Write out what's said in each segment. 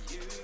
You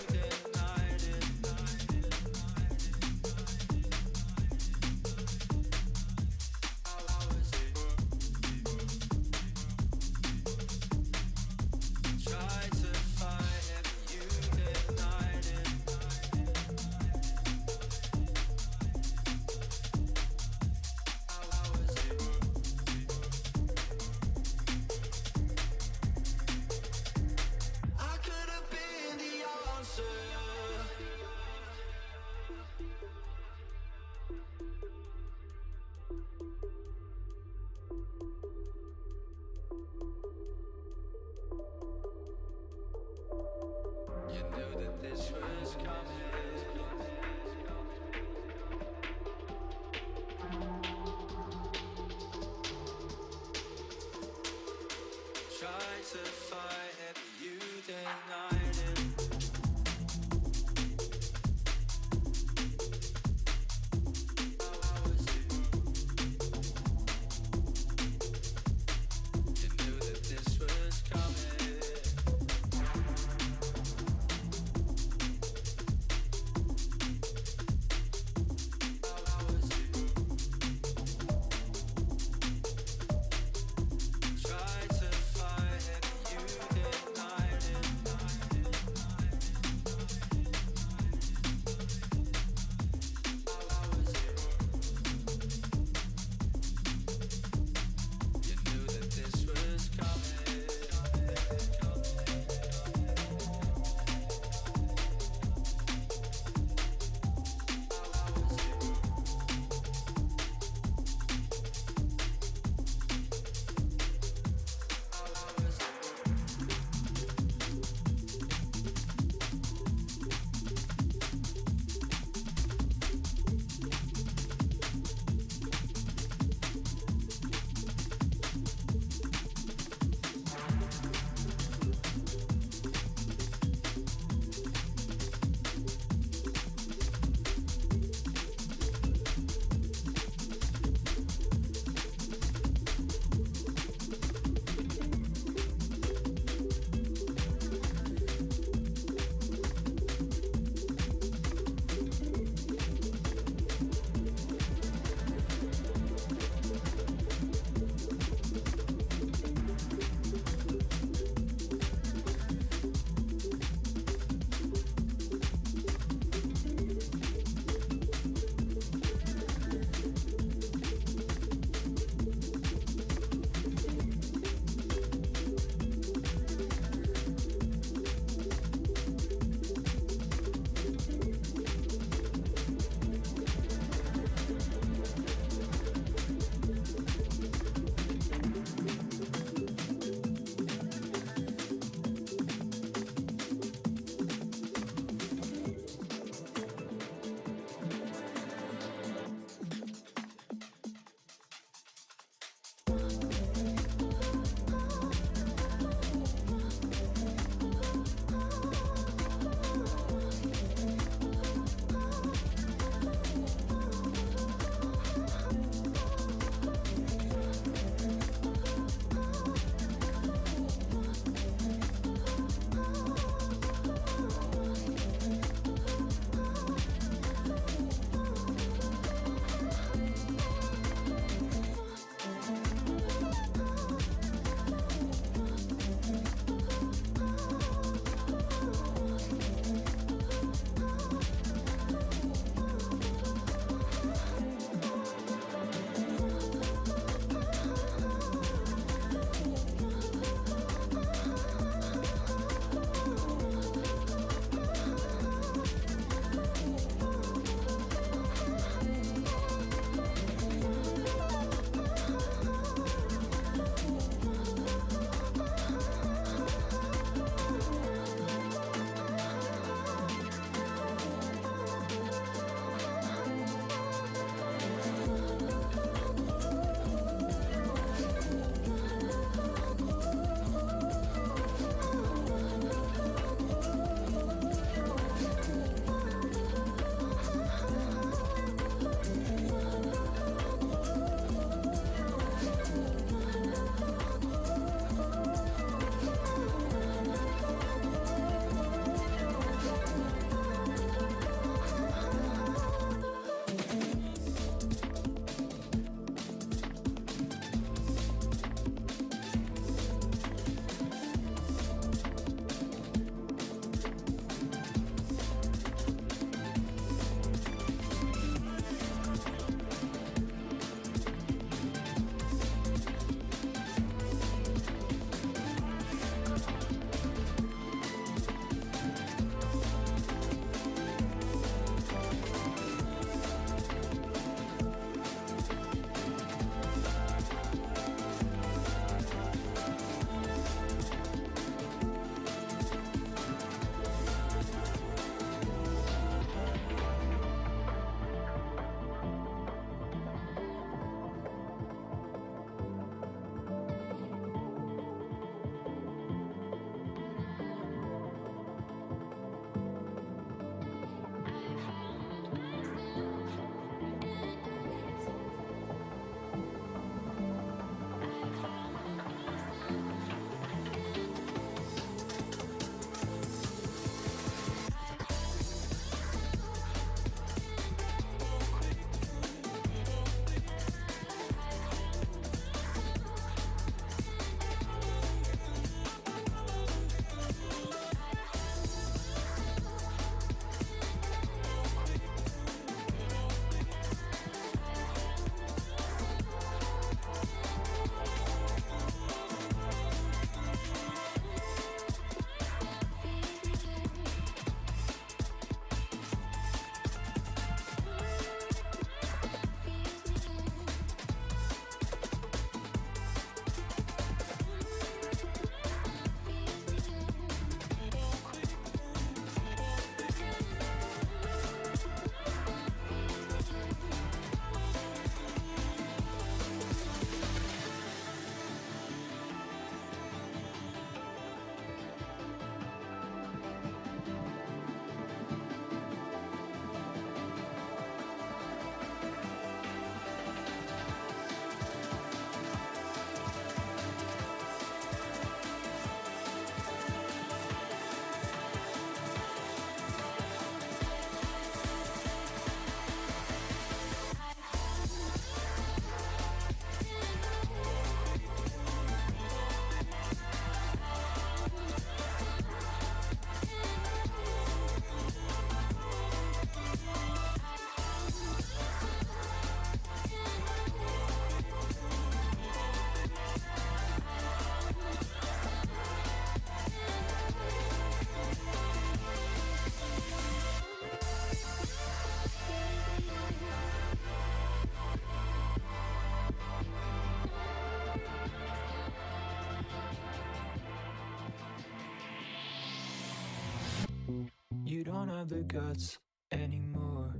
You don't have the guts anymore.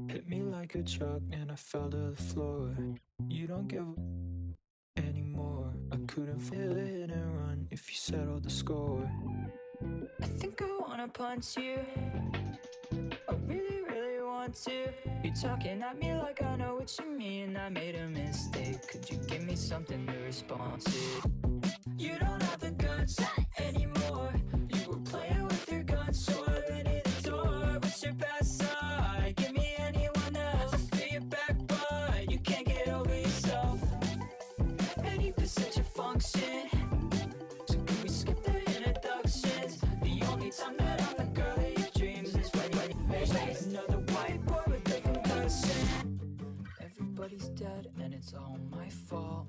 Hit me like a truck and I fell to the floor. You don't give anymore. I couldn't feel it hit and run if you settled the score. I think I wanna punch you. I really, really want to. You're talking at me like I know what you mean. I made a mistake. Could you give me something to respond to? You don't have the guts anymore. You were playing with your guns, so I ran in the door. What's your best side? Give me anyone else. Feel your back, but you can't get over yourself. 80% your function. So can we skip the introductions? The only time that I'm the girl of your dreams is when you face another white boy with a concussion. Everybody's dead and it's all my fault.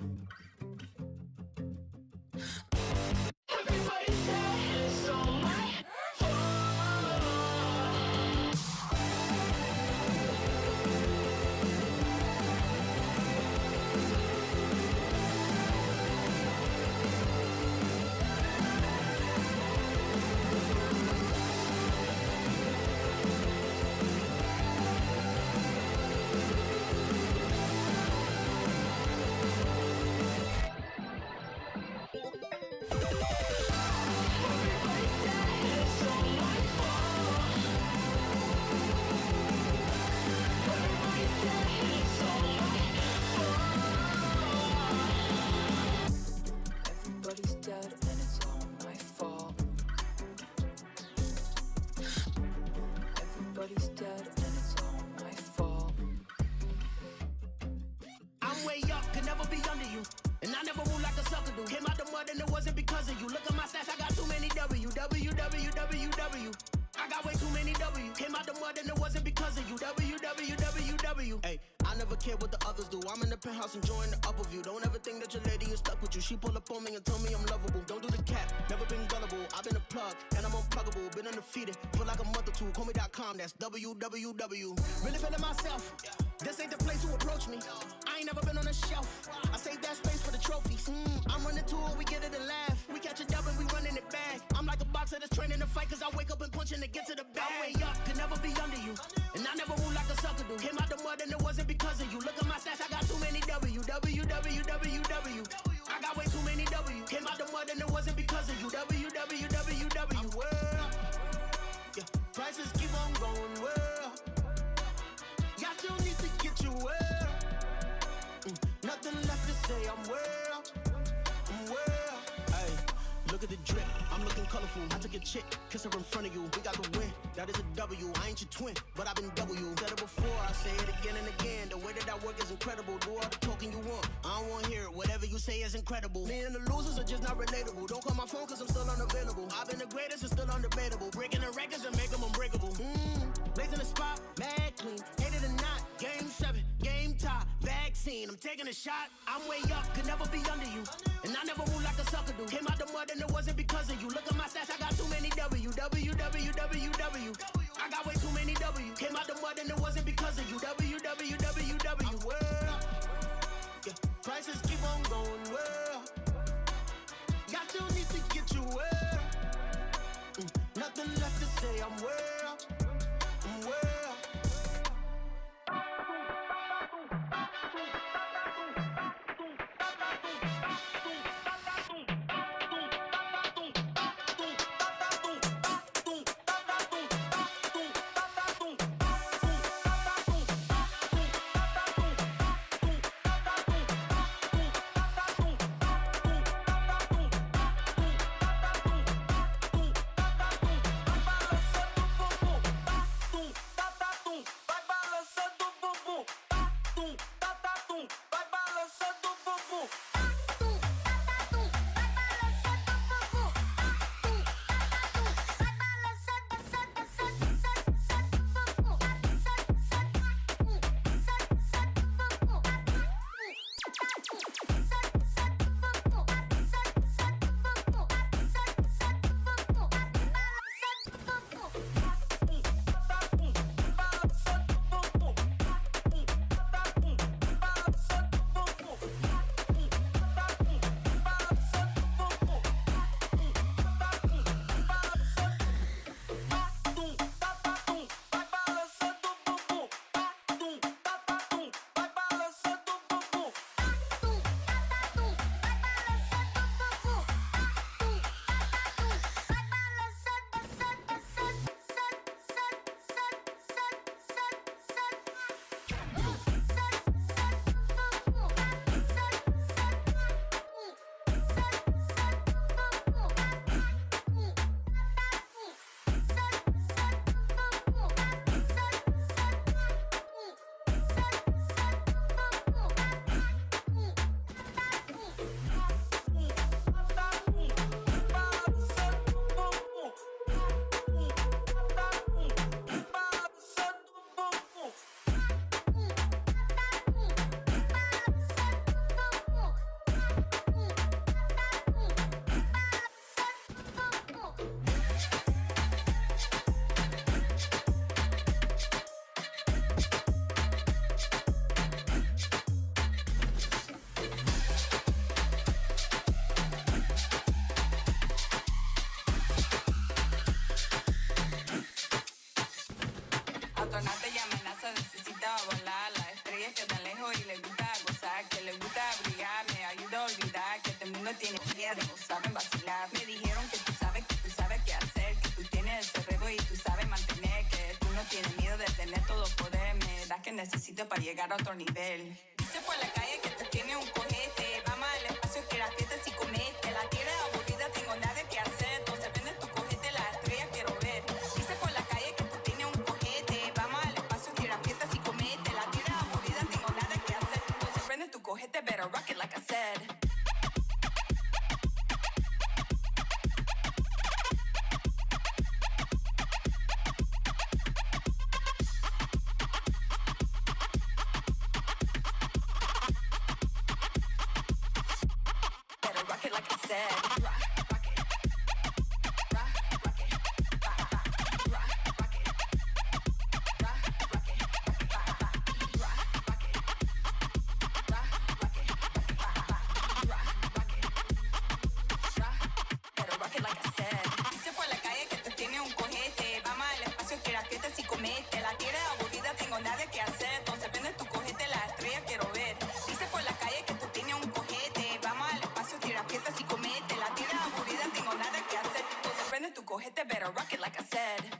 Everybody's dead and it's all my Everybody's dead and it's all my fault. Everybody's dead and it's all my fault. I'm way up, could never be under you. And I never move like a sucker do. Came out the mud and it wasn't because of you. Look at my stats, I got too many W. W, W, W, W. I got way too many W. Came out the mud and it wasn't because of you. W, W, W, W. Hey, I never care what the others do. I'm in the penthouse enjoying the upper view. Don't ever think that your lady is stuck with you. She pull up on me and tell me I'm lovable. Don't do the cap, never been gullible. I've been a plug and I'm unpluggable. Been undefeated, feel like a mother too. Call me.com, that's www. Really feeling myself. This ain't the place to approach me. I ain't never been on a shelf. I save that space for the trophies. I'm running to it, we get it and laugh. We catch a dub and we running it back. I'm like a boxer that's training to fight, cause I wake up and punching to get to the bag. I'm way up, could never be under you. And I never move like a sucker do. Came out the mud and it wasn't because of you. Look at my stats, I got too many W. W, W, W, W. I got way too many W. Came out the mud and it wasn't because of you. W, W, W, W. Well, yeah, prices keep on going well. Y'all still need to get you well. Nothing left to say, I'm well. I'm well. Hey, look at the drip, I'm looking colorful. I took a chick, kiss her in front of you. We got the win, that is a W. I ain't your twin, but I've been W. Said it before, I say it again and again. The way that I work is incredible. Do all the talking you want, I don't want to hear it. Whatever you say is incredible. Me and the losers are just not relatable. Don't call my phone cause I'm still unavailable. I've been the greatest, it's still undebatable. Breaking the records and make them unbreakable. Blazing the spot, mad clean. Hate it or not, game 7, game tie, vaccine. I'm taking a shot, I'm way up, could never be under you. And I never move like a sucker do. Came out the mud and it wasn't because of you. Look at my stats, I got too many W. W, W, W, W. I got way too many W. Came out the mud and it wasn't because of you. W, W, W, W. Well, yeah, prices keep on going well. Y'all still need to get you well. Nothing left to say, I'm well. I'm well. astronaute y amenaza, necesita volar. Las estrellas que están lejos y les gusta gozar, que les gusta brillar, me ayuda a olvidar que este mundo tiene miedo, no saben vacilar. Me dijeron que tú sabes qué hacer, que tú tienes el cerebro y tú sabes mantener, que tú no tienes miedo de tener todo poder. Me das que necesito para llegar a otro nivel. Dice por la calle que tú tienes un cohete, vamos al espacio que la fiesta si comete. La tierra es aburrida, tengo nada que hacer, entonces prende tu cohete, las estrellas quiero ver. Dice por la calle que tú tienes un cohete, vamos al espacio que la fiesta si comete. La tierra es aburrida, tengo nada que hacer, entonces prende tu cohete, better rock it like I said. Better rock it like I said. Better rock it like I said.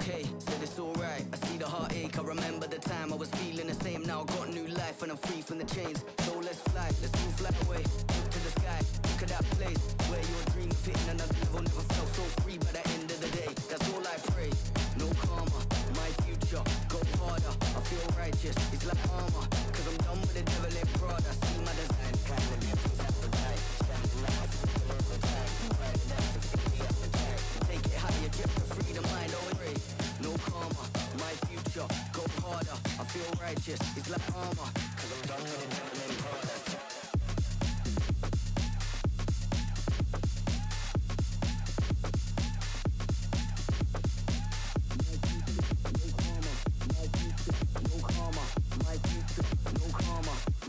okay, said it's alright. I see the heartache, I remember the time I was feeling the same. Now I got new life and I'm free from the chains. So let's fly, let's all fly away. Look to the sky, look at that place where your dream of hitting another level never felt so free by the end of the day. That's all I pray. No karma, my future, go harder. I feel righteous, it's like armor. Cause I'm done with the devil in Prada. See my design, kind of different appetite. Shining life, all the time. Riding out to feed the appetite. Take it higher, just to free the mind, oh pray. No karma, my future, go harder. I feel righteous, it's like armor. Cause I'm done with the devil in Prada.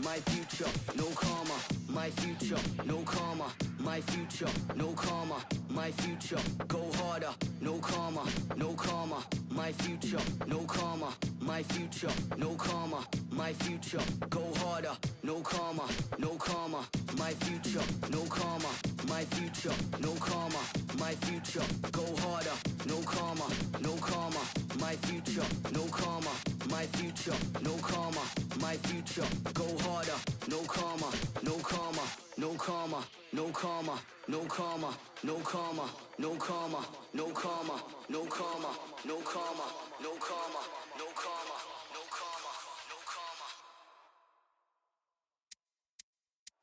My future, no karma, my future, no karma, my future, no karma, my future, go harder, no karma, no karma, my future, no karma, my future, no karma, my future, go harder, no karma, no karma, my future, no karma, my future, no karma, my future, go harder, no karma, no karma, my future, no karma, my future, no karma, my future, go harder, no karma, no karma, no karma, no karma, no karma, no karma, no karma, no karma, no karma, no karma, no karma, no karma, no karma, no karma.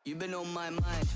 You've been on my mind.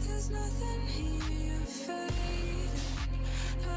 There's nothing here fading out.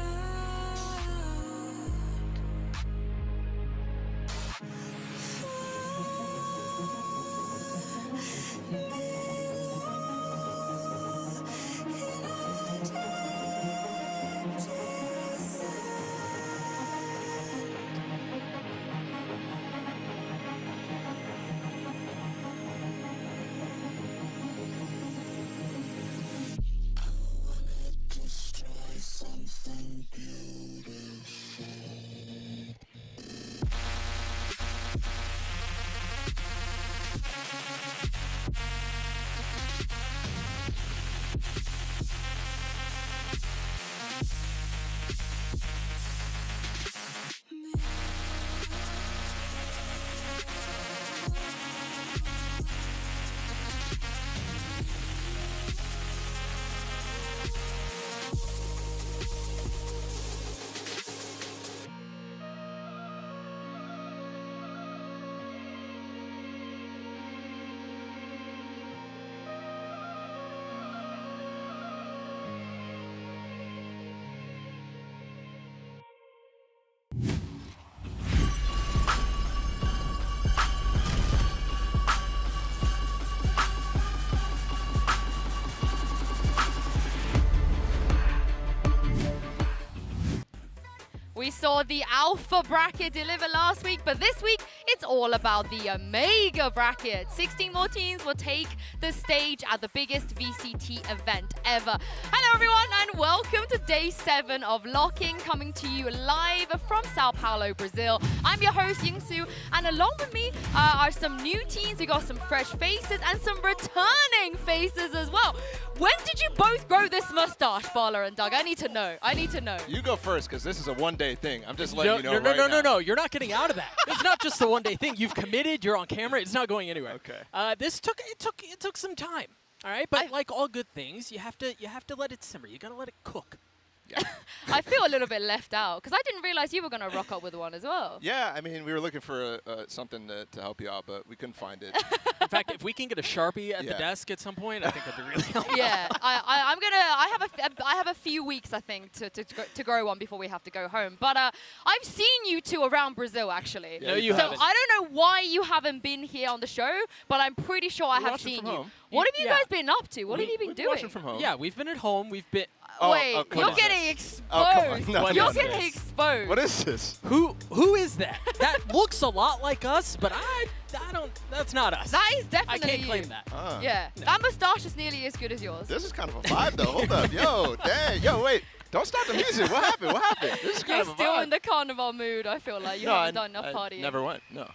We saw the Alpha bracket deliver last week, but this week it's all about the Omega bracket. 16 more teams will take the stage at the biggest VCT event ever. Hello everyone and welcome to day 7 of Locking, coming to you live from Sao Paulo, Brazil. I'm your host Yingsu, and along with me are some new teams. We got some fresh faces and some returning faces as well. When did you both grow this mustache, Bala and Doug? I need to know. I need to know. You go first, because this is a one-day thing. I'm just letting you know right now. No. You're not getting out of that. It's not just a one-day thing. You've committed. You're on camera. It's not going anywhere. Okay. This took some time. All right, but like all good things, you have to let it simmer. You gotta let it cook. Yeah. I feel a little bit left out because I didn't realize you were going to rock up with one as well. Yeah, I mean, we were looking for something to help you out, but we couldn't find it. In fact, if we can get a Sharpie at the desk at some point, I think that'd be really helpful. Yeah, I have a few weeks, I think, to grow one before we have to go home. But I've seen you two around Brazil, actually. No, you haven't. So I don't know why you haven't been here on the show, but I'm pretty sure I have seen you. Home. What have you guys been up to? What have you been doing? Watching from home. Yeah, we've been at home. We've been. Wait, come you're on. getting exposed. Oh, come on. No, You're what is getting this? exposed. What is this? Who is that? That looks a lot like us, but I don't. That's not us. That is I definitely can't you. claim that. Yeah, that moustache is nearly as good as yours. This is kind of a vibe, though. Hold up. Yo, dang. Yo, wait. Don't stop the music. What happened? What happened? This is kind You're of a still vibe. in the carnival mood, I feel like. You haven't done enough partying. Never went. No.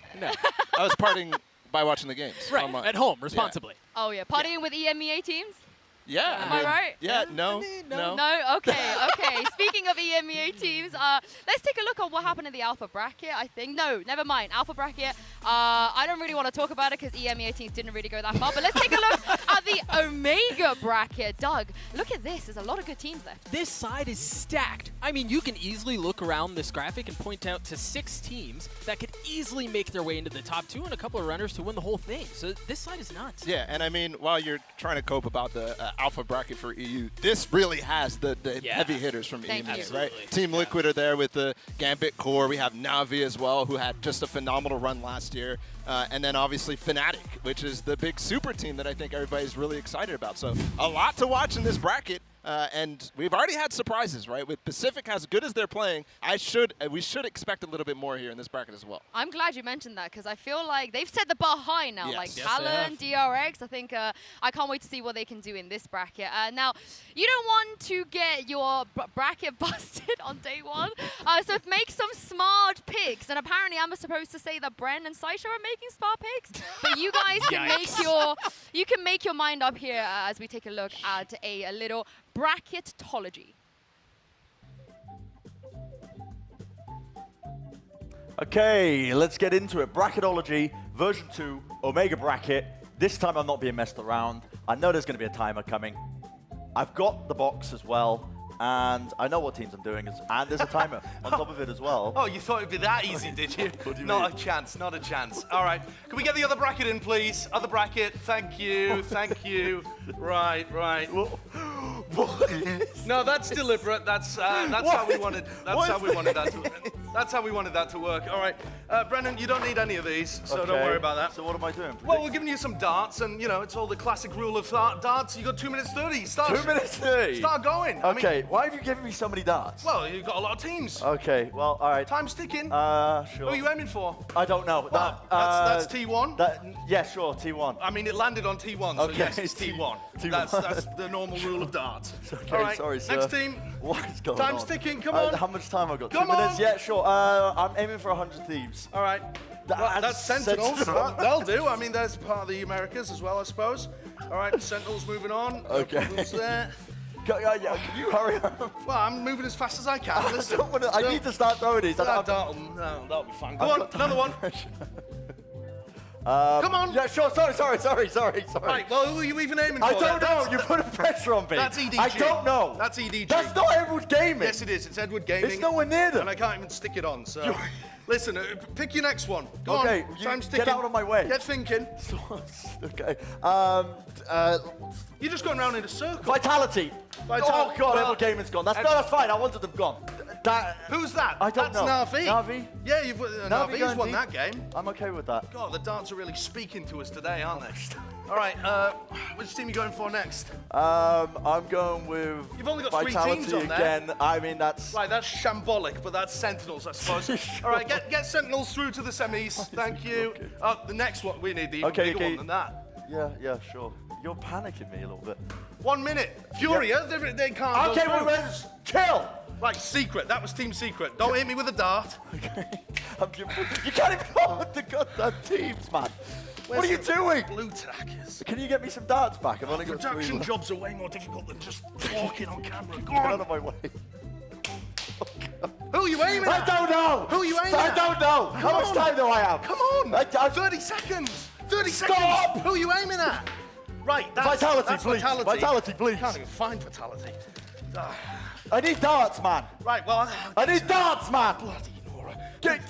I was partying by watching the games. Right, online. at home, responsibly. Oh, yeah. Partying with EMEA teams? Yeah. Am I right? Yeah, no. No? Okay, okay. Speaking of EMEA teams, let's take a look at what happened in the Alpha bracket, I think. No, never mind. Alpha bracket, I don't really want to talk about it because EMEA teams didn't really go that far. But let's take a look at the Omega bracket. Doug, look at this. There's a lot of good teams left. This side is stacked. I mean, you can easily look around this graphic and point out to 6 teams that could easily make their way into the top 2 and a couple of runners to win the whole thing. So this side is nuts. Yeah, and I mean, while you're trying to cope about the Alpha bracket for EU, this really has the heavy hitters from Thank you. EMEA, right? Absolutely. Team Liquid are there with the Gambit core. We have Navi as well, who had just a phenomenal run last year. And then obviously Fnatic, which is the big super team that I think everybody's really excited about. So a lot to watch in this bracket. and we've already had surprises, right? With Pacific, as good as they're playing, we should expect a little bit more here in this bracket as well. I'm glad you mentioned that because I feel like they've set the bar high now. Yes. Like Yes, Talon, DRX, I think I can't wait to see what they can do in this bracket. Now, you don't want to get your bracket busted on day one, so make some smart picks. And apparently, I'm supposed to say that Bren and Saisha are making smart picks, but you guys can make your mind up here as we take a look at a little bracketology. Okay, let's get into it. Bracketology, version 2, Omega bracket. This time I'm not being messed around. I know there's going to be a timer coming. I've got the box as well, and I know what teams I'm doing, and there's a timer on top of it as well. Oh, you thought it'd be that easy, did you? What do you Not mean? a chance, not a chance. All right, can we get the other bracket in, please? Other bracket, thank you, thank you. Right. No, that's deliberate. That's how we wanted. That's how we wanted that to. That's how we wanted that to work. All right, Brennan, you don't need any of these, so don't worry about that. So what am I doing? Well, we're giving you some darts, and you know it's all the classic rule of darts. You got 2 minutes 30. Start. 2 minutes 30. Start going. Okay, why have you given me so many darts? Well, you've got a lot of teams. Okay, well, all right. Time's ticking. Sure. Who are you aiming for? I don't know. Well, that's T1. Yeah, sure, T1. I mean, it landed on T1, so Okay, yes, it's T1. T1. That's the normal rule of darts. Okay, All right, sorry, sir. next team. What is going Time's on? ticking, come on. How much time have I got? Come 2 minutes? on. Yeah, sure. I'm aiming for 100 thieves. All right. Well, that's Sentinels. Sentinels. They'll do. I mean, that's part of the Americas as well, I suppose. All right, Sentinels moving on. No Okay. problems there. Can you hurry up? Well, I'm moving as fast as I can. Listen, I need to start throwing these. That'll be fine. Go on, another one. Come on. Yeah, sure. Sorry. Right, well, who are you even aiming for? I don't know. That's- You put a pressure on me. That's EDG. I don't know. That's EDG. That's not Edward Gaming. Yes, it is. It's Edward Gaming. It's nowhere near them. And I can't even stick it on, so... Listen, pick your next one. Go on. Okay, Time's get ticking. out of my way. Get thinking. Okay. You're just going around in a circle. Vitality. Oh God, Edward Gaming's gone. That's fine. I wanted them gone. Who's that? I don't know. That's Navi. Navi? Yeah, Navi's going won deep. that game. I'm okay with that. God, the darts are really speaking to us today, aren't they? All right, which team are you going for next? I'm going with You've only got 3 Vitality teams on there. again. I mean, that's... Right, that's shambolic, but that's Sentinels, I suppose. Sure. All right, get Sentinels through to the semis. Thank you. Okay. The next one, we need the even bigger one than that. Yeah, sure. You're panicking me a little bit. 1 minute. Furia, they can't Okay, go through. chill. Right, Secret. That was Team Secret. Don't hit me with a dart. Okay. You can't even hold the goddamn teams, man. What are you doing? Blue trackers. Can you get me some darts back? I've only got 3 Production left. jobs are way more difficult than just walking on camera. Go Get out on. of my way. Who are you aiming I at? don't know. Who are you aiming I at? don't know. How much on. time do I have? Come on. I 30 seconds. 30 Stop. seconds. Who are you aiming at? Right, that's Vitality, that's please. Vitality. Vitality, please. Can't even find Vitality. I need darts, man. Right, well... I need darts, man. Bloody Nora. Get...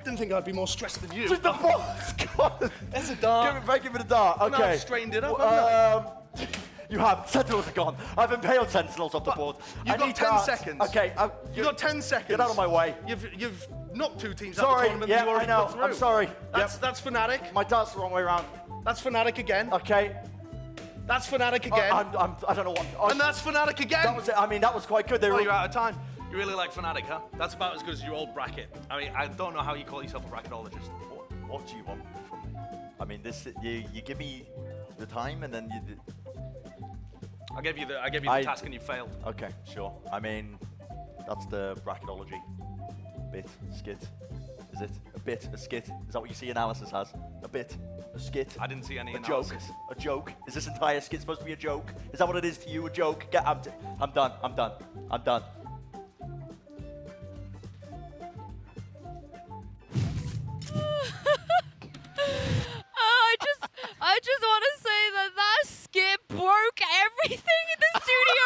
Didn't think I'd be more stressed than you. Just the box. God. There's a dart. Give me the dart. No, Okay. I've straightened it up, haven't You have. Sentinels are gone. I've impaled Sentinels off the board. You've I got need 10 darts. seconds. Okay. You got 10 seconds. Get out of my way. You've knocked 2 teams out of Sorry. the tournament that Yeah, you I already know. put through. I'm sorry. That's Fnatic. My dart's the wrong way around. That's Fnatic again. Okay. That's Fnatic again. I don't know what. And that's Fnatic again. That was it. I mean, that was quite good. They Well, were. you're out of time. You really like Fnatic, huh? That's about as good as your old bracket. I mean, I don't know how you call yourself a bracketologist. What do you want from me? I mean, you give me the time and then you. I gave you the task and you failed. Okay, sure. I mean, that's the bracketology bit, skit. Is it? A bit, a skit. Is that what you see analysis as? A bit, a skit. I didn't see any a analysis. joke. A joke. Is this entire skit supposed to be a joke? Is that what it is to you? A joke? I'm done. I just want to say that skip broke everything in the studio.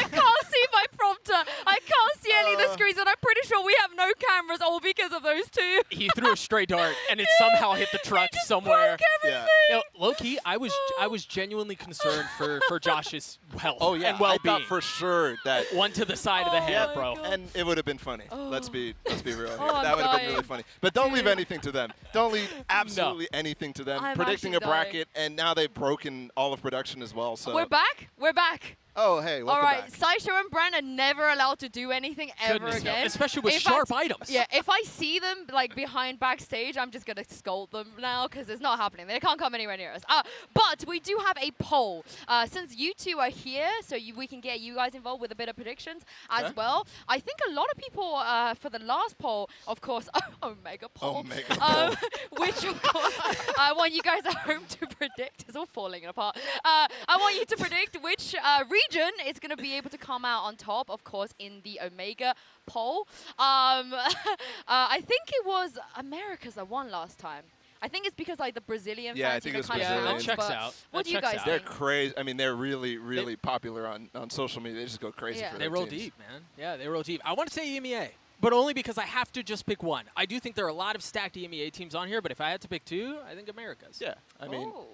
I can't see my prompter. I can't see any of the screens, and I'm pretty sure we have no cameras, all because of those 2. He threw a stray dart, and it somehow hit the truck somewhere. Broke everything. You know, Low key, I was genuinely concerned for Josh's health. Oh yeah, and I well-being. thought for sure that. One to the side of the head, bro. And it would have been funny. Let's be real here. Oh, That would have been dying. really funny. But don't leave Dude. anything to them. Don't leave absolutely anything to them. I'm Predicting actually a bracket, and now they've broken all of production as well. So. We're back. We're back. Oh hey, welcome All right, back. Saisho and Bren are never allowed to do anything ever Goodness, no. again. Especially with In sharp fact, items. Yeah, if I see them like behind backstage, I'm just gonna scold them now because it's not happening. They can't come anywhere near us. But we do have a poll. Since you two are here, so we can get you guys involved with a bit of predictions as well. I think a lot of people for the last poll, of course, Omega poll. Omega poll. Which of course I want you guys at home to predict. It's all falling apart. I want you to predict which region is going to be able to come out on top, of course, in the Omega poll. I think it was Americas that won last time. I think it's because like the Brazilian Yeah, I fans, think you know, it was kind of Brazilian. vote, That checks but out. What That do you checks guys out. They're think? crazy. I mean, they're really popular on social media. They just go crazy Yeah. for They their roll teams. deep, man. Yeah, they roll deep. I want to say EMEA, but only because I have to just pick one. I do think there are a lot of stacked EMEA teams on here, but if I had to pick two, I think Americas. Yeah, I mean, Oh.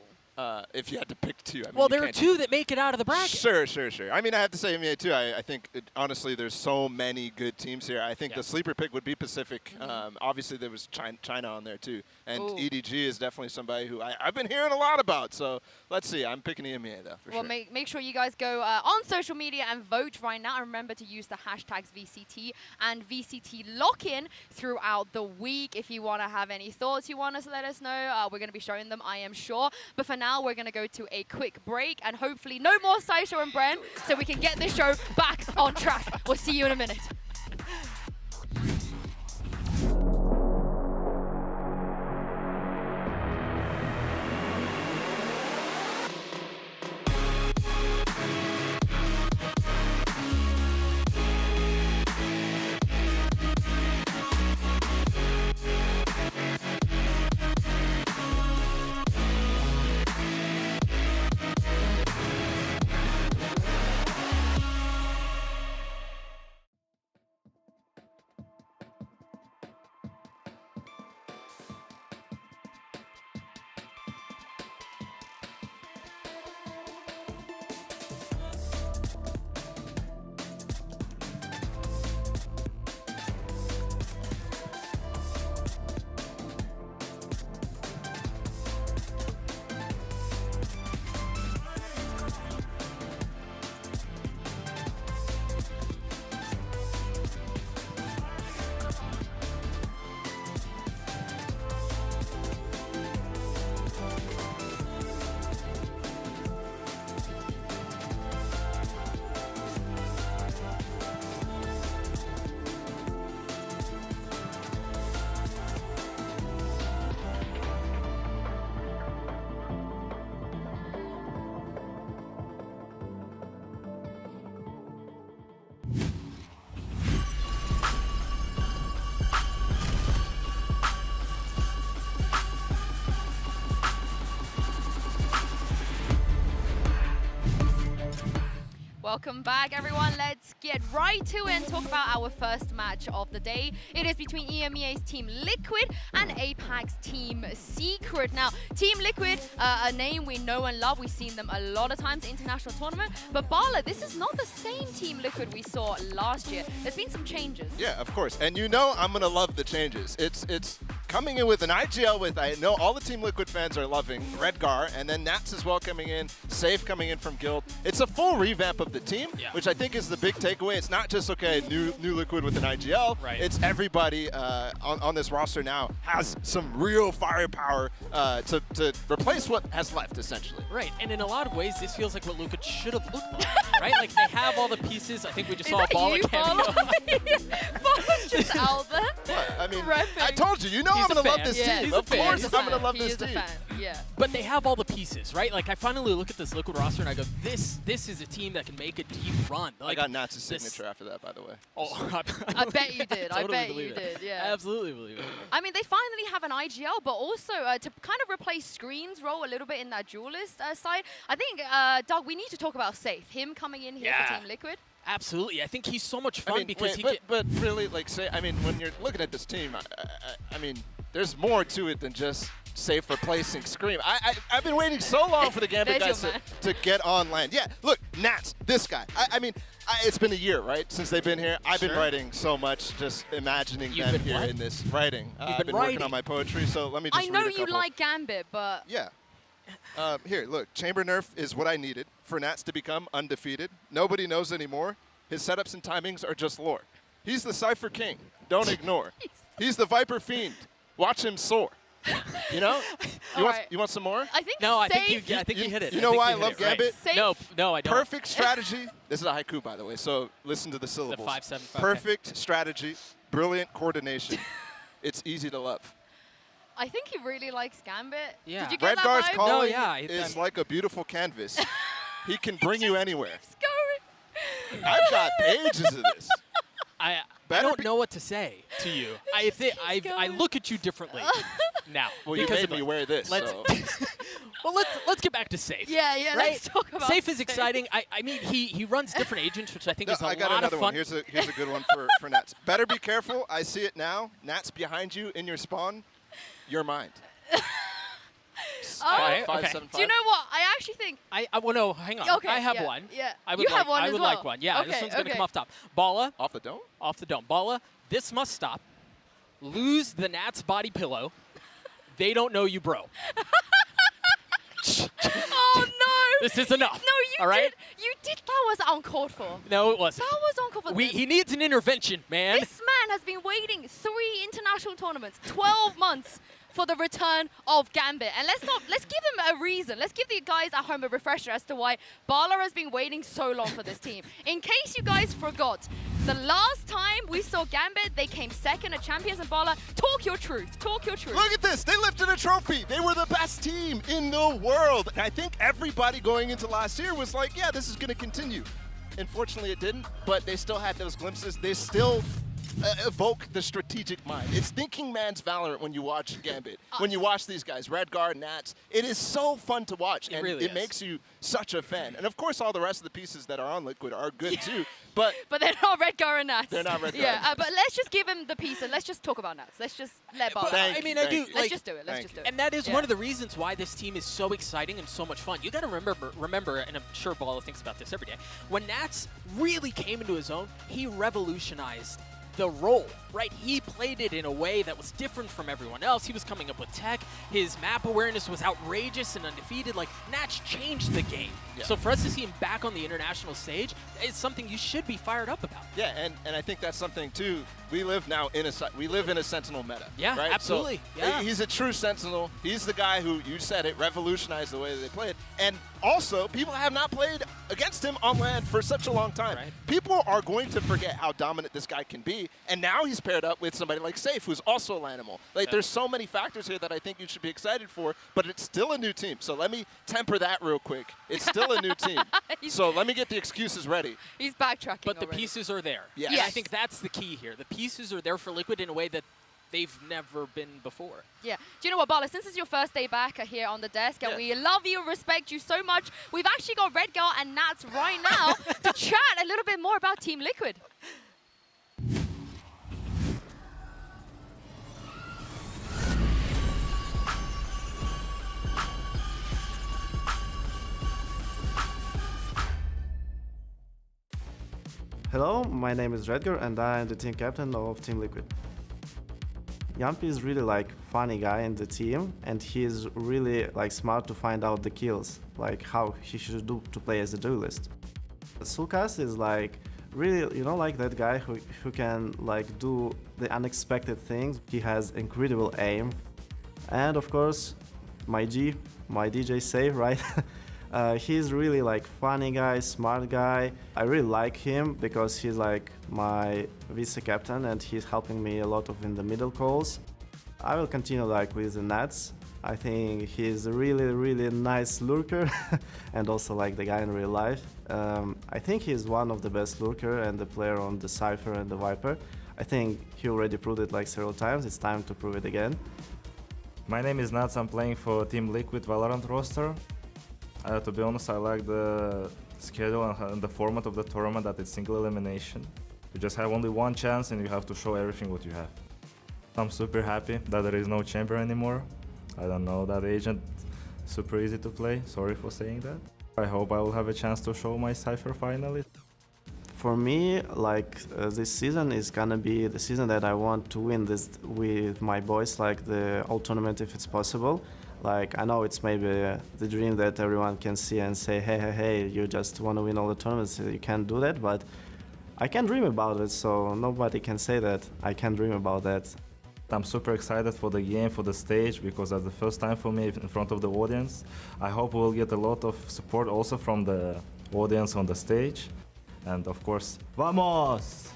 if you had to pick two, I mean, Well, you there are can't two that make it out of the bracket. Sure. I mean, I have to say EMEA too. I think, honestly, there's so many good teams here. I think Yeah. the sleeper pick would be Pacific. Obviously, there was China on there too. And Ooh. EDG is definitely somebody who I've been hearing a lot about. So let's see. I'm picking EMEA, though, for Well, sure. make sure you guys go on social media and vote right now. And remember to use the hashtags VCT and VCT Lock-in throughout the week. If you want to have any thoughts you want us to let us know, we're going to be showing them, I am sure. But for now, we're going to go to a quick break. And hopefully no more Saisho and Bren so we can get this show back on track. We'll see you in a minute. Welcome back, everyone. Let's get right to it and talk about our first match of the day. It is between EMEA's Team Liquid and APAC's Team Secret. Now, Team Liquid, a name we know and love. We've seen them a lot of times in international tournament. But Bala, this is not the same Team Liquid we saw last year. There's been some changes. Yeah, of course. And you know I'm going to love the changes. It's coming in with an IGL with, I know all the Team Liquid fans are loving, Redgar, and then Nats as well coming in, Safe coming in from Guild. It's a full revamp of the team, which I think is the big takeaway. It's not just, okay, new Liquid with an IGL. Right. It's everybody on this roster now has some real firepower to replace what has left, essentially. Right, and in a lot of ways, this feels like what Liquid should have looked like, right? Like, they have all the pieces. I think we just saw a Bala cameo. Bala's just out there. What? I mean, Repping. I told you, know He's I'm a going to love fan. this Yeah, team. he's a Of fan. course He's I'm going to love He this is a team. fan. Yeah. But they have all the pieces, right? Like, I finally look at this Liquid roster and I go, this is a team that can make a deep run. Like, I got Nats' this- signature after that, by the way. Oh, I bet you did. I totally bet believe you it. did, yeah. I absolutely believe it. I mean, they finally have an IGL, but also to kind of replace Screen's role a little bit in that duelist side. I think, Doug, we need to talk about Safe. Him coming in here for Yeah. Team Liquid. Absolutely. I think he's so much fun I mean, because wait, but really, like, say, I mean, when you're looking at this team, I mean, there's more to it than just Safe replacing Scream. I've been waiting so long for the Gambit There's guys your to get on land. Yeah, look, Nats, this guy. I mean, it's been a year, right, since they've been here. I've been writing so much, just imagining them here in this writing. I've been working on my poetry, so let me just I know read a you couple. like Gambit, but... Yeah. Here, look, Chamber Nerf is what I needed for Nats to become undefeated. Nobody knows anymore. His setups and timings are just lore. He's the Cypher King. Don't ignore. He's the Viper Fiend. Watch him soar. You know? You want some more? I think No, I think Safe- you hit it. You know why I think love hit it right. Gambit? Safe- No, I don't. Perfect strategy. This is a haiku, by the way, so listen to the syllables. 5-7-5. Perfect strategy, brilliant coordination. It's easy to love. I think he really likes Gambit. Yeah. Did you get that Redgar's vibe? calling yeah, is like a beautiful canvas. He can bring you anywhere. Keeps going. I've got pages of this. I Better don't be- know what to say to you. I think I going. look at you differently now. Well, you because made of me it. wear this, Let's so. well, let's get back to Safe. Yeah, Right? let's talk about Safe is exciting. I mean, he runs different agents, which I think No, is a I got lot another of one. fun. Here's a good one for Nats. Better be careful. I see it now. Nats behind you in your spawn. Your mind. Alright, Five, okay. seven, Do you five. know what? I actually think... Well, no, hang on. Okay, I have yeah, one. yeah. I would You like, have one I as would well. like one. Yeah, this Okay, one's going to okay. come off top. Balla, Off the dome? off the dome. Balla, this must stop. Lose the Nats body pillow. They don't know you, bro. Oh, no! This is enough. No, you all right? did. You did. That was uncalled for. No, it wasn't. That was uncalled for. He needs an intervention, man. This man has been waiting 3 international tournaments, 12 months for the return of Gambit. And let's give him a reason. Let's give the guys at home a refresher as to why Balla has been waiting so long for this team. In case you guys forgot, the last time we saw Gambit, they came second at Champions and Balla. Talk your truth. Talk your truth. Look at this. They lifted a trophy. They were the best team in the world. And I think everybody going into last year was like, yeah, this is going to continue. Unfortunately, it didn't, but they still had those glimpses. They still evoke the strategic mind. It's thinking man's Valorant when you watch Gambit. When you watch these guys, Redgar, Nats, it is so fun to watch, and really it is. makes you such a fan. And of course, all the rest of the pieces that are on Liquid are good too, but But they're not Redgar and Nats. They're not Redgar. Yeah, but let's just give him the piece and let's just talk about Nats. Let's just let Balla. Thank I you, mean, I thank do. you. Let's Like, just do it. Let's thank just you. do it. and that is Yeah. one of the reasons why this team is so exciting and so much fun. You got to remember, and I'm sure Balla thinks about this every day. When Nats really came into his own, he revolutionized the role, right? He played it in a way that was different from everyone else. He was coming up with tech. His map awareness was outrageous and undefeated. Like, Nats changed the game. Yeah. So for us to see him back on the international stage is something you should be fired up about. yeah, and I think that's something too. We live now in a Sentinel meta. Yeah, right? absolutely. So, Yeah. he's a true Sentinel. He's the guy who, you said it, revolutionized the way that they play it. And also, people have not played against him on land for such a long time. Right. People are going to forget how dominant this guy can be. And now he's paired up with somebody like Safe, who's also a Lanimal. Like, there's so many factors here that I think you should be excited for, but it's still a new team. So let me temper that real quick. It's still a new team. So let me get the excuses ready. He's backtracking But the already. pieces are there. Yes. And I Yes. think that's the key here. The pieces are there for Liquid in a way that they've never been before. Yeah. Do you know what, Balla? Since it's your first day back here on the desk, and Yeah. we love you, respect you so much, we've actually got Redgar and Nats right now to chat a little bit more about Team Liquid. Hello, my name is Redgar and I'm the team captain of Team Liquid. Yampi is really like funny guy in the team and he's really like smart to find out the kills, like how he should do to play as a duelist. Sulkas is like really, you know, like that guy who can like do the unexpected things. He has incredible aim. And of course, my DJ Save, right? He's really like funny guy, smart guy. I really like him because he's like my vice captain and he's helping me a lot of in the middle calls. I will continue like with the Nats. I think he's a really nice lurker and also like the guy in real life. I think he's one of the best lurker and the player on the Cypher and the Viper. I think he already proved it like several times. It's time to prove it again. My name is Nats. I'm playing for Team Liquid Valorant roster. To be honest, I like the schedule and the format of the tournament that it's single elimination. You just have only one chance and you have to show everything what you have. I'm super happy that there is no chamber anymore. I don't know that agent. Super easy to play. Sorry for saying that. I hope I will have a chance to show my Cypher finally. For me, like this season is gonna be the season that I want to win this with my boys, like the all tournament if it's possible. Like I know it's maybe the dream that everyone can see and say, hey, you just want to win all the tournaments, you can't do that, but I can dream about it, so nobody can say that I can dream about that. I'm super excited for the game, for the stage, because that's the first time for me in front of the audience. I hope we'll get a lot of support also from the audience on the stage. And of course, vamos!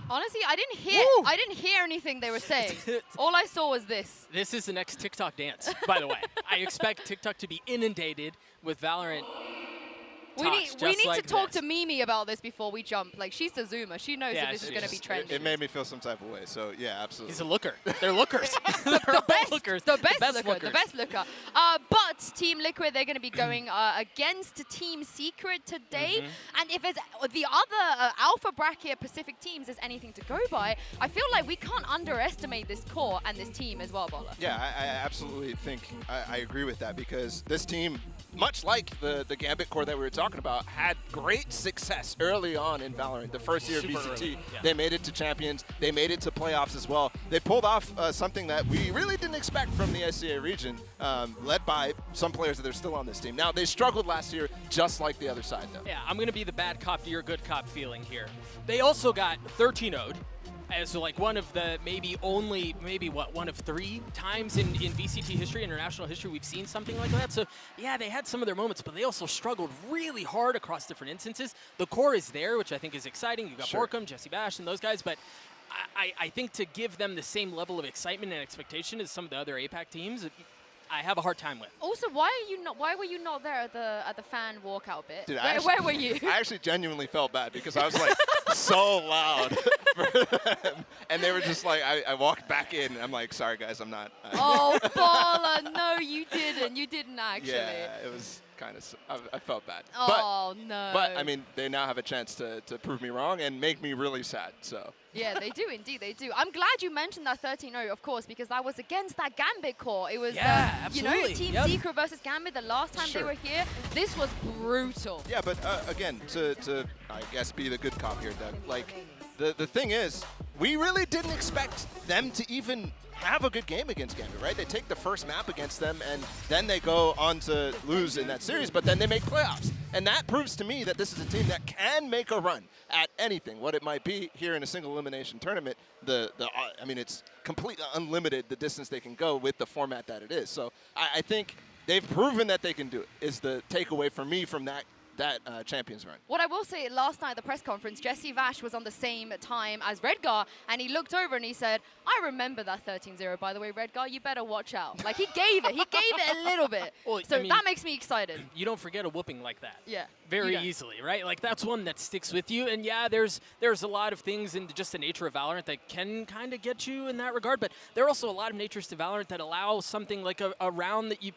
Honestly, I didn't hear anything they were saying. All I saw was this. This is the next TikTok dance, by the way. I expect TikTok to be inundated with Valorant. We need to talk to Mimi about this before we jump. Like, she's the Zoomer. She knows that this is going to be trendy. It made me feel some type of way, so yeah, absolutely. He's a looker. They're lookers. The best looker. But Team Liquid, they're going to be going against Team Secret today. And if it's the other Alpha Bracket Pacific teams is anything to go by, I feel like we can't underestimate this core and this team as well, Bala. Yeah, I absolutely think I agree with that, because this team, much like the Gambit core that we were talking about, had great success early on in Valorant. The first year of VCT, they made it to Champions. They made it to playoffs as well. They pulled off something that we really didn't expect from the SCA region, led by some players that are still on this team. Now, they struggled last year just like the other side, though. Yeah, I'm going to be the bad cop to your good cop feeling here. They also got 13-0'd. As like one of the one of 3 times in VCT history, international history, we've seen something like that. So yeah, they had some of their moments, but they also struggled really hard across different instances. The core is there, which I think is exciting. You got Borkum, Jesse Bash, and those guys, but I think to give them the same level of excitement and expectation as some of the other APAC teams, I have a hard time with. Also, why were you not there at the fan walkout bit? Dude, where were you? I actually genuinely felt bad, because I was like so loud for them. And they were just like, I walked back in and I'm like, sorry guys, I'm not. Oh, Bala, no, you didn't. You didn't actually. Yeah, it was kind of, I felt bad. Oh, no. But I mean, they now have a chance to prove me wrong and make me really sad, so. Yeah, they do indeed, they do. I'm glad you mentioned that 13-0, of course, because that was against that Gambit core. It was, you know, Team Secret versus Gambit the last time they were here. This was brutal. Yeah, but again, to I guess be the good cop here, Doug, like, the thing is, we really didn't expect them to even have a good game against Gambit, right? They take the first map against them, and then they go on to lose in that series, but then they make playoffs. And that proves to me that this is a team that can make a run at anything, what it might be here in a single elimination tournament. I mean, it's completely unlimited, the distance they can go with the format that it is. So I think they've proven that they can do it, is the takeaway for me from that Champions run. What I will say, last night at the press conference, Jesse Vash was on the same time as Redgar, and he looked over and he said, I remember that 13-0, by the way, Redgar, you better watch out. Like, he gave it a little bit. Well, so I mean, that makes me excited. You don't forget a whooping like that. Yeah. Very easily, right? Like, that's one that sticks with you. And yeah, there's a lot of things in just the nature of Valorant that can kind of get you in that regard, but there are also a lot of natures to Valorant that allow something like a round that you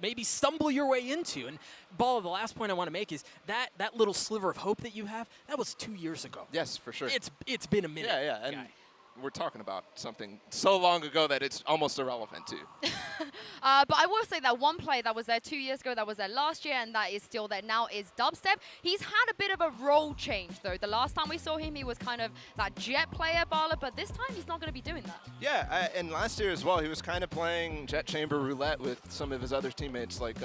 maybe stumble your way into. And Ball, the last point I want to make is that little sliver of hope that you have, that was 2 years ago. Yes, for sure. It's been a minute. Yeah, and we're talking about something so long ago that it's almost irrelevant too. But I will say that one play that was there 2 years ago, that was there last year, and that is still there now, is Dubstep. He's had a bit of a role change, though. The last time we saw him, he was kind of that jet player, Bala, but this time he's not going to be doing that. Yeah, and last year as well, he was kind of playing jet chamber roulette with some of his other teammates, like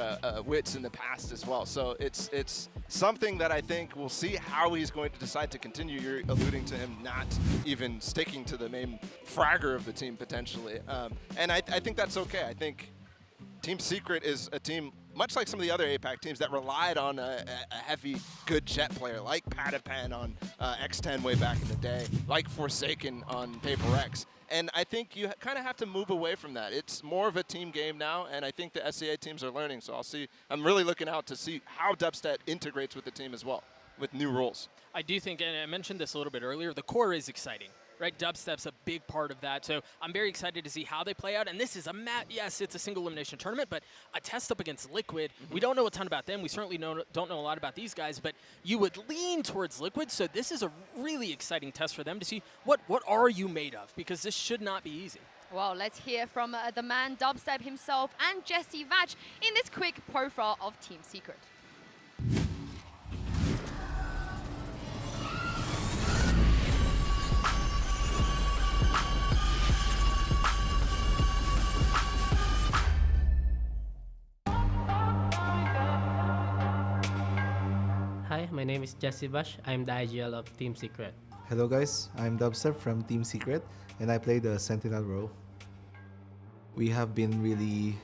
Wits in the past as well. So it's something that I think we'll see how he's going to decide to continue. You're alluding to him not even sticking to the main fragger of the team potentially. And I think that's okay. I think Team Secret is a team, much like some of the other APAC teams, that relied on a heavy, good jet player, like Patapan on X10 way back in the day, like Forsaken on HyperX. And I think you kind of have to move away from that. It's more of a team game now, and I think the SCA teams are learning. So I'm really looking out to see how Dubstep integrates with the team as well, with new roles. I do think, and I mentioned this a little bit earlier, the core is exciting. right? Dubstep's a big part of that. So I'm very excited to see how they play out. And this is yes, it's a single elimination tournament, but a test up against Liquid. We don't know a ton about them. We certainly don't know a lot about these guys, but you would lean towards Liquid. So this is a really exciting test for them to see what are you made of, because this should not be easy. Well, let's hear from the man Dubstep himself and Jesse Vatch in this quick profile of Team Secret. Hi, my name is Jesse Vatch. I'm the IGL of Team Secret. Hello guys, I'm Dubstep from Team Secret and I play the Sentinel role. We have been really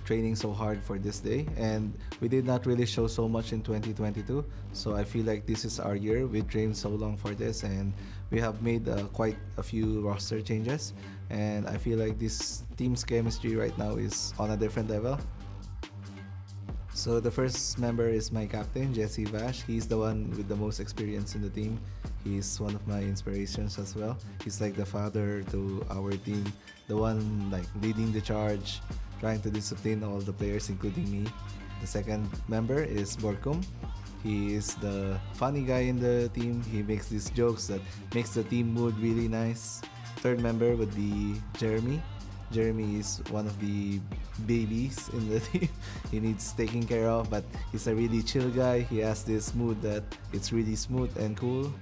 training so hard for this day and we did not really show so much in 2022, so I feel like this is our year. We trained so long for this and we have made quite a few roster changes, and I feel like this team's chemistry right now is on a different level. So the first member is my captain, Jesse Vatch. He's the one with the most experience in the team. He's one of my inspirations as well. He's like the father to our team, the one like leading the charge, trying to discipline all the players, including me. The second member is Borkum. He is the funny guy in the team. He makes these jokes that makes the team mood really nice. Third member would be Jeremy. Jeremy is one of the babies in the team. He needs taking care of, but he's a really chill guy. He has this mood that it's really smooth and cool.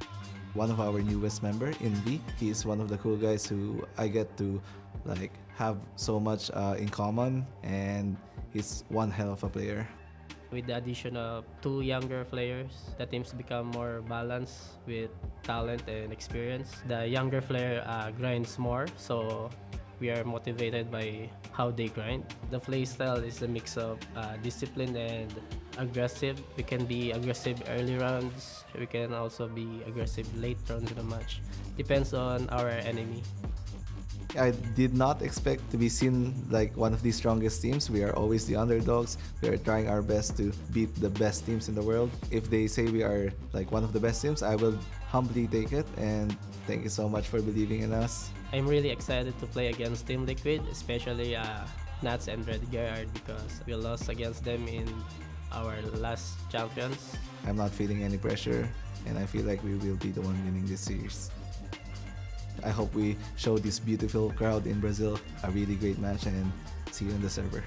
One of our newest member, Invi, he is one of the cool guys who I get to like have so much in common, and he's one hell of a player. With the addition of 2 younger players, the teams become more balanced with talent and experience. The younger player grinds more, so we are motivated by how they grind. The play style is a mix of discipline and aggressive. We can be aggressive early rounds. We can also be aggressive late rounds in the match. Depends on our enemy. I did not expect to be seen like one of the strongest teams. We are always the underdogs. We are trying our best to beat the best teams in the world. If they say we are like one of the best teams, I will humbly take it, and thank you so much for believing in us. I'm really excited to play against Team Liquid, especially Nats and Redguard, because we lost against them in our last champions. I'm not feeling any pressure, and I feel like we will be the one winning this series. I hope we show this beautiful crowd in Brazil a really great match, and see you in the server.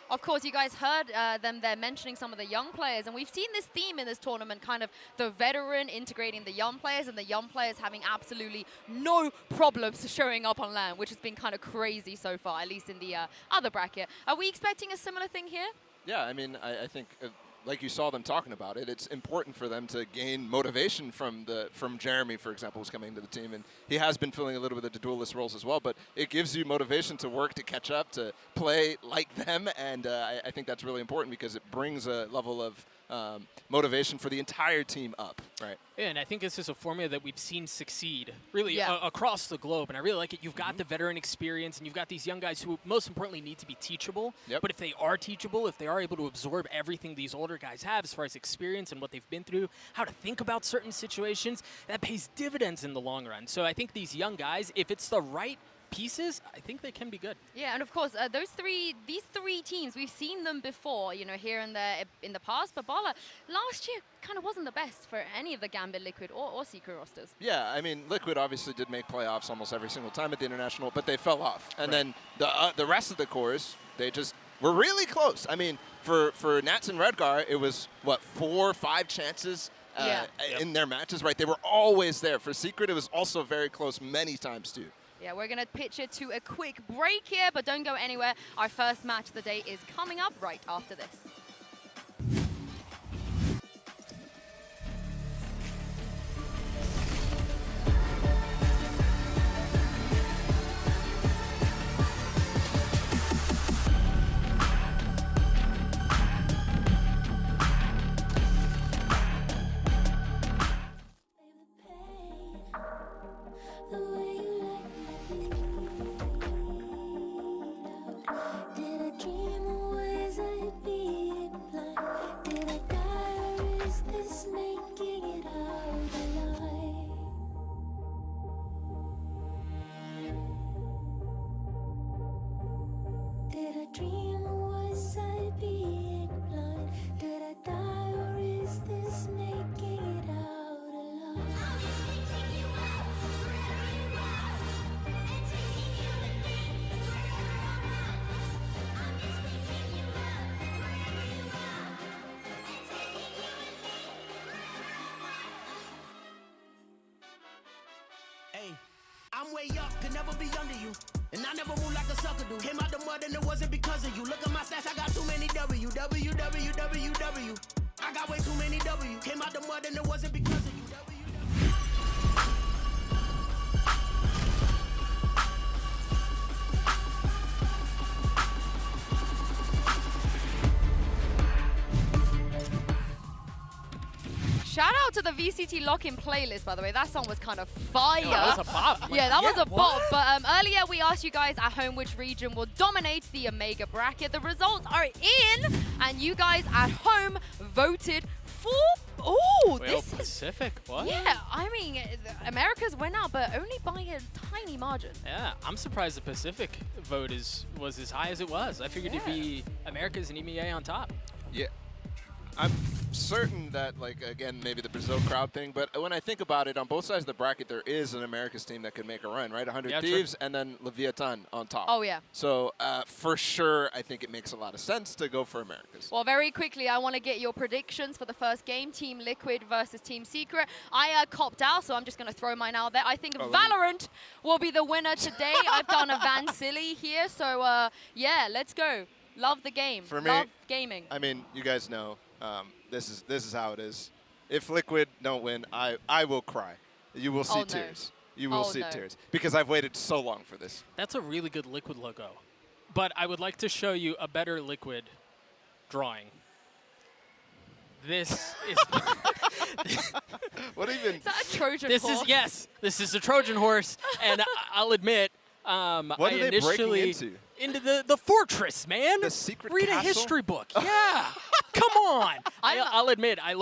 Of course, you guys heard them there mentioning some of the young players, and we've seen this theme in this tournament, kind of the veteran integrating the young players, and the young players having absolutely no problems showing up on LAN, which has been kind of crazy so far, at least in the other bracket. Are we expecting a similar thing here? Yeah, I mean, I think like you saw them talking about it, it's important for them to gain motivation from Jeremy, for example, who's coming into the team, and he has been filling a little bit of the duelist roles as well, but it gives you motivation to work, to catch up, to play like them, and I think that's really important because it brings a level of motivation for the entire team up, right? Yeah, and I think this is a formula that we've seen succeed really across the globe, and I really like it. You've got the veteran experience, and you've got these young guys who most importantly need to be teachable, but if they are teachable, if they are able to absorb everything these older guys have as far as experience and what they've been through, how to think about certain situations, that pays dividends in the long run. So I think these young guys, if it's the right pieces, I think they can be good. Yeah, and of course, these three teams, we've seen them before, you know, here and there in the past, but Bala, last year kind of wasn't the best for any of the Gambit, Liquid, or Secret rosters. Yeah, I mean, Liquid obviously did make playoffs almost every single time at the International, but they fell off. And then the rest of the cores, they just were really close. I mean, for Nats and Redgar, it was, what, 4 or 5 chances in their matches, right? They were always there. For Secret, it was also very close many times, too. Yeah, we're going to pitch it to a quick break here, but don't go anywhere. Our first match of the day is coming up right after this. Did I dream always I'd be Hey, I'm way up, could never be under you. And I never move like a sucker do. Came out the mud and it wasn't because of you. Look at my stats, I got too many W. I got way too many W. Came out the mud and it wasn't because of you. Shout out to the VCT Lock-in playlist, by the way. That song was kind of fire. That was a bop. Yeah, that was a bop. But earlier we asked you guys at home which region will dominate the EMEA bracket. The results are in, and you guys at home voted for... Oh, this is... Pacific, what? Yeah, I mean, America's went out, but only by a tiny margin. Yeah, I'm surprised the Pacific vote was as high as it was. I figured it'd be Americas and EMEA on top. Yeah. I'm certain that, like, again, maybe the Brazil crowd thing, but when I think about it, on both sides of the bracket, there is an America's team that could make a run, right? 100 Thieves and then Leviatán on top. Oh, yeah. So, for sure, I think it makes a lot of sense to go for America's. Well, very quickly, I want to get your predictions for the first game, Team Liquid versus Team Secret. I copped out, so I'm just going to throw mine out there. I think Valorant will be the winner today. I've done a Van Silly here, so, yeah, let's go. Love the game. For me, love gaming. I mean, you guys know. This is how it is. If Liquid don't win, I will cry. You will see tears. You will see tears. Because I've waited so long for this. That's a really good Liquid logo. But I would like to show you a better Liquid drawing. This is... What even? Is that a Trojan horse? Yes, this is a Trojan horse. And I'll admit, what are they breaking into? Into the fortress, man. The secret Read castle? a history book. Yeah. Come on. I'll admit, I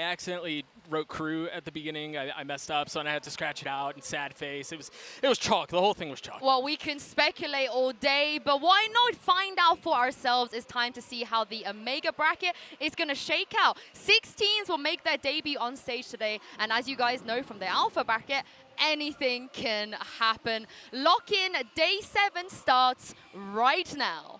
accidentally wrote Krü at the beginning. I messed up, so I had to scratch it out and sad face. It was chalk. The whole thing was chalk. Well, we can speculate all day, but why not find out for ourselves? It's time to see how the EMEA bracket is going to shake out. 6 teams will make their debut on stage today, and as you guys know from the Alpha bracket, anything can happen. Lock-in day 7 starts right now.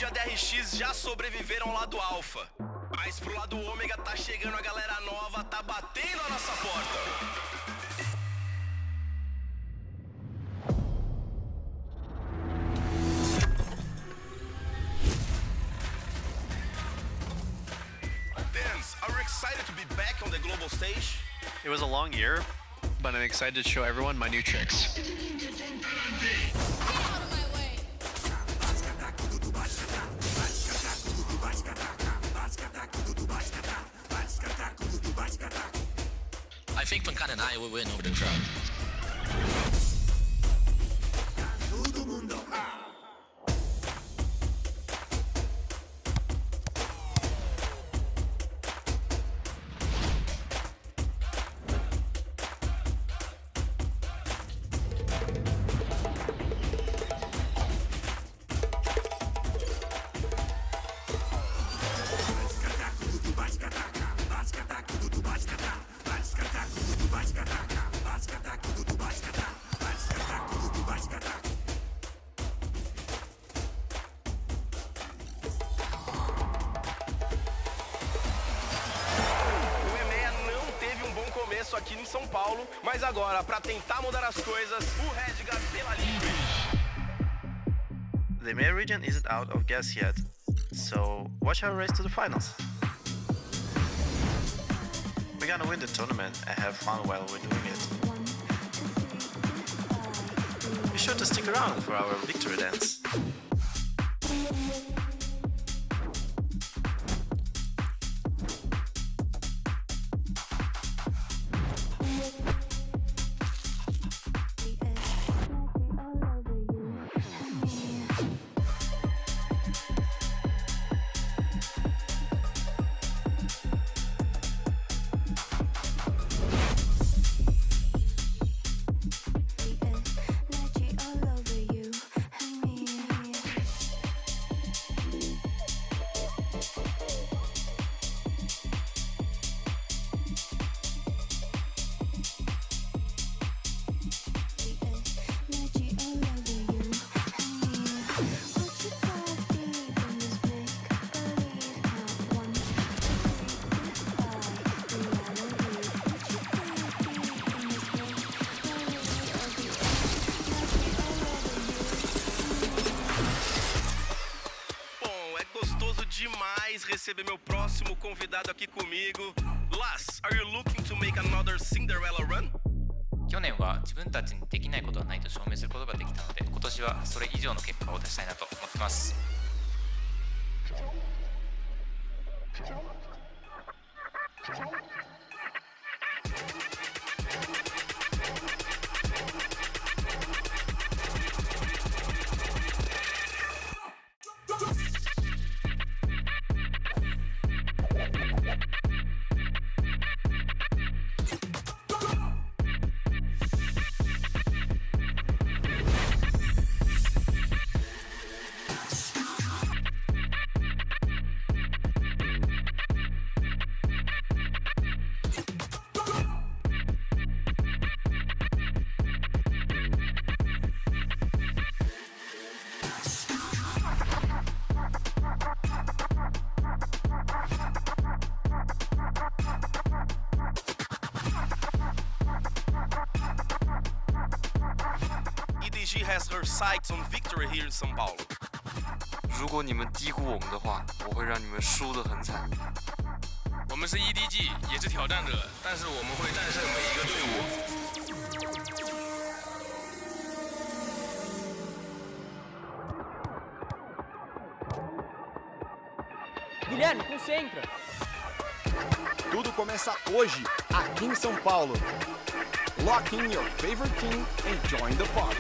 A DRX já sobreviveram lá do Alpha. Mas pro lado Ômega tá chegando a galera nova, tá batendo a nossa porta. Dance, are you excited to be back on the global stage? It was a long year, but I'm excited to show everyone my new tricks. I think Pancada and I will win over the crowd. Aqui em São Paulo, mas agora, para tentar mudar as coisas, o Redgar pela Liquid. The EMEA region isn't out of gas yet, so watch our race to the finals. We're gonna win the tournament and have fun while we're doing it. Be sure to stick around for our victory dance. gostoso demais receber meu próximo convidado aqui comigo. Las, are you looking to make another Cinderella run? 去年は自分たちにできないことはないと証明することができたので、今年はそれ以上の結果を出したいなと思ってます。EDG has her sights on victory here in São Paulo. 如果你们低估我们的话，我会让你们输得很惨。我们是 EDG， 也是挑战者，但是我们会战胜每一个队伍。Guilherme, concentra. Tudo começa hoje, aqui em São Paulo. Lock in your favorite team and join the party.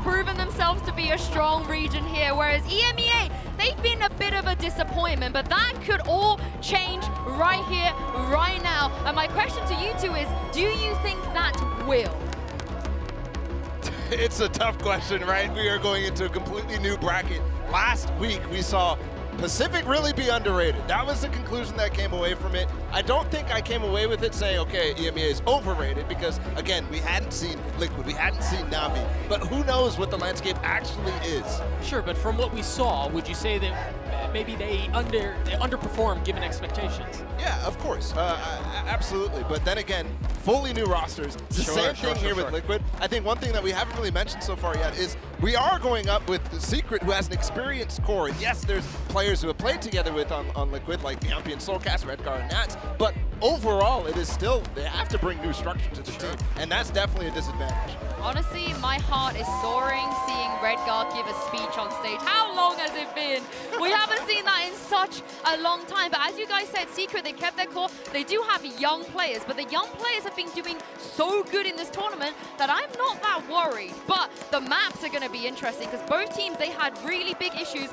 Proven themselves to be a strong region here, whereas EMEA, they've been a bit of a disappointment, but that could all change right here, right now. And my question to you two is, do you think that will? It's a tough question, right? We are going into a completely new bracket. Last week, we saw Pacific really be underrated. That was the conclusion that came away from it. I don't think I came away with it saying, okay, EMEA is overrated because, again, we hadn't seen Liquid, we hadn't seen Navi, but who knows what the landscape actually is. Sure, but from what we saw, would you say that maybe they underperformed given expectations? Yeah, of course, absolutely. But then again, fully new rosters. The same thing here with Liquid. I think one thing that we haven't really mentioned so far yet is we are going up with the Secret, who has an experienced core. And yes, there's players who have played together with on Liquid, like Navi and Soulcast, Redgar, and Nats. But overall, it is still, they have to bring new structure to the team. And that's definitely a disadvantage. Honestly, my heart is soaring seeing Redgar give a speech on stage. How long has it been? We haven't seen that in such a long time. But as you guys said, Secret, they kept their core. They do have young players, but the young players have been doing so good in this tournament that I'm not that worried. But the maps are going to be interesting because both teams, they had really big issues,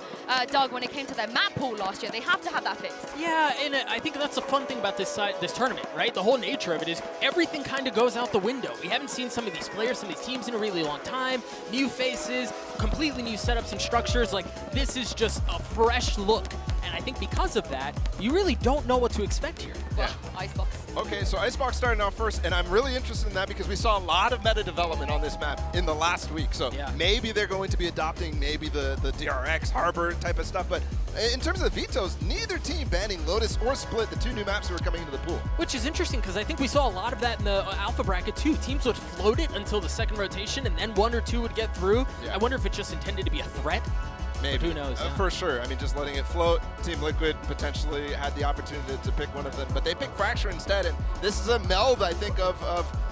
Doug, when it came to their map pool last year. They have to have that fixed. Yeah, and I think that's the fun thing about this tournament, right? The whole nature of it is everything kind of goes out the window. We haven't seen some of these players, some of these teams in a really long time. New faces, completely new setups and structures. Like, this is just a fresh look. And I think because of that, you really don't know what to expect here. Yeah. Icebox. Okay, so Icebox starting off first, and I'm really interested in that because we saw a lot of meta development on this map in the last week. So maybe they're going to be adopting maybe the DRX, Harbor type of stuff. But in terms of the vetoes, neither team banning Lotus or Split, the two new maps that were coming into the pool. Which is interesting because I think we saw a lot of that in the alpha bracket too. Teams would float it until the second rotation, and then one or two would get through. Yeah. I wonder if it's just intended to be a threat. Maybe. Who knows? For sure. I mean, just letting it float. Team Liquid potentially had the opportunity to pick one of them, but they picked Fracture instead. And this is a meld, I think, of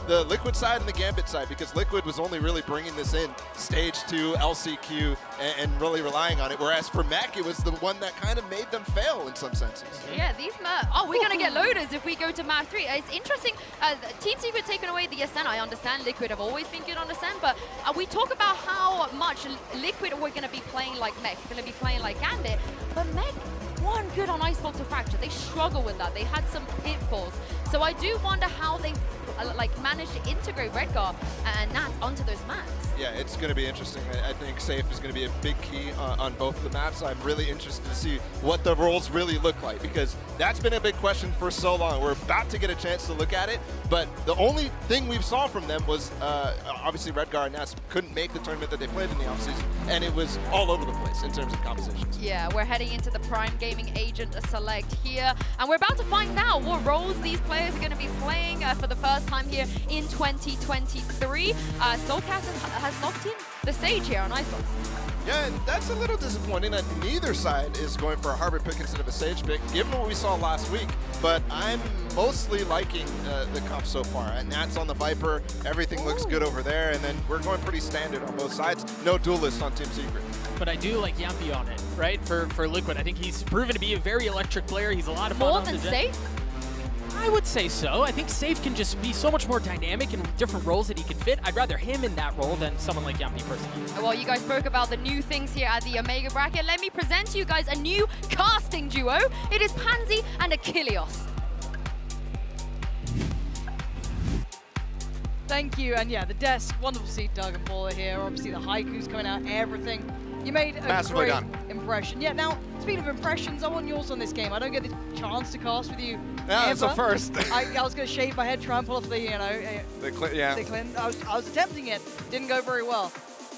the Liquid side and the Gambit side, because Liquid was only really bringing this in stage 2, LCQ, and really relying on it. Whereas for Mech, it was the one that kind of made them fail in some senses. Yeah, these maps. Oh, we're going to get loaders if we go to map 3. It's interesting. Team Secret taking away the Ascent. I understand Liquid have always been good on Ascent, but we talk about how much Liquid were going to be playing like Mech, going to be playing like Gambit, but Mech weren't good on Icebox or Fracture. They struggle with that. They had some pitfalls. So I do wonder how they managed to integrate Redgar and Nats onto those maps. Yeah, it's going to be interesting. I think Safe is going to be a big key on both of the maps. I'm really interested to see what the roles really look like, because that's been a big question for so long. We're about to get a chance to look at it, but the only thing we saw from them was obviously Redgar and Nats couldn't make the tournament that they played in the offseason, and it was all over the place in terms of compositions. Yeah, we're heading into the Prime Gaming Agent Select here, and we're about to find out what roles these players are going to be playing for the first time here in 2023. Soulcast has locked in the stage here on Icebox. Yeah, and that's a little disappointing that neither side is going for a Harbor pick instead of a Sage pick, given what we saw last week. But I'm mostly liking the comp so far. And Nats on the Viper, everything looks good over there, and then we're going pretty standard on both sides. No duelist on Team Secret. But I do like Yampy on it, right? For Liquid, I think he's proven to be a very electric player. He's a lot of fun. More than Safe? I would say so. I think Safe can just be so much more dynamic in different roles that he can fit. I'd rather him in that role than someone like Yampy personally. Well, you guys spoke about the new things here at the Omega bracket. Let me present to you guys a new casting duo. It is Pansy and Achilles. Thank you, and yeah, the desk, wonderful to see Doug and Paula here. Obviously the haikus coming out, everything. You made a great impression. Yeah, now, speaking of impressions, I want yours on this game. I don't get the chance to cast with you Yeah, ever. it's a first. I was going to shave my head, try and pull off the, you know, the Clint. I was attempting it, didn't go very well.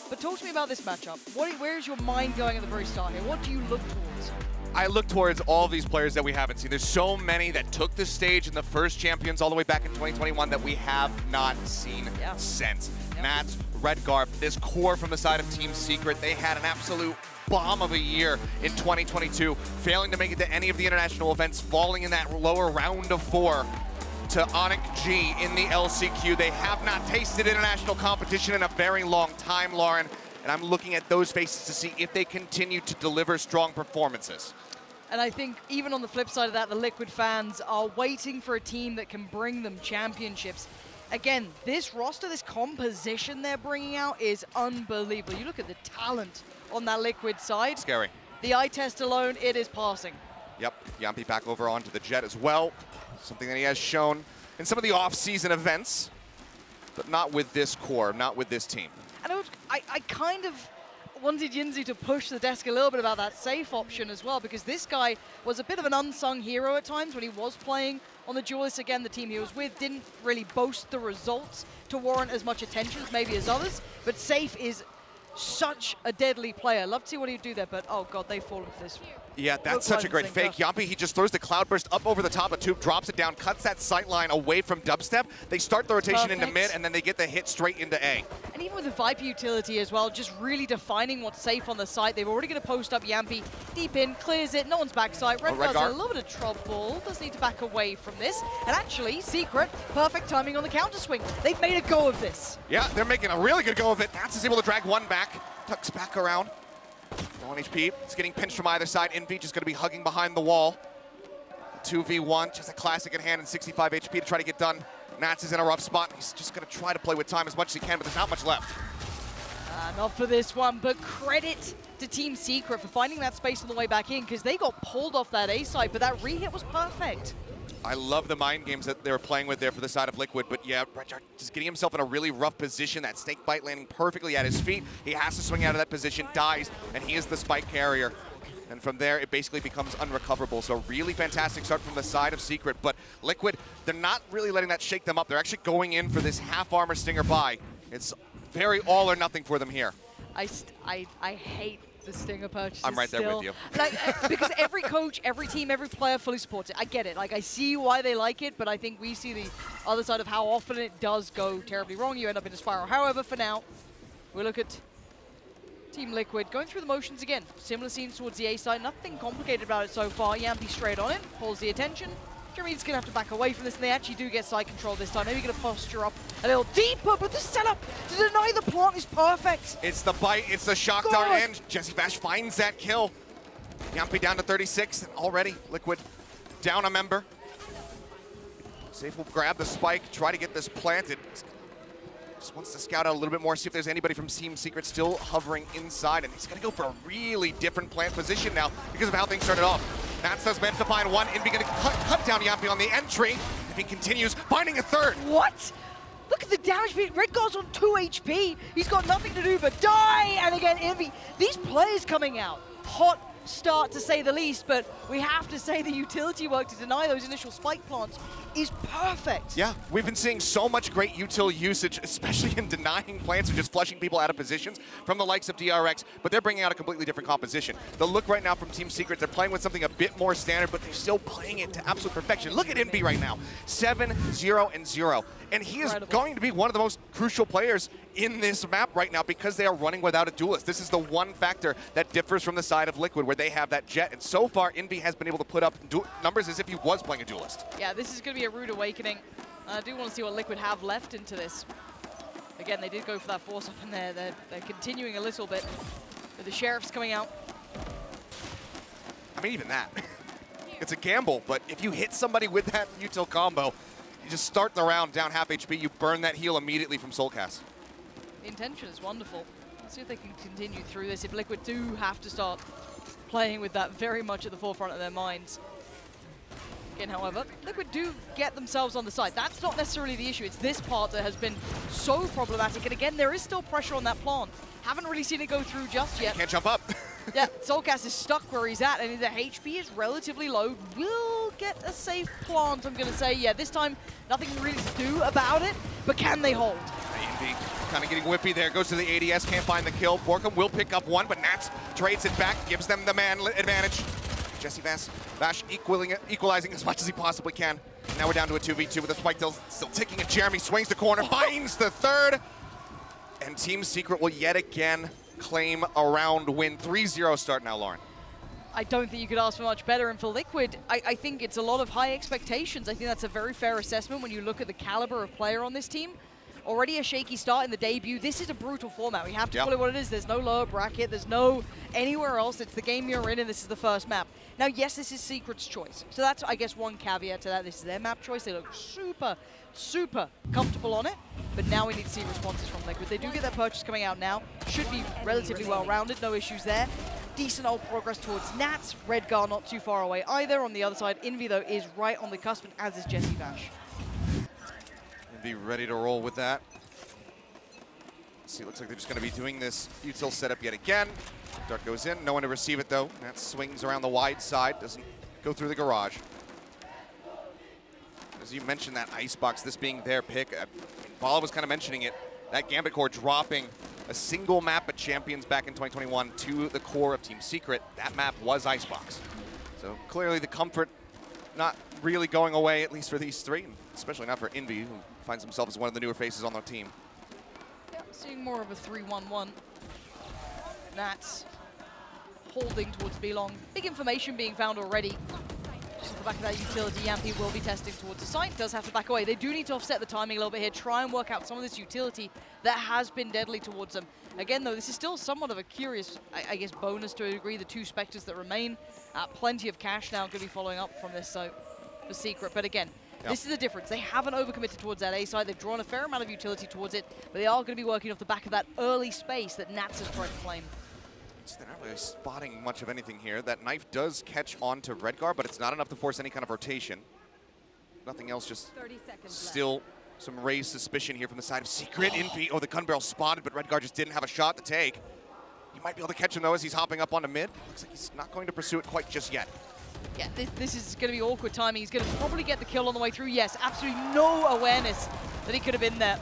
But talk to me about this matchup. Where is your mind going at the very start here? What do you look towards? I look towards all these players that we haven't seen. There's so many that took the stage in the first Champions all the way back in 2021 that we have not seen since. Nats, Redgar, this core from the side of Team Secret, they had an absolute bomb of a year in 2022, failing to make it to any of the international events, falling in that lower round of 4 to Onyx G in the LCQ. They have not tasted international competition in a very long time, Lauren, and I'm looking at those faces to see if they continue to deliver strong performances. And I think even on the flip side of that, the Liquid fans are waiting for a team that can bring them championships. Again, this roster, this composition they're bringing out is unbelievable. You look at the talent on that Liquid side. Scary. The eye test alone, it is passing. Yep, Yampy back over onto the Jet as well. Something that he has shown in some of the off-season events, but not with this core, not with this team. And I kind of wanted Yinzu to push the desk a little bit about that safe option as well, because this guy was a bit of an unsung hero at times when he was playing on the duelist. Again, the team he was with didn't really boast the results to warrant as much attention as maybe as others, but Safe is such a deadly player. Love to see what he'd do there, but oh god, they've fallen for this. Yeah, that's such a great fake. Yampy, he just throws the Cloudburst up over the top of Tube, drops it down, cuts that sight line away from Dubstep. They start the rotation into mid, and then they get the hit straight into A. And even with the Viper utility as well, just really defining what's safe on the site. They've already going to post up Yampy deep in, clears it, no one's backside. Redgar's in a little bit of trouble, does need to back away from this. And actually, Secret, perfect timing on the counter swing. They've made a go of this. Yeah, they're making a really good go of it. Nats is able to drag one back, tucks back around. 1 HP, it's getting pinched from either side. Envy just going to be hugging behind the wall. 2v1, just a classic in hand and 65 HP to try to get done Nats is in a rough spot. He's just going to try to play with time as much as he can, but there's not much left. Not for this one, but credit to Team Secret for finding that space on the way back in, because they got pulled off that A side, but that re-hit was perfect. I love the mind games that they were playing with there for the side of Liquid, but yeah, Redgar just getting himself in a really rough position. That snake bite landing perfectly at his feet. He has to swing out of that position, dies, and he is the spike carrier. And from there, it basically becomes unrecoverable. So really fantastic start from the side of Secret, but Liquid, they're not really letting that shake them up. They're actually going in for this half armor stinger buy. It's very all or nothing for them here. I hate the stinger purchases. I'm right there still. with you. Like, because every coach, every team, every player fully supports it. I get it. Like, I see why they like it, but I think we see the other side of how often it does go terribly wrong. You end up in a spiral. However, for now, we look at Team Liquid going through the motions again. Similar scenes towards the A side. Nothing complicated about it so far. Yampy straight on it, pulls the attention. Jeremy's going to have to back away from this, and they actually do get side control this time. Maybe going to posture up a little deeper, but the setup to deny the plant is perfect. It's the bite, it's the shock dart, and Jesse Bash finds that kill. Yampy down to 36, and already Liquid down a member. Safe will grab the spike, try to get this planted. Just wants to scout out a little bit more, see if there's anybody from Team Secret still hovering inside, and he's going to go for a really different plant position now because of how things started off. Nats does manage to find one. Envy going to cut down Yampy on the entry. If he continues, finding a third. What? Look at the damage beat. Redgar's on 2 HP. He's got nothing to do but die. And again, Envy. These players coming out. Hot start to say the least, but we have to say the utility work to deny those initial spike plants is perfect. Yeah, we've been seeing so much great util usage, especially in denying plants or just flushing people out of positions from the likes of DRX, but they're bringing out a completely different composition. The look right now from Team Secret, they're playing with something a bit more standard, but they're still playing it to absolute perfection. Look at Envy right now, 7-0-0. And he is going to be one of the most crucial players in this map right now because they are running without a duelist. This is the one factor that differs from the side of Liquid where they have that jet. And so far, Envy has been able to put up numbers as if he was playing a duelist. Yeah, this is going to be a rude awakening. I do want to see what Liquid have left into this. Again, they did go for that force up in there. They're continuing a little bit. But the Sheriff's coming out. I mean, even that. It's a gamble, but if you hit somebody with that util combo, you just start the round down half HP, you burn that heal immediately from Soulcast. The intention is wonderful. Let's see if they can continue through this. If Liquid do have to start playing with that very much at the forefront of their minds. Again, however, Liquid do get themselves on the side. That's not necessarily the issue. It's this part that has been so problematic. And again, there is still pressure on that plant. Haven't really seen it go through just yet. Can't jump up. Yeah, Soulcast is stuck where he's at, and the HP is relatively low. Will get a safe plant, I'm going to say. Yeah, this time, nothing really to do about it, but can they hold? Envy kind of getting whippy there, goes to the ADS, can't find the kill. Borkum will pick up one, but Nats trades it back, gives them the man advantage. Jesse Bash equalizing as much as he possibly can. Now we're down to a 2v2 with a spike still ticking, and Jeremy swings the corner, finds the third. And Team Secret will yet again claim a round win. 3-0 start now, Lauren. I don't think you could ask for much better. And for Liquid, I think it's a lot of high expectations. I think that's a very fair assessment when you look at the caliber of player on this team. Already a shaky start in the debut. This is a brutal format. We have to call it what it is. There's no lower bracket. There's no anywhere else. It's the game you're in, and this is the first map. Now, yes, this is Secret's choice. So that's, I guess, one caveat to that. This is their map choice. They look super, super comfortable on it. But now we need to see responses from Liquid. They do get their purchase coming out now. Should be relatively well-rounded. No issues there. Decent old progress towards Nats. Redgar not too far away either. On the other side, Envy, though, is right on the cusp, and as is Jesse Bash. Be ready to roll with that. Let's see, looks like they're just going to be doing this util setup yet again. Dart goes in, no one to receive it though. That swings around the wide side, doesn't go through the garage. As you mentioned that icebox, this being their pick, Bala was kind of mentioning it, that Gambit core dropping a single map at Champions back in 2021 to the core of Team Secret. That map was icebox. So clearly the comfort not really going away, at least for these three, especially not for Envy, who finds himself as one of the newer faces on their team. Yeah, seeing more of a 3-1-1. Nats holding towards B-Long. Big information being found already. Just at the back of that utility, Yampy will be testing towards the site. Does have to back away. They do need to offset the timing a little bit here, try and work out some of this utility that has been deadly towards them. Again, though, this is still somewhat of a curious, I guess, bonus to a degree. The two Spectres that remain. Plenty of cash now going to be following up from this, so for Secret. But again, This is the difference. They haven't overcommitted towards that A side. They've drawn a fair amount of utility towards it, but they are going to be working off the back of that early space that Nats has tried to claim. They're not really spotting much of anything here. That knife does catch on to Redgar, but it's not enough to force any kind of rotation. Nothing else, just still some raised suspicion here from the side of Secret. Envy, oh, the gun barrel spotted, but Redgar just didn't have a shot to take. You might be able to catch him, though, as he's hopping up onto mid. Looks like he's not going to pursue it quite just yet. Yeah, this is going to be awkward timing. He's going to probably get the kill on the way through. Yes, absolutely no awareness that he could have been there.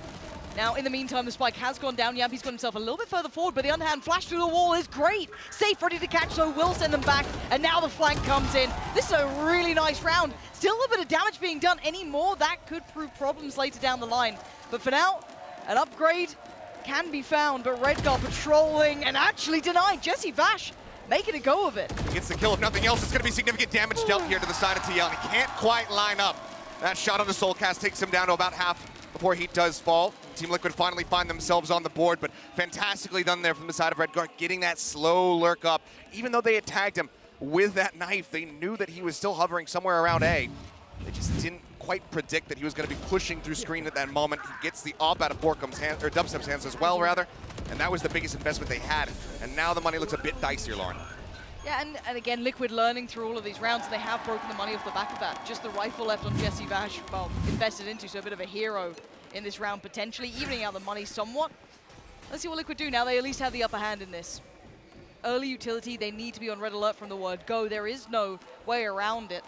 Now, in the meantime, the spike has gone down. Yampy's got himself a little bit further forward, but the underhand flash through the wall is great. Safe, ready to catch, so will send them back. And now the flank comes in. This is a really nice round. Still a little bit of damage being done. Any more, that could prove problems later down the line. But for now, an upgrade can be found, but Redgar patrolling and actually denied. Jesse Vash making a go of it. He gets the kill. If nothing else, it's going to be significant damage dealt here to the side of TL. He can't quite line up. That shot on the Soulcast takes him down to about half before he does fall. Team Liquid finally find themselves on the board, but fantastically done there from the side of Redgar, getting that slow lurk up. Even though they had tagged him with that knife, they knew that he was still hovering somewhere around A. They just didn't quite predict that he was going to be pushing through screen at that moment. He gets the op out of Borkum's hand, or Dubstep's hands as well, rather. And that was the biggest investment they had. And now the money looks a bit dicier, Lauren. Yeah, and again, Liquid learning through all of these rounds, and they have broken the money off the back of that. Just the rifle left on Jesse Vash, well, invested into, so a bit of a hero in this round, potentially evening out the money somewhat. Let's see what Liquid do now. They at least have the upper hand in this. Early utility, they need to be on red alert from the word go. There is no way around it.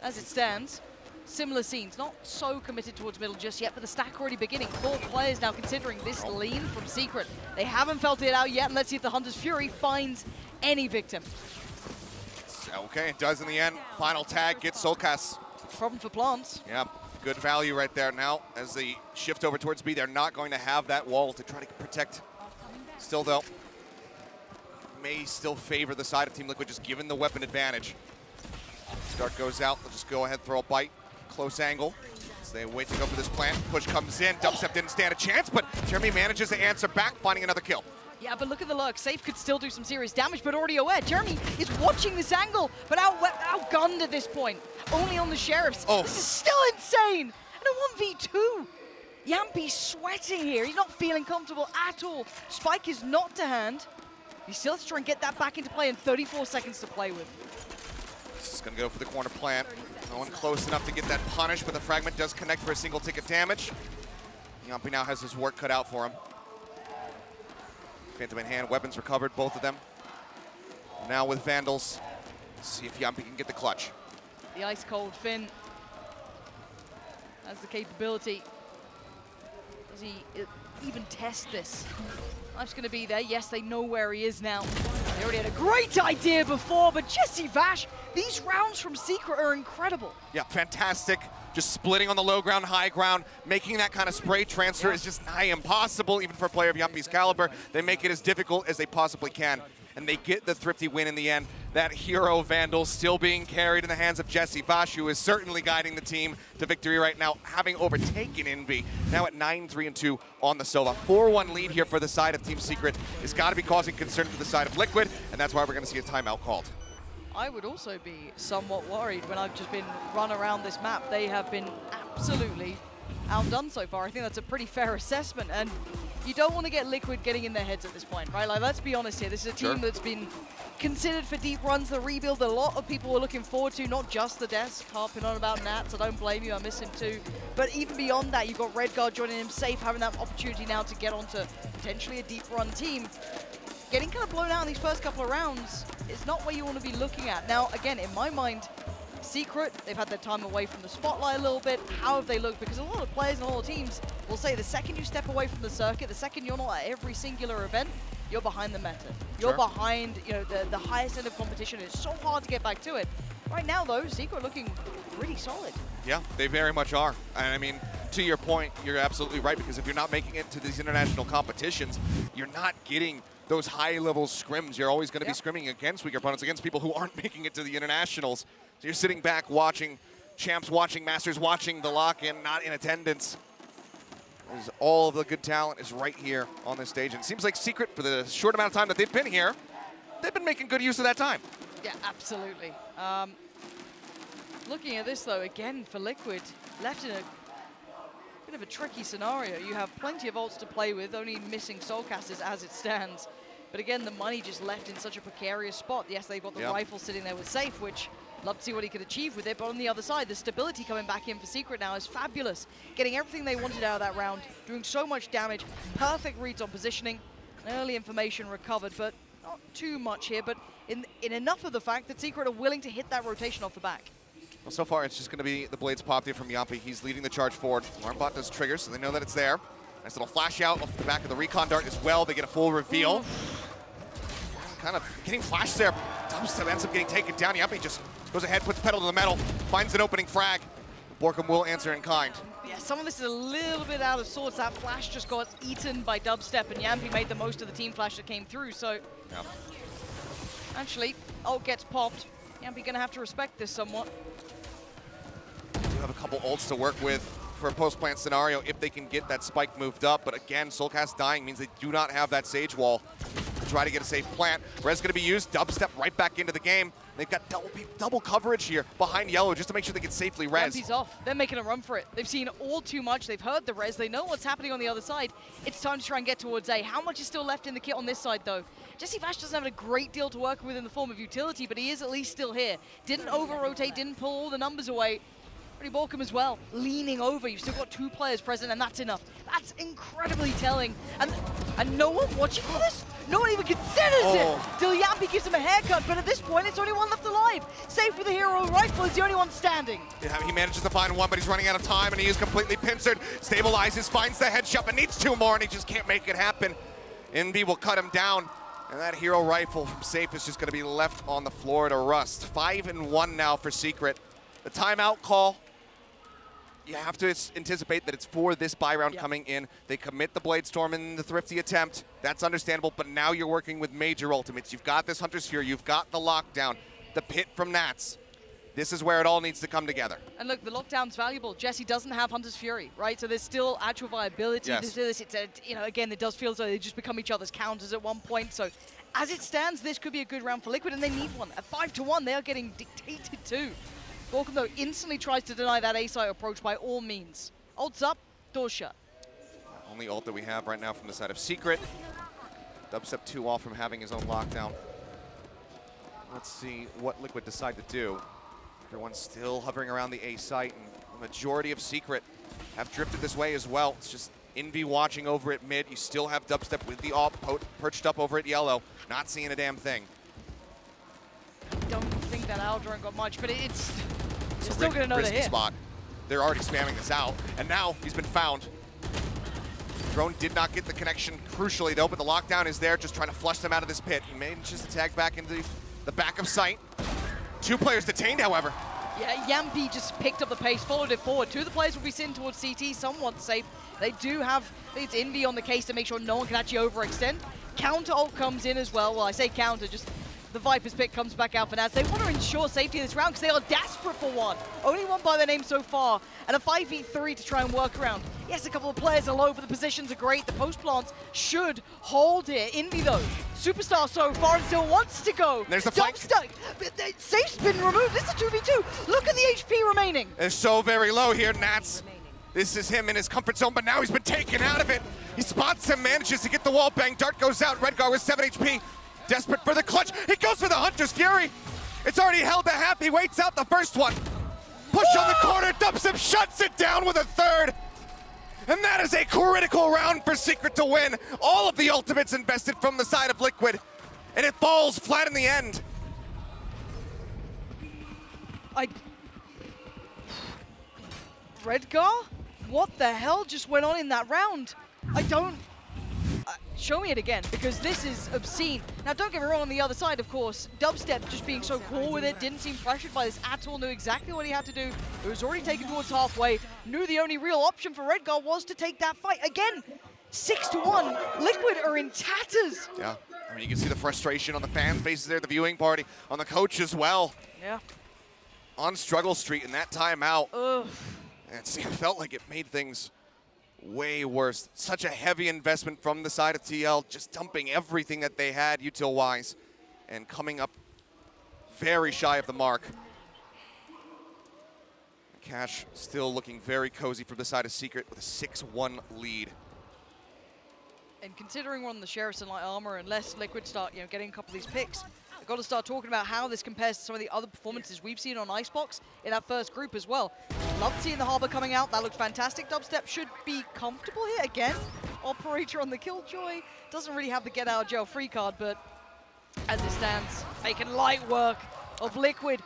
As it stands, similar scenes. Not so committed towards middle just yet, but the stack already beginning. 4 players now considering this lean from Secret. They haven't felt it out yet, and let's see if the Hunter's Fury finds any victim. Okay, it does in the end. Final tag gets Soulcast. Problem for Plants. Yeah, good value right there. Now, as they shift over towards B, they're not going to have that wall to try to protect. Still, though, may still favor the side of Team Liquid, just given the weapon advantage. Start goes out. They'll just go ahead, throw a bite. Close angle. So they wait to go for this plant. Push comes in. Dubstep didn't stand a chance, but Jeremy manages to answer back, finding another kill. Yeah, but look at the lurk. Safe could still do some serious damage, but already aware. Jeremy is watching this angle, but outgunned at this point. Only on the Sheriffs. Oh. This is still insane. And a 1v2. Yampy's sweating here. He's not feeling comfortable at all. Spike is not to hand. He still has to try and get that back into play, and 34 seconds to play with. This is going to go for the corner plant. No one close enough to get that punish, but the fragment does connect for a single ticket damage. Yampy now has his work cut out for him. Phantom in hand, weapons recovered, both of them. Now with Vandals, let's see if Yampy can get the clutch. The ice cold Finn has the capability. Does he even test this? Knife's going to be there. Yes, they know where he is now. They already had a great idea before, but Jesse Vash, these rounds from Secret are incredible. Yeah, fantastic. Just splitting on the low ground, high ground, making that kind of spray transfer is just nigh impossible, even for a player of Yampy's caliber. They make it as difficult as they possibly can, and they get the thrifty win in the end. That hero Vandal still being carried in the hands of Jesse Vash, who is certainly guiding the team to victory right now, having overtaken Envy, now at 9-3-2 on the Sova. 4-1 lead here for the side of Team Secret has got to be causing concern for the side of Liquid, and that's why we're going to see a timeout called. I would also be somewhat worried when I've just been run around this map. They have been absolutely outdone so far. I think that's a pretty fair assessment, and you don't want to get Liquid getting in their heads at this point, right? Like, let's be honest here. This is a team that's been considered for deep runs. The rebuild, a lot of people were looking forward to, not just the desk, harping on about Nats. I don't blame you, I miss him too. But even beyond that, you've got Redgar joining him safe, having that opportunity now to get onto potentially a deep run team. Getting kind of blown out in these first couple of rounds is not what you want to be looking at. Now, again, in my mind, Secret, they've had their time away from the spotlight a little bit. How have they looked? Because a lot of players and a lot of teams will say the second you step away from the circuit, the second you're not at every singular event, you're behind the meta. You're behind, you know, the highest end of competition. It's so hard to get back to it. Right now, though, Secret looking pretty solid. Yeah, they very much are. And I mean, to your point, you're absolutely right, because if you're not making it to these international competitions, you're not getting those high-level scrims. You're always going to be scrimming against weaker opponents, against people who aren't making it to the internationals. So you're sitting back watching champs, watching masters, watching the lock-in, not in attendance. All of the good talent is right here on this stage. And it seems like Secret, for the short amount of time that they've been here, they've been making good use of that time. Yeah, absolutely. Looking at this though, again for Liquid, left in a bit of a tricky scenario. You have plenty of ults to play with, only missing Soulcasters as it stands. But again, the money just left in such a precarious spot. Yes, they've got the rifle sitting there with Safe, which love to see what he could achieve with it. But on the other side, the stability coming back in for Secret now is fabulous. Getting everything they wanted out of that round, doing so much damage, perfect reads on positioning, early information recovered, but not too much here, but in enough of the fact that Secret are willing to hit that rotation off the back. Well, so far it's just going to be the blades popped here from Yampi. He's leading the charge forward. Alarmbot does trigger, so they know that it's there. Nice little flash out off the back of the recon dart as well. They get a full reveal. Kind of getting flashed there. Dubstep ends up getting taken down. Yampi just goes ahead, puts pedal to the metal, finds an opening frag. Borkum will answer in kind. Yeah, some of this is a little bit out of sorts. That flash just got eaten by Dubstep, and Yampi made the most of the team flash that came through, so... Yeah. Actually, ult gets popped. Yampi gonna have to respect this somewhat. Do have a couple ults to work with for a post-plant scenario if they can get that spike moved up, but again, Soulcast dying means they do not have that Sage wall to try to get a safe plant. Res gonna be used, Dubstep right back into the game. They've got double coverage here behind Yellow just to make sure they can safely res. Yampi's off. They're making a run for it. They've seen all too much. They've heard the res. They know what's happening on the other side. It's time to try and get towards A. How much is still left in the kit on this side, though? Jesse Vash doesn't have a great deal to work with in the form of utility, but he is at least still here. Didn't over-rotate, didn't pull all the numbers away. Pretty Borkum as well, leaning over. You've still got 2 players present, and that's enough. That's incredibly telling. And no one watching for this? No one even considers it! Till Yampi gives him a haircut, but at this point, it's only one left alive. Safe with the hero rifle is the only one standing. Yeah, he manages to find one, but he's running out of time, and he is completely pincered. Stabilizes, finds the headshot, but needs 2 more, and he just can't make it happen. Envy will cut him down, and that hero rifle from Safe is just going to be left on the floor to rust. 5-1 now for Secret. The timeout call. You have to anticipate that it's for this buy round coming in. They commit the Blade Storm in the thrifty attempt. That's understandable, but now you're working with major ultimates. You've got this Hunter's Fury, you've got the lockdown, the pit from Nats. This is where it all needs to come together. And look, the lockdown's valuable. Jesse doesn't have Hunter's Fury, right? So there's still actual viability to this. It's you know, again, it does feel as though they just become each other's counters at one point. So as it stands, this could be a good round for Liquid, and they need one. At 5-1, they are getting dictated to. Borkum, though, instantly tries to deny that A-side approach by all means. Ult's up, door shut. Only ult that we have right now from the side of Secret. Dubstep 2 off from having his own lockdown. Let's see what Liquid decide to do. Everyone's still hovering around the A site, and the majority of Secret have drifted this way as well. It's just Envy watching over at mid. You still have Dubstep with the AWP perched up over at Yellow, not seeing a damn thing. Don't think that Aldrin got much, but it's still going to know the risky hit. Spot. They're already spamming this out, and now he's been found. Drone did not get the connection crucially though, but the lockdown is there, just trying to flush them out of this pit. He manages to tag back into the back of sight. 2 players detained, however. Yeah, Yampi just picked up the pace, followed it forward. 2 of the players will be sitting towards CT, somewhat safe. They do have, it's Envy on the case to make sure no one can actually overextend. Counter ult comes in as well. Well, I say counter, just the Viper's pick comes back out for Nats. They want to ensure safety in this round because they are desperate for one. Only one by their name so far, and a 5v3 to try and work around. Yes, a couple of players are low, but the positions are great. The post plants should hold here. Envy, though, superstar so far and still wants to go. There's the flank. Safe's been removed. This is a 2v2. Look at the HP remaining. It's so very low here, Nats. This is him in his comfort zone, but now he's been taken out of it. He spots him, manages to get the wall bang. Dart goes out. Redgar with 7 HP. Desperate for the clutch. He goes for the Hunter's Fury. It's already held to half. He waits out the first one. Push on the corner. Dubstep shuts it down with a 3rd. And that is a critical round for Secret to win. All of the ultimates invested from the side of Liquid. And it falls flat in the end. Redgar? What the hell just went on in that round? I don't... show me it again, because this is obscene. Now, don't get me wrong, on the other side, of course, Dubstep just being so cool with it, didn't seem pressured by this at all, knew exactly what he had to do. It was already taken towards halfway, knew the only real option for Redgar was to take that fight. Again, 6-1, Liquid are in tatters. Yeah, I mean, you can see the frustration on the fan faces there, the viewing party, on the coach as well. Yeah. On struggle street in that timeout. Ugh. It felt like it made things way worse. Such a heavy investment from the side of TL, just dumping everything that they had util-wise and coming up very shy of the mark. Cash still looking very cozy from the side of Secret with a 6-1 lead. And considering we're on the Sheriff's and light armor, unless Liquid start, getting a couple of these picks, I've got to start talking about how this compares to some of the other performances we've seen on Icebox in that first group as well. Love seeing the Harbor coming out. That looks fantastic. Dubstep should be comfortable here. Again, Operator on the Killjoy. Doesn't really have the get out of jail free card, but as it stands, making light work of Liquid.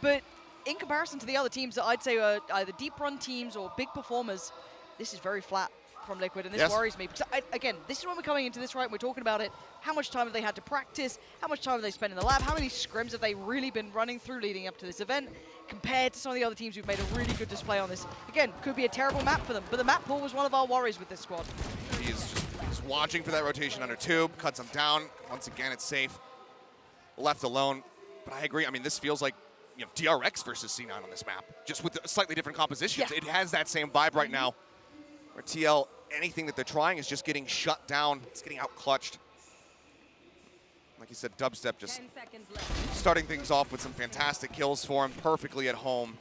But in comparison to the other teams that I'd say are either deep run teams or big performers, this is very flat from Liquid, and this worries me. Because again, this is when we're coming into this, right? And we're talking about it. How much time have they had to practice? How much time have they spent in the lab? How many scrims have they really been running through leading up to this event compared to some of the other teams who've made a really good display on this? Again, could be a terrible map for them, but the map pool was one of our worries with this squad. He's watching for that rotation under tube, cuts him down. Once again, it's safe. Left alone. But I agree. I mean, this feels like DRX versus C9 on this map, just with slightly different compositions. Yeah. It has that same vibe right now, where TL, anything that they're trying is just getting shut down. It's getting out-clutched. Like you said, Dubstep just starting things off with some fantastic kills for him, perfectly at home.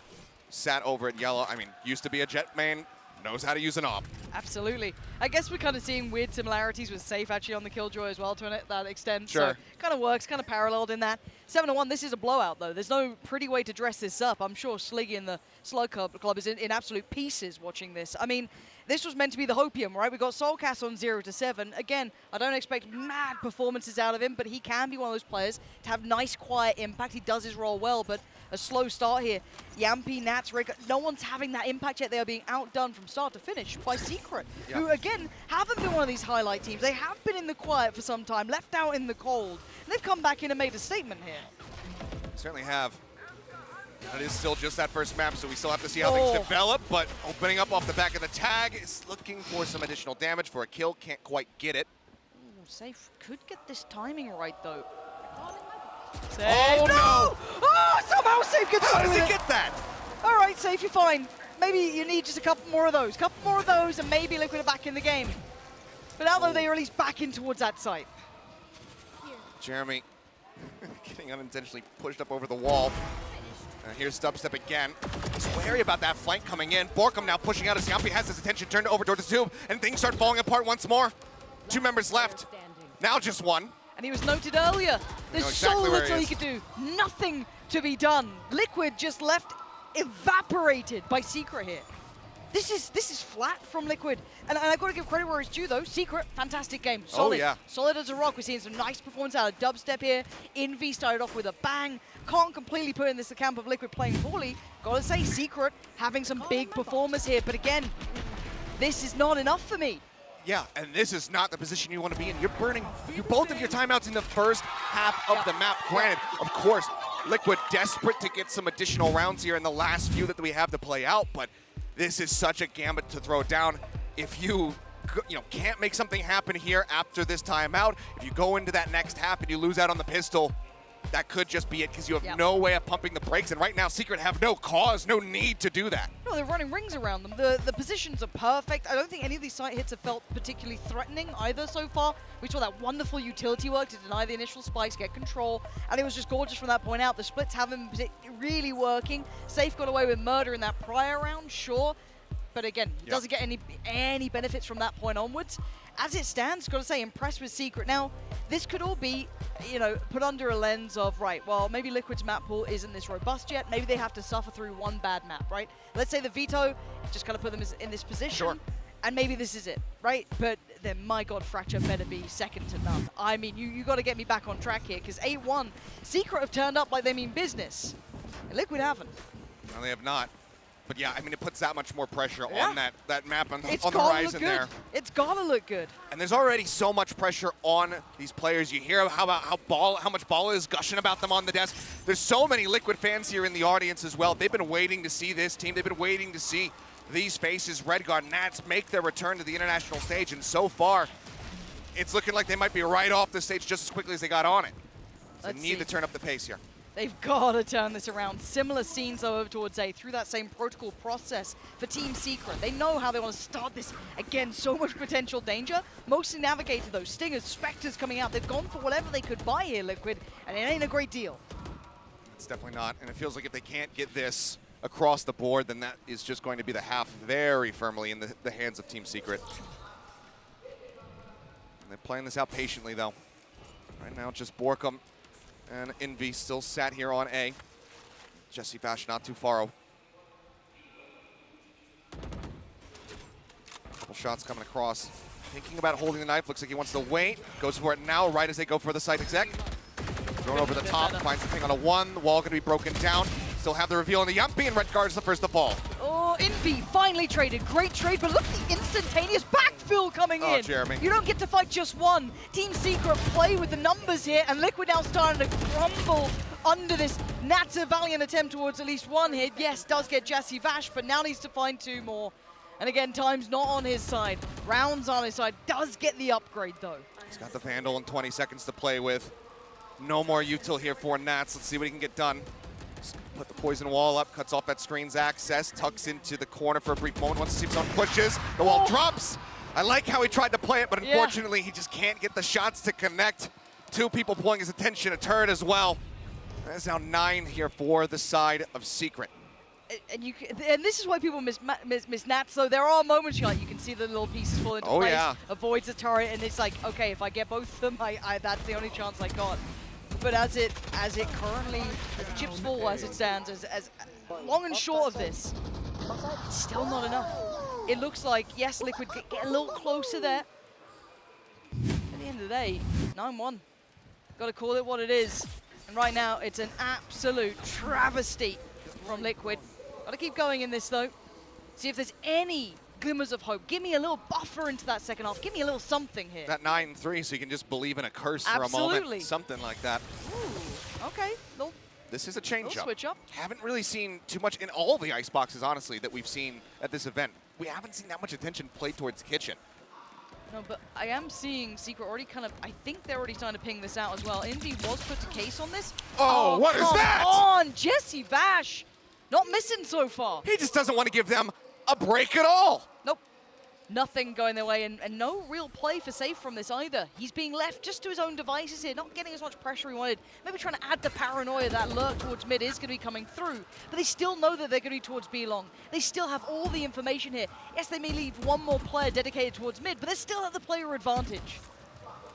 Sat over at yellow. I mean, used to be a Jet main, knows how to use an op. Absolutely. I guess we're kind of seeing weird similarities with Safe actually on the Killjoy as well to that extent. Sure. So kind of works, kind of paralleled in that. 7-1, this is a blowout though. There's no pretty way to dress this up. I'm sure Sliggy and the Slug Club is in absolute pieces watching this. I mean, this was meant to be the Hopium, right? We got Soulcast on 0-7. Again, I don't expect mad performances out of him, but he can be one of those players to have nice, quiet impact. He does his role well, but a slow start here. Yampy, Nats, Rick, no one's having that impact yet. They are being outdone from start to finish by Secret, who, again, haven't been one of these highlight teams. They have been in the quiet for some time, left out in the cold. And they've come back in and made a statement here. Certainly have. It is still just that first map, so we still have to see how things develop, but opening up off the back of the tag is looking for some additional damage for a kill. Can't quite get it. Ooh, Safe could get this timing right, though. Safe. Oh, no! Oh, somehow Safe gets How away does with he get that? All right, Safe, you're fine. Maybe you need just a couple more of those, and maybe Liquid are back in the game. But although they are at least back in towards that site. Jeremy getting unintentionally pushed up over the wall. Here's Dubstep again. He's wary about that flank coming in. Borkum now pushing out as Yampi has his attention turned over towards the tube, and things start falling apart once more. 2 members left. Now just 1. And he was noted earlier. There's so little he could do. Nothing to be done. Liquid just left evaporated by Secret here. This is flat from Liquid. And I've got to give credit where it's due, though. Secret, fantastic game. Solid. Oh, yeah. Solid as a rock. We're seeing some nice performance out of Dubstep here. Envy started off with a bang. Can't completely put in this the camp of Liquid playing poorly. Gotta say, Secret having some big performers here. But again, this is not enough for me. Yeah, and this is not the position you want to be in. You're burning both of your timeouts in the first half of the map. Granted, of course, Liquid desperate to get some additional rounds here in the last few that we have to play out, but this is such a gambit to throw down. If you can't make something happen here after this timeout, if you go into that next half and you lose out on the pistol, that could just be it because you have no way of pumping the brakes. And right now, Secret have no cause, no need to do that. No, they're running rings around them. The positions are perfect. I don't think any of these site hits have felt particularly threatening either so far. We saw that wonderful utility work to deny the initial spikes, get control, and it was just gorgeous from that point out. The splits haven't been really working. Safe got away with murder in that prior round, sure. But again, he doesn't get any benefits from that point onwards. As it stands, got to say, impressed with Secret. Now, this could all be, put under a lens of, right, well, maybe Liquid's map pool isn't this robust yet. Maybe they have to suffer through one bad map, right? Let's say the veto just kind of put them in this position. Sure. And maybe this is it, right? But then, my God, Fracture better be second to none. I mean, you got to get me back on track here, because 8-1, Secret have turned up like they mean business. And Liquid haven't. No, they have not. But yeah, I mean, it puts that much more pressure on that map on the It's horizon there. It's gotta look good. And there's already so much pressure on these players. You hear how much Ball is gushing about them on the desk. There's so many Liquid fans here in the audience as well. They've been waiting to see this team. They've been waiting to see these faces, Redguard, Nats, make their return to the international stage. And so far, it's looking like they might be right off the stage just as quickly as they got on it. So they need to turn up the pace here. They've got to turn this around. Similar scenes over towards A through that same protocol process for Team Secret. They know how they want to start this. Again, so much potential danger. Mostly navigated those Stingers, Spectres coming out. They've gone for whatever they could buy here, Liquid, and it ain't a great deal. It's definitely not. And it feels like if they can't get this across the board, then that is just going to be the half very firmly in the hands of Team Secret. And they're playing this out patiently, though. Right now, just Borkum and Envy still sat here on A. Jesse Bash not too far. Couple shots coming across. Thinking about holding the knife. Looks like he wants to wait. Goes for it now, right as they go for the side exec. Thrown over the top, finds the thing on a 1. The wall going to be broken down. Still have the reveal on the Yumpy, and Red guards the first to fall. Oh, Envy finally traded. Great trade, but look at the instantaneous backfill coming in. Jeremy. You don't get to fight just one. Team Secret play with the numbers here, and Liquid now starting to crumble under this. Nats a valiant attempt towards at least one hit. Yes, does get Jesse Vash, but now needs to find 2 more. And again, time's not on his side. Rounds on his side. Does get the upgrade, though. He's got the Vandal and 20 seconds to play with. No more util here for Nats. Let's see what he can get done. Just put the poison wall up, cuts off that screen's access, tucks into the corner for a brief moment. Once he sees on pushes, the wall drops. I like how he tried to play it, but unfortunately he just can't get the shots to connect. 2 people pulling his attention, a turret as well. That's now 9 here for the side of Secret. And this is why people miss Nats, though. There are moments you can see the little pieces fall into place, avoids the turret, and it's like, okay, if I get both of them, that's the only chance I got. But as it currently, as the chips fall as it stands, as long and short of this, it's still not enough. It looks like, yes, Liquid get a little closer there. At the end of the day, 9-1. Got to call it what it is. And right now, it's an absolute travesty from Liquid. Got to keep going in this, though. See if there's any glimmers of hope. Give me a little buffer into that second half. Give me a little something here. That 9-3, so you can just believe in a curse for a moment. Something like that. Ooh, okay. This is a change-up. Switch up. Haven't really seen too much in all the ice boxes, honestly, that we've seen at this event. We haven't seen that much attention played towards Kitchen. No, but I am seeing Secret already kind of, I think they're already starting to ping this out as well. Envy was put to case on this. Oh, what is that? Come on, Jesse Vash. Not missing so far. He just doesn't want to give them a break at all. Nope. Nothing going their way, and no real play for Safe from this either. He's being left just to his own devices here, not getting as much pressure he wanted. Maybe trying to add the paranoia that lurk towards mid is going to be coming through, but they still know that they're going to be towards B long. They still have all the information here. Yes, they may leave one more player dedicated towards mid, but they still have the player advantage.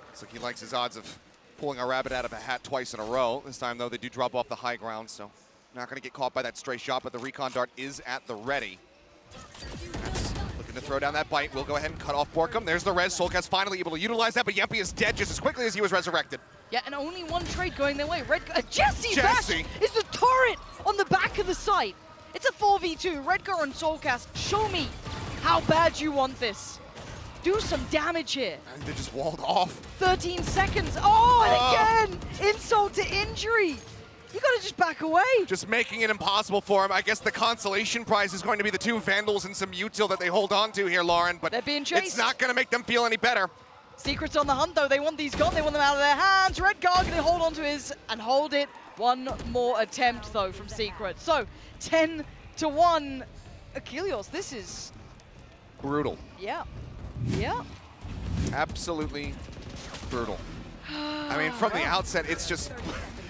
Looks like he likes his odds of pulling a rabbit out of a hat twice in a row. This time, though, they do drop off the high ground, so not going to get caught by that stray shot, but the recon dart is at the ready. That's looking to throw down that bite. We'll go ahead and cut off Borkum. There's the res. Soulcast finally able to utilize that, but Yempy is dead just as quickly as he was resurrected. Yeah, and only one trade going their way. Jesse Bash is the turret on the back of the site. It's a 4v2. Redgar and Soulcast, show me how bad you want this. Do some damage here. I think they just walled off. 13 seconds. Oh, and again, insult to injury. You gotta just back away. Just making it impossible for him. I guess the consolation prize is going to be the 2 Vandals and some util that they hold on to here, Lauren, but they're being chased. It's not gonna make them feel any better. Secret's on the hunt, though. They want these gone. They want them out of their hands. Redgar gonna hold on to his and hold it. One more attempt, though, from Secret. So, 10-1. Achilles, this is brutal. Yeah. Yeah. Absolutely brutal. I mean, from the outset, it's just,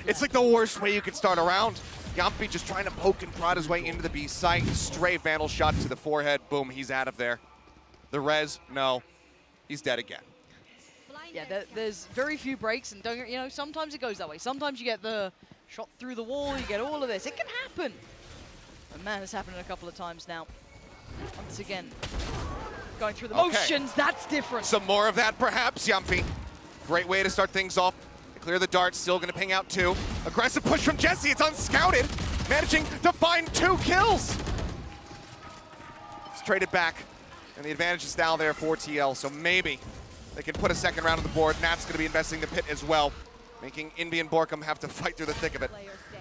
it's like the worst way you could start a round. Yumpy just trying to poke and prod his way into the B site. Stray Vandal shot to the forehead. Boom, he's out of there. The res, no. He's dead again. Yeah, there's very few breaks, and don't, you know, sometimes it goes that way. Sometimes you get the shot through the wall, you get all of this. It can happen. But man, it's happened a couple of times now. Once again, going through the motions, that's different. Some more of that, perhaps, Yumpy. Great way to start things off. Clear the dart, still gonna ping out 2. Aggressive push from Jesse, it's unscouted. Managing to find 2 kills. It's traded back, and the advantage is now there for TL, so maybe they can put a second round on the board. Nat's gonna be investing the pit as well, making Envy and Borkum have to fight through the thick of it.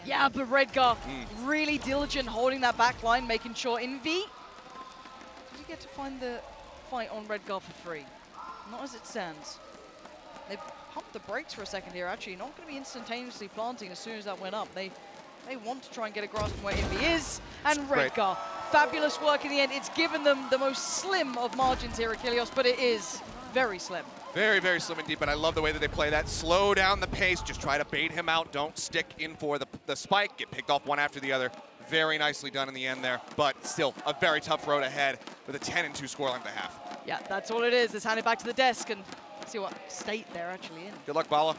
Yeah, but Redgar really diligent holding that back line, making sure Envy, did you get to find the fight on Redgar for free? Not as it stands. They've pumped the brakes for a second here, actually. Not going to be instantaneously planting as soon as that went up. They want to try and get a grasp on where Envy is. And Redgar, fabulous work in the end. It's given them the most slim of margins here, Achilles, but it is very slim. Very, very slim indeed, but I love the way that they play that. Slow down the pace, just try to bait him out. Don't stick in for the spike, get picked off one after the other. Very nicely done in the end there, but still a very tough road ahead with a 10-2 scoreline at the half. Yeah, that's all it is. Let's hand it back to the desk and see what state they're actually in. Good luck, Bala.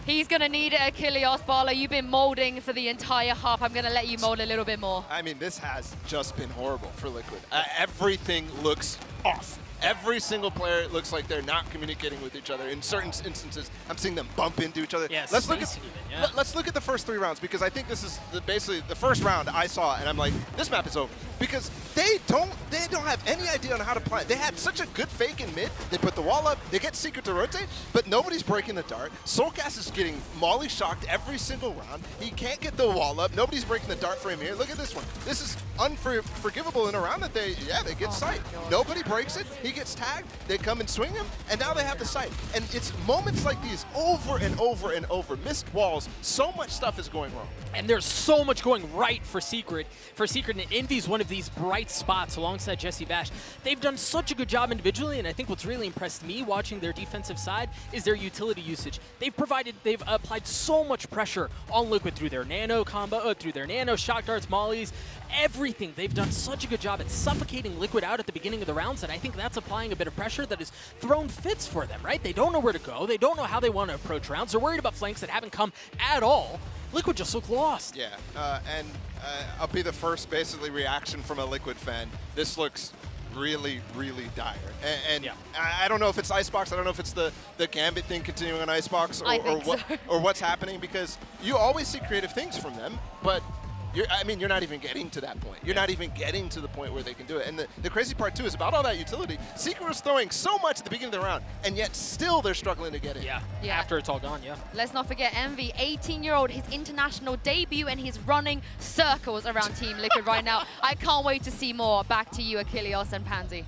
He's going to need it, Achilles. Bala, you've been molding for the entire half. I'm going to let you mold a little bit more. I mean, this has just been horrible for Liquid. Everything looks off. Every single player looks like they're not communicating with each other. In certain instances, I'm seeing them bump into each other. Yeah, let's look at the first 3 rounds, because I think this is basically the first round I saw, and I'm like, this map is over, because they don't have any idea on how to play. They had such a good fake in mid. They put the wall up. They get Secret to rotate, but nobody's breaking the dart. Soulcast is getting molly shocked every single round. He can't get the wall up. Nobody's breaking the dart frame here. Look at this one. This is unforgivable in a round that they get sight. Nobody breaks it. He gets tagged, they come and swing him, and now they have the sight. And it's moments like these over and over and over. Missed walls, so much stuff is going wrong. And there's so much going right for Secret. And Envy's one of these bright spots alongside Jesse Bash. They've done such a good job individually, and I think what's really impressed me watching their defensive side is their utility usage. They've applied so much pressure on Liquid through their nano combo, through their nano shock darts, mollies, everything. They've done such a good job at suffocating Liquid out at the beginning of the rounds, and I think that's applying a bit of pressure that has thrown fits for them, right? They don't know where to go. They don't know how they want to approach rounds. They're worried about flanks that haven't come at all. Liquid just look lost. Yeah, and I'll be the first basically reaction from a Liquid fan. This looks really, really dire. And yeah. I don't know if it's Icebox. I don't know if it's the Gambit thing continuing on Icebox or what's happening, because you always see creative things from them, but you're not even getting to that point. You're not even getting to the point where they can do it. And the crazy part, too, is about all that utility. Secret was throwing so much at the beginning of the round, and yet still they're struggling to get it. Yeah, after it's all gone, yeah. Let's not forget Envy, 18-year-old, his international debut, and he's running circles around Team Liquid right now. I can't wait to see more. Back to you, Achilles and Pansy.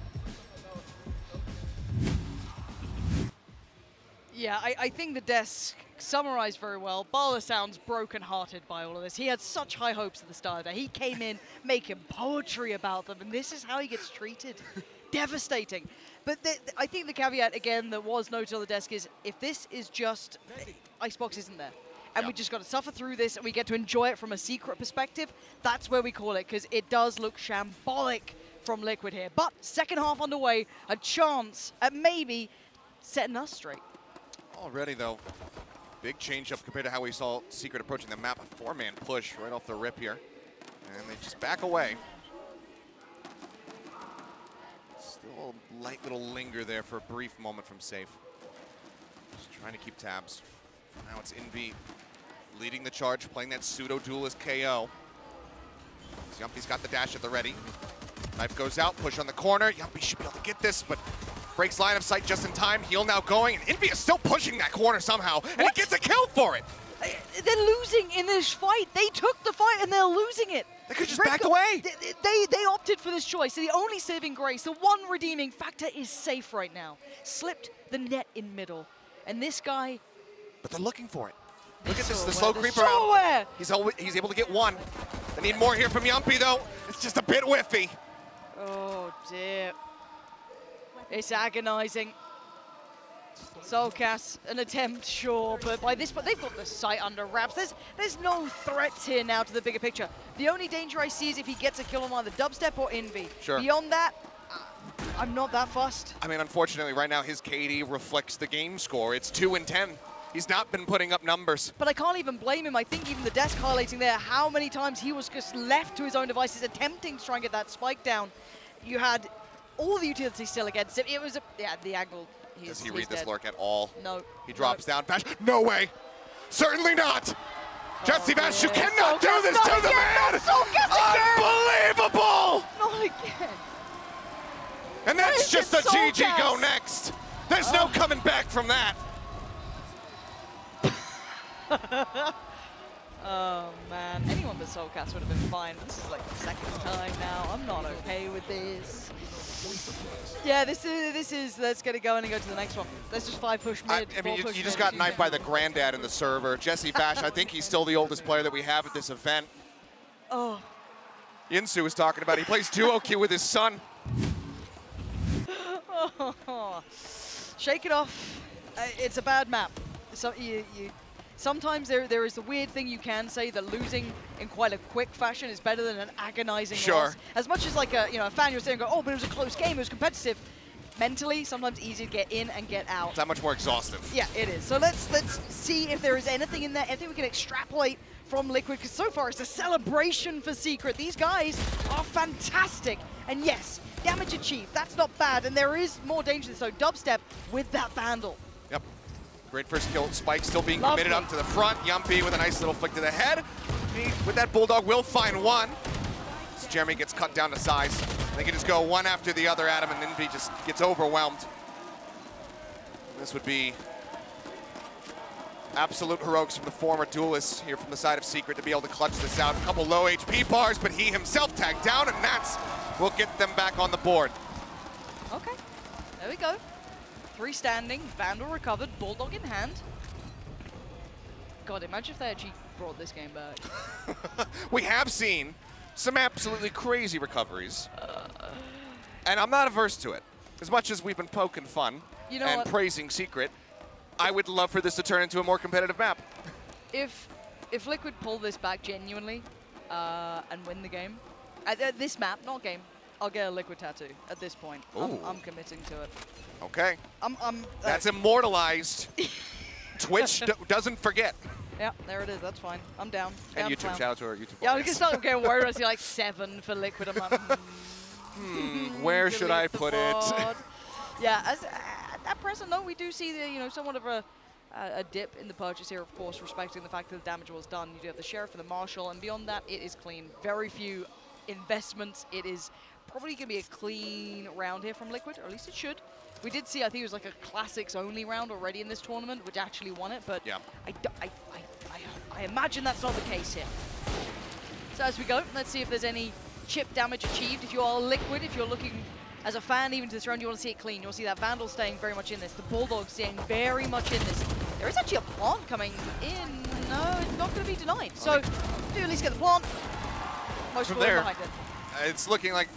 Yeah, I think the desk summarized very well. Bala sounds broken-hearted by all of this. He had such high hopes at the start of that. He came in making poetry about them, and this is how he gets treated. Devastating. But I think the caveat, again, that was noted on the desk is, if this is just, Icebox isn't there. And we just got to suffer through this, and we get to enjoy it from a Secret perspective, that's where we call it, because it does look shambolic from Liquid here. But second half underway, a chance at maybe setting us straight. Already, though, big change up compared to how we saw Secret approaching the map. A 4-man push right off the rip here. And they just back away. Still a light little linger there for a brief moment from Safe. Just trying to keep tabs. Now it's Envy leading the charge, playing that pseudo-duelist KO. Yumpy's got the dash at the ready. Knife goes out, push on the corner. Yumpy should be able to get this, but breaks line of sight just in time. Heal now going, and Envy is still pushing that corner somehow, and he gets a kill for it. They're losing in this fight. They took the fight, and they're losing it. They could just back away. They opted for this choice. The only saving grace, the one redeeming factor is Safe right now. Slipped the net in middle, and this guy... But they're looking for it. Look at this, the slow creep around. He's able to get one. They need more here from Yumpy, though. It's just a bit whiffy. Oh, dear. It's agonizing. Soulcast, an attempt, sure, but by this point, they've got the sight under wraps. There's no threats here now to the bigger picture. The only danger I see is if he gets a kill on either Dubstep or Envy. Sure. Beyond that, I'm not that fussed. I mean, unfortunately, right now, his KD reflects the game score. It's 2-10. He's not been putting up numbers. But I can't even blame him. I think even the desk highlighting there how many times he was just left to his own devices attempting to try and get that spike down. You had all the utility still against him. It was, the angle. Does he read this lurk at all? No. He drops down. Bash. No way. Certainly not. Jesse Bash, you cannot do this to the man. Unbelievable. Not again. And that's just a GG go next. There's no coming back from that. Oh man, anyone but Soulcast would have been fine. This is like the second time now. I'm not okay with this. Yeah, this is let's get it going and go to the next one. Let's just 5-push mid. I mean, you just got knifed by the granddad in the server. Jesse Bash, I think he's still the oldest player that we have at this event. Oh. Yinsu was talking about he plays duo queue with his son. Shake it off. It's a bad map. So sometimes there is the weird thing you can say that losing in quite a quick fashion is better than an agonizing loss. As much as like a fan, you're saying, oh, but it was a close game, it was competitive. Mentally, sometimes easy to get in and get out. It's that much more exhaustive. Yeah, it is. So let's see if there is anything in there, anything we can extrapolate from Liquid, because so far it's a celebration for Secret. These guys are fantastic. And yes, damage achieved, that's not bad. And there is more danger, so Dubstep with that Vandal. Yep. Great first kill. Spike still being committed up to the front. Yumpy with a nice little flick to the head. He, with that Bulldog, will find one. As Jeremy gets cut down to size. They can just go one after the other at him, and Envy just gets overwhelmed. This would be absolute heroics from the former duelist here from the side of Secret to be able to clutch this out. A couple low HP bars, but he himself tagged down, and Nats will get them back on the board. Okay, there we go. 3 standing, Vandal recovered, Bulldog in hand. God, imagine if they actually brought this game back. We have seen some absolutely crazy recoveries. And I'm not averse to it. As much as we've been poking fun and praising Secret, I would love for this to turn into a more competitive map. If Liquid pull this back genuinely and win the game, this map, not game, I'll get a Liquid tattoo at this point. I'm committing to it. Okay. That's immortalized. Twitch doesn't forget. Yeah, there it is. That's fine. I'm down. And YouTube, shout out to our YouTube. Yeah, I was gonna start getting worried. I see like 7 for Liquid. I'm like, where should I put it? Yeah, at present, though, we do see the somewhat of a dip in the purchase here. Of course, respecting the fact that the damage was done. You do have the Sheriff and the Marshal, and beyond that, it is clean. Very few investments. It is probably gonna be a clean round here from Liquid, or at least it should. We did see, I think it was like a classics only round already in this tournament, which actually won it, but yeah. I imagine that's not the case here. So as we go, let's see if there's any chip damage achieved. If you are Liquid, if you're looking as a fan even to this round, you want to see it clean. You want to see that Vandal staying very much in this, the Bulldog staying very much in this. There is actually a plant coming in. No, it's not going to be denied. So do at least get the plant. Most from there, behind it. It's looking like,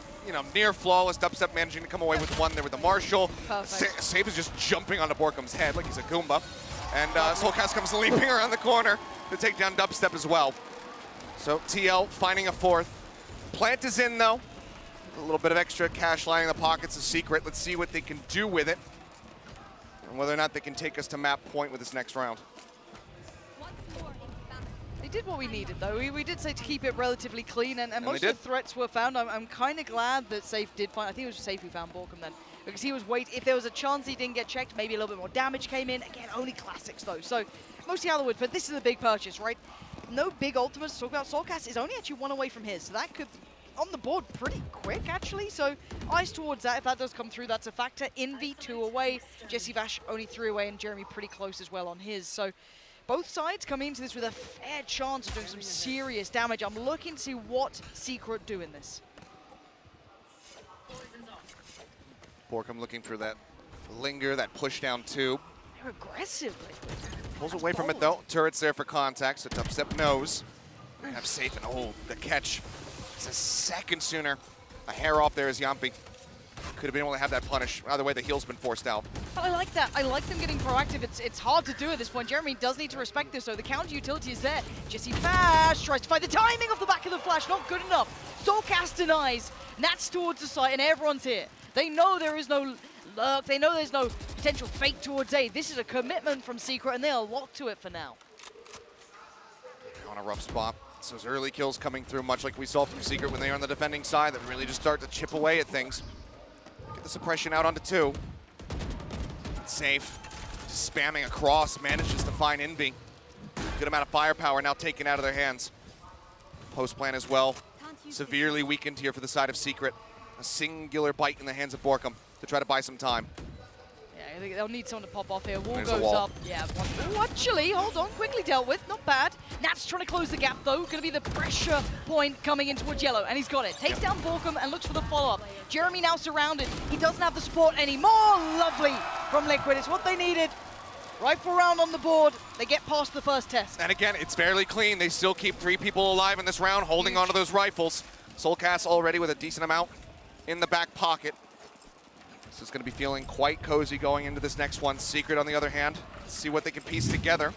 near flawless. Dubstep managing to come away with one there with the Marshal. Save is just jumping onto Borkum's head like he's a Goomba. And Soulcast comes leaping around the corner to take down Dubstep as well. So TL finding a 4th. Plant is in though. A little bit of extra cash lining in the pockets of Secret. Let's see what they can do with it. And whether or not they can take us to map point with this next round. They did what we needed, though. We did say to keep it relatively clean, and most of the threats were found. I'm kind of glad that Safe did find. I think it was Safe who found Borkum then, because he was waiting. If there was a chance he didn't get checked, maybe a little bit more damage came in. Again, only classics though, so mostly Otherwood. But this is a big purchase, right? No big ultimates to talk about. Soulcast is only actually 1 away from his, so that could be on the board pretty quick, actually. So eyes towards that. If that does come through, that's a factor. Envy 2 away, Jesse Vash only 3 away, and Jeremy pretty close as well on his. So both sides come into this with a fair chance of doing some serious damage. I'm looking to see what Secret do in this. Borkum looking for that linger, that push down 2. They're aggressive. Pulls away from it though. Turret's there for contact, so Dubstep knows. They have Safe and the catch. It's a second sooner. A hair off there is Yumpy. Could have been able to have that punish. Either way, the heal's been forced out. But I like that. I like them getting proactive. It's hard to do at this point. Jeremy does need to respect this, so the counter utility is there. Jesse Vash tries to find the timing of the back of the flash. Not good enough. Soulcast denies. Nats towards the site, and everyone's here. They know there is no lurk. They know there's no potential fake towards A. This is a commitment from Secret, and they are locked to it for now. On a rough spot. So those early kills coming through, much like we saw from Secret when they are on the defending side, that really just start to chip away at things. Get the suppression out onto 2. Safe. Just spamming across, manages to find Envy. Good amount of firepower now taken out of their hands. Post plan as well. Severely weakened here for the side of Secret. A singular bite in the hands of Borkum to try to buy some time. I think they'll need someone to pop off here. Wall goes up. Yeah, oh, actually, hold on. Quickly dealt with. Not bad. Nats trying to close the gap, though. Going to be the pressure point coming in towards Yellow, and he's got it. Takes down Borkum and looks for the follow-up. Jeremy now surrounded. He doesn't have the support anymore. Lovely from Liquid. It's what they needed. Rifle round on the board. They get past the first test. And again, it's fairly clean. They still keep 3 people alive in this round, holding onto those rifles. Soulcast already with a decent amount in the back pocket. This is going to be feeling quite cozy going into this next one. Secret, on the other hand, let's see what they can piece together.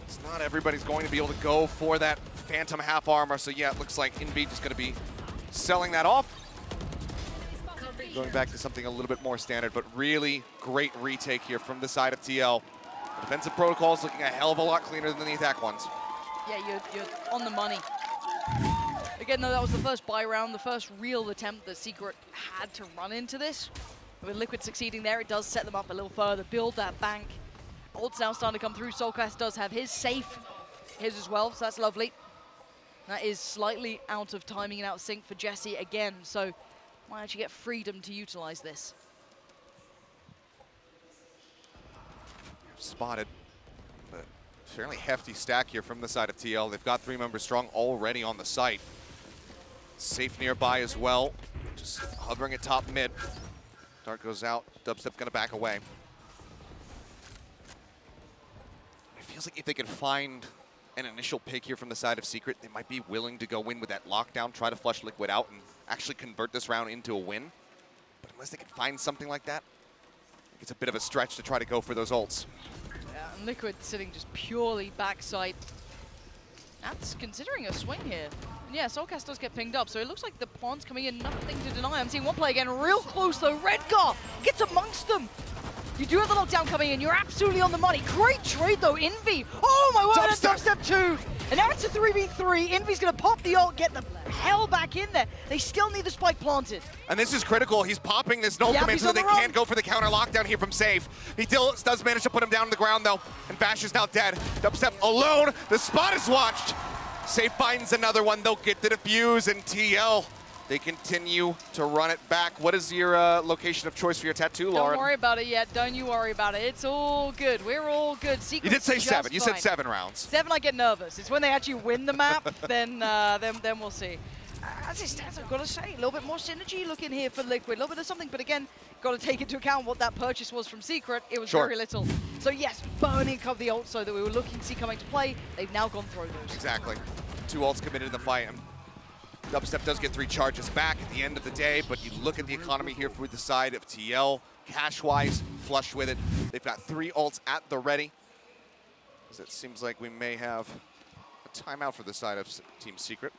It's not everybody's going to be able to go for that Phantom half armor, so yeah, it looks like Invi is going to be selling that off. Going back to something a little bit more standard, but really great retake here from the side of TL. The defensive protocols looking a hell of a lot cleaner than the attack ones. Yeah, you're on the money. Again, though, that was the first buy round, the first real attempt that Secret had to run into this. With Liquid succeeding there, it does set them up a little further, build that bank. Ult's now starting to come through. Soulcast does have his safe, his as well, so that's lovely. That is slightly out of timing and out of sync for Jesse again, so might actually get freedom to utilize this. Spotted, but fairly hefty stack here from the side of TL. They've got 3 members strong already on the site. Safe nearby as well, just hovering at top mid. Dart goes out, Dubstep gonna back away. It feels like if they could find an initial pick here from the side of Secret, they might be willing to go in with that lockdown, try to flush Liquid out, and actually convert this round into a win. But unless they can find something like that, it's a bit of a stretch to try to go for those ults. Yeah, and Liquid sitting just purely backside. That's considering a swing here. And yeah, Soulcast does get pinged up, so it looks like the pawn's coming in, nothing to deny. I'm seeing one play again, real close though. Redgar gets amongst them. You do have the lockdown coming in, you're absolutely on the money. Great trade though, Envy. Oh my word, and Dubstep 2. And now it's a 3v3. Envy's gonna pop the ult, get the hell back in there. They still need the spike planted. And this is critical. He's popping this no command so they can't go for the counter lockdown here from Safe. He does manage to put him down on the ground though, and Bash is now dead. Dubstep alone, the spot is watched. Safe finds another one, they'll get the defuse, and TL, they continue to run it back. What is your location of choice for your tattoo, Lauren? Don't worry about it yet, don't you worry about it. It's all good, we're all good. You did say 7, you said 7 rounds. 7, I get nervous. It's when they actually win the map, then we'll see. As it stands, I've got to say, a little bit more synergy looking here for Liquid, a little bit of something, but again, got to take into account what that purchase was from Secret. It was very little. So yes, burning of the ult so that we were looking to see coming to play. They've now gone through those. Exactly. 2 ults committed in the fight. And Dubstep does get 3 charges back at the end of the day, but you look at the economy here for the side of TL, cash-wise, flush with it. They've got 3 ults at the ready. As it seems like we may have a timeout for the side of Team Secret.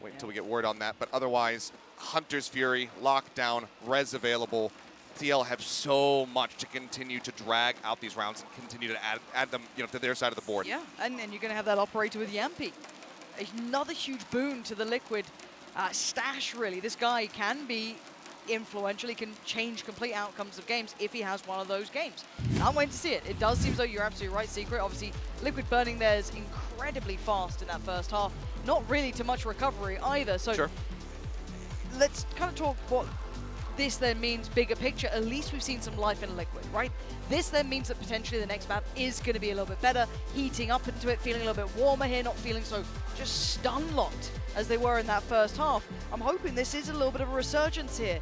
Wait until we get word on that, but otherwise, Hunter's Fury, lockdown, res available. TL have so much to continue to drag out these rounds and continue to add them, to their side of the board. Yeah, and you're going to have that operator with Yampi. Another huge boon to the Liquid stash, really. This guy can be influential. He can change complete outcomes of games if he has one of those games. I'm waiting to see it. It does seem as though you're absolutely right, Secret. Obviously, Liquid burning theirs incredibly fast in that first half. Not really too much recovery either. So let's kind of talk what this then means bigger picture. At least we've seen some life in Liquid, right? This then means that potentially the next map is going to be a little bit better, heating up into it, feeling a little bit warmer here, not feeling so just stun-locked as they were in that first half. I'm hoping this is a little bit of a resurgence here.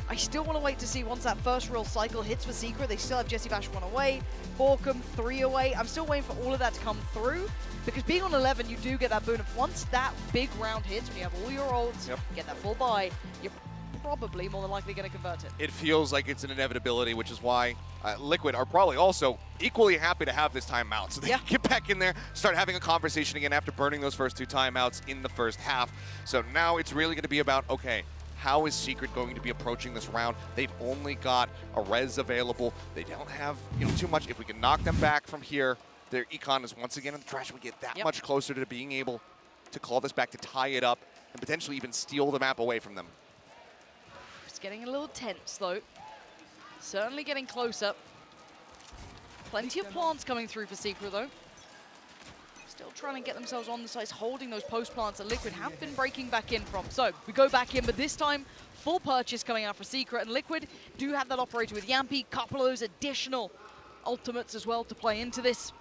I still want to wait to see once that first real cycle hits for Secret. They still have Jesse Bash 1 away, Borkum 3 away. I'm still waiting for all of that to come through, because being on 11, you do get that boon of once that big round hits, when you have all your ults, get that full buy, you're probably more than likely going to convert it. It feels like it's an inevitability, which is why Liquid are probably also equally happy to have this timeout. So they can get back in there, start having a conversation again after burning those first 2 timeouts in the first half. So now it's really going to be about, okay, how is Secret going to be approaching this round? They've only got a res available. They don't have too much. If we can knock them back from here, their econ is once again in the trash. We get that much closer to being able to call this back, to tie it up, and potentially even steal the map away from them. It's getting a little tense, though. Certainly getting closer. Plenty of plants coming through for Secret, though. Still trying to get themselves on the sides, holding those post plants that Liquid have been breaking back in from. So we go back in, but this time, full purchase coming out for Secret, and Liquid do have that operator with Yampi, couple of those additional ultimates as well to play into this.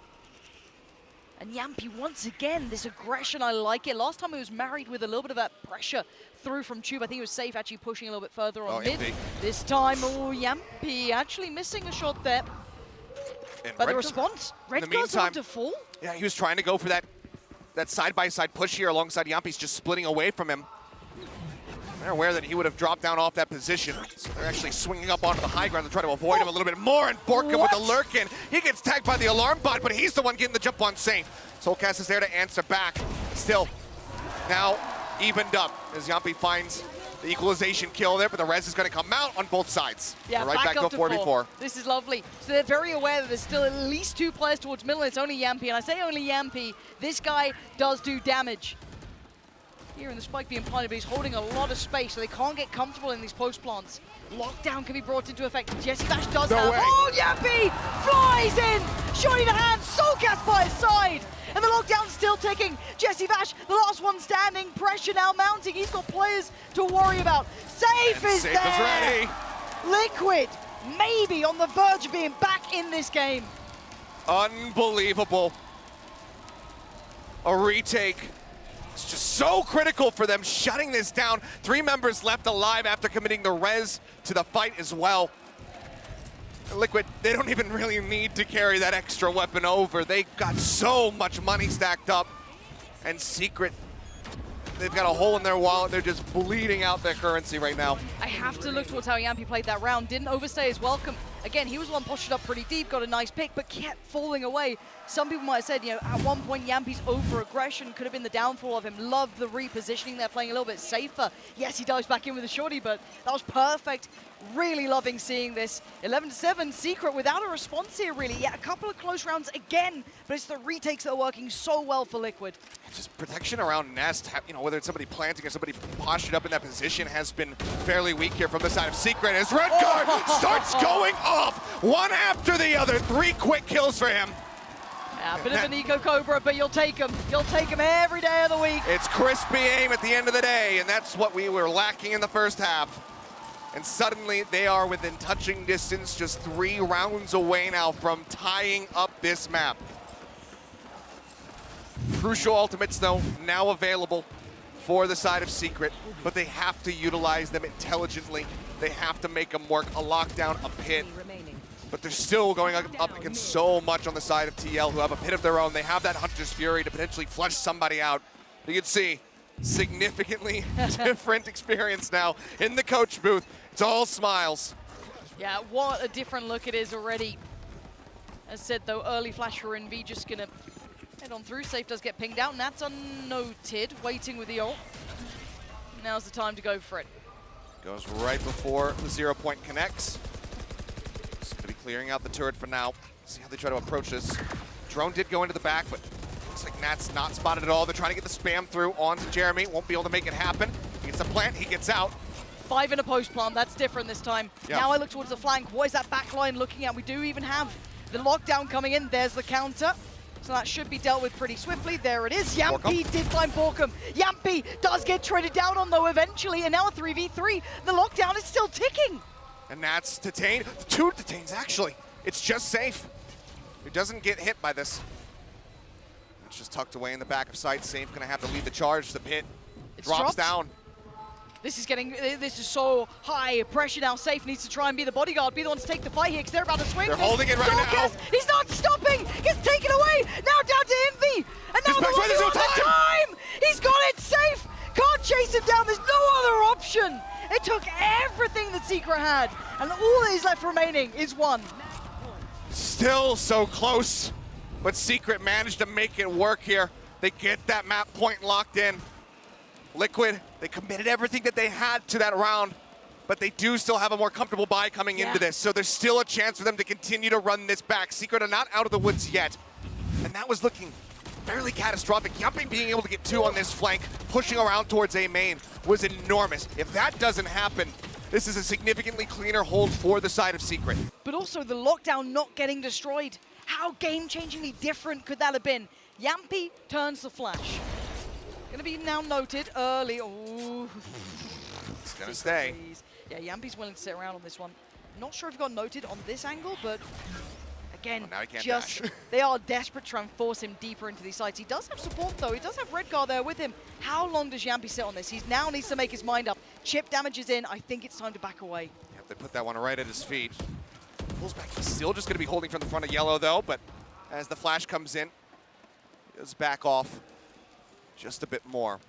And Yampi, once again, this aggression, I like it. Last time he was married with a little bit of that pressure through from Tube. I think he was safe, actually pushing a little bit further on mid. This time, Yampi actually missing a shot there. And but the response, Redgar's on to fall. Yeah, he was trying to go for that side-by-side push here alongside Yampi's just splitting away from him. They're aware that he would have dropped down off that position, so they're actually swinging up onto the high ground to try to avoid him a little bit more, and Borka with the lurkin. He gets tagged by the alarm bot, but he's the one getting the jump on safe. Soulcast is there to answer back. Still, now evened up as Yampi finds the equalization kill there, but the res is going to come out on both sides. Yeah, right back to a 4v4. This is lovely. So they're very aware that there's still at least 2 players towards middle, and it's only Yampi. And I say only Yampi, this guy does do damage. Here in the spike being planted, but he's holding a lot of space, so they can't get comfortable in these post plants. Lockdown can be brought into effect. Jesse Bash does have. Way. Oh, Yampi flies in! Showing the hand, Soulcast by his side! And the lockdown's still ticking. Jesse Bash, the last one standing. Pressure now mounting. He's got players to worry about. Safe is there. Safe is ready. Liquid, maybe on the verge of being back in this game. Unbelievable. A retake. It's just so critical for them, shutting this down. 3 members left alive after committing the res to the fight as well. Liquid, they don't even really need to carry that extra weapon over. They got so much money stacked up. And Secret, they've got a hole in their wallet. They're just bleeding out their currency right now. I have to look towards how Yampi played that round. Didn't overstay his welcome. Again, he was the one pushed up pretty deep, got a nice pick, but kept falling away. Some people might have said, you know, at one point Yampi's over-aggression could have been the downfall of him. Love the repositioning there, playing a little bit safer. Yes, he dives back in with a shorty, but that was perfect. Really loving seeing this. 11-7, Secret without a response here, really. Yeah, a couple of close rounds again, but it's the retakes that are working so well for Liquid. Just protection around Nest, you know, whether it's somebody planting or somebody postured up in that position, has been fairly weak here from the side of Secret as Redguard starts going off one after the other. 3 quick kills for him. Yeah, a bit of an eco Cobra, but you'll take him. You'll take him every day of the week. It's crispy aim at the end of the day, and that's what we were lacking in the first half. And suddenly they are within touching distance, just 3 rounds away now from tying up this map. Crucial ultimates, though, now available for the side of Secret, but they have to utilize them intelligently. They have to make them work. A lockdown, a pit. But they're still going up against so much on the side of TL, who have a pit of their own. They have that Hunter's Fury to potentially flush somebody out. You can see significantly different experience now in the coach booth. It's all smiles. Yeah, what a different look it is already. As said, though, early flash for NV, just gonna head on through. Safe does get pinged out. Nat's unnoted, waiting with the ult. Now's the time to go for it. Goes right before the 0 point connects. Just gonna be clearing out the turret for now. See how they try to approach this. Drone did go into the back, but looks like Nat's not spotted at all. They're trying to get the spam through onto Jeremy. Won't be able to make it happen. He gets a plant, he gets out. 5 in a post plant, that's different this time. Yeah. Now I look towards the flank. What is that back line looking at? We do even have the lockdown coming in. There's the counter. So that should be dealt with pretty swiftly. There it is. Yampi did find Borkum. Yampi does get traded down on, though, eventually. And now a 3v3. The lockdown is still ticking. And Nat's detained. 2 detains, actually. It's just Safe, who doesn't get hit by this. It's just tucked away in the back of sight. Safe gonna have to lead the charge. The pit drops down. This is so high pressure now. Safe needs to try and be the bodyguard, be the one to take the fight here, because they're about to swing. They're holding it right now. He's not stopping. Gets taken away. Now down to Envy. And now the time. He's got it. Safe. Can't chase him down. There's no other option. It took everything that Secret had, and all that is left remaining is 1. Still so close, but Secret managed to make it work here. They get that map point locked in. Liquid, they committed everything that they had to that round, but they do still have a more comfortable buy coming into this, so there's still a chance for them to continue to run this back. Secret are not out of the woods yet, and that was looking fairly catastrophic. Yampi being able to get 2 on this flank, pushing around towards A main, was enormous. If that doesn't happen, this is a significantly cleaner hold for the side of Secret. But also the lockdown not getting destroyed. How game-changingly different could that have been? Yampi turns the flash. Gonna be now noted early. Oh, it's gonna stay. Yeah, Yampi's willing to sit around on this one. Not sure if he got noted on this angle, but again, now he can't dash. They are desperate to try and force him deeper into these sites. He does have support though. He does have Redguard there with him. How long does Yampi sit on this? He now needs to make his mind up. Chip damage is in. I think it's time to back away. Yep, they put that one right at his feet. Pulls back. He's still just gonna be holding from the front of yellow though, but as the flash comes in, he does back off just a bit more.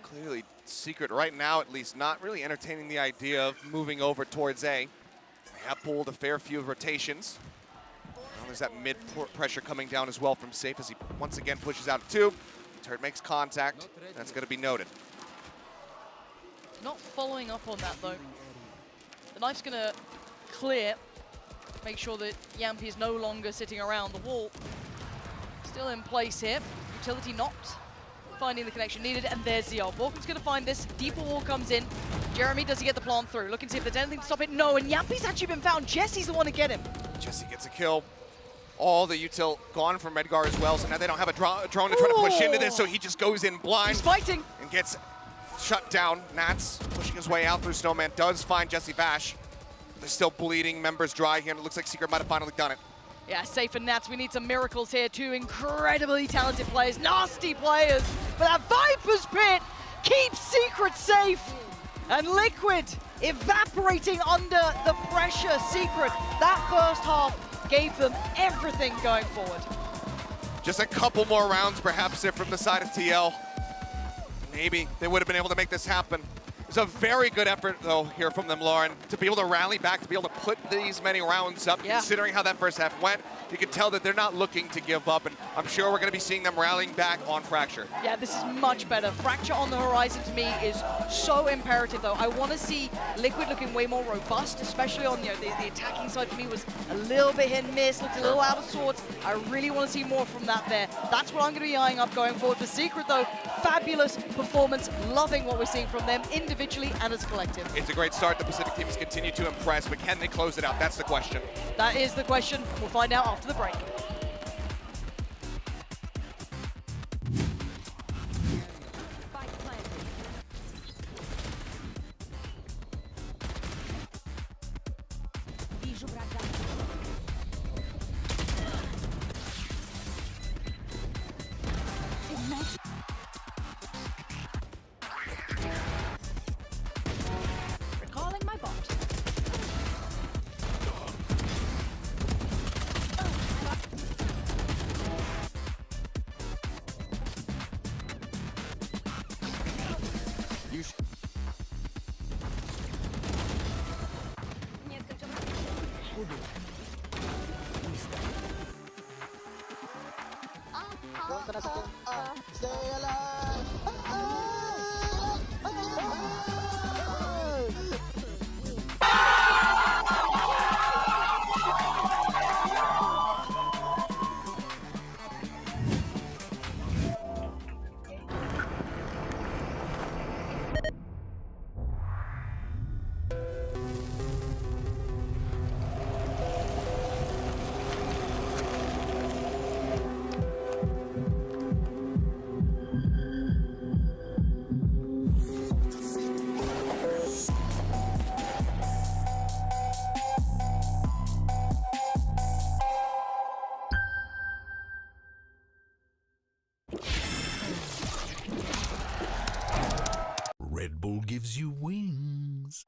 Clearly Secret right now, at least, not really entertaining the idea of moving over towards A. They have pulled a fair few rotations. Now there's that mid pressure coming down as well from Safe as he once again pushes out a tube. Turret makes contact. That's going to be noted. Not following up on that though. The knife's going to clear. Make sure that Yampy is no longer sitting around the wall. Still in place here. Utility not finding the connection needed, and there's the ult. Borken's going to find this. Deeper wall comes in. Jeremy, does he get the plant through? Looking to see if there's anything to stop it. No, and Yampy's actually been found. Jesse's the one to get him. Jesse gets a kill. All the util gone from Redgar as well, so now they don't have a drone to try to push into this, so he just goes in blind. He's fighting. And gets shut down. Nats pushing his way out through Snowman, does find Jesse Vash. They're still bleeding, members dry here, and it looks like Secret might have finally done it. Yeah, Safe and Nats, we need some miracles here. Two incredibly talented players, nasty players. But that Viper's Pit keeps Secret safe. And Liquid evaporating under the pressure. Secret, that first half gave them everything going forward. Just a couple more rounds perhaps there from the side of TL. Maybe they would have been able to make this happen. It's a very good effort, though, here from them, Lauren, to be able to rally back, to be able to put these many rounds up, considering how that first half went. You can tell that they're not looking to give up, and I'm sure we're going to be seeing them rallying back on Fracture. Yeah, this is much better. Fracture on the horizon, to me, is so imperative, though. I want to see Liquid looking way more robust, especially on the attacking side. For me, was a little bit hit and miss, looked a little out of sorts. I really want to see more from that there. That's what I'm going to be eyeing up going forward. For Secret, though, fabulous performance. Loving what we're seeing from them individually and as a collective. It's a great start. The Pacific teams continue to impress, but can they close it out? That's the question. That is the question. We'll find out after the break. Recalling my bot. Stay alive. Red Bull gives you wings.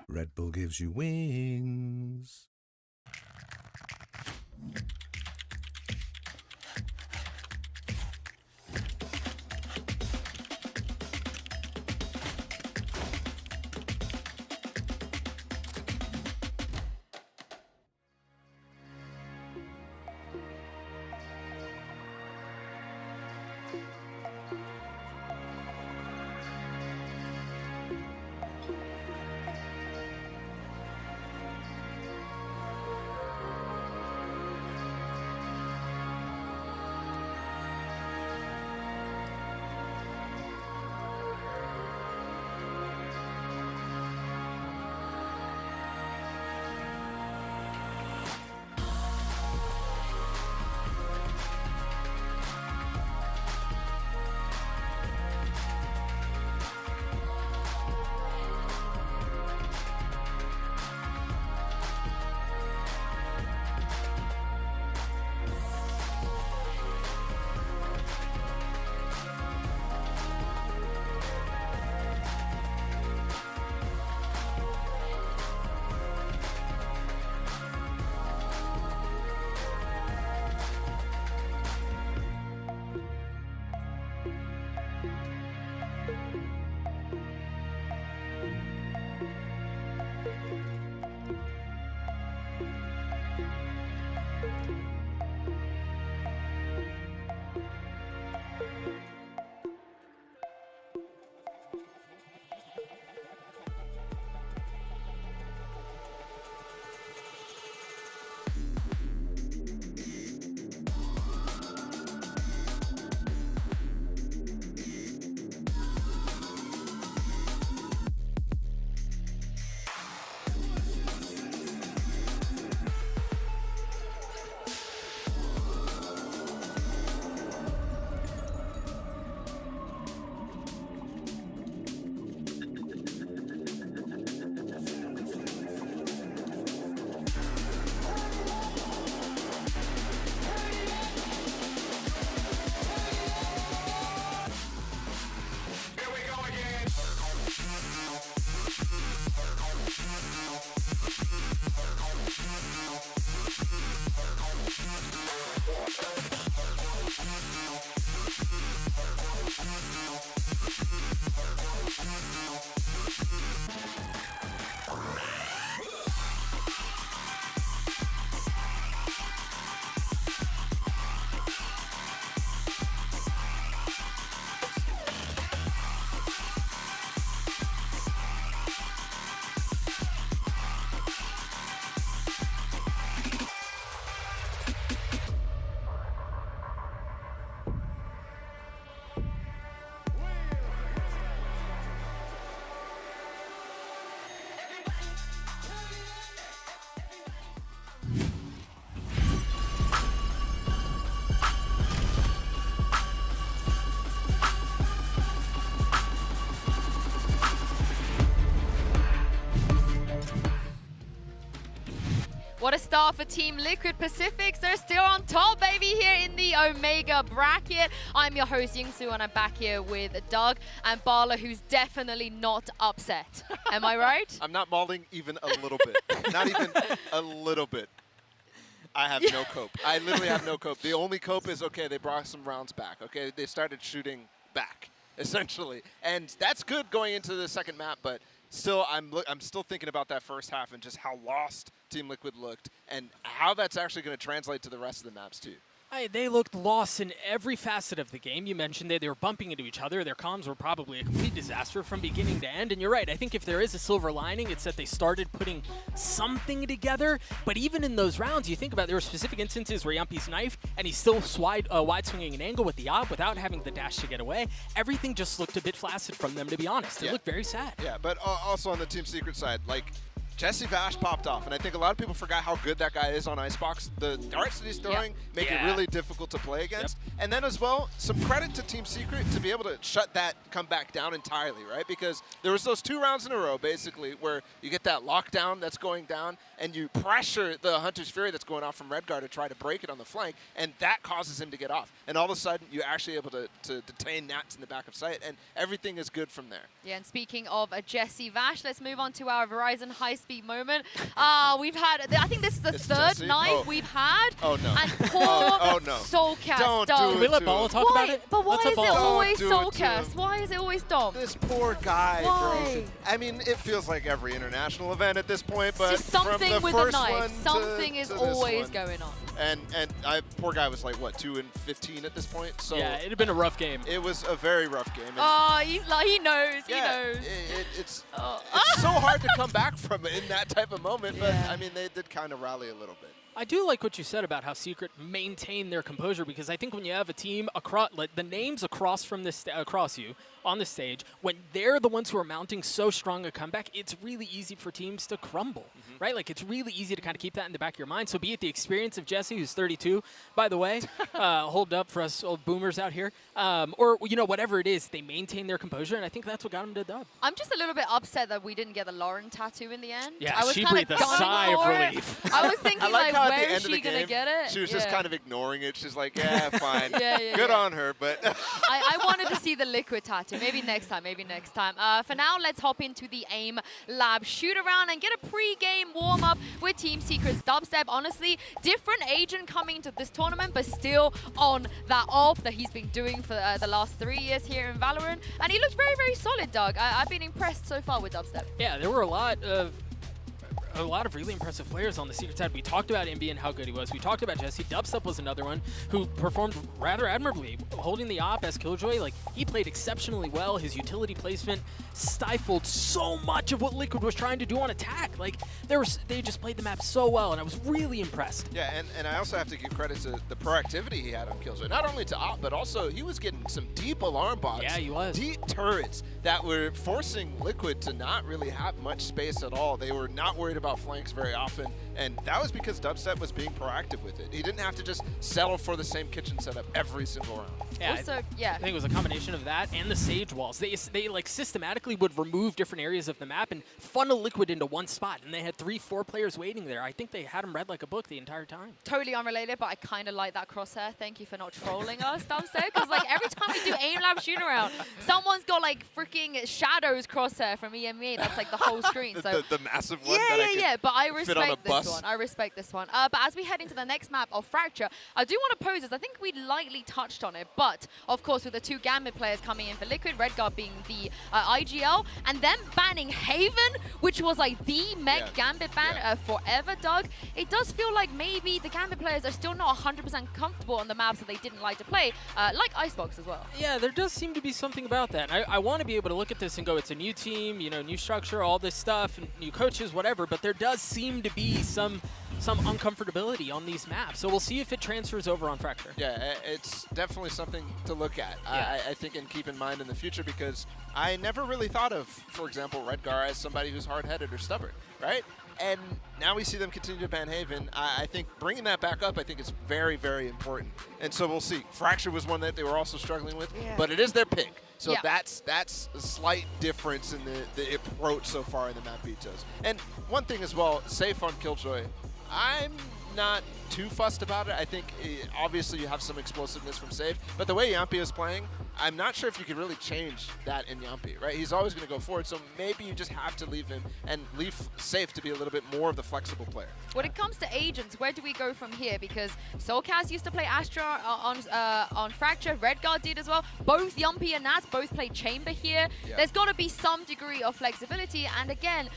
Red Bull gives you wings. What a start for Team Liquid Pacifics. They're still on top, baby, here in the Omega bracket. I'm your host, Yingsu, and I'm back here with Doug and Bala, who's definitely not upset. Am I right? I'm not mauling even a little bit. Not even a little bit. I have no cope. I literally have no cope. The only cope is, okay, they brought some rounds back. Okay, they started shooting back, essentially. And that's good going into the second map, but still, I'm still thinking about that first half and just how lost Team Liquid looked and how that's actually going to translate to the rest of the maps, too. They looked lost in every facet of the game. You mentioned that they were bumping into each other. Their comms were probably a complete disaster from beginning to end. And you're right. I think if there is a silver lining, it's that they started putting something together. But even in those rounds, you think about there were specific instances where Yampi's knife and he's still wide swinging an angle with the op without having the dash to get away. Everything just looked a bit flaccid from them, to be honest. It looked very sad. Yeah, but also on the Team Secret side, like, Jesse Vash popped off, and I think a lot of people forgot how good that guy is on Icebox. The darts that he's throwing make it really difficult to play against. And then as well, some credit to Team Secret to be able to shut that comeback down entirely, right? Because there was those 2 rounds in a row, basically, where you get that lockdown that's going down, and you pressure the Hunter's Fury that's going off from Redgar to try to break it on the flank, and that causes him to get off. And all of a sudden, you're actually able to detain Nats in the back of sight, and everything is good from there. Yeah, and speaking of Jesse Vash, let's move on to our Verizon high-speed moment. We've had, I think this is the third knife we've had. Oh, no. And poor no. Soulcast. Don't Dom. do it. Can we let Bala talk about it? But why is it always Don't do it to Soulcast? him. Why is it always Dom? This poor guy, Why? bro. I mean, it feels like every international event at this point, but It's just something from the with first a knife. one Something is to this always one. going on. And poor guy was like, what, 2-15 at this point? So yeah, it had been a rough game. It was a very rough game. And Oh, he's like, he knows, he knows. It's so hard to come back from it in that type of moment, but I mean, they did kind of rally a little bit. I do like what you said about how Secret maintain their composure, because I think when you have a team across, like the names across from this across you on the stage, when they're the ones who are mounting so strong a comeback, it's really easy for teams to crumble, right? Like it's really easy to kind of keep that in the back of your mind. So be it the experience of Jesse, who's 32, by the way, hold up for us old boomers out here, or whatever it is, they maintain their composure, and I think that's what got them to dub. I'm just a little bit upset that we didn't get the Lauren tattoo in the end. Yeah, I was she kinda breathed a sigh of relief. I was thinking, I like how at the where end is of she the going to game, get it? she was just kind of ignoring it. She's like, yeah, fine. Yeah, Good on her, but I wanted to see the liquid tattoo. Maybe next time. For now, let's hop into the AIM Lab shoot-around and get a pre-game warm-up with Team Secret's dubstep. Honestly, different agent coming to this tournament, but still on that AWP that he's been doing for the last 3 years here in Valorant. And he looks very, very solid, Doug. I've been impressed so far with dubstep. Yeah, there were a lot of really impressive players on the Secret side. We talked about Imbi and how good he was. We talked about Jesse. Dubstep was another one who performed rather admirably, holding the op as Killjoy. Like, he played exceptionally well. His utility placement stifled so much of what Liquid was trying to do on attack. Like, they just played the map so well, and I was really impressed. Yeah, and I also have to give credit to the proactivity he had on Killjoy. Not only to op, but also he was getting some deep alarm bots. Yeah, he was. Deep turrets that were forcing Liquid to not really have much space at all. They were not worried about flanks very often, and that was because Dubstep was being proactive with it. He didn't have to just settle for the same kitchen setup every single round. Yeah, also, I think it was a combination of that and the Sage walls. They like systematically would remove different areas of the map and funnel Liquid into one spot, and they had 3-4 players waiting there. I think they had them read like a book the entire time. Totally unrelated, but I kind of like that crosshair. Thank you for not trolling us, Dubstep, because like every time we do AIM Lab shoot around, someone's got like freaking Shadows crosshair from EMEA. That's like the whole screen. So the massive one. Yeah. But I fit on a respect bus. this one. I respect this one. But as we head into the next map of Fracture, I do want to pose this. I think we lightly touched on it, but of course with the 2 Gambit players coming in for Liquid, Redguard being the IGL, and them banning Haven, which was like the mech Gambit ban forever, Doug. It does feel like maybe the Gambit players are still not 100% comfortable on the maps that they didn't like to play, like Icebox as well. Yeah, there does seem to be something about that. I want to be able to look at this and go, it's a new team, new structure, all this stuff, and new coaches, whatever, but there does seem to be some uncomfortability on these maps. So we'll see if it transfers over on Fracture. Yeah, it's definitely something to look at, I think, and keep in mind in the future, because I never really thought of, for example, Redgar as somebody who's hard-headed or stubborn, right? And now we see them continue to ban Haven. I think bringing that back up, I think is very, very important. And so we'll see. Fracture was one that they were also struggling with, but it is their pick. So that's a slight difference in the approach so far in the map vetoes. And one thing as well, safe on Killjoy, I'm not too fussed about it. I think obviously you have some explosiveness from Safe, but the way Yampi is playing, I'm not sure if you could really change that in Yampi, right? He's always going to go forward, so maybe you just have to leave him and leave Safe to be a little bit more of the flexible player. When it comes to agents, where do we go from here? Because Soulcast used to play Astra on Fracture, Redguard did as well. Both Yampi and Nats both played Chamber here. Yeah. There's got to be some degree of flexibility, and again,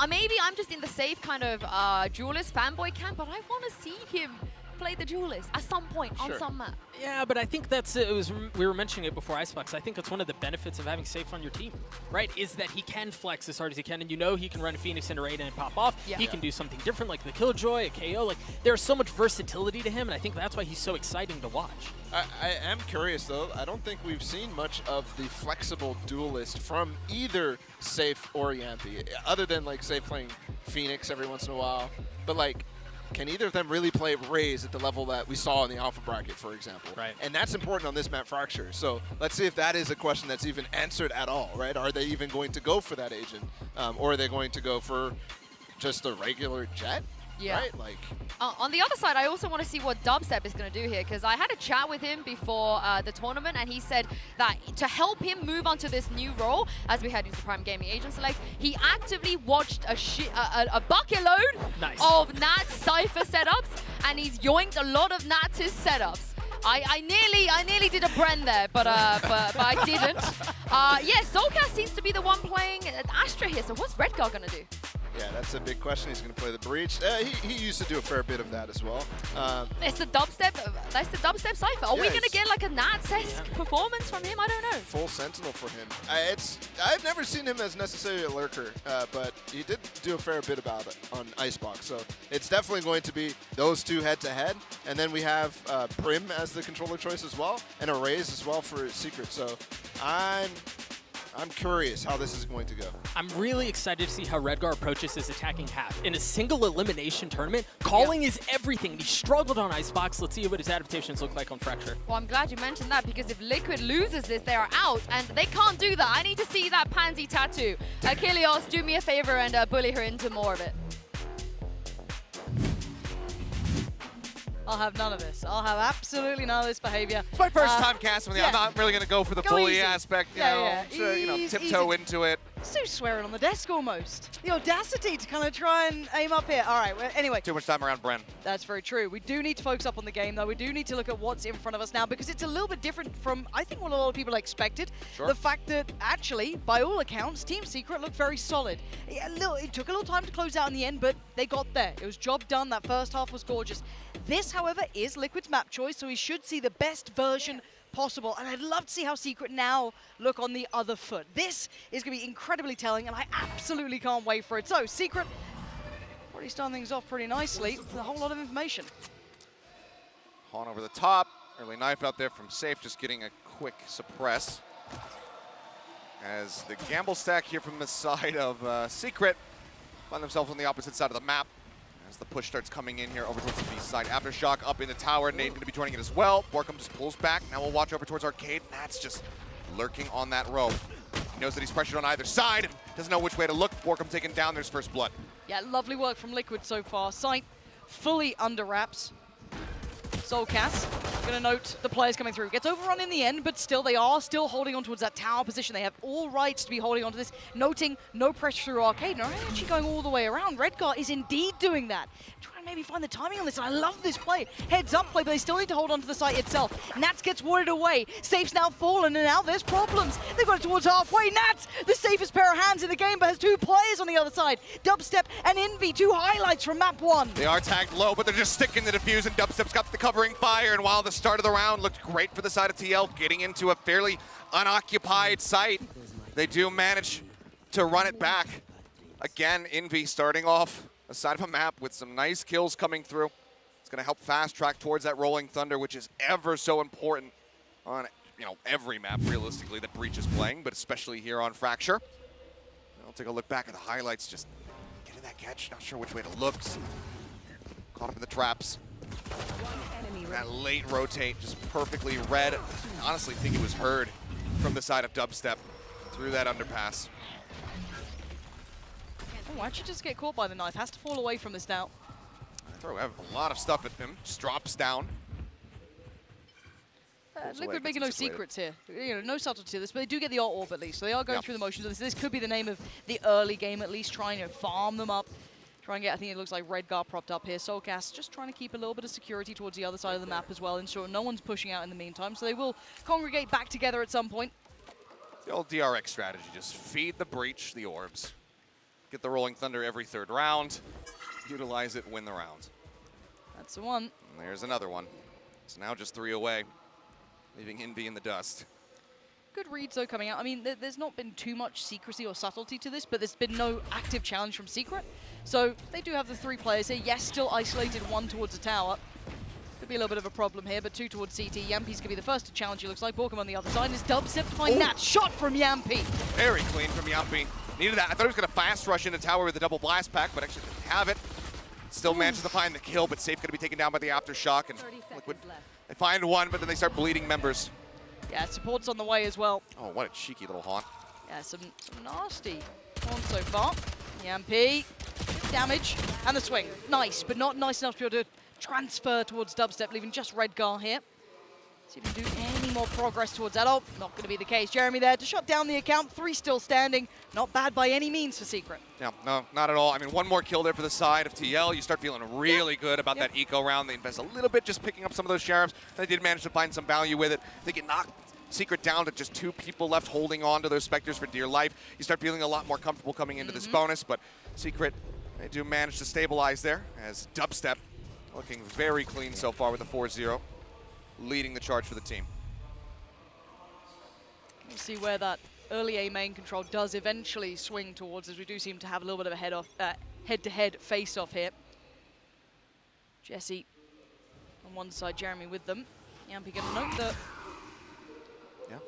maybe I'm just in the Safe kind of duelist fanboy camp, but I want to see him play the duelist at some point on some map. Yeah, but I think that's we were mentioning it before Icebox. I think that's one of the benefits of having Safe on your team, right? Is that he can flex as hard as he can, and you know he can run a Phoenix into Raiden and pop off. Yeah. He can do something different like the Killjoy, a KO. Like there's so much versatility to him, and I think that's why he's so exciting to watch. I am curious though. I don't think we've seen much of the flexible duelist from either Safe or Yampi, other than like Safe playing Phoenix every once in a while. But like, can either of them really play Raze at the level that we saw in the Alpha bracket, for example? Right. And that's important on this map Fracture. So let's see if that is a question that's even answered at all, right? Are they even going to go for that agent? Or are they going to go for just a regular Jet? Yeah. Right? Like, on the other side, I also want to see what Dubstep is going to do here, because I had a chat with him before the tournament, and he said that to help him move on to this new role, as we head into Prime Gaming Agent Select, he actively watched a bucket load of Nat's Cypher setups, and he's yoinked a lot of Nat's setups. I nearly did a Bren there, but I didn't. Yeah, Soulcast seems to be the one playing Astra here, so what's Redguard going to do? yeah, that's a big question. He's going to play the Breach. He used to do a fair bit of that as well. It's the dubstep. That's the dubstep Cypher. Are we Yeah, going to get like a Nats-esque performance from him? I don't know. Full Sentinel for him. I've never seen him as necessarily a lurker, but he did do a fair bit about it on Icebox. So it's definitely going to be those two head-to-head. And then we have Prim as the controller choice as well, and a Raze as well for Secret. So I'm curious how this is going to go. I'm really excited to see how Redguard approaches his attacking half. In a single elimination tournament, calling is everything. He struggled on Icebox. Let's see what his adaptations look like on Fracture. Well, I'm glad you mentioned that, because if Liquid loses this, they are out, and they can't do that. I need to see that pansy tattoo. Achilles, do me a favor and bully her into more of it. I'll have none of this. I'll have absolutely none of this behavior. It's my first time casting with you. Yeah. I'm not really going to go for the bully easy. aspect. Tiptoe into it. So swearing on the desk almost. The audacity to kind of try and aim up here. All right, well, anyway. Too much time around Bren. That's very true. We do need to focus up on the game, though. We do need to look at what's in front of us now, because it's a little bit different from, I think, what a lot of people expected. Sure. The fact that, actually, by all accounts, Team Secret looked very solid. It took a little time to close out in the end, but they got there. It was job done. That first half was gorgeous. This, however, is Liquid's map choice, so we should see the best version possible, and I'd love to see how Secret now look on the other foot. This is going to be incredibly telling, and I absolutely can't wait for it. So, Secret already starting things off pretty nicely with a whole lot of information. Han over the top. Early knife out there from Safe, just getting a quick suppress. As the gamble stack here from the side of Secret find themselves on the opposite side of the map. As the push starts coming in here over towards the B side. Aftershock up in the tower. Nate going to be joining it as well. Borkum just pulls back. Now we'll watch over towards Arcade. Nat's just lurking on that row. He knows that he's pressured on either side. Doesn't know which way to look. Borkum taking down. There's first blood. Yeah, lovely work from Liquid so far. Sight fully under wraps. Soulcast gonna note the players coming through. Gets overrun in the end, but still they are still holding on towards that tower position. They have all rights to be holding on to this. Noting no pressure through Arcade. No, actually going all the way around. Redguard is indeed doing that. Trying to maybe find the timing on this, and I love this play. Heads up play, but they still need to hold on to the site itself. Nats gets warded away. Safe's now fallen, and now there's problems. They've got it towards halfway. Nats, the safest pair of hands in the game, but has two players on the other side. Dubstep and Envy, two highlights from map one. They are tagged low, but they're just sticking the defuse, and Dubstep's got the covering fire. And while the start of the round looked great for the side of TL, getting into a fairly unoccupied site, they do manage to run it back. Again, Envy starting off a side of a map with some nice kills coming through. It's going to help fast track towards that Rolling Thunder, which is ever so important on every map, realistically, that Breach is playing, but especially here on Fracture. I'll take a look back at the highlights, just getting that catch, not sure which way to look. Caught up in the traps. That late rotate, just perfectly read. I honestly think it was heard from the side of Dubstep through that underpass. Oh, why'd you just get caught by the knife? Has to fall away from this now. Throw a lot of stuff at him. Just drops down. Liquid making no secrets here. You know, no subtlety to this, but they do get the orb at least. So they are going through the motions of this. This could be the name of the early game, at least trying to farm them up. Try and get, I think it looks like Redgar propped up here. Soulcast just trying to keep a little bit of security towards the other side of the map as well, ensure no one's pushing out in the meantime. So they will congregate back together at some point. The old DRX strategy, just feed the breach, the orbs. Get the Rolling Thunder every third round. Utilize it, win the round. That's the one. And there's another one. It's now just 3 away, leaving Envy in the dust. Good reads, though, coming out. I mean, there's not been too much secrecy or subtlety to this, but there's been no active challenge from Secret. So they do have the 3 players here. Yes, still isolated, 1 towards the tower. Could be a little bit of a problem here, but 2 towards CT. Yampi's going to be the first to challenge, it looks like. Borkum on the other side, and it's Dubstep to find Nat. Shot from Yampi. Very clean from Yampi. Needed that. I thought he was going to fast rush into tower with a double blast pack, but actually didn't have it. Still manages to find the kill, but Safe going to be taken down by the aftershock. And Liquid, they find one, but then they start bleeding members. Yeah, support's on the way as well. Oh, what a cheeky little haunt. Yeah, some nasty haunts so far. Yampi, damage, and the swing. Nice, but not nice enough to be able to transfer towards Dubstep, leaving just Redgar here. See if he can do any more progress towards that. Oh, not going to be the case. Jeremy there to shut down the account. 3 still standing. Not bad by any means for Secret. Yeah, no, not at all. I mean, 1 more kill there for the side of TL. You start feeling really good about that eco round. They invest a little bit just picking up some of those sheriffs. They did manage to find some value with it. They get knocked Secret down to just 2 people left holding on to those Spectres for dear life. You start feeling a lot more comfortable coming into this bonus, but Secret, they do manage to stabilize there as Dubstep looking very clean so far with a 4-0, leading the charge for the team. We'll see where that early A main control does eventually swing towards, as we do seem to have a little bit of a head-to-head face-off here. Jesse on one side, Jeremy with them. Yampi going to note that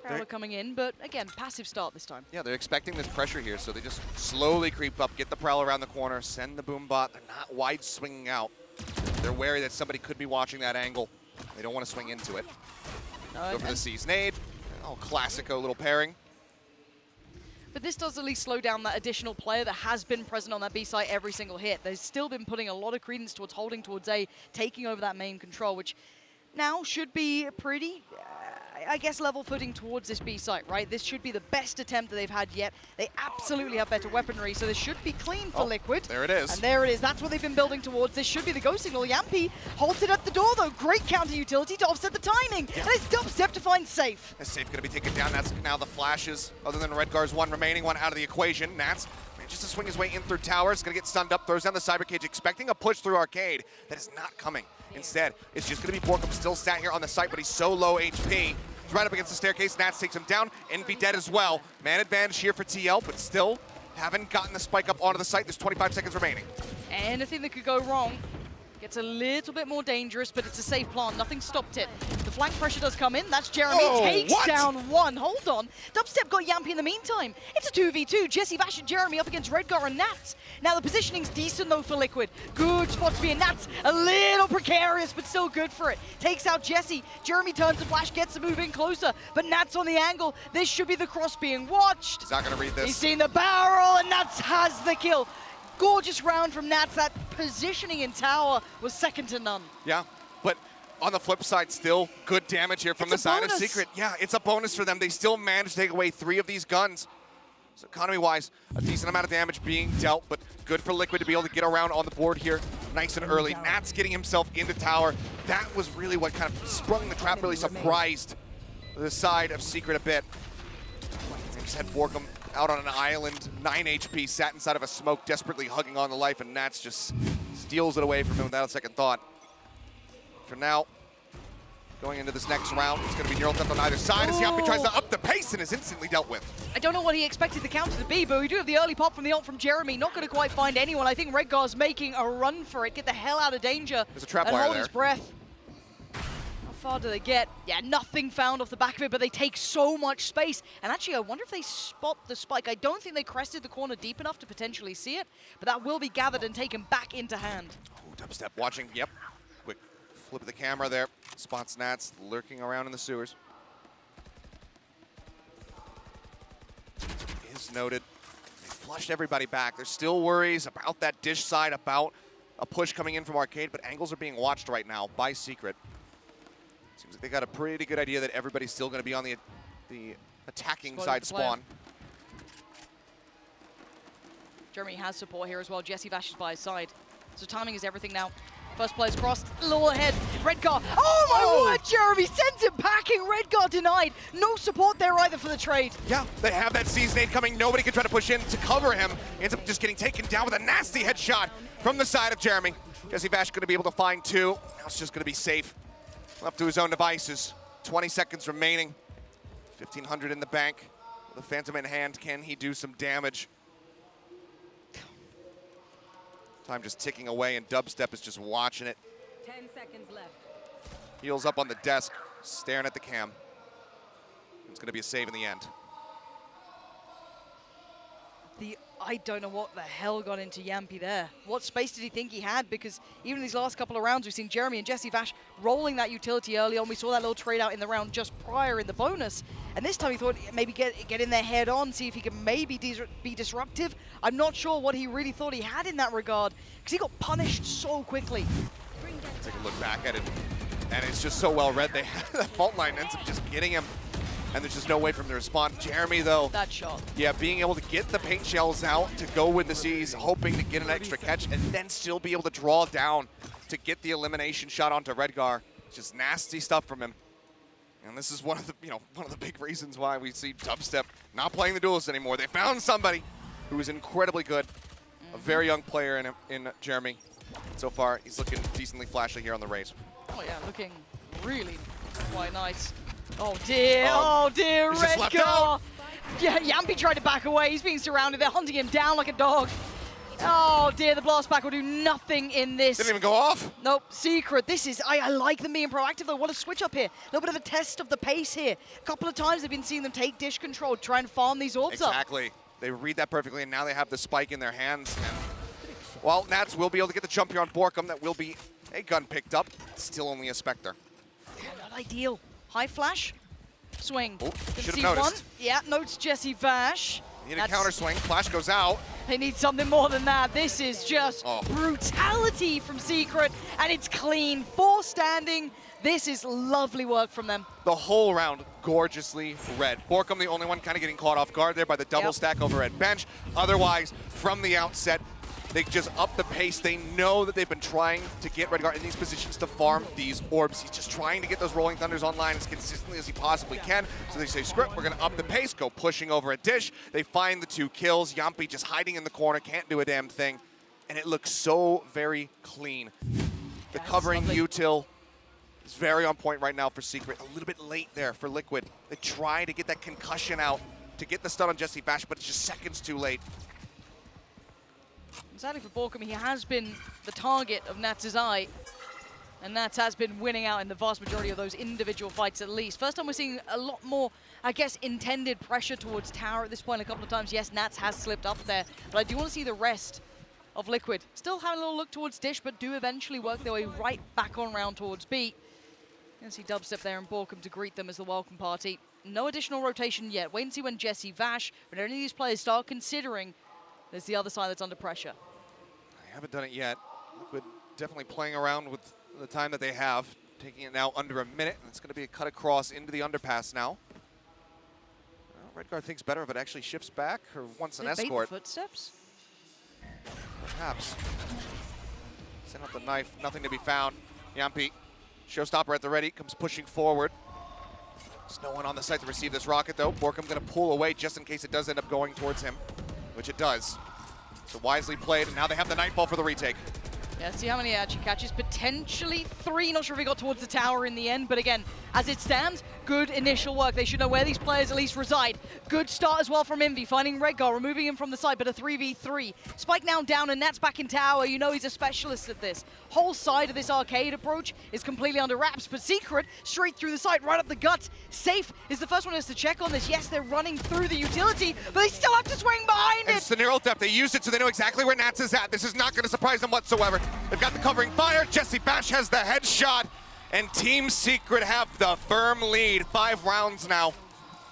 Prowler coming in, but again, passive start this time. Yeah, they're expecting this pressure here, so they just slowly creep up, get the Prowler around the corner, send the boom bot. They're not wide swinging out. They're wary that somebody could be watching that angle. They don't want to swing into it. Go for the Seize Nade. Oh, classico little pairing. But this does at least slow down that additional player that has been present on that B site every single hit. They've still been putting a lot of credence towards holding towards A, taking over that main control, which now should be pretty, I guess, level footing towards this B site, right? This should be the best attempt that they've had yet. They absolutely have better weaponry, so this should be clean for Liquid. There it is. And there it is. That's what they've been building towards. This should be the go signal. Yampi halted at the door, though. Great counter utility to offset the timing. And it's Dubstep to find Safe. Is Safe going to be taken down? That's now the flashes. Other than Redgar's 1 remaining, 1 out of the equation. Nats manages to swing his way in through tower. It's going to get stunned up, throws down the cyber cage, expecting a push through arcade. That is not coming. Instead, it's just going to be Borkum still sat here on the site, but he's so low HP. He's right up against the staircase. Nats takes him down. Envy dead as well. Man advantage here for TL, but still haven't gotten the spike up onto the site. There's 25 seconds remaining. Anything that could go wrong gets a little bit more dangerous, but it's a safe plant. Nothing stopped it. The flank pressure does come in. That's Jeremy. Takes down 1. Hold on. Dubstep got Yampi in the meantime. It's a 2v2. Jesse, Vash, and Jeremy up against Redgar and Nats. Now the positioning's decent, though, for Liquid. Good spot to be in. Nats a little precarious, but still good for it. Takes out Jesse. Jeremy turns to Flash, gets to move in closer, but Nats on the angle. This should be the cross being watched. He's not going to read this. He's seen the barrel, and Nats has the kill. Gorgeous round from Nats. That positioning in tower was second to none. Yeah, but on the flip side, still good damage here from the side of Secret. Yeah, it's a bonus for them. They still managed to take away 3 of these guns. So economy-wise, a decent amount of damage being dealt, but good for Liquid to be able to get around on the board here nice and early. Nats getting himself into tower. That was really what kind of sprung the trap, really surprised the side of Secret a bit. They just had Borkum out on an island, 9 HP, sat inside of a smoke, desperately hugging on to life, and Nats just steals it away from him without a second thought. For now, going into this next round, it's going to be neural theft on either side as Yampi tries to up the pace and is instantly dealt with. I don't know what he expected the counter to be, but we do have the early pop from the ult from Jeremy. Not going to quite find anyone. I think Redgar's making a run for it. Get the hell out of danger. There's a trap and wire hold there. his breath. How far do they get? Yeah, nothing found off the back of it, but they take so much space. And actually, I wonder if they spot the spike. I don't think they crested the corner deep enough to potentially see it, but that will be gathered and taken back into hand. Oh, Dubstep watching, yep. Quick flip of the camera there. Spots Nats lurking around in the sewers. Is noted. They flushed everybody back. There's still worries about that dish side, about a push coming in from Arcade, but angles are being watched right now by Secret. Seems like they got a pretty good idea that everybody's still going to be on the attacking side spawn. Jeremy has support here as well. Jesse Vash is by his side. So timing is everything now. First player's crossed, a little ahead. Redgar, oh my word, Jeremy sends it packing. Redgar denied. No support there either for the trade. Yeah, they have that Season 8 coming. Nobody can try to push in to cover him. He ends up just getting taken down with a nasty headshot from the side of Jeremy. Jesse Vash going to be able to find two. Now it's just going to be safe. Left to his own devices. 20 seconds remaining. 1,500 in the bank. The Phantom in hand, can he do some damage? Time just ticking away, and Dubstep is just watching it. 10 seconds left. Heels up on the desk, staring at the cam. It's going to be a save in the end. I don't know what the hell got into Yampi there. What space did he think he had? Because even these last couple of rounds, we've seen Jeremy and Jesse Vash rolling that utility early on. We saw that little trade out in the round just prior in the bonus. And this time he thought maybe get in there head on, see if he could maybe be disruptive. I'm not sure what he really thought he had in that regard, because he got punished so quickly. Take a look back at it, and it's just so well read. That fault line ends up just getting him, and there's just no way for him to respond. Jeremy, though, that shot. Yeah, being able to get the paint shells out to go with the C's, hoping to get an extra catch, and then still be able to draw down to get the elimination shot onto Redgar. Just nasty stuff from him. And this is one of the big reasons why we see Dubstep not playing the duelist anymore. They found somebody who is incredibly good, a very young player in Jeremy. So far, he's looking decently flashy here on the Rays. Oh yeah, looking really quite nice. Oh dear, Redgar! Yeah, Yampi tried to back away. He's being surrounded. They're hunting him down like a dog. Oh dear, the blast back will do nothing in this. Didn't even go off. Nope, Secret. This is, I like them being proactive though. What a switch up here. A little bit of a test of the pace here. A couple of times they've been seeing them take dish control, try and farm these orbs up. Exactly. They read that perfectly, and now they have the spike in their hands. And, well, Nats will be able to get the jump here on Borkum. That will be a gun picked up. Still only a Spectre. Yeah, not ideal. High flash. Swing. Should have noticed. One. Yeah, notes Jesse Vash. Need a counter swing. Flash goes out. They need something more than that. This is just brutality from Secret, and it's clean. 4 standing. This is lovely work from them. The whole round gorgeously read. Borkum, the only one kind of getting caught off guard there by the double stack over at bench. Otherwise, from the outset, they just up the pace. They know that they've been trying to get Redgar in these positions to farm these orbs. He's just trying to get those Rolling Thunders online as consistently as he possibly can. So they say, screw it, we're going to up the pace, go pushing over a dish. They find the 2 kills. Yampi just hiding in the corner, can't do a damn thing. And it looks so very clean. The covering util is very on point right now for Secret. A little bit late there for Liquid. They try to get that concussion out to get the stun on Jesse Vash, but it's just seconds too late. Sadly for Borkum, he has been the target of Nats' eye, and Nats has been winning out in the vast majority of those individual fights at least. First time we're seeing a lot more, I guess, intended pressure towards Tower at this point a couple of times. Yes, Nats has slipped up there, but I do want to see the rest of Liquid still having a little look towards Dish, but do eventually work their way right back on round towards B. You can see Dubstep there and Borkum to greet them as the welcome party. No additional rotation yet. Wait and see when Jesse Vash, when any of these players start considering there's the other side that's under pressure. I haven't done it yet. Liquid definitely playing around with the time that they have, taking it now under a minute. And it's going to be a cut across into the underpass now. Well, Redgar thinks better if it actually shifts back or wants an escort. Footsteps? Perhaps. Send out the knife, nothing to be found. Yampi, showstopper at the ready, comes pushing forward. There's no one on the site to receive this rocket though. Borkum going to pull away just in case it does end up going towards him, which it does. So wisely played, and now they have the Nightfall for the retake. Yeah, see how many actually catches. Potentially 3. Not sure if he got towards the tower in the end, but again, as it stands, good initial work. They should know where these players at least reside. Good start as well from Envy, finding Redgar, removing him from the side, but a 3v3. Spike now down, and Nat's back in tower. You know he's a specialist at this. Whole side of this arcade approach is completely under wraps, but Secret, straight through the side, right up the gut. Safe is the first one has to check on this. Yes, they're running through the utility, but they still have to swing behind it. It's the neural depth. They used it so they know exactly where Nats is at. This is not going to surprise them whatsoever. They've got the covering fire. Jesse Vash has the headshot, and Team Secret have the firm lead. 5 rounds now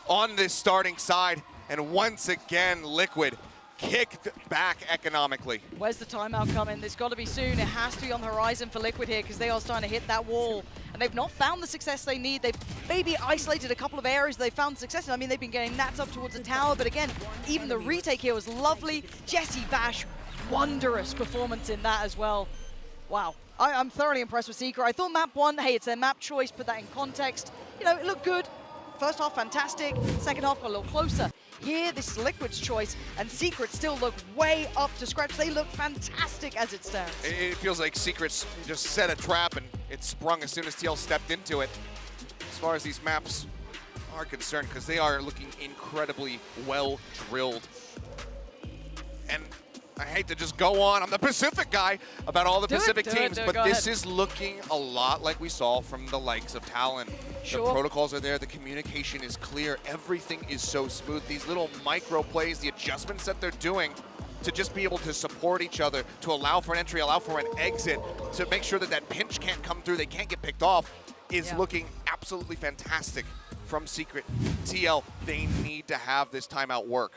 on this starting side, and once again, Liquid kicked back economically. Where's the timeout coming? There's got to be soon. It has to be on the horizon for Liquid here because they are starting to hit that wall. And they've not found the success they need. They've maybe isolated a couple of areas they found success in. I mean, they've been getting Nats up towards the tower, but again, even the retake here was lovely. Jesse Vash, wondrous performance in that as well. Wow. I'm thoroughly impressed with Secret. I thought map 1, hey, it's their map choice, put that in context. You know, it looked good. First half, fantastic. Second half, got a little closer. Here, this is Liquid's choice, and Secret still look way up to scratch. They look fantastic as it stands. It feels like Secret's just set a trap and it sprung as soon as TL stepped into it. As far as these maps are concerned, because they are looking incredibly well drilled. And I hate to just go on, I'm the Pacific guy, about all the Pacific teams, but this is looking a lot like we saw from the likes of Talon. Sure. The protocols are there, the communication is clear, everything is so smooth. These little micro plays, the adjustments that they're doing to just be able to support each other, to allow for an entry, allow for an exit, to make sure that that pinch can't come through, they can't get picked off, is looking absolutely fantastic from Secret. TL, they need to have this timeout work.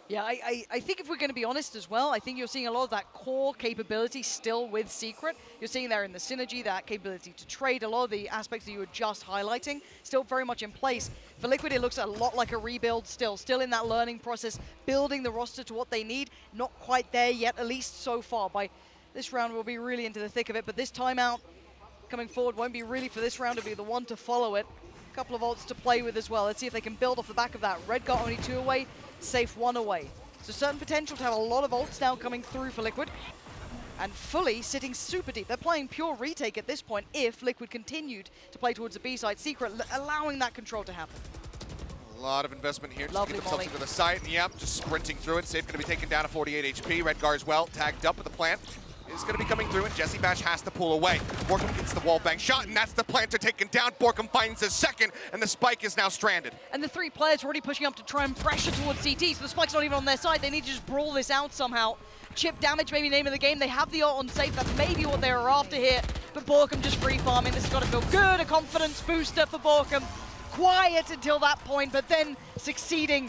Yeah, I think if we're going to be honest as well, I think you're seeing a lot of that core capability still with Secret. You're seeing there in the synergy, that capability to trade, a lot of the aspects that you were just highlighting, still very much in place. For Liquid, it looks a lot like a rebuild still in that learning process, building the roster to what they need. Not quite there yet, at least so far. By this round, we'll be really into the thick of it, but this timeout coming forward won't be really for this round, it'll be the one to follow it. A couple of ults to play with as well. Let's see if they can build off the back of that. Red got only 2 away. Safe 1 away. So certain potential to have a lot of ults now coming through for Liquid. And fully sitting super deep. They're playing pure retake at this point if Liquid continued to play towards the B side. Secret allowing that control to happen. A lot of investment here. Just Lovely get themselves molly. into the site. And yep, just sprinting through it. Safe going to be taken down to 48 HP. Redgar as well, tagged up with the plant. Is going to be coming through, and Jesse Bash has to pull away. Borkum gets the wall bang shot, and that's the planter taken down. Borkum finds his second, and the spike is now stranded. And the 3 players are already pushing up to try and pressure towards CT, so the spike's not even on their side. They need to just brawl this out somehow. Chip damage, maybe name of the game. They have the ult on safe. That's maybe what they were after here. But Borkum just free farming. This has got to feel good. A confidence booster for Borkum. Quiet until that point, but then succeeding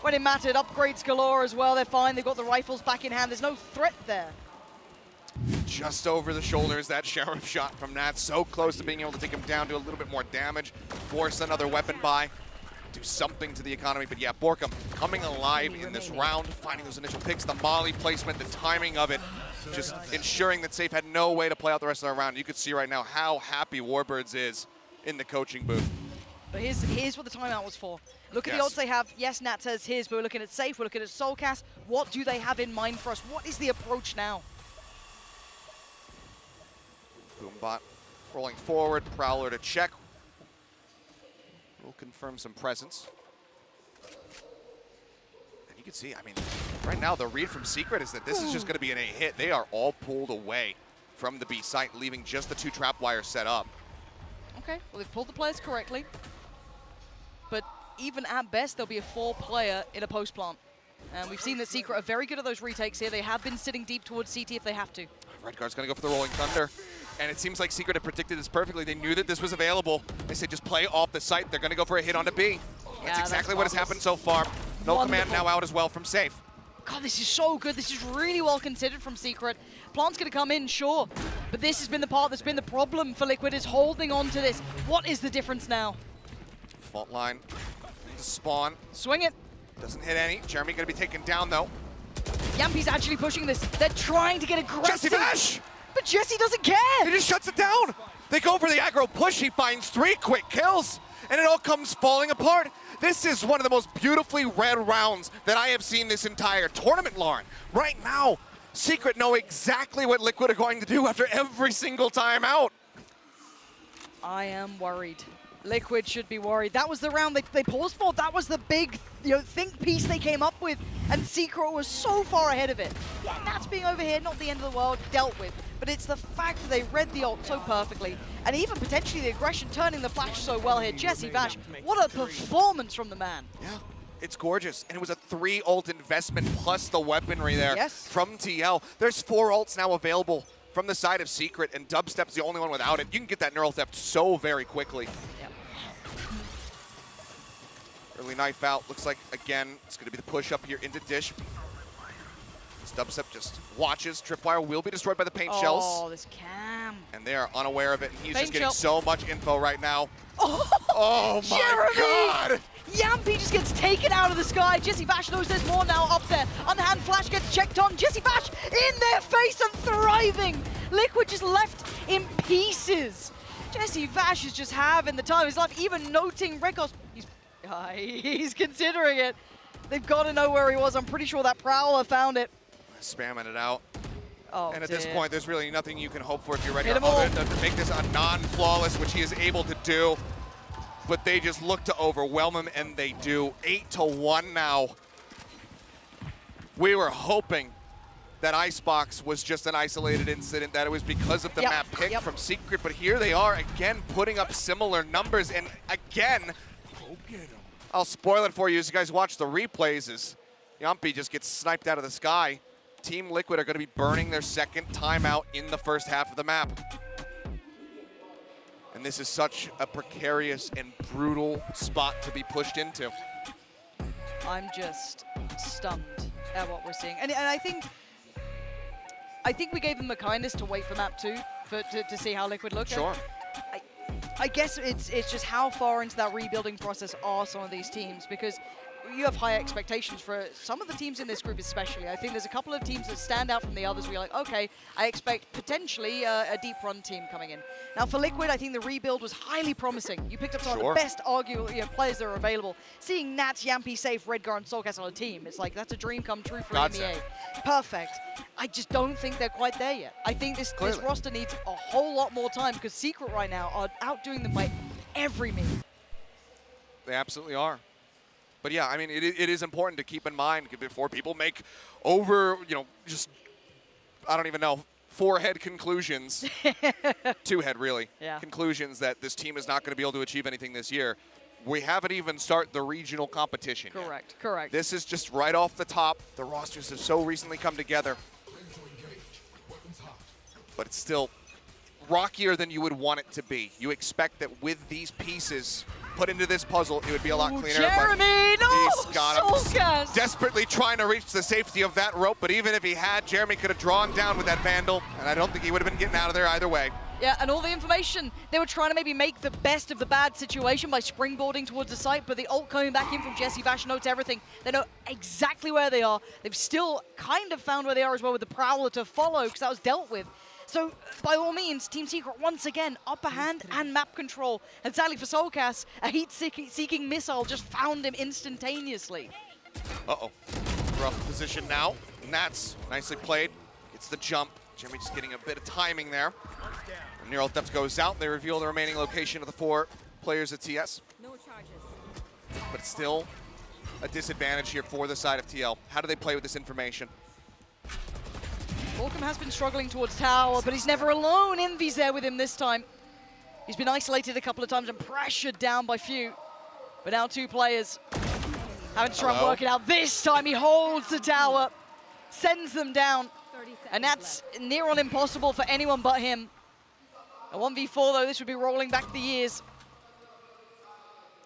when it mattered. Upgrades galore as well. They're fine. They've got the rifles back in hand. There's no threat there. Just over the shoulders, that Sheriff shot from Nat. So close to being able to take him down, do a little bit more damage. Force another weapon by. Do something to the economy. But yeah, Borkum coming alive in this round, finding those initial picks, the molly placement, the timing of it, just ensuring that Safe had no way to play out the rest of the round. You could see right now how happy Warbirds is in the coaching booth. But here's what the timeout was for. Look at the odds they have. Yes, Nat says his, but we're looking at Safe, we're looking at Soulcast. What do they have in mind for us? What is the approach now? Boombot rolling forward, Prowler to check. We'll confirm some presence. And you can see, I mean, right now the read from Secret is that this is just going to be an A hit. They are all pulled away from the B site, leaving just the 2 trap wires set up. Okay, well they've pulled the players correctly. But even at best, there'll be a 4-player in a post plant. And we've seen that Secret are very good at those retakes here. They have been sitting deep towards CT if they have to. Redguard's going to go for the Rolling Thunder. And it seems like Secret had predicted this perfectly. They knew that this was available. They said just play off the site. They're going to go for a hit onto B. That's exactly what has happened so far. No command now out as well from Safe. God, this is so good. This is really well considered from Secret. Plant's going to come in, sure. But this has been the part that's been the problem for Liquid, is holding on to this. What is the difference now? Fault line to spawn. Swing it. Doesn't hit any. Jeremy going to be taken down, though. Yampi's actually pushing this. They're trying to get aggressive. Jesse Vash! But Jesse doesn't care. He just shuts it down. They go for the aggro push. He finds 3 quick kills, and it all comes falling apart. This is one of the most beautifully read rounds that I have seen this entire tournament, Lauren. Right now, Secret know exactly what Liquid are going to do after every single time out. I am worried. Liquid should be worried. That was the round they paused for. That was the big think piece they came up with, and Secret was so far ahead of it. Yeah, that's being over here, not the end of the world, dealt with. But it's the fact that they read the ult so perfectly, and even potentially the aggression, turning the flash so well here. Jesse Vash, what a performance from the man. Yeah, it's gorgeous. And it was a 3 ult investment plus the weaponry there from TL. There's 4 ults now available from the side of Secret, and Dubstep's the only one without it. You can get that neural theft so very quickly. Yep. Early knife out. Looks like, again, it's going to be the push up here into Dish. Dubstep just watches. Tripwire will be destroyed by the paint Oh, shells. this cam. And they are unaware of it, and he's Paint just getting shell. so much info right now. Oh, my Jeremy! God! Yampy just gets taken out of the sky. Jesse Vash knows there's more now up there. Underhand flash gets checked on. Jesse Vash in their face and thriving. Liquid just left in pieces. Jesse Vash is just having the time of his life, even noting Rekos. He's considering it. They've got to know where he was. I'm pretty sure that Prowler found it. Spamming it out. Oh, and at this point, there's really nothing you can hope for if you're ready Hit 'em all. to make this a non-flawless, which he is able to do. But they just look to overwhelm him, and they do. 8-1 now. We were hoping that Icebox was just an isolated incident, that it was because of the map pick from Secret, but here they are again putting up similar numbers, and again, I'll spoil it for you as you guys watch the replays, as Yampy just gets sniped out of the sky. Team Liquid are going to be burning their second timeout in the first half of the map. And this is such a precarious and brutal spot to be pushed into. I'm just stunned at what we're seeing. And I think we gave them the kindness to wait for map 2 to see how Liquid looked. Sure. I guess it's just how far into that rebuilding process are some of these teams, because you have high expectations for some of the teams in this group especially. I think there's a couple of teams that stand out from the others where you're like, okay, I expect potentially a deep run team coming in. Now for Liquid, I think the rebuild was highly promising. You picked up some of the best players that are available. Seeing Nats, Yampy, Safe, Redgar, and Soulcast on a team, it's like, that's a dream come true for EMEA. Perfect. I just don't think they're quite there yet. I think this roster needs a whole lot more time, because Secret right now are outdoing them by every means. They absolutely are. But yeah, I mean, it is important to keep in mind before people make just, I don't even know, four-head conclusions, two-head really, conclusions that this team is not going to be able to achieve anything this year. We haven't even started the regional competition yet. Correct. This is just right off the top. The rosters have so recently come together. But it's still rockier than you would want it to be. You expect that with these pieces put into this puzzle, it would be a lot cleaner. Jeremy, no! He's got him desperately trying to reach the safety of that rope, but even if he had, Jeremy could have drawn down with that Vandal, and I don't think he would have been getting out of there either way. Yeah, and all the information, they were trying to maybe make the best of the bad situation by springboarding towards the site, but the ult coming back in from Jesse Vash notes everything. They know exactly where they are. They've still kind of found where they are as well with the Prowler to follow, because that was dealt with. So, by all means, Team Secret, once again, upper hand and map control. And sadly for Soulcast, a heat-seeking missile just found him instantaneously. Uh-oh. Rough position now. Nats, nicely played. Gets the jump. Jeremy just getting a bit of timing there. Neural Theft goes out. They reveal the remaining location of the 4 players at TS. No charges. But it's still a disadvantage here for the side of TL. How do they play with this information? Volcom has been struggling towards tower, but he's never alone. Envy's there with him this time. He's been isolated a couple of times and pressured down by few. But now 2 players having to try and work it out. This time he holds the tower, sends them down. And that's near on impossible for anyone but him. A 1v4 though, this would be rolling back the years.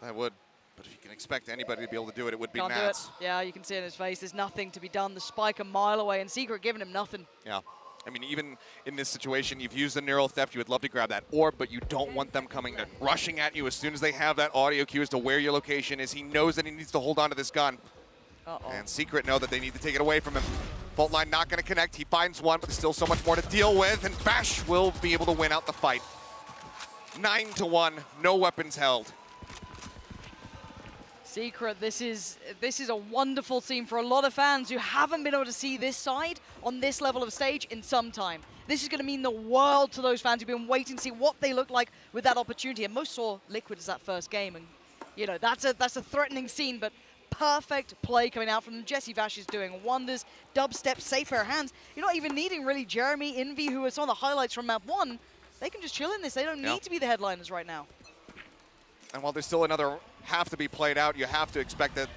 I would. But if you can expect anybody to be able to do it, it would be Can't Nats. do it. Yeah, you can see it in his face. There's nothing to be done. The spike a mile away, and Secret giving him nothing. Yeah. I mean, even in this situation, you've used the Neural Theft. You would love to grab that orb, but you don't want them coming to rushing at you as soon as they have that audio cue as to where your location is. He knows that he needs to hold on to this gun. And Secret know that they need to take it away from him. Fault line not going to connect. He finds one, but there's still so much more to deal with, and Bash will be able to win out the fight. 9-1, no weapons held. Secret, this is a wonderful scene for a lot of fans who haven't been able to see this side on this level of stage in some time. This is going to mean the world to those fans who've been waiting to see what they look like with that opportunity. And most saw Liquid as that first game, and you know that's a threatening scene, but perfect play coming out from them. Jesse Vash is doing wonders. Dubstep, safe pair of hands. You're not even needing really Jeremy, Envy, who are some of the highlights from map 1. They can just chill in this. They don't need to be the headliners right now. And while there's still another half to be played out, you have to expect that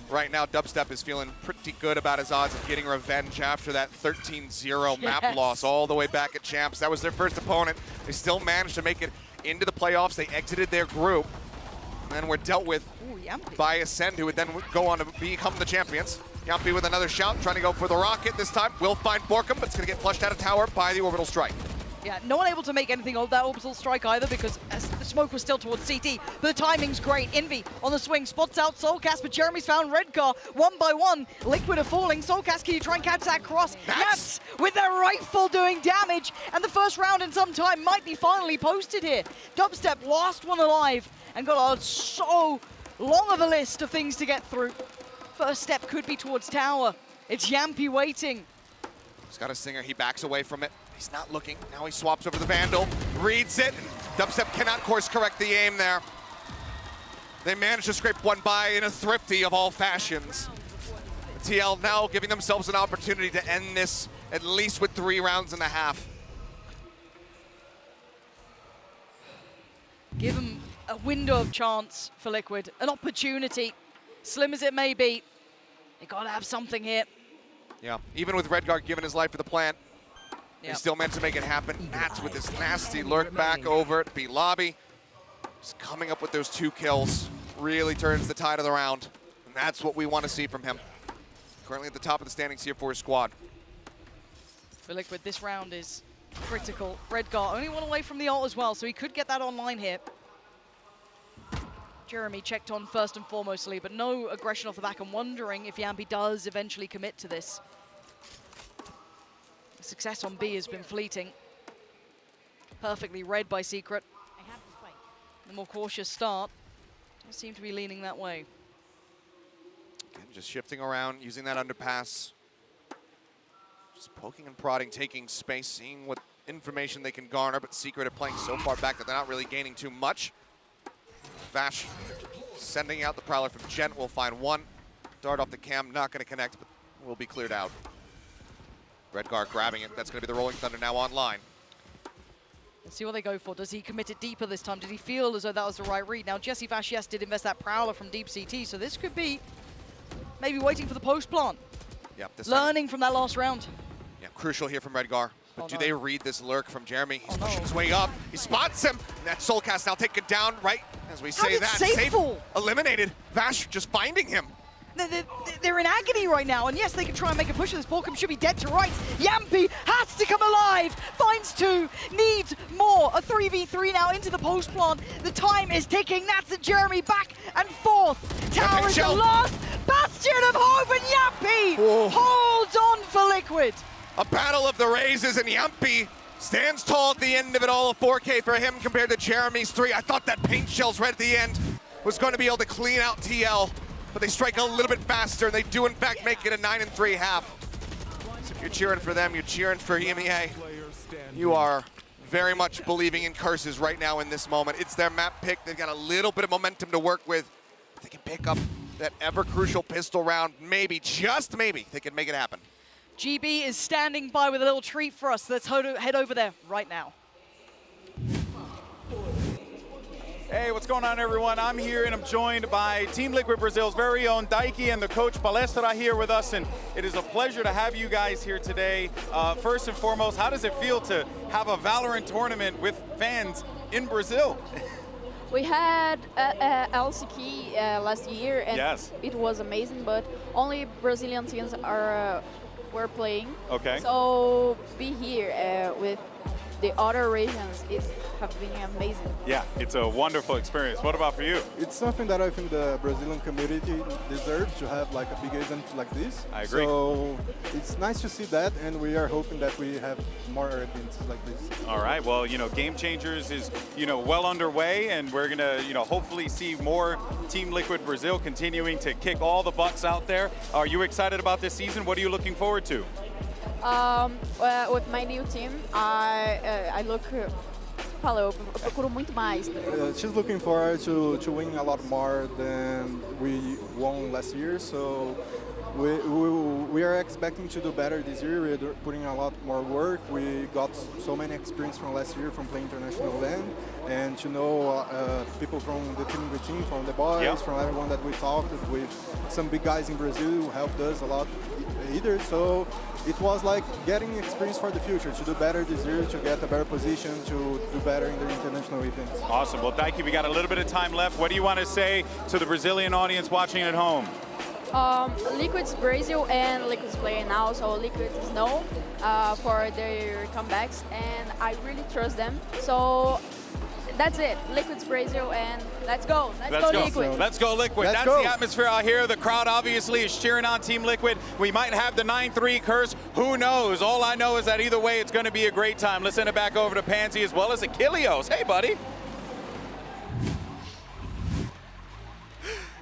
right now Dubstep is feeling pretty good about his odds of getting revenge after that 13-0 map loss all the way back at Champs. That was their first opponent. They still managed to make it into the playoffs. They exited their group and then were dealt with by Ascend, who would then go on to become the champions. Yampy with another shout, trying to go for the rocket this time. Will find Borkum, but it's going to get flushed out of tower by the orbital strike. Yeah, no one able to make anything of that orbital strike either because the smoke was still towards CT, but the timing's great. Envy on the swing, spots out Soulcast, but Jeremy's found Redgar one by one. Liquid are falling. Soulcast, can you try and catch that cross? Nats with their rifle doing damage, and the first round in some time might be finally posted here. Dubstep, last one alive, and got so long of a list of things to get through. First step could be towards tower. It's Yampy waiting. He's got a Singer, he backs away from it. He's not looking, now he swaps over the Vandal, reads it, and Dubstep cannot course correct the aim there. They managed to scrape one by in a thrifty of all fashions. TL now giving themselves an opportunity to end this at least with 3 rounds and a half. Give them a window of chance for Liquid, an opportunity. Slim as it may be, they gotta have something here. Yeah, even with Redgar giving his life for the plant, they still managed to make it happen. Nats with this nasty lurk back over at B lobby. Just coming up with those 2 kills really turns the tide of the round. And that's what we want to see from him. Currently at the top of the standings here for his squad. For Liquid, this round is critical. Redgar only one away from the ult as well, so he could get that online here. Jeremy checked on first and foremostly, but no aggression off the back. I'm wondering if Yampy does eventually commit to this. The success on B has been fleeting. Perfectly read by Secret. The more cautious start does seem to be leaning that way. Again, just shifting around, using that underpass. Just poking and prodding, taking space, seeing what information they can garner, but Secret are playing so far back that they're not really gaining too much. Vash sending out the Prowler from Gent will find one. Dart off the cam, not going to connect, but will be cleared out. Redgar grabbing it. That's going to be the Rolling Thunder now online. Let's see what they go for. Does he commit it deeper this time? Did he feel as though that was the right read? Now, Jesse Vash, yes, did invest that Prowler from deep CT, so this could be maybe waiting for the post plant. Yep, Learning from that last round. Yeah, crucial here from Redgar. But do they read this lurk from Jeremy? He's pushing his no. way up. He spots him. And that Soulcast now taken down right as we say that. Safe eliminated. Vash just finding him. They're in agony right now, and yes, they can try and make a push of this. Borkum should be dead to rights. Yampy has to come alive. Finds 2, needs more. A 3v3 now into the post plant. The time is ticking. That's a Jeremy back and forth. Tower is the last bastion of hope, and Yampy holds on for Liquid. A battle of the raises, and Yampy stands tall at the end of it all. A 4K for him compared to Jeremy's 3. I thought that paint shells right at the end was going to be able to clean out TL, but they strike a little bit faster, and they do in fact make it a 9-3 half. So if you're cheering for them, you're cheering for EMEA. You are very much believing in curses right now in this moment. It's their map pick. They've got a little bit of momentum to work with. If they can pick up that ever crucial pistol round, maybe, just maybe, they can make it happen. GB is standing by with a little treat for us. Let's head over there right now. Hey, what's going on, everyone? I'm here and I'm joined by Team Liquid Brazil's very own Daiki and the coach Palestra here with us, and it is a pleasure to have you guys here today. First and foremost, how does it feel to have a Valorant tournament with fans in Brazil? We had LCK last year, and it was amazing, but only Brazilian teams were playing. Okay. So be here with the other regions have been amazing. Yeah, it's a wonderful experience. What about for you? It's something that I think the Brazilian community deserves to have like a big event like this. I agree. So it's nice to see that, and we are hoping that we have more events like this. All right, well, Game Changers is, well underway, and we're gonna, hopefully see more Team Liquid Brazil continuing to kick all the butts out there. Are you excited about this season? What are you looking forward to? With my new team, I procuro muito mais. She's looking forward to win a lot more than we won last year, so we are expecting to do better this year. We're putting a lot more work. We got so many experience from last year from playing international land, and to know people from the team, from the boys, from everyone that we talked with, some big guys in Brazil who helped us a lot either. So it was like getting experience for the future, to do better this year, to get a better position, to do better in the international events. Awesome. Well, Daiki, we got a little bit of time left. What do you want to say to the Brazilian audience watching at home? Liquid's Brazil and Liquid's playing now, so Liquid is known for their comebacks, and I really trust them. So that's it. Liquid's Brazil, and let's go. Let's go Liquid. Let's go Liquid. That's the atmosphere out here. The crowd obviously is cheering on Team Liquid. We might have the 9-3 curse. Who knows? All I know is that either way, it's going to be a great time. Let's send it back over to Pansy as well as Achilleos. Hey, buddy.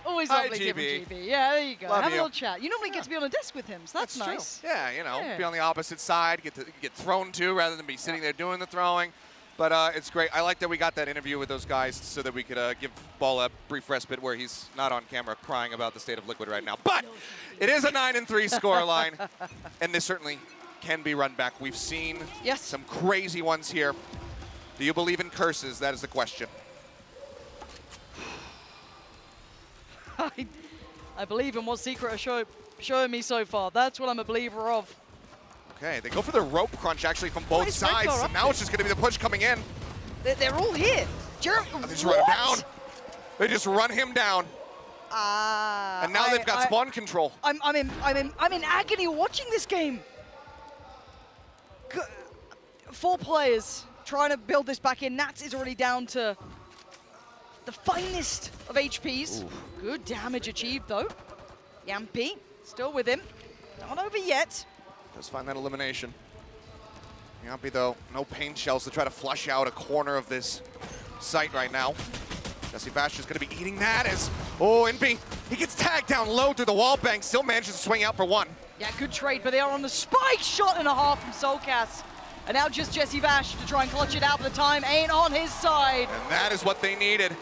Always Hi, lovely to GB. GB. Yeah, there you go. Love Have a you. little chat. You normally get to be on a desk with him, so that's nice. True. Yeah, you know, Yeah. be on the opposite side, get thrown to rather than be sitting there doing the throwing. But it's great. I like that we got that interview with those guys so that we could give Ball a brief respite where he's not on camera crying about the state of Liquid right now. But it is a 9-3 scoreline, and this certainly can be run back. We've seen some crazy ones here. Do you believe in curses? That is the question. I believe in what Secret are showing me so far. That's what I'm a believer of. Okay, they go for the rope crunch actually from both sides. So now it's just going to be the push coming in. They're all here. They just run him down. They just run him down. And now they've got spawn control. I'm in agony watching this game. 4 players trying to build this back in. Nats is already down to the finest of HPs. Ooh. Good damage achieved though. Yampy still with him. Not over yet. Does find that elimination. Yampy though, no pain shells to try to flush out a corner of this site right now. Jesse Bash is going to be eating that as, Inby, he gets tagged down low through the wall bank, still manages to swing out for 1. Yeah, good trade, but they are on the spike shot and a half from Soulcast. And now just Jesse Bash to try and clutch it out, but the time ain't on his side. And that is what they needed.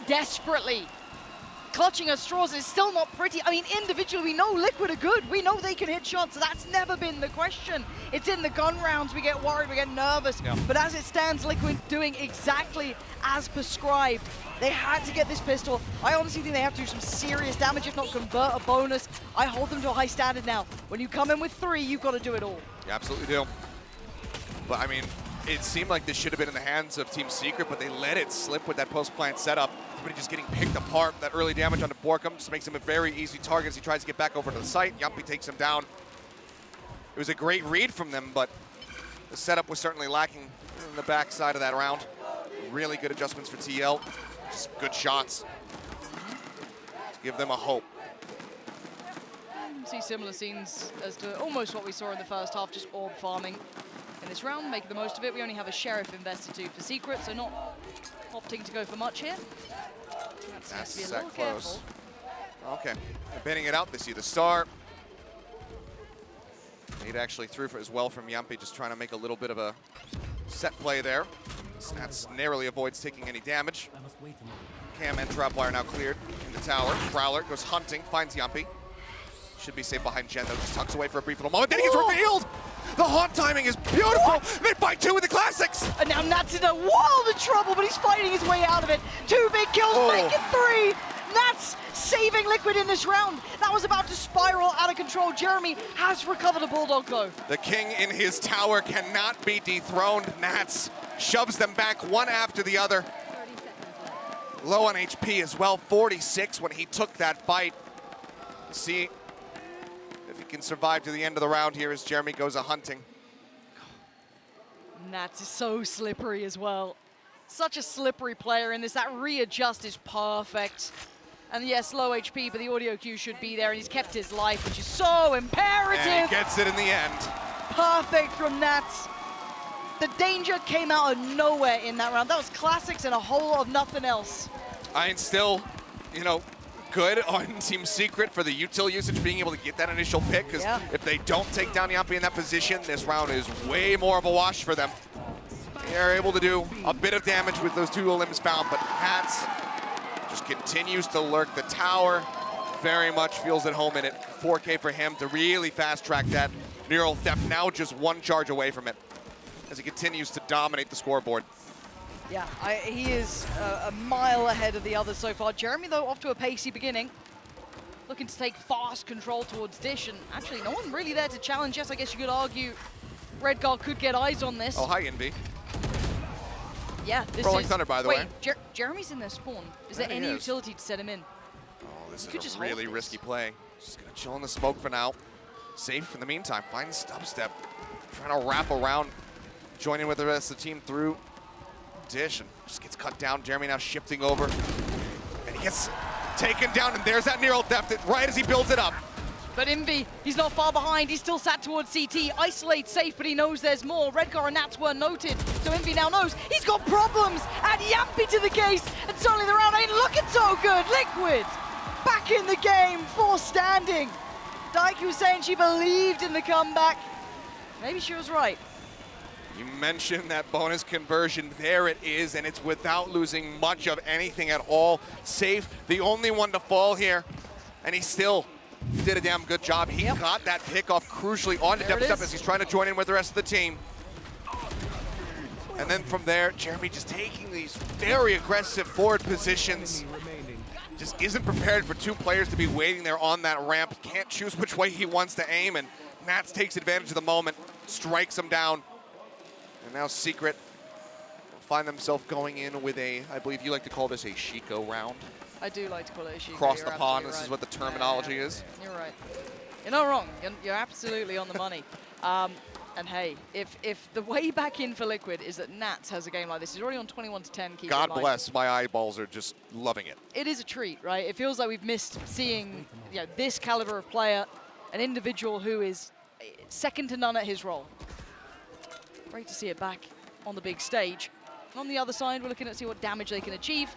Desperately clutching at straws is still not pretty. I mean, individually, we know Liquid are good. We know they can hit shots. That's never been the question. It's in the gun rounds we get worried, we get nervous. Yeah. But as it stands, Liquid doing exactly as prescribed. They had to get this pistol. I honestly think they have to do some serious damage, if not convert a bonus. I hold them to a high standard now. When you come in with 3, you've got to do it all. You absolutely do. But I mean, it seemed like this should have been in the hands of Team Secret, but they let it slip with that post-plant setup. Everybody just getting picked apart. That early damage onto Borkum just makes him a very easy target as he tries to get back over to the site. Yampy takes him down. It was a great read from them, but the setup was certainly lacking in the backside of that round. Really good adjustments for TL. Just good shots to give them a hope. See similar scenes as to almost what we saw in the first half, just orb farming in this round, making the most of it. We only have a Sheriff invested too for Secret, so not opting to go for much here. That's to be a little close. Careful. Okay, they're bending it out. They see the star. Nate actually threw for as well from Yampy, just trying to make a little bit of a set play there. Snats narrowly avoids taking any damage. Cam and Trapwire now cleared in the tower. Prowler goes hunting, finds Yampy. Should be safe behind Jen though, just tucks away for a brief little moment. Then he gets revealed! The haunt timing is beautiful! They fight 2 with the classics! And now Nats in a world of trouble, but he's fighting his way out of it. 2 big kills, make it 3! Nats saving Liquid in this round. That was about to spiral out of control. Jeremy has recovered a Bulldog though. The king in his tower cannot be dethroned. Nats shoves them back one after the other. Low on HP as well, 46 when he took that bite. See if he can survive to the end of the round here as Jeremy goes a-hunting. Nats is so slippery as well. Such a slippery player in this. That readjust is perfect. And yes, low HP, but the audio cue should be there, and he's kept his life, which is so imperative. And he gets it in the end. Perfect from Nats. The danger came out of nowhere in that round. That was classics and a whole lot of nothing else. I'm still, good on Team Secret for the util usage, being able to get that initial pick, because if they don't take down Yampy in that position, this round is way more of a wash for them. They are able to do a bit of damage with those 2 limbs found, but Nats just continues to lurk. The tower very much feels at home in it. 4K for him to really fast track that neural theft, now just 1 charge away from it as he continues to dominate the scoreboard. Yeah, he is a mile ahead of the others so far. Jeremy, though, off to a pacey beginning. Looking to take fast control towards Dish, and actually no one really there to challenge. Yes, I guess you could argue Redgar could get eyes on this. Oh, hi, Envy. Yeah, this Rolling is... Thunder, by the way. Jeremy's in their spawn. Is there any utility to set him in? Oh, This is a really risky play. Just gonna chill in the smoke for now. Safe in the meantime, finds dubstep. Trying to wrap around, joining with the rest of the team through Dish, and just gets cut down. Jeremy now shifting over, and he gets taken down, and there's that neural theft right as he builds it up. But Envy, he's not far behind. He's still sat towards CT. Isolate safe, but he knows there's more. Redgar and Nats were noted, so Envy now knows he's got problems. Add Yampy to the case, and suddenly the round ain't looking so good. Liquid back in the game, 4 standing. Daiki was saying she believed in the comeback. Maybe she was right. You mentioned that bonus conversion. There it is, and it's without losing much of anything at all. Safe, the only one to fall here, and he still did a damn good job. He got that pick off crucially onto dubstep as he's trying to join in with the rest of the team. And then from there, Jeremy just taking these very aggressive forward positions. Just isn't prepared for 2 players to be waiting there on that ramp. Can't choose which way he wants to aim, and Nats takes advantage of the moment, strikes him down. And now Secret will find themselves going in with a, I believe you like to call this a Shiko round. I do like to call it a Shiko. Across the pond, this is what the terminology is. You're right. You're not wrong. You're absolutely on the money. And hey, if the way back in for Liquid is that Nats has a game like this, he's already on 21-10. God bless, my eyeballs are just loving it. It is a treat, right? It feels like we've missed seeing this caliber of player, an individual who is second to none at his role. Great to see it back on the big stage. And on the other side, we're looking at see what damage they can achieve.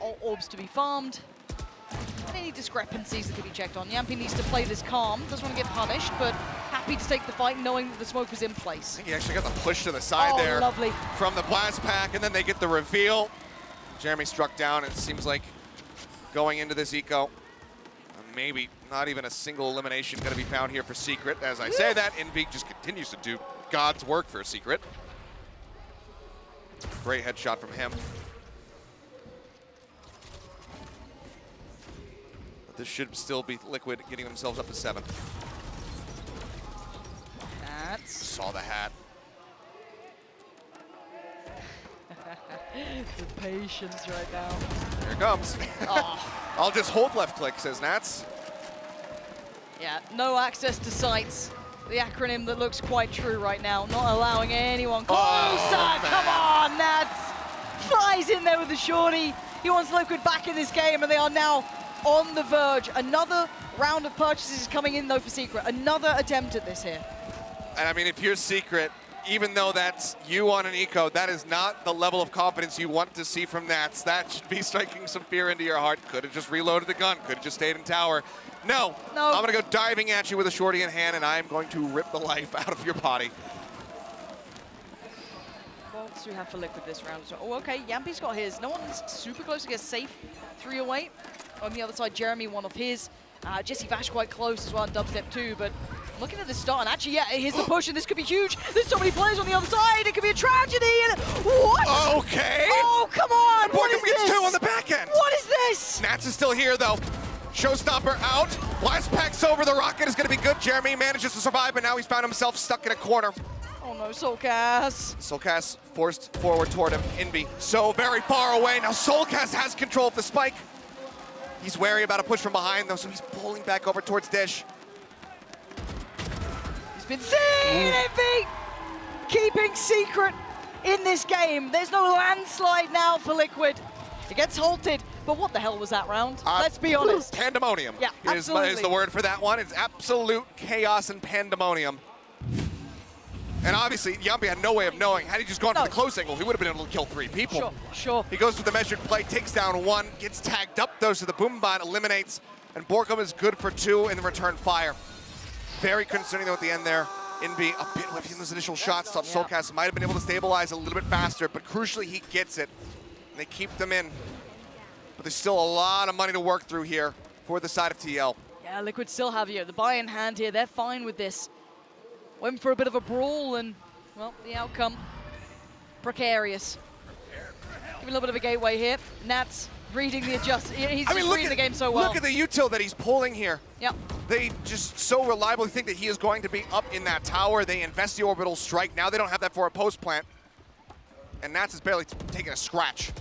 All orbs to be farmed. Any discrepancies that can be checked on. Yampy needs to play this calm. Doesn't want to get punished, but happy to take the fight knowing that the smoke was in place. I think he actually got the push to the side there. Lovely. From the blast pack, and then they get the reveal. Jeremy struck down, and it seems like going into this eco, maybe not even a single elimination going to be found here for Secret. As I say that, Envy just continues to do God's work for Secret. Great headshot from him. But this should still be Liquid getting themselves up to 7. Saw the hat. The patience right now. Here it comes. I'll just hold left click, says Nats. Yeah, no access to sights. The acronym that looks quite true right now, not allowing anyone closer. Come on, Nats. Flies in there with the shorty. He wants Liquid back in this game, and they are now on the verge. Another round of purchases is coming in, though, for Secret. Another attempt at this here. And I mean, if you're Secret, even though that's you on an eco, that is not the level of confidence you want to see from Nats. That should be striking some fear into your heart. Could have just reloaded the gun, could have just stayed in tower. No, I'm gonna go diving at you with a shorty in hand, and I'm going to rip the life out of your body. What do we have for Liquid this round? Oh, okay, Yampy's got his. No one's super close to get safe. 3 away. On the other side, Jeremy, one of his. Jesse Vash quite close as well on dubstep too, but looking at the start, and actually, yeah, here's the push, and this could be huge. There's so many players on the other side, it could be a tragedy, and what? Okay. Oh, come on, what is gets this? 2 on the back end. What is this? Nats is still here, though. Showstopper out. Blast packs over. The rocket is going to be good. Jeremy manages to survive, but now he's found himself stuck in a corner. Oh no, Soulcast. Soulcast forced forward toward him. Envy so very far away. Now Soulcast has control of the spike. He's wary about a push from behind, though, so he's pulling back over towards Dish. He's been seen, Envy! Keeping Secret in this game. There's no landslide now for Liquid. It gets halted, but what the hell was that round? Let's be honest. Pandemonium. Yeah, absolutely. Is the word for that one. It's absolute chaos and pandemonium. And obviously, Yampy had no way of knowing. Had he just gone for the close angle, he would have been able to kill 3 people. Sure. He goes for the measured play, takes down 1, gets tagged up though, so the boom bot eliminates, and Borkum is good for 2 in the return fire. Very concerning though at the end there. Envy a bit whiffy in those initial shots. Thought Soulcast might have been able to stabilize a little bit faster, but crucially he gets it, and they keep them in. But there's still a lot of money to work through here for the side of TL. Yeah, Liquid still have the buy in hand here. They're fine with this. Went for a bit of a brawl, and, well, the outcome, precarious. Give a little bit of a gateway here. Nats reading the adjust. He's reading the game so well. Look at the util that he's pulling here. Yep. They just so reliably think that he is going to be up in that tower. They invest the orbital strike. Now they don't have that for a post plant. And Nats is barely taking a scratch.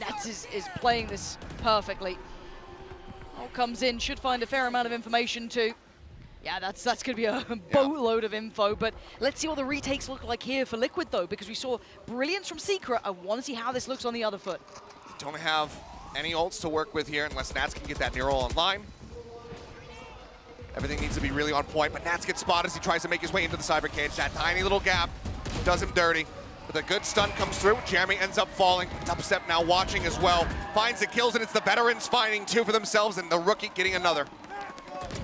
Nats is playing this perfectly. All comes in, should find a fair amount of information too. Yeah, that's going to be a boatload of info, but let's see what the retakes look like here for Liquid though, because we saw brilliance from Secret. I want to see how this looks on the other foot. Don't have any ults to work with here unless Nats can get that Nero online. Everything needs to be really on point, but Nats gets spotted as he tries to make his way into the cyber cage. That tiny little gap does him dirty. But a good stun comes through. Jeremy ends up falling. Dubstep now watching as well. Finds the kills, and it's the veterans finding two for themselves, and the rookie getting another.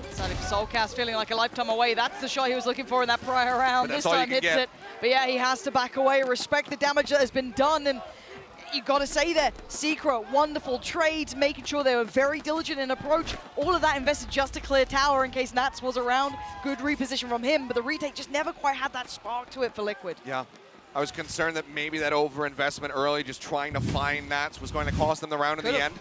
Excited for Soulcast, feeling like a lifetime away. That's the shot he was looking for in that prior round. This time hits it. But yeah, he has to back away, respect the damage that has been done, and you got to say there, Secret, wonderful trades, making sure they were very diligent in approach. All of that invested just to clear tower in case Nats was around. Good reposition from him, but the retake just never quite had that spark to it for Liquid. Yeah. I was concerned that maybe that overinvestment early, just trying to find Nats, was going to cost them the round in the end.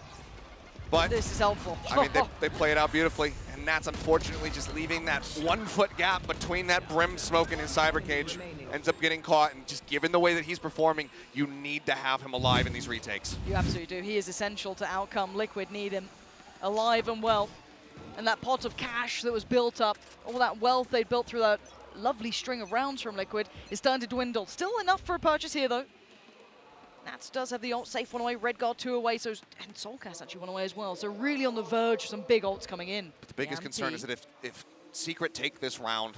But this is helpful. I mean, they play it out beautifully. And Nats, unfortunately, just leaving that 1 foot gap between that Brim smoke and his cyber cage. Ends up getting caught, and just given the way that he's performing, you need to have him alive in these retakes. You absolutely do. He is essential to outcome. Liquid need him alive and well. And that pot of cash that was built up, all that wealth they built through that lovely string of rounds from Liquid is starting to dwindle. Still enough for a purchase here, though. Nats does have the ult safe one away, Redguard 2 away, and Soulcast actually 1 away as well. So really on the verge of some big ults coming in. But the biggest concern is that if Secret take this round,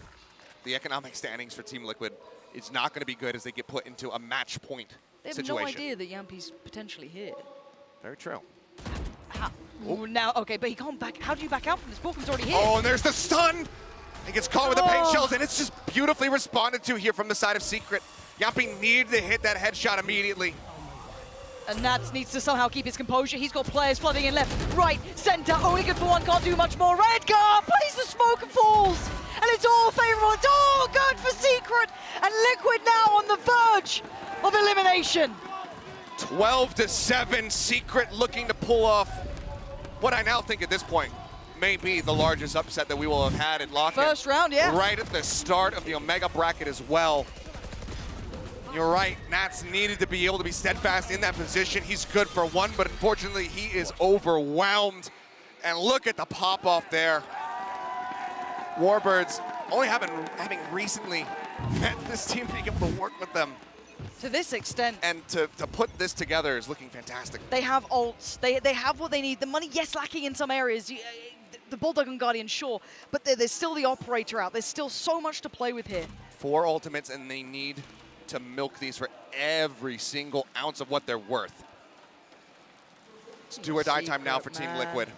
the economic standings for Team Liquid is not going to be good as they get put into a match point situation. They have no idea that Yampi's potentially here. Very true. Ooh, now, okay, but he can't back. How do you back out from this? Borkman's already here. Oh, and there's the stun! He gets caught with the paint shells, and it's just beautifully responded to here from the side of Secret. Yampi needed to hit that headshot immediately. And Nats needs to somehow keep his composure. He's got players flooding in left, right, center. Only good for one, can't do much more. Redguard plays the smoke and falls. And it's all favorable. It's all good for Secret. And Liquid now on the verge of elimination. 12-7, Secret looking to pull off what I now think at this point may be the largest upset that we will have had in Lock. First round, yeah. Right at the start of the Omega bracket as well. You're right, Nats needed to be able to be steadfast in that position. He's good for one, but unfortunately he is overwhelmed. And look at the pop-off there. Warbirds only having recently met this team, being able to work with them. To this extent. And to put this together is looking fantastic. They have ults, they have what they need. The money, yes, lacking in some areas. The Bulldog and Guardian, sure, but there's still the Operator out. There's still so much to play with here. 4 ultimates, and they need to milk these for every single ounce of what they're worth. It's do or die time now for Team Liquid.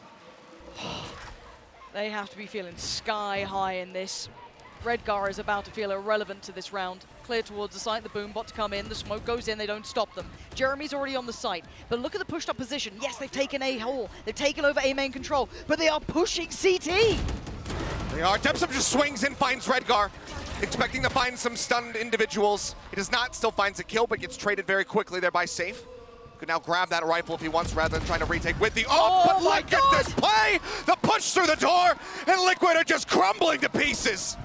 They have to be feeling sky high in this. Redguard is about to feel irrelevant to this round. Clear towards the site, the boom bot to come in, the smoke goes in, they don't stop them. Jeremy's already on the site, but look at the pushed up position. Yes, they've taken A hole, they've taken over A main control, but they are pushing CT. They are. Dubstep just swings in, finds Redguard, expecting to find some stunned individuals. He does not, still finds a kill, but gets traded very quickly there by Safe. Could now grab that rifle if he wants, rather than trying to retake with the but look at this play! The push through the door, and Liquid are just crumbling to pieces.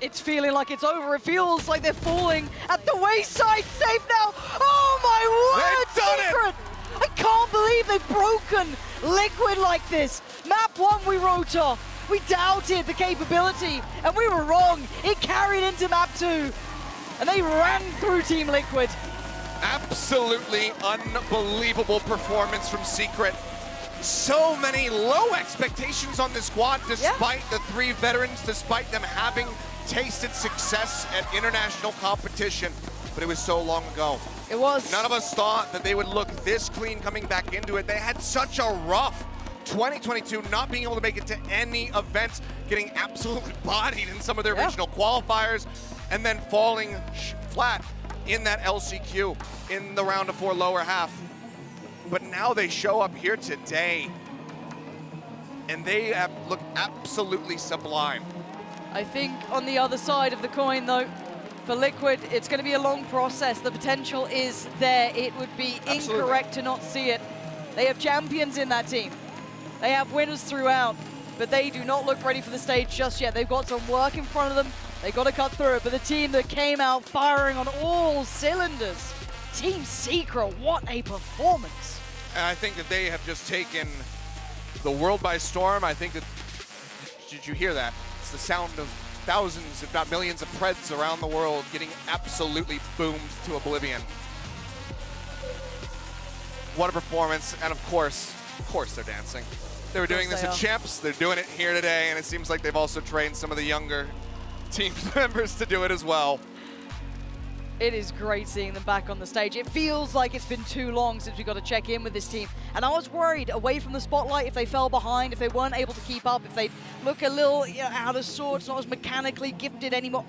It's feeling like it's over. It feels like they're falling at the wayside. Safe now. Oh my word, Secret! I can't believe they've broken Liquid like this. Map 1 we wrote off. We doubted the capability, and we were wrong. It carried into map 2, and they ran through Team Liquid. Absolutely unbelievable performance from Secret. So many low expectations on this squad, despite the 3 veterans, despite them having tasted success at international competition. But it was so long ago. It was. None of us thought that they would look this clean coming back into it. They had such a rough 2022, not being able to make it to any events, getting absolutely bodied in some of their regional qualifiers, and then falling flat in that LCQ in the round of 4 lower half. But now they show up here today, and they have looked absolutely sublime. I think on the other side of the coin, though, for Liquid, it's going to be a long process. The potential is there. It would be incorrect to not see it. They have champions in that team. They have winners throughout, but they do not look ready for the stage just yet. They've got some work in front of them. They've got to cut through it, but the team that came out firing on all cylinders, Team Secret, what a performance. And I think that they have just taken the world by storm. I think that, did you hear that? It's the sound of thousands, if not millions of Preds around the world getting absolutely boomed to oblivion. What a performance, and of course they're dancing. They were doing this at Champs, they're doing it here today, and it seems like they've also trained some of the younger team members to do it as well. It is great seeing them back on the stage. It feels like it's been too long since we got to check in with this team. And I was worried, away from the spotlight, if they fell behind, if they weren't able to keep up, if they'd look a little out of sorts, not as mechanically gifted anymore.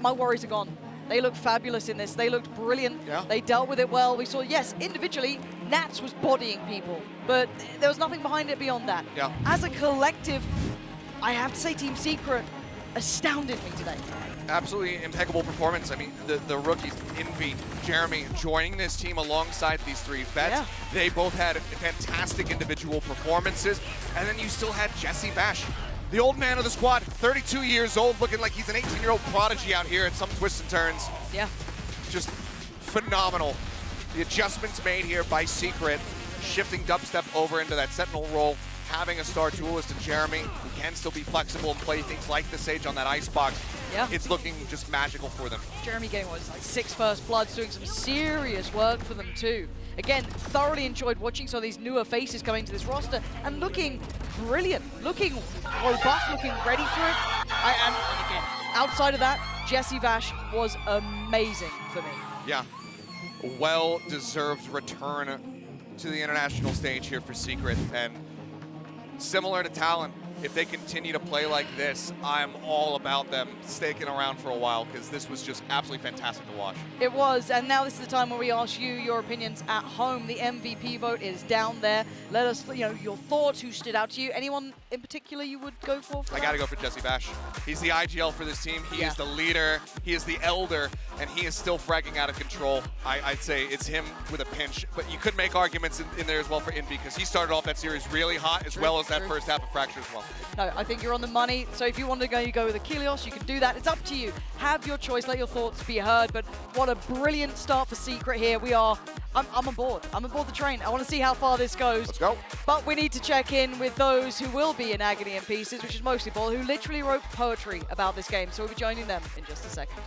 My worries are gone. They looked fabulous in this. They looked brilliant. Yeah. They dealt with it well. We saw, yes, individually, Nats was bodying people, but there was nothing behind it beyond that. Yeah. As a collective, I have to say Team Secret astounded me today. Absolutely impeccable performance. I mean, the rookies, Envy, Jeremy, joining this team alongside these three vets. Yeah. They both had fantastic individual performances. And then you still had Jesse Bash, the old man of the squad, 32 years old, looking like he's an 18-year-old prodigy out here at some twists and turns. Yeah. Just phenomenal. The adjustments made here by Secret, shifting dubstep over into that Sentinel role, having a star duelist in Jeremy who can still be flexible and play things like the Sage on that icebox. Yeah. It's looking just magical for them. Jeremy getting what was like 6 first bloods, doing some serious work for them too. Again, thoroughly enjoyed watching some of these newer faces coming to this roster and looking brilliant, looking robust, looking ready for it. And again, outside of that, Jesse Vash was amazing for me. Yeah, well-deserved return to the international stage here for Secret, and similar to Talon, if they continue to play like this, I'm all about them staking around for a while, because this was just absolutely fantastic to watch. It was, and now this is the time where we ask you your opinions at home. The MVP vote is down there. Let us, your thoughts, who stood out to you. Anyone in particular you would go for I got to go for Jesse Bash. He's the IGL for this team. He is the leader. He is the elder, and he is still fragging out of control. I'd say it's him with a pinch, but you could make arguments in there as well for Envy, because he started off that series really hot, as well as that first half of Fracture as well. No, I think you're on the money. So if you want to go with Achilles, you can do that. It's up to you. Have your choice. Let your thoughts be heard. But what a brilliant start for Secret here. I'm on board. I'm on board the train. I want to see how far this goes. Let's go. But we need to check in with those who will be in agony and pieces, which is mostly Ball, who literally wrote poetry about this game. So we'll be joining them in just a second.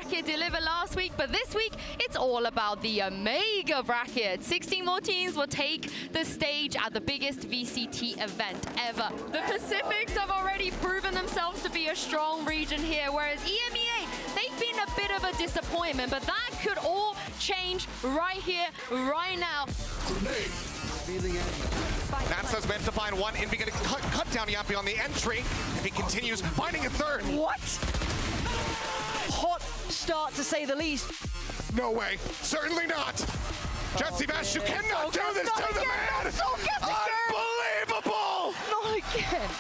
bracket delivered last week, but this week it's all about the EMEA bracket. 16 more teams will take the stage at the biggest VCT event ever. The Pacifics have already proven themselves to be a strong region here, whereas EMEA, they've been a bit of a disappointment, but that could all change right here, right now. Nats has meant to find one in beginning cut down Yappy on the entry. If he continues finding a third. What? Hot start to say the least. No way. Certainly not. Jesse Vash, you cannot do this to the man. Unbelievable. Not again.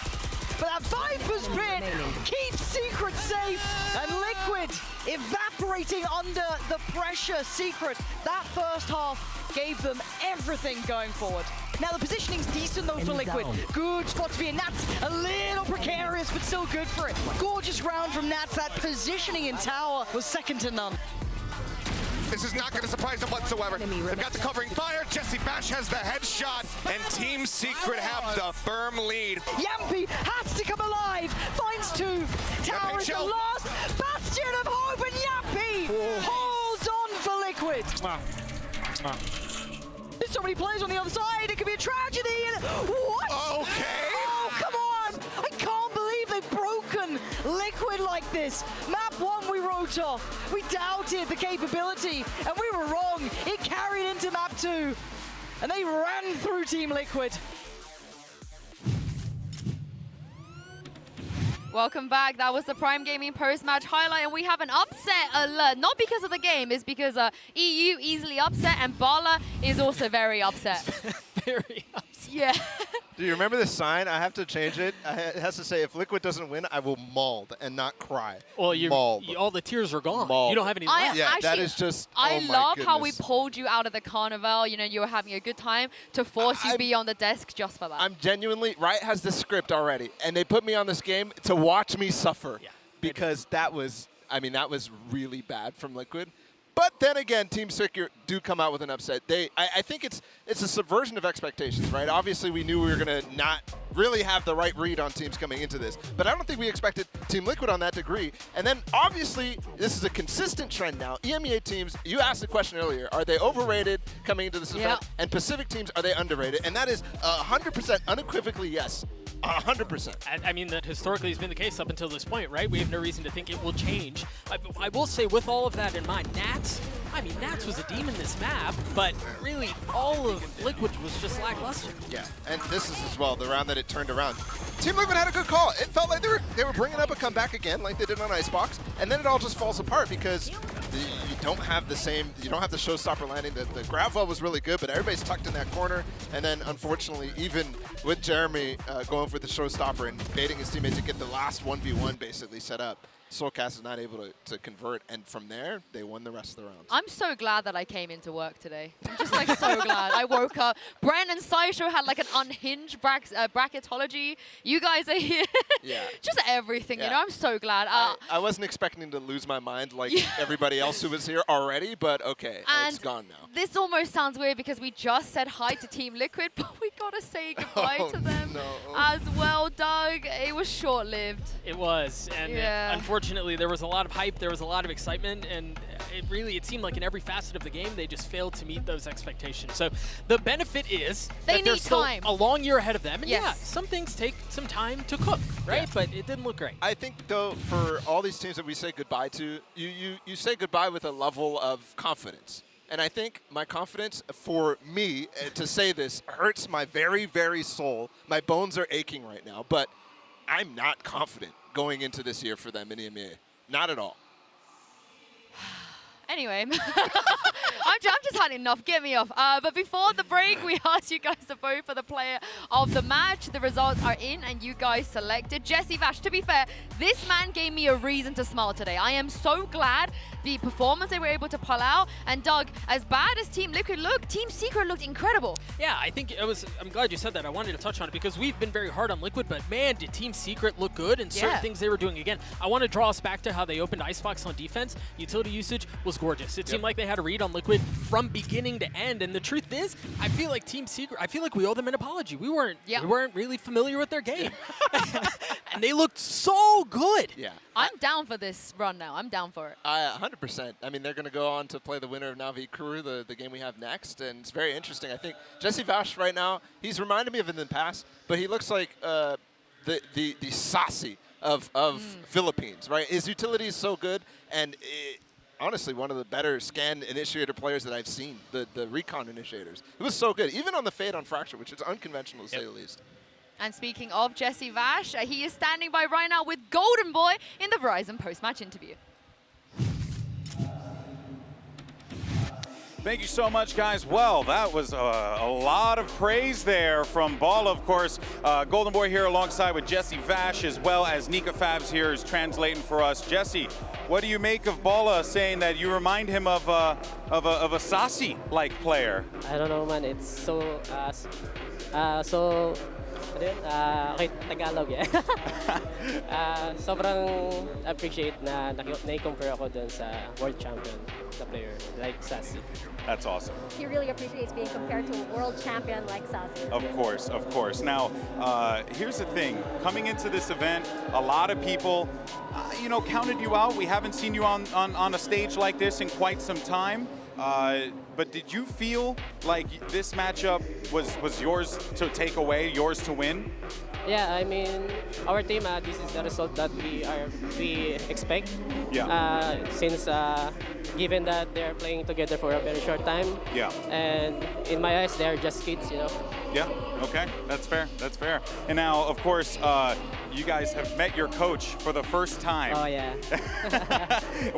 But that Viper's Pit keeps Secret safe, and Liquid evaporating under the pressure. Secret, that first half gave them everything going forward. Now the positioning's decent though for Liquid. Good spot to be in. Nats a little precarious, but still good for it. Gorgeous round from Nats. That positioning in tower was second to none. This is not going to surprise them whatsoever. They've got the covering fire. Jesse Bash has the headshot, and Team Secret have the firm lead. Yampy has to come alive. Finds two. Tower is the last bastion of hope, and Yampy holds on for Liquid. There's so many players on the other side. It could be a tragedy. And what? Okay. Oh, come on. I can't believe they've broken Liquid like this. Map 1 we wrote off. We doubted the capability, and we were wrong. It carried into map 2, and they ran through Team Liquid. Welcome back. That was the Prime Gaming post-match highlight, and we have an upset alert. Not because of the game, it's because EU easily upset, and Bala is also very upset. Very upset. Yeah. Do you remember the sign? I have to change it. It has to say, if Liquid doesn't win, I will mauled and not cry. Well, mauled. all the tears are gone. Mauled. You don't have any left. Yeah, actually, that is just, I oh my love how we goodness. pulled you out of the carnival. You know, you were having a good time to force you to be on the desk just for that. I'm genuinely, Riot has the script already, and they put me on this game to watch me suffer. Yeah, because that was, I mean, that was really bad from Liquid. But then again, Team Secret do come out with an upset. I think it's a subversion of expectations, right? Obviously, we knew we were going to not really have the right read on teams coming into this. But I don't think we expected Team Liquid on that degree. And then, obviously, this is a consistent trend now. EMEA teams, you asked the question earlier, are they overrated coming into this event? And Pacific teams, are they underrated? And that is 100% unequivocally yes. 100%. I mean, that historically has been the case up until this point, right? We have no reason to think it will change. I will say, with all of that in mind, Nats was a demon this map, but really all of Liquid was just lackluster. Yeah, and this is as well the round that it turned around. Team Liquid had a good call. It felt like they were bringing up a comeback again, like they did on Icebox, and then it all just falls apart because you don't have the showstopper landing. The grab wall was really good, but everybody's tucked in that corner, and then unfortunately, even with Jeremy going for the showstopper and baiting his teammate to get the last 1v1 basically set up, Soulcast is not able to convert, and from there, they won the rest of the rounds. I'm so glad that I came into work today. I'm just like so glad. I woke up. Brent and Sideshow had like an unhinged bracketology. You guys are here. Yeah. Just everything, you know. I'm so glad. I wasn't expecting to lose my mind like everybody else who was here already, but okay, it's gone now. This almost sounds weird because we just said hi to Team Liquid, but we gotta say goodbye to them as well, Doug. It was short-lived. It was, and unfortunately, there was a lot of hype, there was a lot of excitement, and it seemed like in every facet of the game, they just failed to meet those expectations. So the benefit is that there's still a long year ahead of them, and yeah, some things take some time to cook, right? Yeah. But it didn't look great. I think, though, for all these teams that we say goodbye to, you say goodbye with a level of confidence. And I think my confidence for me to say this hurts my very, very soul. My bones are aching right now, but I'm not confident going into this year for them in EMEA. Not at all. Anyway, I've just had enough. Get me off. But before the break, we asked you guys to vote for the player of the match. The results are in, and you guys selected Jesse Vash. To be fair, this man gave me a reason to smile today. I am so glad the performance they were able to pull out. And Doug, as bad as Team Liquid looked, Team Secret looked incredible. Yeah, I think it was. I'm glad you said that. I wanted to touch on it because we've been very hard on Liquid, but man, did Team Secret look good and certain things they were doing again. I want to draw us back to how they opened Icebox on defense. Utility usage was gorgeous. It seemed like they had a read on Liquid from beginning to end. And the truth is, I feel like Team Secret, I feel like we owe them an apology. We weren't really familiar with their game. and they looked so good. Yeah. I'm down for this run now. I'm down for it. 100%. I mean, they're going to go on to play the winner of Navi and Krü, the game we have next, and it's very interesting. I think Jesse Vash right now, he's reminded me of in the past, but he looks like the Sassy of Philippines, right? His utility is so good, and honestly, one of the better scan initiator players that I've seen, the recon initiators. It was so good, even on the Fade on Fracture, which is unconventional to say the least. And speaking of Jesse Vash, he is standing by right now with Golden Boy in the Verizon post-match interview. Thank you so much, guys. Well, that was a lot of praise there from Ball, of course. Golden Boy here alongside with Jesse Vash, as well as Nika Fabs here is translating for us. Jesse, what do you make of Balla saying that you remind him of a Sassy-like player? I don't know, man. It's so okay, Tagalog eh. Sobrang appreciate na na-compare ako dun sa world champion, the player, like Sassy. That's awesome. He really appreciates being compared to a world champion like Sassy. Of course, of course. Now, here's the thing. Coming into this event, a lot of people, counted you out. We haven't seen you on a stage like this in quite some time. But did you feel like this matchup was yours to take away, yours to win? Yeah, I mean, our team, this is the result that we expect. Yeah. Since given that they're playing together for a very short time. Yeah. And in my eyes, they're just kids, Yeah. Okay. That's fair. That's fair. And now, of course, you guys have met your coach for the first time. Oh yeah.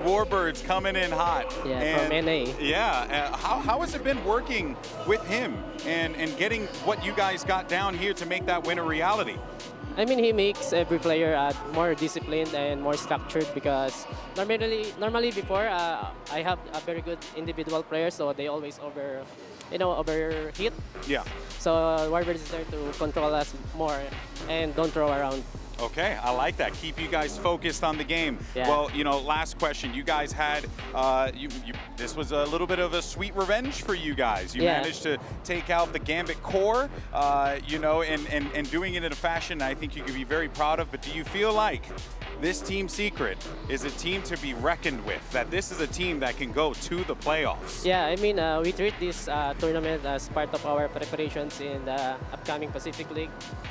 Warbirds coming in hot. Yeah, and from NA. Yeah. How has it been working with him and getting what you guys got down here to make that win a reality? I mean, he makes every player more disciplined and more structured because normally before I have a very good individual player, so they always overhit. Yeah. So Warbird is there to control us more and don't throw around. Okay, I like that. Keep you guys focused on the game. Yeah. Well, last question. You guys had, this was a little bit of a sweet revenge for you guys. You managed to take out the Gambit core, and doing it in a fashion I think you could be very proud of. But do you feel like this Team Secret is a team to be reckoned with, that this is a team that can go to the playoffs? Yeah, I mean, we treat this tournament as part of our preparations in the upcoming Pacific League.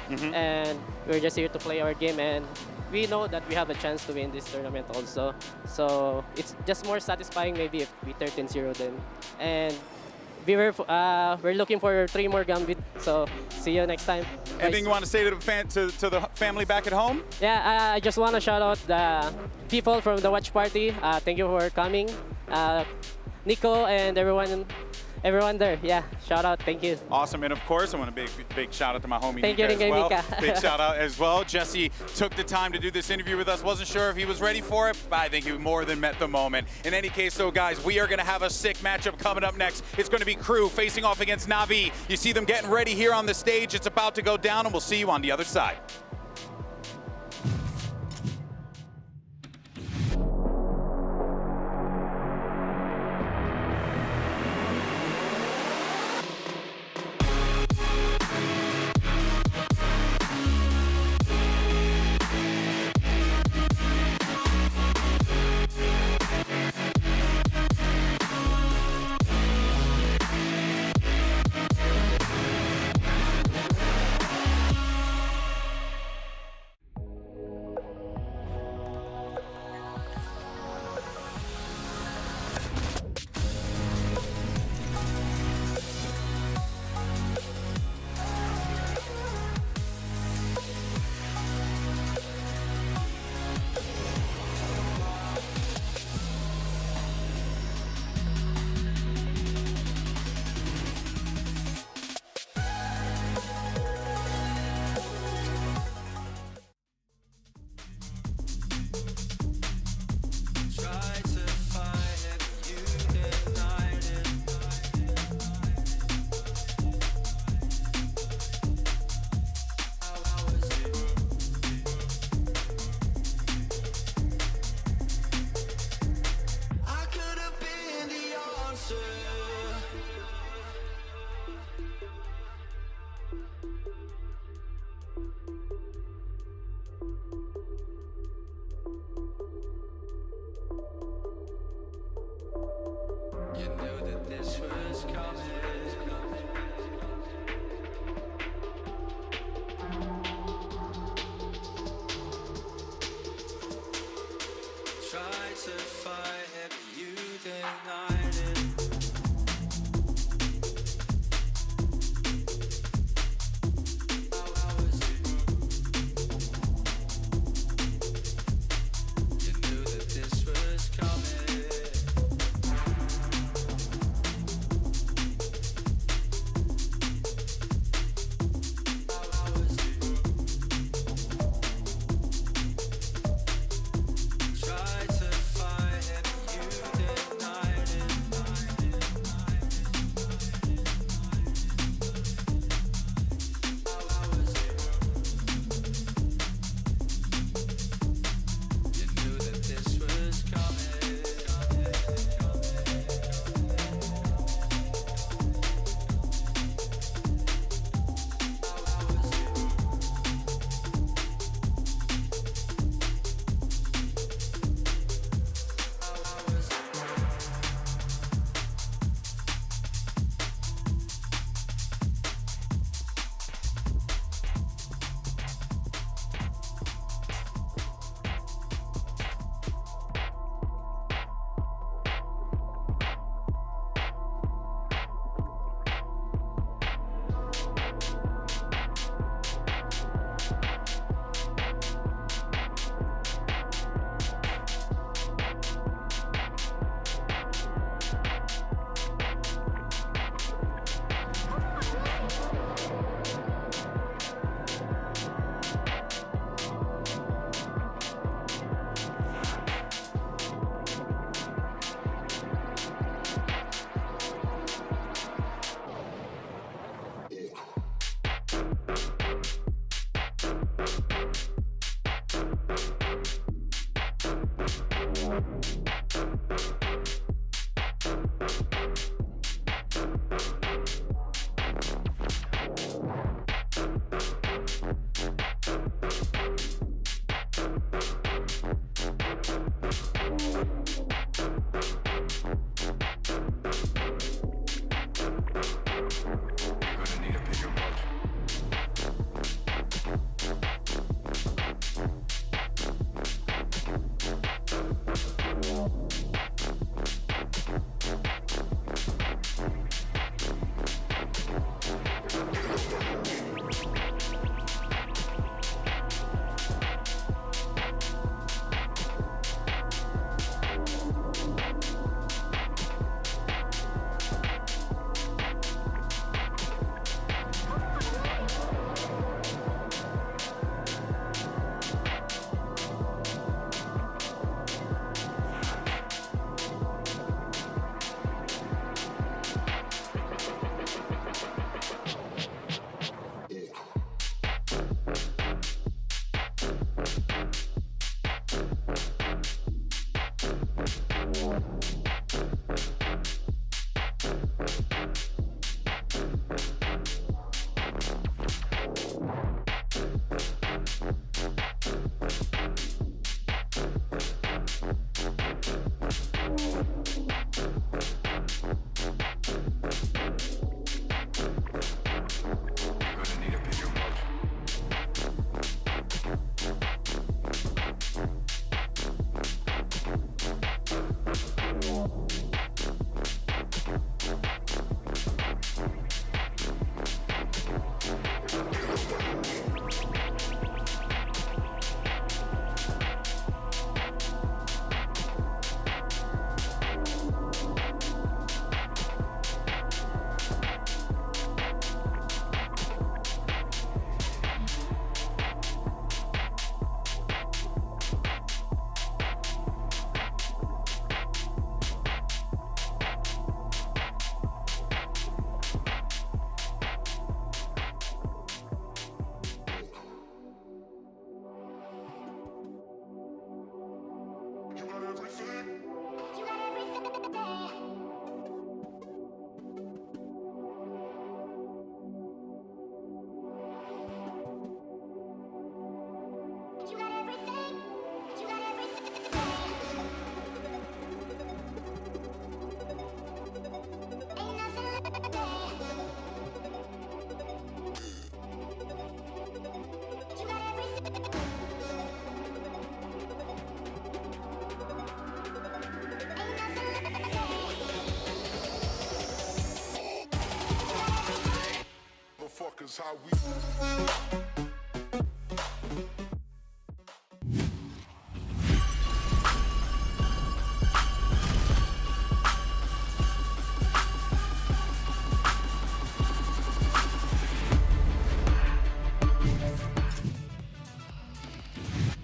And we're just here to play our game, and we know that we have a chance to win this tournament also. So it's just more satisfying maybe if we 13-0 then. And we're looking for 3 more Gambit, so see you next time. Anything you want to say to the family back at home? Yeah, I just want to shout out the people from the watch party. Thank you for coming. Nico and everyone there. Yeah, shout out. Thank you. Awesome. And of course, I want a big shout out to my homie Thank Nika you, as well. Nika. Big shout out as well. Jesse took the time to do this interview with us. Wasn't sure if he was ready for it, but I think he more than met the moment. In any case, so guys, we are going to have a sick matchup coming up next. It's going to be Krü facing off against Navi. You see them getting ready here on the stage. It's about to go down, and we'll see you on the other side.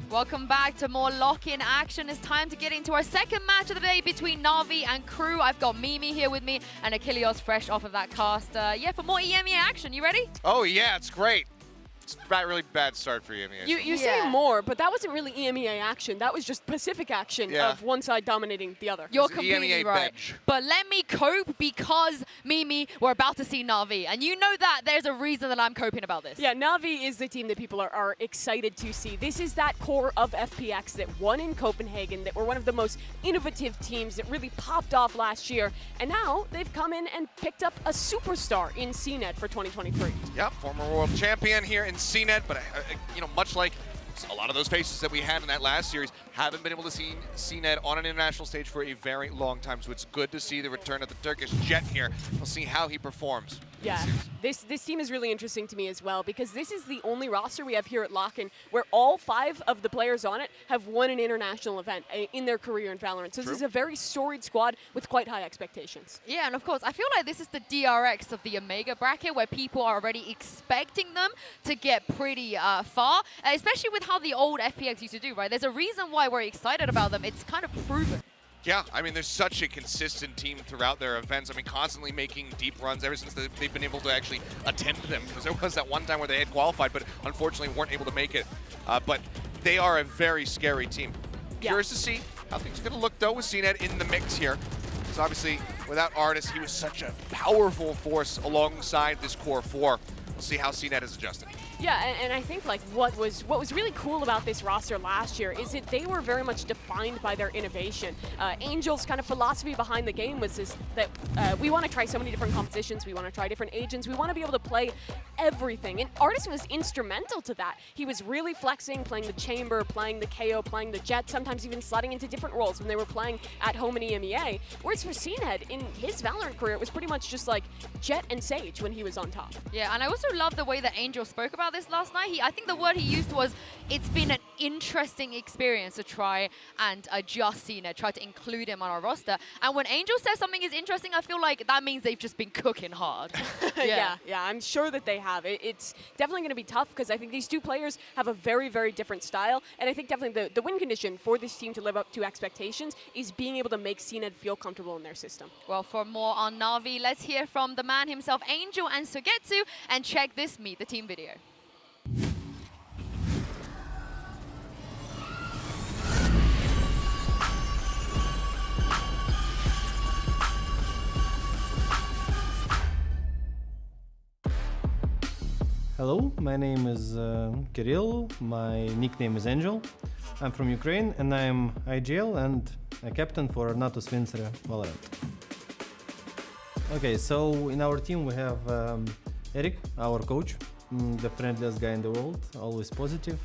Welcome back to more lock-in action. It's time to get into our second match of the day between Navi and Krü. I've got Mimi here with me and Achilles fresh off of that cast. Yeah, for more EMEA action. You ready? Oh yeah, it's great. It's a really bad start for EMEA. You say more, but that wasn't really EMEA action. That was just Pacific action of one side dominating the other. You're completely EMEA right. bench. But let me cope because, Mimi, we're about to see Navi. And you know that there's a reason that I'm coping about this. Yeah, Navi is the team that people are excited to see. This is that core of FPX that won in Copenhagen, that were one of the most innovative teams that really popped off last year. And now they've come in and picked up a superstar in CNET for 2023. Yep, former world champion here in CNET, but you know, much like a lot of those faces that we had in that last series, haven't been able to see CNET on an international stage for a very long time. So it's good to see the return of the Turkish Jet here. We'll see how he performs. Yeah, this team is really interesting to me as well because this is the only roster we have here at Lock-in where all 5 of the players on it have won an international event in their career in Valorant. So this is a very storied squad with quite high expectations. Yeah, and of course, I feel like this is the DRX of the EMEA bracket where people are already expecting them to get pretty far, especially with how the old FPX used to do, right? There's a reason why we're excited about them. It's kind of proven. Yeah, I mean, there's such a consistent team throughout their events. I mean, constantly making deep runs ever since they've been able to actually attend them. Because there was that one time where they had qualified, but unfortunately weren't able to make it. But they are a very scary team. Curious to see how things are going to look, though, with CNET in the mix here. Because obviously, without Artis, he was such a powerful force alongside this core 4. We'll see how CNET is adjusted. Yeah, and I think like what was really cool about this roster last year is that they were very much defined by their innovation. Angel's kind of philosophy behind the game was this, that we want to try so many different compositions, we want to try different agents, we want to be able to play everything. And Artis was instrumental to that. He was really flexing, playing the Chamber, playing the KO, playing the Jet, sometimes even slotting into different roles when they were playing at home in EMEA. Whereas for CNET, in his Valorant career, it was pretty much just like Jet and Sage when he was on top. Yeah, and I also love the way that Angel spoke about this last night. I think the word he used was, it's been an interesting experience to try and adjust CNET, try to include him on our roster. And when Angel says something is interesting, I feel like that means they've just been cooking hard. Yeah, I'm sure that they have. It's definitely going to be tough because I think these two players have a very, very different style. And I think definitely the win condition for this team to live up to expectations is being able to make CNET feel comfortable in their system. Well, for more on Navi, let's hear from the man himself, Angel and Sugetsu, and check this Meet the Team video. Hello, my name is Kirill, my nickname is Angel. I'm from Ukraine and I'm IGL and a captain for NATO Svincere Valorant. Okay, so in our team we have Eric, our coach, the friendliest guy in the world, always positive,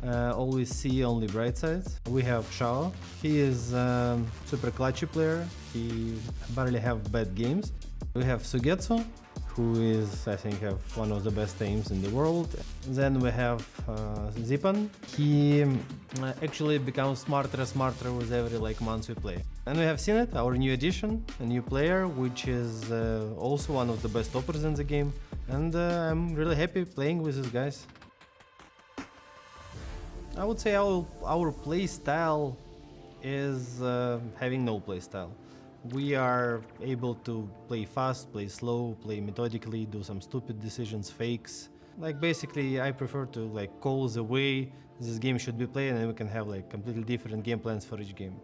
always see only bright sides. We have Shao, he is a super clutchy player, he barely have bad games. We have Sugetsu, who is, I think, have one of the best aims in the world. Then we have Zipan. He actually becomes smarter and smarter with every month we play. And we have CNET, our new addition, a new player, which is also one of the best toppers in the game. And I'm really happy playing with these guys. I would say our play style is having no play style. We are able to play fast, play slow, play methodically, do some stupid decisions, fakes. Basically, I prefer to call the way this game should be played, and we can have completely different game plans for each game.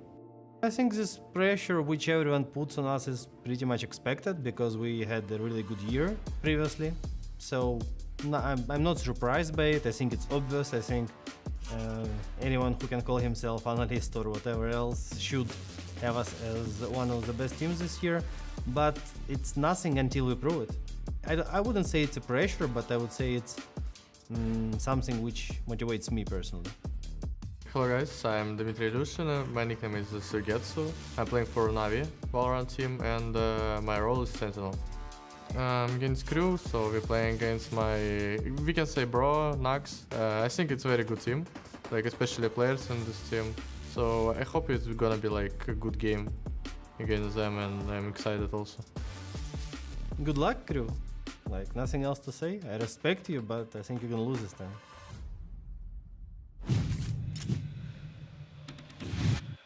I think this pressure which everyone puts on us is pretty much expected because we had a really good year previously. So I'm not surprised by it. I think it's obvious. I think anyone who can call himself analyst or whatever else should have us as one of the best teams this year, but it's nothing until we prove it. I wouldn't say it's a pressure, but I would say it's something which motivates me personally. Hello guys, I'm Dmitry Dushin, my nickname is Sugetsu. I'm playing for Navi, VALORANT team, and my role is Sentinel. Against Krü, so we're playing against we can say bro, Nax. I think it's a very good team, like especially players in this team. So I hope it's gonna be like a good game against them, and I'm excited also. Good luck, Krü. Like, nothing else to say. I respect you, but I think you're gonna lose this time.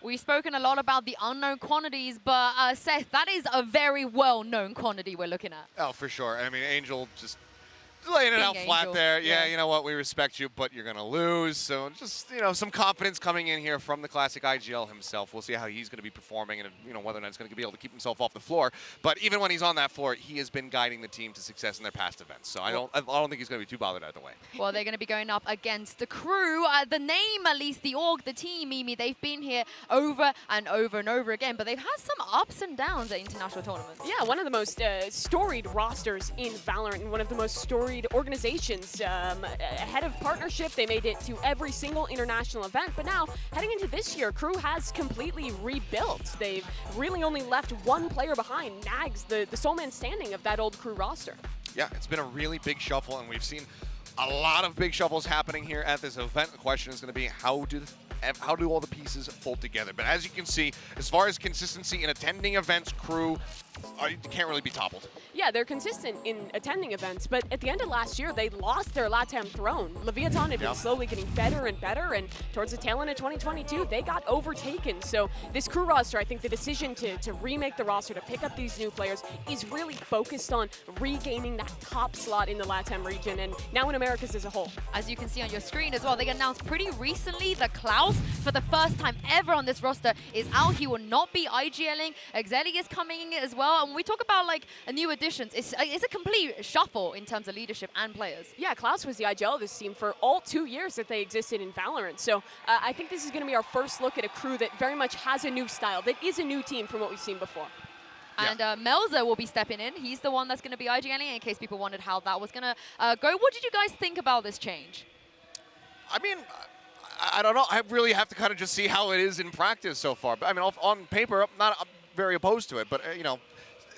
We've spoken a lot about the unknown quantities, but Seth, that is a very well-known quantity we're looking at. Oh, for sure. I mean, Angel just laying it out flat there. Yeah, you know what? We respect you, but you're going to lose. So just, you know, some confidence coming in here from the classic IGL himself. We'll see how he's going to be performing and, you know, whether or not he's going to be able to keep himself off the floor. But even when he's on that floor, he has been guiding the team to success in their past events. So I don't think he's going to be too bothered either way. Well, they're going to be going up against the Krü. The name, at least the org, the team, Mimi, they've been here over and over and over again, but they've had some ups and downs at international tournaments. Yeah, one of the most storied rosters in Valorant and one of the most storied organizations. Ahead of partnership, they made it to every single international event, but now, heading into this year, Krü has completely rebuilt. They've really only left one player behind, Nags, the sole man standing of that old Krü roster. Yeah, it's been a really big shuffle, and we've seen a lot of big shuffles happening here at this event. The question is going to be, how do all the pieces fold together? But as you can see, as far as consistency in attending events, Krü can't really be toppled. Yeah, they're consistent in attending events, but at the end of last year, they lost their LATAM throne. Leviatán had been slowly getting better and better, and towards the tail end of 2022, they got overtaken. So this Krü roster, I think the decision to remake the roster, to pick up these new players, is really focused on regaining that top slot in the LATAM region, and now in Americas as a whole. As you can see on your screen as well, they announced pretty recently that Klaus, for the first time ever on this roster, is out. He will not be IGLing. Exeli is coming in as well. And when we talk about like a new additions, it's a complete shuffle in terms of leadership and players. Yeah, Klaus was the IGL of this team for all 2 years that they existed in Valorant. So I think this is going to be our first look at a Krü that very much has a new style, that is a new team from what we've seen before. And Melzer will be stepping in. He's the one that's going to be IGLing, in case people wondered how that was going to go. What did you guys think about this change? I mean, I don't know. I really have to kind of just see how it is in practice so far. But I mean, on paper, I'm not very opposed to it. But, you know,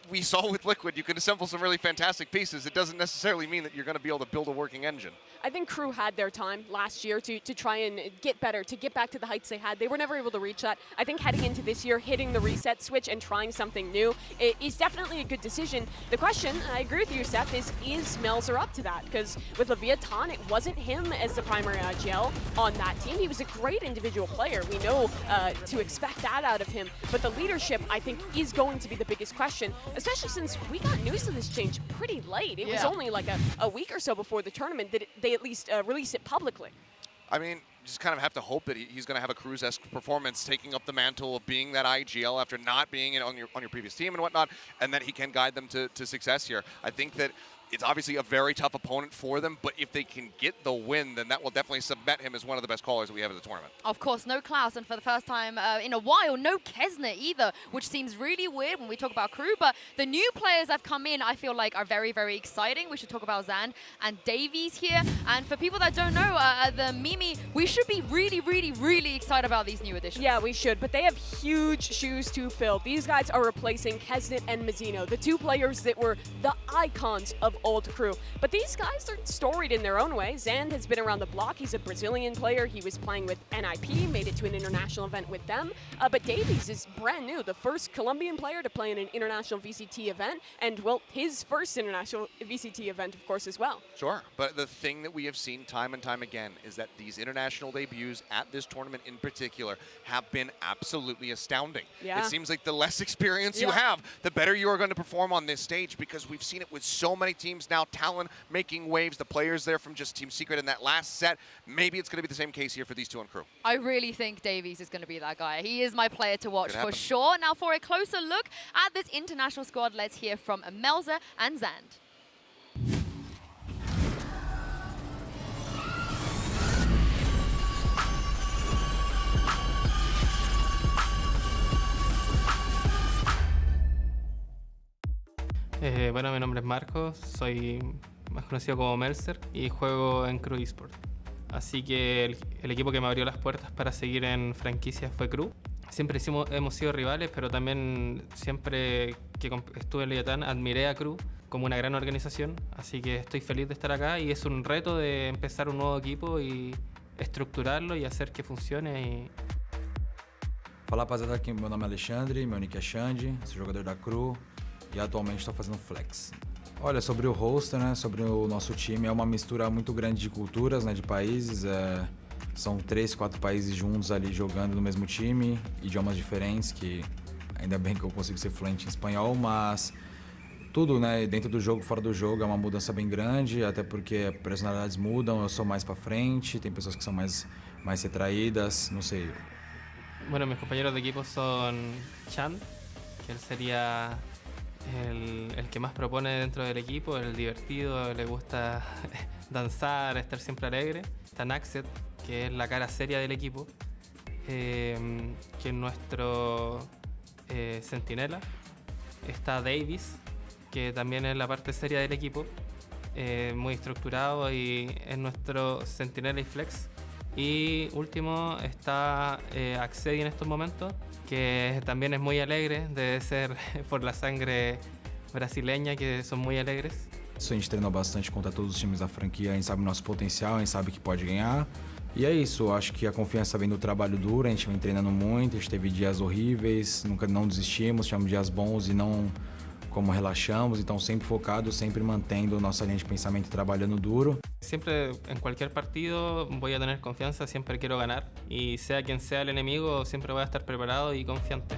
we saw with Liquid, you can assemble some really fantastic pieces. It doesn't necessarily mean that you're going to be able to build a working engine. I think Krü had their time last year to try and get better, to get back to the heights they had. They were never able to reach that. I think heading into this year, hitting the reset switch and trying something new is definitely a good decision. The question, I agree with you, Seth, is Melzer up to that? Because with Leviatán, it wasn't him as the primary IGL on that team. He was a great individual player. We know to expect that out of him. But the leadership, I think, is going to be the biggest question, especially since we got news of this change pretty late. It was only like a week or so before the tournament that they at least released it publicly. I mean, just kind of have to hope that he's going to have a Krü's-esque performance, taking up the mantle of being that IGL after not being on your previous team and whatnot, and that he can guide them to success here. I think that it's obviously a very tough opponent for them, but if they can get the win, then that will definitely cement him as one of the best callers that we have at the tournament. Of course, no Klaus, and for the first time in a while, no Kesner either, which seems really weird when we talk about Krü, but the new players that have come in, I feel like, are very, very exciting. We should talk about Zand and Davies here, and for people that don't know, the Mimi, we should be really, really, really excited about these new additions. Yeah, we should, but they have huge shoes to fill. These guys are replacing Kesnet and Mazzino, the two players that were the icons of old Krü. But these guys are storied in their own way. Zand has been around the block. He's a Brazilian player. He was playing with NIP, made it to an international event with them. But Davies is brand new, the first Colombian player to play in an international VCT event, and, well, his first international VCT event, of course, as well. Sure, but the thing that we have seen time and time again is that these international debuts at this tournament in particular have been absolutely astounding. Yeah. It seems like the less experience you have, the better you are going to perform on this stage, because we've seen it with so many teams now. Talon making waves, the players there from just Team Secret in that last set. Maybe it's going to be the same case here for these two on Krü. I really think Davies is going to be that guy. He is my player to watch for sure. Now for a closer look at this international squad, let's hear from Melzer and Zand. Bueno, mi nombre es Marcos, soy más conocido como Melzer y juego en Krü Esports. Así que el equipo que me abrió las puertas para seguir en franquicias fue Krü. Siempre hemos sido rivales, pero también siempre que estuve en Leviatán admiré a Krü como una gran organización, así que estoy feliz de estar acá y es un reto de empezar un nuevo equipo y estruturarlo y hacer que funcione. Fala rapaziada, aqui meu nome é Alexandre, meu nick é Xande, sou jogador da Krü e atualmente estou fazendo flex. Olha, sobre o roster, né, sobre o nosso time, é uma mistura muito grande de culturas, né, de países, são 3, 4 países juntos ali jogando no mesmo time, idiomas diferentes, que ainda bem que eu consigo ser fluente em espanhol, mas tudo, né, dentro do jogo, fora do jogo, é uma mudança bem grande, até porque personalidades mudam, eu sou mais pra frente, tem pessoas que são mais retraídas, não sei. Bueno, mis compañeros de equipo son Chan, que él sería el que más propone dentro del equipo, el divertido, le gusta danzar, estar siempre alegre. Está Naxet, que es la cara seria del equipo, que es nuestro centinela. Está Davis, que también es la parte seria del equipo, muy estructurado y es nuestro centinela y flex. Y último está Accedi en estos momentos, que también es muy alegre, debe ser por la sangre brasileña, que son muy alegres. A gente treinou bastante contra todos os times da franquia, a gente sabe o nosso potencial, a gente sabe que pode ganhar. E é isso, acho que a confiança vem do trabalho duro, a gente vem treinando muito, a gente teve dias horríveis, nunca não desistimos, tivemos dias bons e não como relaxamos, então sempre focado, sempre mantendo nossa linha de pensamento e trabalhando duro. Siempre en cualquier partido voy a tener confianza, siempre quiero ganar y sea quien sea el enemigo, siempre voy a estar preparado y confiante.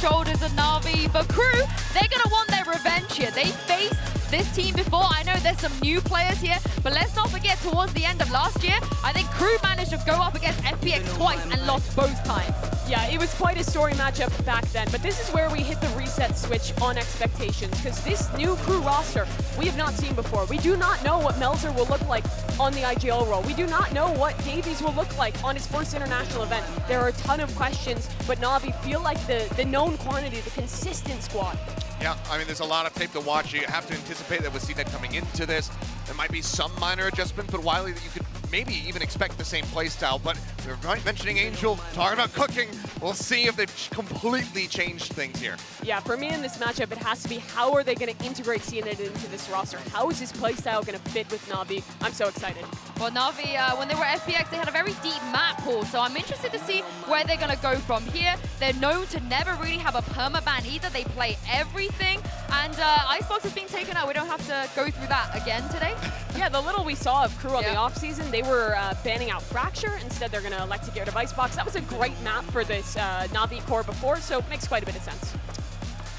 Shoulders of Navi, but Krü, they're going to want their revenge here. They faced this team before. I know there's some new players here, but let's not forget towards the end of last year, I think Krü managed to go up against FPX twice and lost both times. Yeah, it was quite a story matchup back then, but this is where we hit the reset switch on expectations, because this new Krü roster we have not seen before. We do not know what Melzer will look like on the IGL role. We do not know what Davies will look like on his first international event. There are a ton of questions, but Navi feel like the known quantity, the consistent squad. Yeah, I mean, there's a lot of tape to watch. You have to anticipate that with CNET coming into this, there might be some minor adjustment, but Wiley, you could maybe even expect the same playstyle. But we're mentioning Angel, talking about cooking. We'll see if they've completely changed things here. Yeah, for me in this matchup, it has to be how are they going to integrate CNET into this roster? How is this playstyle going to fit with Navi? I'm so excited. Well, Navi, when they were FPX, they had a very deep map pool, so I'm interested to see where they're going to go from here. They're known to never really have a permaban either. They play everything, and Icebox has been taken out. We don't have to go through that again today. Yeah, the little we saw of Krü on the offseason, they were banning out Fracture. Instead, they're going to elect to get rid of Icebox. That was a great map for this Navi core before, so it makes quite a bit of sense.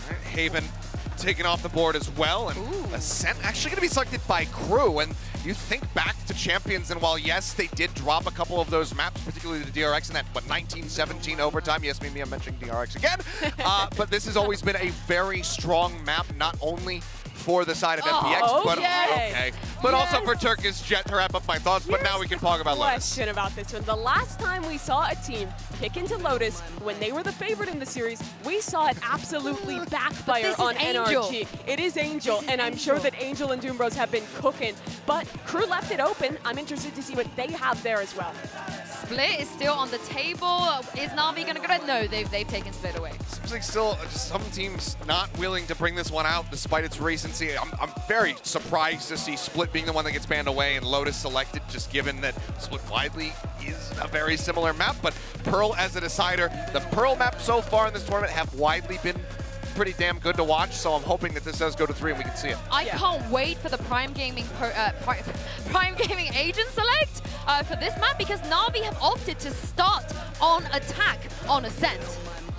All right, Haven taken off the board as well, and Ascent actually going to be selected by Krü. And you think back to Champions, and while yes, they did drop a couple of those maps, particularly the DRX in that, 1917 overtime. Yes, maybe I'm mentioning DRX again. But this has always been a very strong map, not only for the side of FPX, but also for Turkish Jet, to wrap up my thoughts. But now we can talk about Lotus. Question about this one. The last time we saw a team pick into Lotus when they were the favorite in the series, we saw it absolutely backfire on NRG. It is Angel, and I'm sure that Angel and Doombros have been cooking, but Krü left it open. I'm interested to see what they have there as well. Split is still on the table. Is Navi going to go? No, they've taken Split away. Seems like still just some teams not willing to bring this one out despite its recency. I'm very surprised to see Split being the one that gets banned away and Lotus selected, just given that Split widely is a very similar map. But Pearl as a decider, the Pearl maps so far in this tournament have widely been pretty damn good to watch, so I'm hoping that this does go to 3 and we can see it. I can't wait for the Prime Gaming agent select for this map, because Navi have opted to start on attack on Ascent.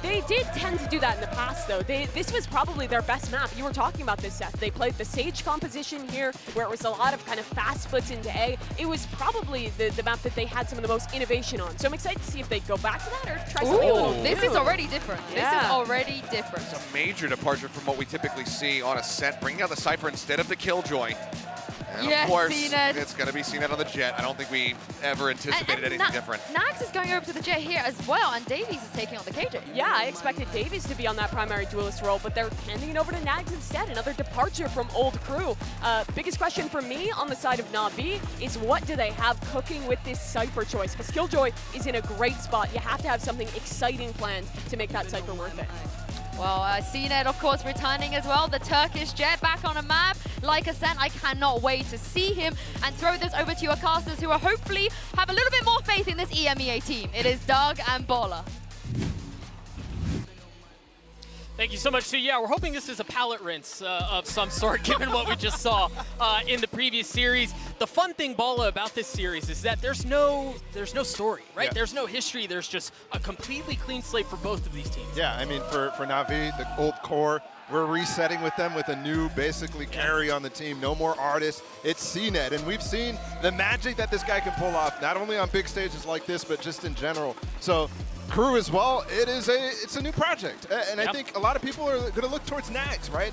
They did tend to do that in the past, though. This was probably their best map. You were talking about this, Seth. They played the Sage composition here, where it was a lot of kind of fast splits into A. It was probably the map that they had some of the most innovation on. So I'm excited to see if they go back to that or try something a little new. This is already different. This is already different. It's a major departure from what we typically see on Ascent, bringing out the Cypher instead of the Killjoy. And yes, of course, CNED. It's going to be CNED on the Jet. I don't think we ever anticipated anything different. Nags is going over to the Jet here as well, and Davies is taking on the KJ. Yeah, I expected Davies to be on that primary duelist role, but they're handing it over to Nags instead. Another departure from old Krü. Biggest question for me on the side of Navi is, what do they have cooking with this Cypher choice? Because Killjoy is in a great spot. You have to have something exciting planned to make that Cypher worth it. Well, CNED, of course, returning as well. The Turkish Jet back on a map. Like Ascent, I cannot wait to see him and throw this over to your casters, who will hopefully have a little bit more faith in this EMEA team. It is Doug and Bola. Thank you so much. So yeah, we're hoping this is a palate rinse of some sort, given what we just saw in the previous series. The fun thing, Bola, about this series is that there's no story, right? Yeah. There's no history. There's just a completely clean slate for both of these teams. Yeah, I mean, for Navi, the old core, we're resetting with them with a new, basically, carry on the team. No more artists. It's CNED, and we've seen the magic that this guy can pull off, not only on big stages like this, but just in general. So Krü as well, it's a new project. And I think a lot of people are going to look towards Nags, right?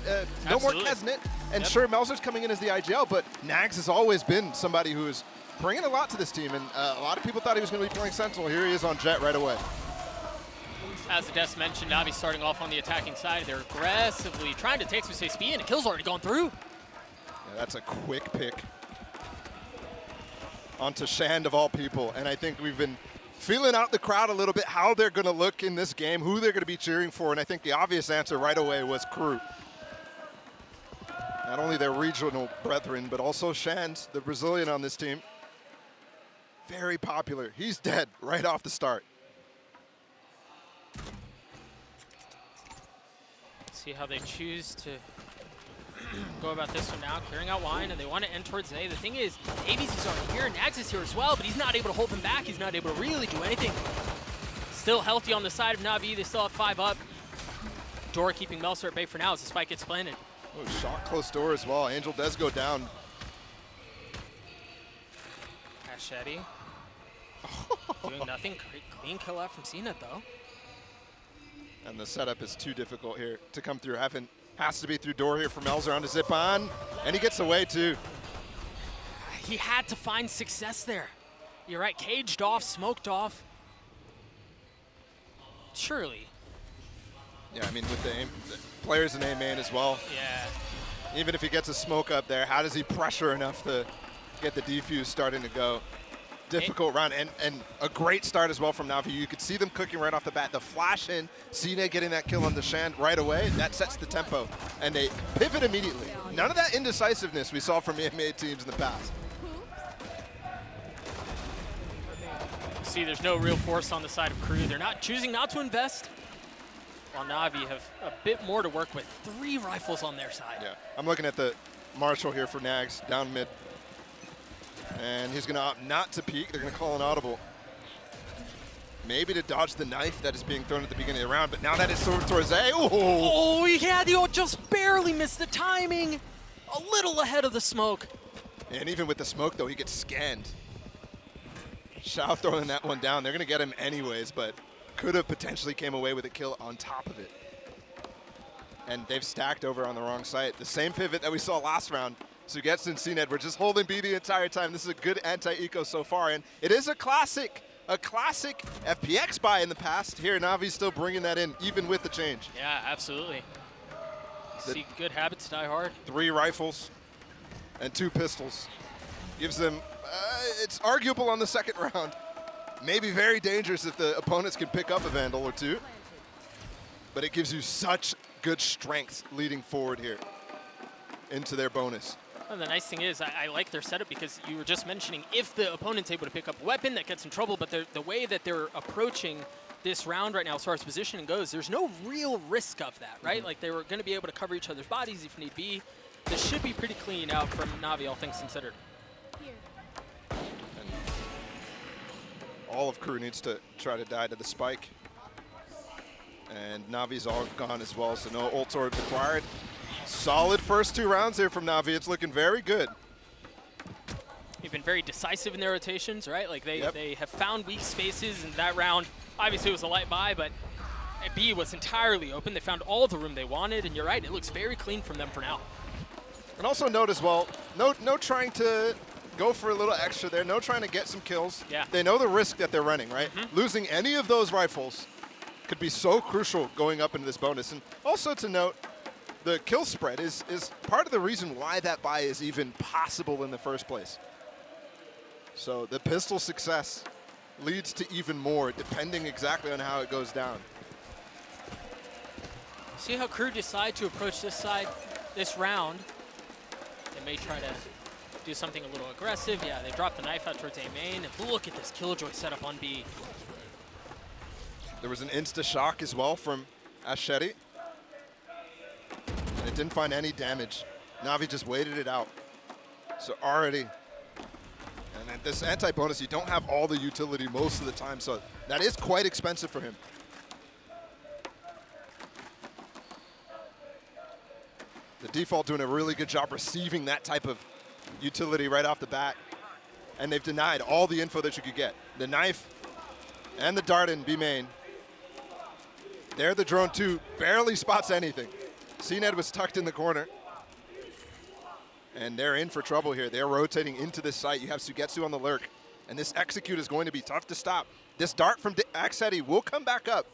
No more Kesnet. And sure, Melzer's coming in as the IGL, but Nags has always been somebody who is bringing a lot to this team. And a lot of people thought he was going to be playing Sentinel. Here he is on Jet right away. As Des mentioned, Navi starting off on the attacking side. They're aggressively trying to take some SP, and a kill's already gone through. Yeah, that's a quick pick onto Shand of all people. And I think we've been feeling out the crowd a little bit, how they're going to look in this game, who they're going to be cheering for. And I think the obvious answer right away was Krü. Not only their regional brethren, but also Shand, the Brazilian on this team. Very popular. He's dead right off the start. See how they choose to go about this one now, clearing out wine, and they want to end towards A. The thing is, Davies is already here, Nags is here as well, but he's not able to hold them back. He's not able to really do anything. Still healthy on the side of Navi. They still have 5 up. Door keeping Melser at bay for now as the spike gets planted. Oh, shot close door as well. Angel does go down. Hachette doing nothing. Great clean kill out from CNED though. And the setup is too difficult here to come through. Has to be through door here for Melzer on to zip on. And he gets away too. He had to find success there. You're right, caged off, smoked off. Surely. Yeah, I mean, with the players in A main as well. Yeah. Even if he gets a smoke up there, how does he pressure enough to get the defuse starting to go? Difficult round, and a great start as well from Navi. You could see them cooking right off the bat. The flash in, CNED getting that kill on the Shand right away, that sets the tempo. And they pivot immediately. None of that indecisiveness we saw from EMEA teams in the past. See, there's no real force on the side of Krü. They're choosing not to invest, while Navi have a bit more to work with. 3 rifles on their side. Yeah, I'm looking at the Marshall here for Nags, down mid. And he's going to opt not to peek. They're going to call an audible. Maybe to dodge the knife that is being thrown at the beginning of the round, but now that is towards A. Oh, yeah, they just barely missed the timing. A little ahead of the smoke. And even with the smoke, though, he gets scanned. Xiao throwing that one down. They're going to get him anyways, but could have potentially came away with a kill on top of it. And they've stacked over on the wrong site. The same pivot that we saw last round. Sugetsu and CNED were just holding B the entire time. This is a good anti-eco so far, and it is a classic FPX buy in the past. Here, Navi's still bringing that in, even with the change. Yeah, absolutely. See good habits die hard. 3 rifles and 2 pistols. Gives them, it's arguable on the second round. Maybe very dangerous if the opponents can pick up a Vandal or 2. But it gives you such good strength leading forward here into their bonus. And the nice thing is, I like their setup because you were just mentioning if the opponent's able to pick up a weapon, that gets in trouble, but the way that they're approaching this round right now as far as positioning goes, there's no real risk of that, right? Like they were going to be able to cover each other's bodies if need be. This should be pretty clean out from Navi, all things considered. And all of Krü needs to try to die to the spike. And Navi's all gone as well, so no ult sword required. Solid first 2 rounds here from Navi. It's looking very good. They've been very decisive in their rotations, right? Like they have found weak spaces in that round. Obviously it was a light buy, but B was entirely open. They found all the room they wanted, and you're right, it looks very clean from them for now. And also note as well, no trying to go for a little extra there, no trying to get some kills. Yeah. They know the risk that they're running, right? Losing any of those rifles could be so crucial going up into this bonus. And also to note, the kill spread is part of the reason why that buy is even possible in the first place. So the pistol success leads to even more, depending exactly on how it goes down. See how Krü decide to approach this side this round. They may try to do something a little aggressive. Yeah, they drop the knife out towards A main. And look at this Killjoy setup on B. There was an insta-shock as well from Aschetti. And it didn't find any damage. Navi just waited it out. So already, and at this anti-bonus, you don't have all the utility most of the time, so that is quite expensive for him. The default doing a really good job receiving that type of utility right off the bat. And they've denied all the info that you could get. The knife and the dart in B main. There, the drone 2 barely spots anything. CNED was tucked in the corner. And they're in for trouble here. They're rotating into this site. You have Sugetsu on the lurk. And this execute is going to be tough to stop. This dart from Aschetti will come back up.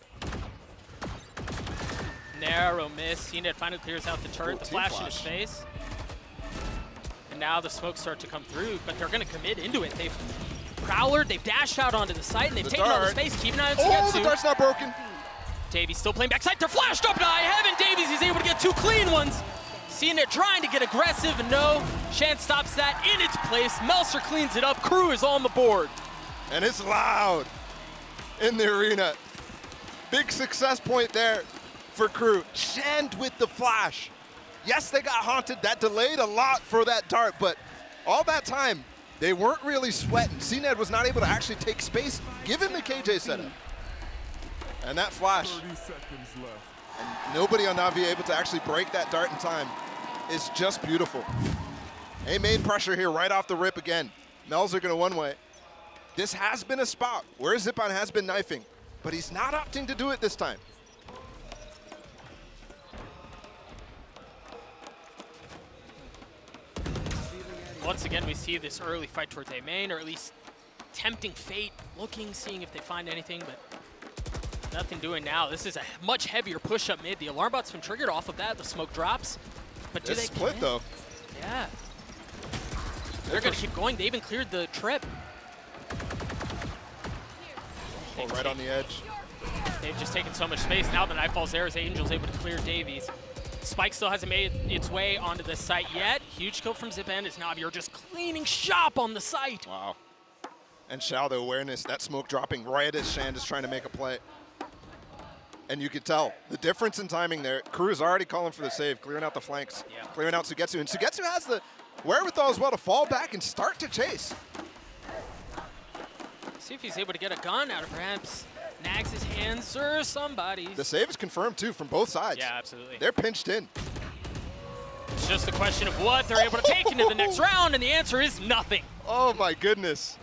Narrow miss. CNED finally clears out the turret. The flash in his face. And now the smokes start to come through, but they're going to commit into it. They've prowlered, they've dashed out onto the site, and they've taken all the space. Keep an eye on Sugetsu. Oh, the dart's not broken. Davies still playing backside. They're flashed up to high heaven. Davies is able to get 2 clean ones. CNED trying to get aggressive, and no. Shan stops that in its place. Melser cleans it up. Krü is on the board. And it's loud in the arena. Big success point there for Krü. Shand with the flash. Yes, they got haunted. That delayed a lot for that dart, but all that time, they weren't really sweating. CNED was not able to actually take space given the KJ setup. And that flash, and nobody on Navi able to actually break that dart in time, is just beautiful. A main pressure here right off the rip again. Melser gonna one way. This has been a spot where Zipan has been knifing, but he's not opting to do it this time. Once again, we see this early fight towards A main, or at least tempting fate, looking, seeing if they find anything, but nothing doing now. This is a much heavier push up mid. The alarm bot's been triggered off of that. The smoke drops. But do they split though? Yeah. They're going to keep going. They even cleared the trip. Oh, right on the edge. They've just taken so much space. Now the knife falls there as Angel's able to clear Davies. Spike still hasn't made its way onto the site yet. Huge kill from Zipan as Navi are just cleaning shop on the site. Wow. And Xiao, the awareness, that smoke dropping right as Shand is trying to make a play. And you could tell the difference in timing there. Krü is already calling for the save, clearing out the flanks, clearing out Sugetsu. And Sugetsu has the wherewithal as well to fall back and start to chase. See if he's able to get a gun out of perhaps Nags' hands or somebody's. The save is confirmed too from both sides. Yeah, absolutely. They're pinched in. just a question of what they're able to take into the next round, and the answer is nothing. Oh my goodness.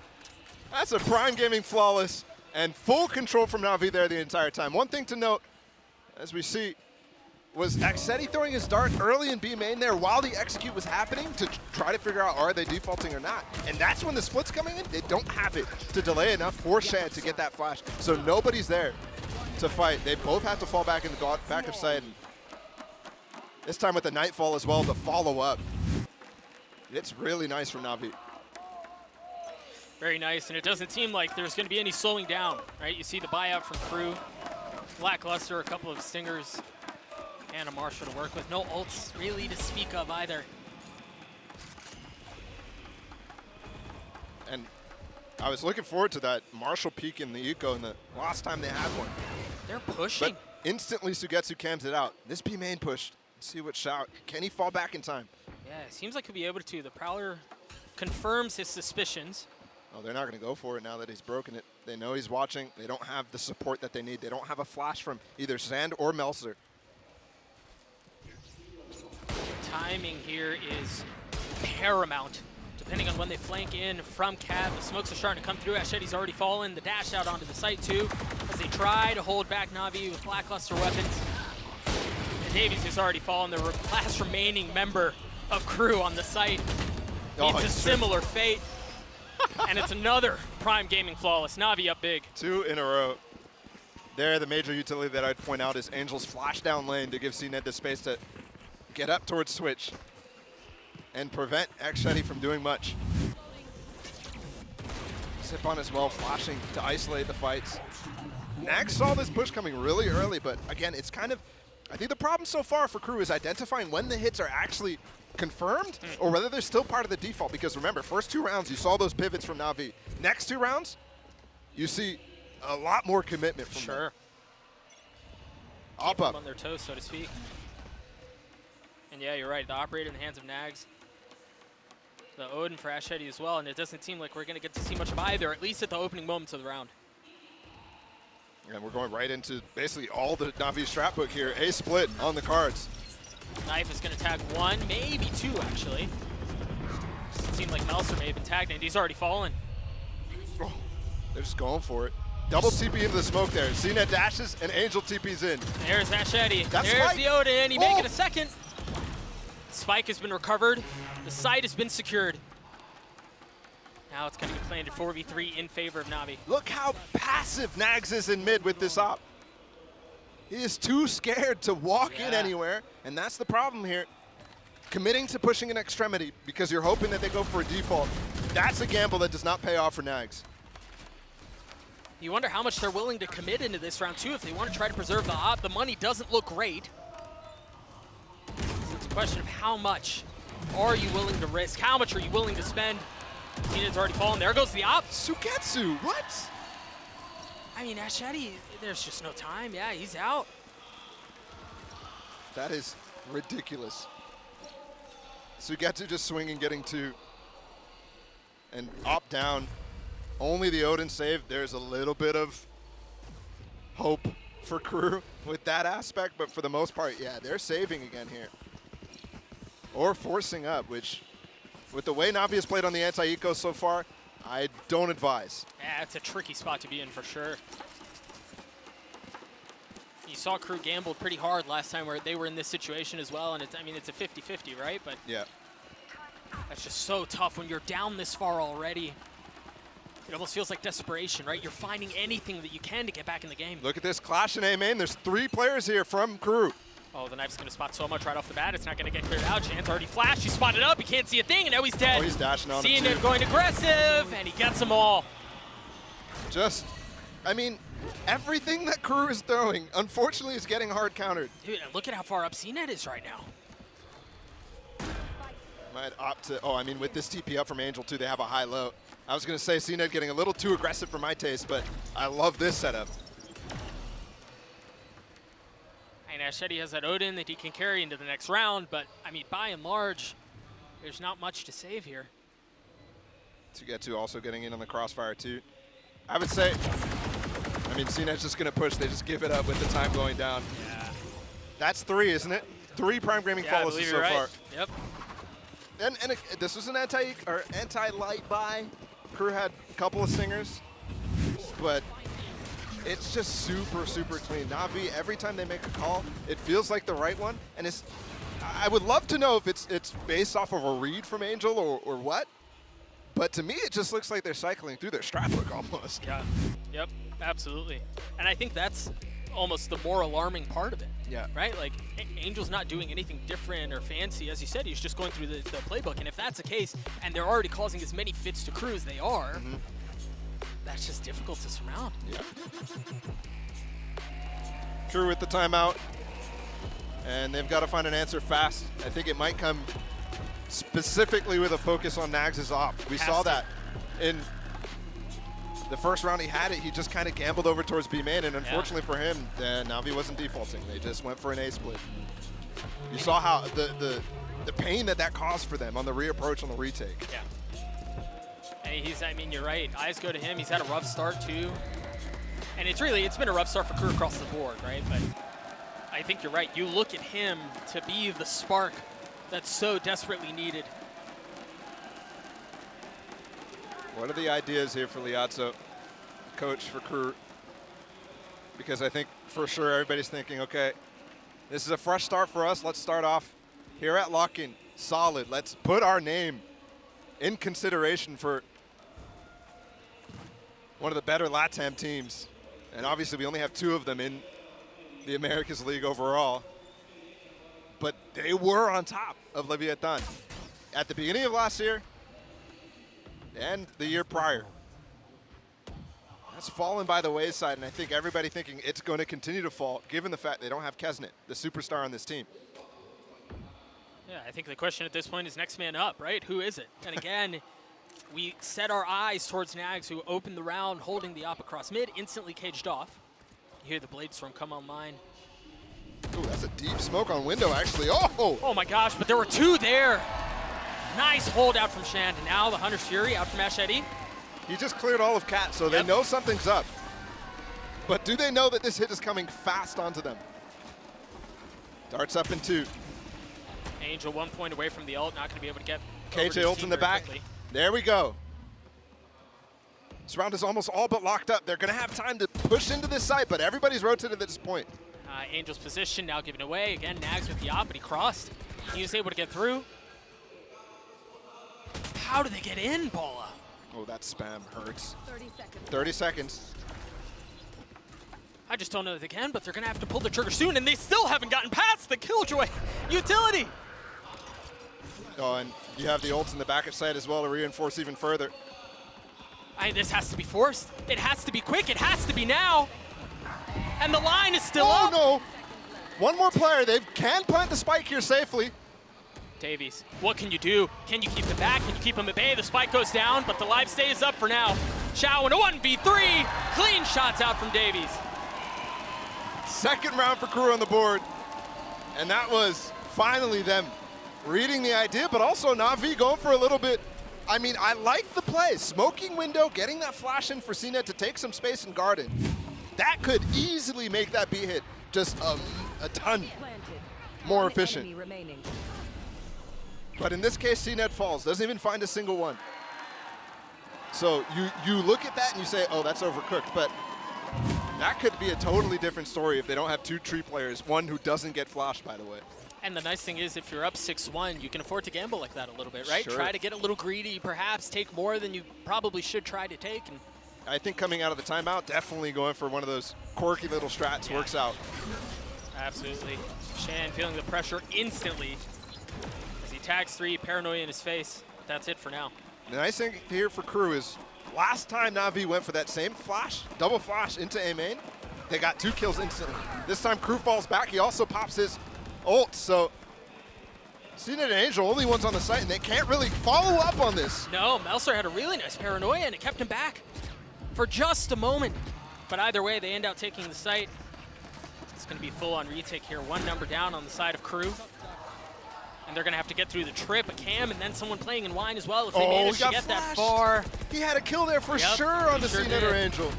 That's a Prime Gaming flawless and full control from Navi there the entire time. One thing to note, as we see, was Axetti throwing his dart early in B main there while the execute was happening to try to figure out are they defaulting or not. And that's when the split's coming in. They don't have it to delay enough for Shad to get that flash. So nobody's there to fight. They both have to fall back in the back of sight. And this time with the Nightfall as well to follow up. It's really nice from Navi. Very nice, and it doesn't seem like there's going to be any slowing down, right? You see the buyout from Krü, lackluster, a couple of stingers, and a Marshall to work with. No ults really to speak of either. And I was looking forward to that Marshall peak in the eco in the last time they had one. They're pushing. But instantly Sugetsu cams it out. This B main push. Let's see what shout. Can he fall back in time? Yeah, it seems like he'll be able to. The Prowler confirms his suspicions. Oh, they're not going to go for it now that he's broken it. They know he's watching. They don't have the support that they need. They don't have a flash from either Sand or Melser. Timing here is paramount. Depending on when they flank in from Cav, the smokes are starting to come through. Asheti's already fallen. The dash out onto the site too, as they try to hold back Navi with lackluster weapons. And Davies has already fallen, the last remaining member of Krü on the site. Meets a similar fate. And it's another Prime Gaming flawless. Navi up big. 2 in a row. There, the major utility that I'd point out is Angel's flash down lane to give CNED the space to get up towards Switch and prevent Axetti from doing much. Sipon as well, flashing to isolate the fights. Nags saw this push coming really early, but again, it's kind of, I think the problem so far for Krü is identifying when the hits are actually confirmed or whether they're still part of the default, because remember, first 2 rounds, you saw those pivots from Navi. Next 2 rounds, you see a lot more commitment from them. Keep them on their toes, so to speak. And yeah, you're right, the operator in the hands of Nags. The Odin for Asheti as well, and it doesn't seem like we're going to get to see much of either, at least at the opening moments of the round. And we're going right into basically all the Navi strat book here. A split on the cards. Knife is going to tag 1, maybe 2 actually. It seemed like Melser may have been tagged, and he's already fallen. Oh, they're just going for it. Double TP into the smoke there. CNED dashes and Angel TP's in. There's Asheti. That's There's Spike. the Odin. He make it a second. Spike has been recovered. The site has been secured. Now it's going to be planted 4v3 in favor of Navi. Look how passive Nags is in mid with this op. He is too scared to walk in anywhere, and that's the problem here. Committing to pushing an extremity because you're hoping that they go for a default. That's a gamble that does not pay off for Nags. You wonder how much they're willing to commit into this round too if they want to try to preserve the op. The money doesn't look great. So it's a question of how much are you willing to risk? How much are you willing to spend? Tina's already fallen. There goes the op. Sugetsu, what? I mean, Asheti, there's just no time. Yeah, he's out. That is ridiculous. Sugetsu just swinging, getting 2. And op down. Only the Odin saved. There's a little bit of hope for Krü with that aspect, but for the most part, yeah, they're saving again here. Or forcing up, which, with the way Navi has played on the anti-eco so far, I don't advise. Yeah, it's a tricky spot to be in for sure. You saw Krü gambled pretty hard last time where they were in this situation as well, and it's, I mean, it's a 50-50, right? But yeah, that's just so tough when you're down this far already. It almost feels like desperation, right? You're finding anything that you can to get back in the game. Look at this clash in A main. There's 3 players here from Krü. Oh, the knife's going to spot so much right off the bat. It's not going to get cleared out. Chance already flashed. He spotted up. He can't see a thing, and now he's dead. Oh, he's dashing on Seeing it, it going aggressive, and he gets them all. Just, I mean, everything that Krü is throwing, unfortunately, is getting hard countered. Dude, look at how far up CNET is right now. Might opt to, oh, I mean, with this TP up from Angel, too, they have a high-low. I was going to say CNET getting a little too aggressive for my taste, but I love this setup. And Asheti has that Odin that he can carry into the next round, but, I mean, by and large, there's not much to save here. To get to also getting in on the crossfire, too. I would say, I mean, CNET's just going to push. They just give it up with the time going down. Yeah. That's 3, isn't it? 3 Prime Gaming Yeah, I follows believe so you're right. far. Yep. And this was an anti-light buy. Krü had a couple of singers, but it's just super, super clean. Navi, every time they make a call, it feels like the right one. And I would love to know if it's based off of a read from Angel or what. But to me, it just looks like they're cycling through their strat book almost. Yeah. Yep. Absolutely. And I think that's almost the more alarming part of it. Yeah. Right? Like, Angel's not doing anything different or fancy. As you said, he's just going through the playbook. And if that's the case, and they're already causing as many fits to Krü as they are, that's just difficult to surmount. Yeah. Krü with the timeout. And they've got to find an answer fast. I think it might come specifically with a focus on Nags' op. We saw that in the first round he had it. He just kind of gambled over towards B main, and unfortunately for him, Navi wasn't defaulting. They just went for an A split. You saw how the pain that caused for them on the reapproach, on the retake. Yeah. And I mean, you're right. Eyes go to him. He's had a rough start too. And it's been a rough start for Krü across the board, right? But I think you're right. You look at him to be the spark that's so desperately needed. What are the ideas here for Liazzo, coach for Krü? Because I think for sure everybody's thinking, okay, this is a fresh start for us. Let's start off here at Lock-In, solid. Let's put our name in consideration for one of the better LATAM teams. And obviously we only have 2 of them in the Americas League overall. But they were on top of Leviatán at the beginning of last year and the year prior. That's fallen by the wayside, and I think everybody thinking it's going to continue to fall, given the fact they don't have Kesnet, the superstar on this team. Yeah, I think the question at this point is next man up, right? Who is it? And again, we set our eyes towards Nags, who opened the round holding the op across mid, instantly caged off. You hear the Blade Storm come online. Ooh, that's a deep smoke on window, actually. Oh! Oh my gosh, but there were 2 there. Nice holdout from Shand. And now the Hunter's Fury out from Ashedi. He just cleared all of Cat, so they know something's up. But do they know that this hit is coming fast onto them? Darts up in 2. Angel 1 point away from the ult, not going to be able to get KJ ult in the back. Quickly. There we go. This round is almost all but locked up. They're going to have time to push into this site, but everybody's rotated at this point. Angel's position now given away. Again, Nags with the op, but he crossed. He was able to get through. How do they get in, Paula? Oh, that spam hurts. 30 seconds. 30 seconds. I just don't know that they can, but they're going to have to pull the trigger soon, and they still haven't gotten past the Killjoy utility. Oh, and you have the ults in the back of site as well to reinforce even further. This has to be forced. It has to be quick. It has to be now. And the line is still up. Oh, no. One more player. They can plant the spike here safely. Davies, what can you do? Can you keep them back? Can you keep them at bay? The spike goes down, but the live stay is up for now. Chow in a 1v3. Clean shots out from Davies. Second round for Krü on the board. And that was finally them reading the idea, but also Navi going for a little bit. I mean, I like the play. Smoking window, getting that flash in for CNET to take some space and garden. That could easily make that B hit just a ton more efficient. But in this case, CNET falls, doesn't even find a single one. So you look at that and you say, oh, that's overcooked. But that could be a totally different story if they don't have 2 tree players, one who doesn't get flashed, by the way. And the nice thing is, if you're up 6-1, you can afford to gamble like that a little bit, right? Sure. Try to get a little greedy, perhaps take more than you probably should try to take. And I think coming out of the timeout, definitely going for one of those quirky little strats works out. Absolutely. Shan feeling the pressure instantly as he tags 3, paranoia in his face. That's it for now. The nice thing here for Krü is last time Navi went for that same flash, double flash into A main, they got 2 kills instantly. This time Krü falls back. He also pops his ult, so CNET and Angel only ones on the site, and they can't really follow up on this. No, Melser had a really nice paranoia, and it kept him back for just a moment. But either way, they end up taking the site. It's going to be full on retake here. 1 number down on the side of Krü. And they're going to have to get through the trip, a cam, and then someone playing in wine as well if they manage to get that far. He had a kill there for sure on the CNET or Angel.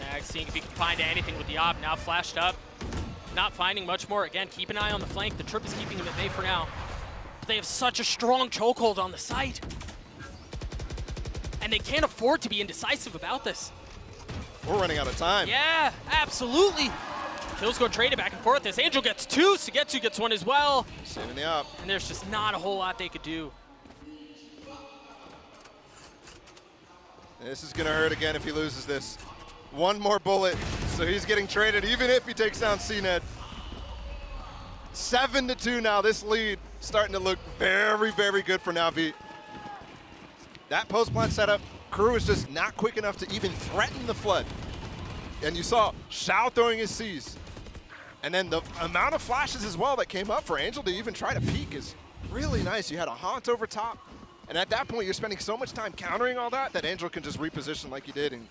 Nags seeing if he can find anything with the op, now flashed up. not finding much more. Again, keep an eye on the flank. The trip is keeping him at bay for now. But they have such a strong chokehold on the site. And they can't afford to be indecisive about this. We're running out of time. Yeah, absolutely. Kills go traded back and forth. This Angel gets two, Sugetsu gets one as well. Saving the up. And there's just not a whole lot they could do. This is going to hurt again if he loses this. One more bullet, so he's getting traded even if he takes down CNED. 7-2 now. This lead starting to look very, very good for Navi. That post-plant setup, Krü is just not quick enough to even threaten the flood. And you saw Xiao throwing his C's. And then the amount of flashes as well that came up for Angel to even try to peek is really nice. You had a haunt over top. And at that point, you're spending so much time countering all that that Angel can just reposition like you did and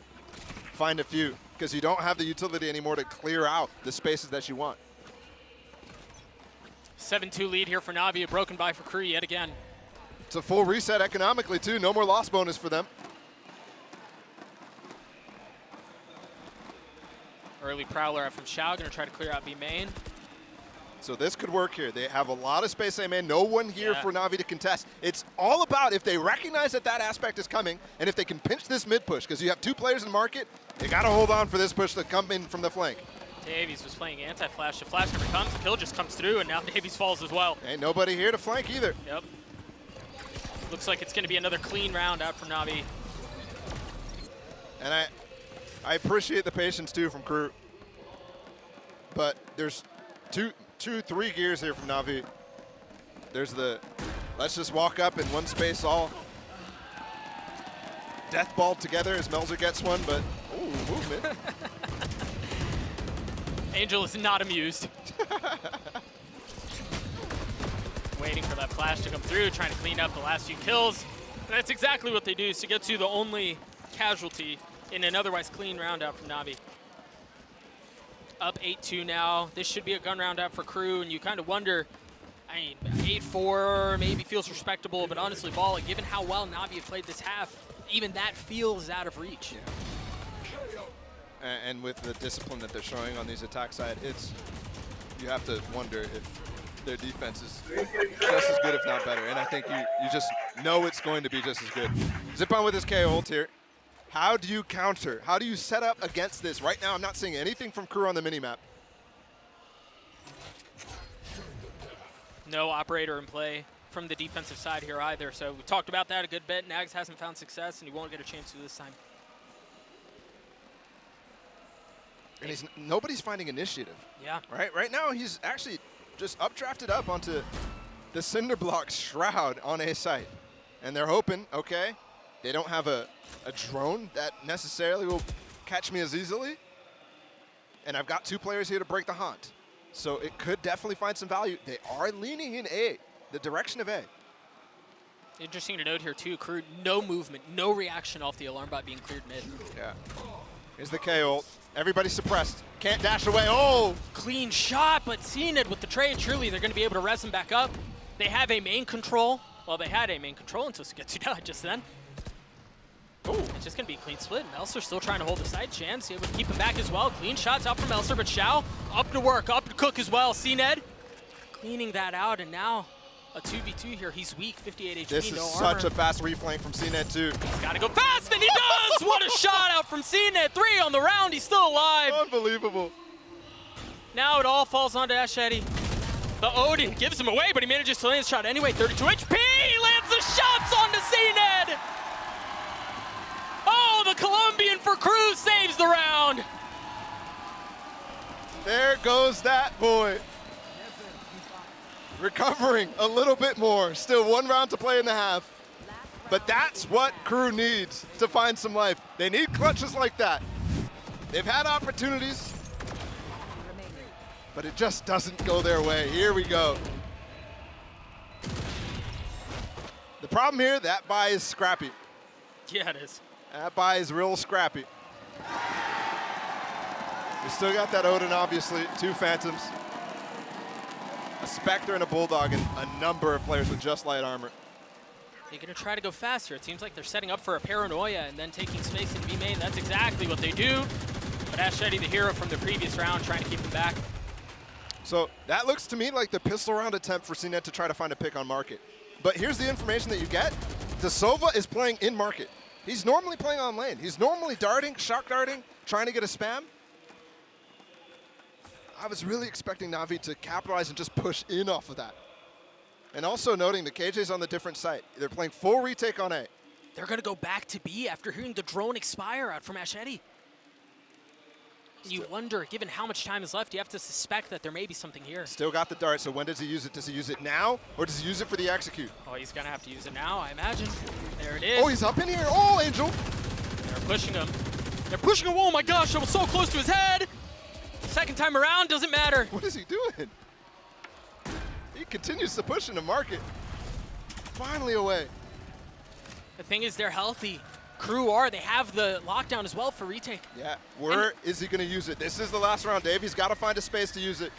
find a few, because you don't have the utility anymore to clear out the spaces that you want. 7-2 lead here for Navi, a broken buy for Krü yet again. It's a full reset economically too. No more loss bonus for them. Early Prowler out from Xiao, gonna try to clear out B main. So this could work here. They have a lot of space A main. No one here for Navi to contest. It's all about if they recognize that that aspect is coming and if they can pinch this mid push, because you have two players in the market, they gotta hold on for this push to come in from the flank. Davies was playing anti-flash. The flash never comes, the kill just comes through, and now Davies falls as well. Ain't nobody here to flank either. Yep. Looks like it's gonna be another clean round out from Navi. And I appreciate the patience too from Krü. But there's three gears here from Navi. There's the, let's just walk up in one space all death ball together as Melzer gets one, but ooh, movement. Angel is not amused. Waiting for that flash to come through, trying to clean up the last few kills. And that's exactly what they do. Sugetsu, the only casualty in an otherwise clean round out from Navi. Up 8-2 now. This should be a gun round out for Krü, and you kind of wonder, I mean, 8-4 maybe feels respectable, but honestly, Bala, given how well Navi have played this half, even that feels out of reach. Yeah. And with the discipline that they're showing on these attack side, you have to wonder if their defense is just as good, if not better. And I think you just know it's going to be just as good. Zip on with his KO ult here. How do you counter? How do you set up against this? Right now, I'm not seeing anything from Krü on the minimap. No operator in play from the defensive side here either. So we talked about that a good bit. Nags hasn't found success, and he won't get a chance to this time. And nobody's finding initiative. Yeah. Right now, he's actually just updrafted up onto the cinder block shroud on A site. And they're hoping, okay, they don't have a drone that necessarily will catch me as easily. And I've got two players here to break the haunt. So it could definitely find some value. They are leaning in A, the direction of A. Interesting to note here too, Krü, no movement, no reaction off the alarm bot being cleared mid. Yeah. Here's the KO ult. Everybody suppressed. Can't dash away. Oh! Clean shot, but CNED with the trade, truly they're going to be able to res him back up. They have a main control. Well, they had a main control until Sugetsu died just then. Ooh. It's just going to be a clean split. Melzer still trying to hold the side. Chance able to keep him back as well. Clean shots out from Melzer, but Xiao up to work, up to cook as well. CNED cleaning that out, and now a 2v2 here. He's weak, 58 HP, This is no such armor. a fast reflank from CNED too. He's got to go fast, and he does! What a shot out from CNED. 3 on the round, he's still alive. Unbelievable. Now it all falls onto Ashedi. The Odin gives him away, but he manages to land his shot anyway. 32 HP, lands the shots onto CNED. Oh, the Colombian for Krü saves the round. There goes that boy. Recovering a little bit more. Still 1 round to play in the half. But that's what Krü needs to find some life. They need clutches like that. They've had opportunities, but it just doesn't go their way. Here we go. The problem here, that buy is scrappy. Yeah, it is. That buy is real scrappy. We still got that Odin, obviously, 2 Phantoms, a Spectre and a Bulldog, and a number of players with just light armor. They're going to try to go faster. It seems like they're setting up for a paranoia and then taking space in B main. That's exactly what they do. But Ashedi, the hero from the previous round, trying to keep him back. So that looks to me like the pistol round attempt for CNET to try to find a pick on market. But here's the information that you get. DeSova is playing in market. He's normally playing on lane. He's normally darting, shock darting, trying to get a spam. I was really expecting Navi to capitalize and just push in off of that. And also noting the KJ's on the different site. They're playing full retake on A. They're going to go back to B after hearing the drone expire out from Ashedi. You wonder, given how much time is left, you have to suspect that there may be something here. Still got the dart, so when does he use it? Does he use it now, or does he use it for the execute? Oh, he's going to have to use it now, I imagine. There it is. Oh, he's up in here. Oh, Angel. They're pushing him. They're pushing him. Oh, my gosh, I was so close to his head. Second time around, doesn't matter. What is he doing? He continues to push into market. Finally away. The thing is, they're healthy. Krü are. They have the lockdown as well for retake. Yeah. Where is he going to use it? This is the last round, Dave. He's got to find a space to use it.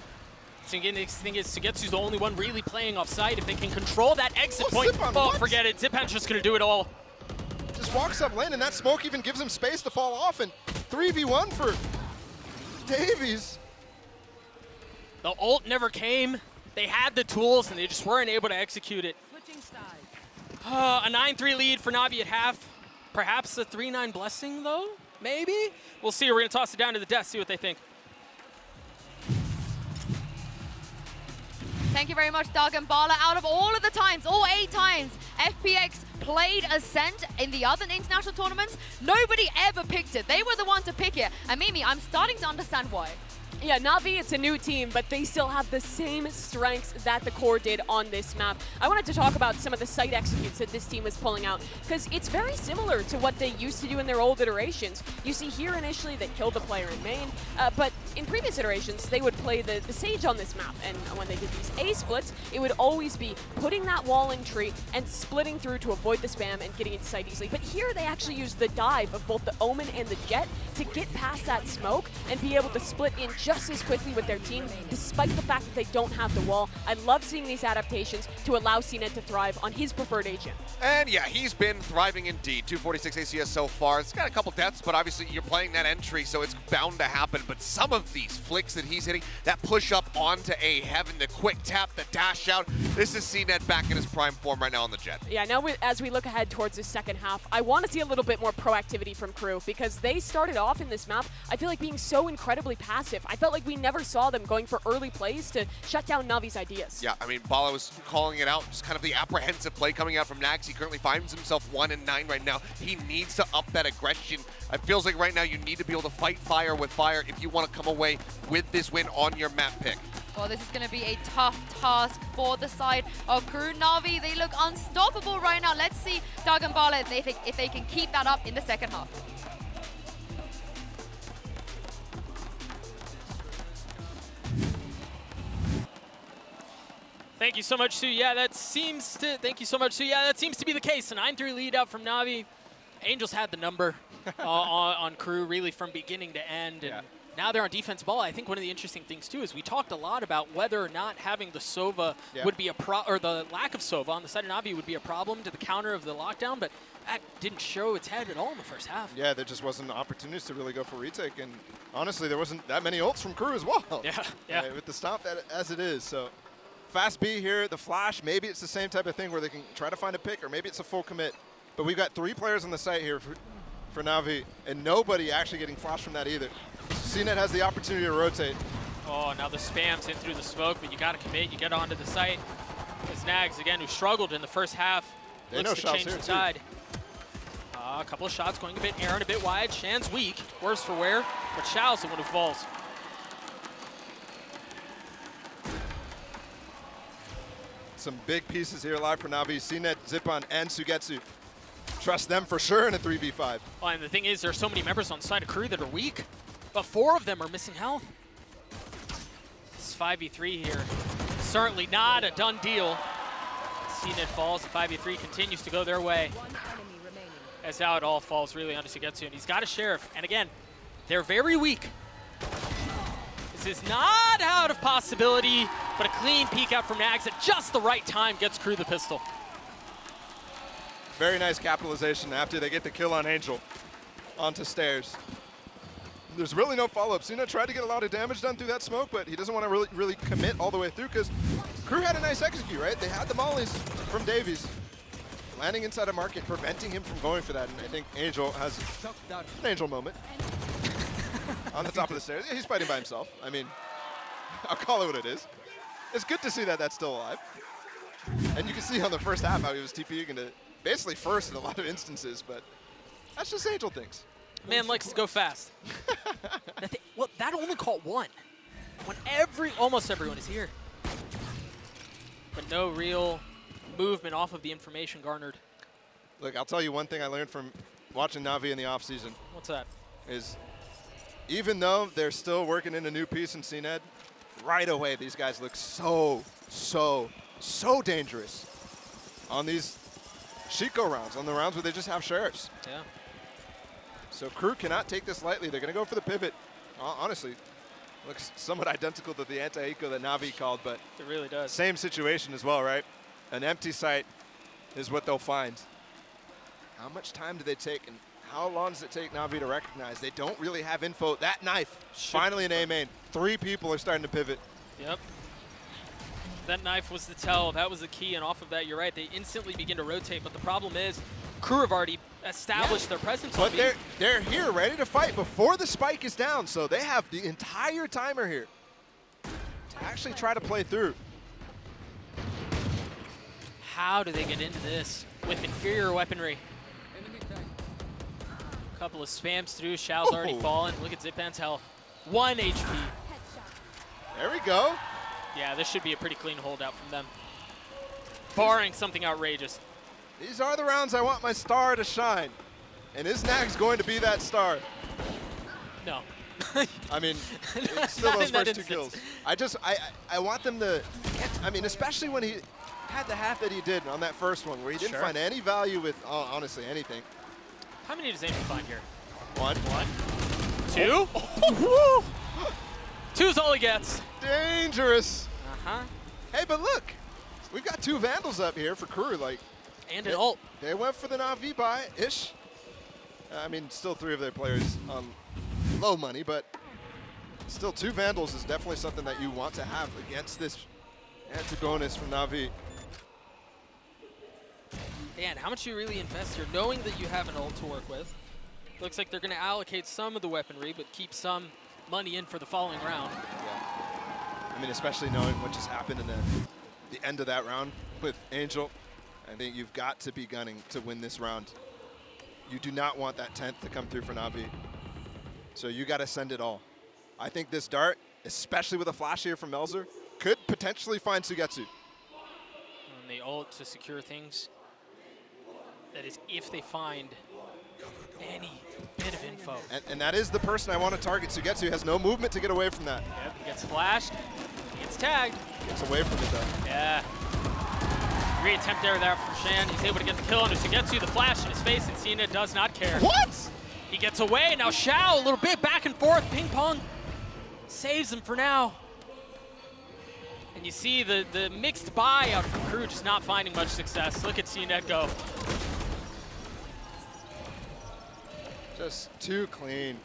So again, the thing is, Sugetsu's the only one really playing off site. If they can control that exit point, forget it. Zipan's just going to do it all. Just walks up lane, and that smoke even gives him space to fall off. And 3v1 for Davies. The ult never came. They had the tools, and they just weren't able to execute it. A 9-3 lead for Navi at half. Perhaps a 3-9 blessing, though? Maybe? We'll see. We're going to toss it down to the desk, see what they think. Thank you very much, Doug and Bala. Out of all of the times, all 8 times, FPX played Ascent in the other international tournaments, nobody ever picked it. They were the one to pick it. And Mimi, I'm starting to understand why. Yeah, Navi, it's a new team, but they still have the same strengths that the core did on this map. I wanted to talk about some of the site executes that this team was pulling out, because it's very similar to what they used to do in their old iterations. You see here initially they killed the player in main, but in previous iterations they would play the Sage on this map, and when they did these A splits, it would always be putting that walling tree and splitting through to avoid the spam and getting into site easily. But here they actually use the dive of both the Omen and the Jet to get past that smoke and be able to split in just as quickly with their team, despite the fact that they don't have the wall. I love seeing these adaptations to allow CNET to thrive on his preferred agent. And yeah, he's been thriving indeed. 246 ACS so far. It's got a couple deaths, but obviously you're playing that entry, so it's bound to happen. But some of these flicks that he's hitting, that push up onto A, having the quick tap, the dash out, this is CNET back in his prime form right now on the Jet. Yeah, now as we look ahead towards the second half, I want to see a little bit more proactivity from Krü, because they started off in this map, I feel like, being so incredibly passive. I felt like we never saw them going for early plays to shut down Navi's ideas. Yeah, I mean, Bala was calling it out, just kind of the apprehensive play coming out from Nax. He currently finds himself 1-9 right now. He needs to up that aggression. It feels like right now you need to be able to fight fire with fire if you want to come away with this win on your map pick. Well, this is going to be a tough task for the side of Krü. Navi, they look unstoppable right now. Let's see Doug and Bala if they can keep that up in the second half. Thank you so much, Sue. Yeah, that seems to. Thank you so much, Sue. Yeah, that seems to be the case. A 9-3 lead out from Navi. Angels had the number on Krü really from beginning to end, and now they're on defense ball. I think one of the interesting things too is we talked a lot about whether or not having the Sova would be or the lack of Sova on the side of Navi would be a problem to the counter of the lockdown, but that didn't show its head at all in the first half. Yeah, there just wasn't opportunities to really go for retake, and honestly, there wasn't that many ults from Krü as well. Yeah. With the stomp as it is, so. Fast B here, the flash, maybe it's the same type of thing where they can try to find a pick, or maybe it's a full commit. But we've got 3 players on the site here for Navi, and nobody actually getting flashed from that either. CNET has the opportunity to rotate. Oh, now the spam's in through the smoke, but you got to commit, you get onto the site. As Nags, again, who struggled in the first half, looks to change the tide. A couple of shots going a bit Aaron, a bit wide. Shan's weak, worse for wear, but Xiao's the one who falls. Some big pieces here live for Navi. CNET, Zipan, and Sugetsu. Trust them for sure in a 3v5. Oh, and the thing is, there's so many members on the side of Krü that are weak, but 4 of them are missing health. This 5v3 here, certainly not a done deal. CNET falls, the 5v3 continues to go their way. As how it all falls really onto Sugetsu, and he's got a Sheriff. And again, they're very weak. This is not out of possibility, but a clean peek out from Nags at just the right time gets Krü the pistol. Very nice capitalization after they get the kill on Angel onto stairs. There's really no follow-up. Cena tried to get a lot of damage done through that smoke, but he doesn't want to really commit all the way through because Krü had a nice execute, right? They had the mollies from Davies landing inside a market, preventing him from going for that. And I think Angel has an Angel moment on the top of the stairs. Yeah, he's fighting by himself. I mean, I'll call it what it is. It's good to see that that's still alive. And you can see on the first half how he was TPing into basically first in a lot of instances, but that's just Angel things. Man likes to go fast. Well, that only caught one. When almost everyone is here. But no real movement off of the information garnered. Look, I'll tell you one thing I learned from watching Navi in the offseason. What's that? Is even though they're still working in a new piece in CNED, right away these guys look so dangerous on these Chico rounds, on the rounds where they just have sheriffs. Yeah. So Krü cannot take this lightly. They're going to go for the pivot. Honestly, looks somewhat identical to the anti-eco that Navi called, but it really does. Same situation as well, right? An empty site is what they'll find. How much time do they take, and how long does it take Navi to recognize? They don't really have info. That knife, finally an A main. 3 people are starting to pivot. Yep. That knife was the tell. That was the key, and off of that, you're right. They instantly begin to rotate, but the problem is Krü have already established their presence. But they're here, ready to fight before the spike is down, so they have the entire timer here to actually try to play through. How do they get into this with inferior weaponry? A couple of spams through. Xiao's already fallen. Look at Zipan's health. 1 HP. There we go. Yeah, this should be a pretty clean holdout from them. Barring something outrageous. These are the rounds I want my star to shine. And is Nags going to be that star? No. I mean, it's still those first 2 kills. I want them to, I mean, especially when he had the half that he did on that first one, where he didn't find any value with, honestly, anything. How many does Angel find here? 1. 2? Oh. 2's all he gets. Dangerous. Uh-huh. Hey, but look, we've got 2 Vandals up here for Krü. Like, and an ult. They went for the Navi buy-ish. I mean, still 3 of their players on low money, but still 2 Vandals is definitely something that you want to have against this antagonist from Navi. Dan, how much you really invest here, knowing that you have an ult to work with. Looks like they're going to allocate some of the weaponry, but keep some money in for the following round. Yeah. I mean, especially knowing what just happened in the end of that round with Angel. I think you've got to be gunning to win this round. You do not want that 10th to come through for Navi. So you got to send it all. I think this dart, especially with a flash here from Melzer, could potentially find Sugetsu. And the ult to secure things. That is if they find any bit of info. And that is the person I want to target. Sugetsu has no movement to get away from that. Yep, he gets flashed. He gets tagged. Gets away from it though. Yeah. Great attempt there from Shan. He's able to get the kill onto Sugetsu. The flash in his face, and Cena does not care. What? He gets away. Now Xiao, a little bit back and forth. Ping pong saves him for now. And you see the mixed buyout from Krü just not finding much success. Look at CNET go. Just too clean.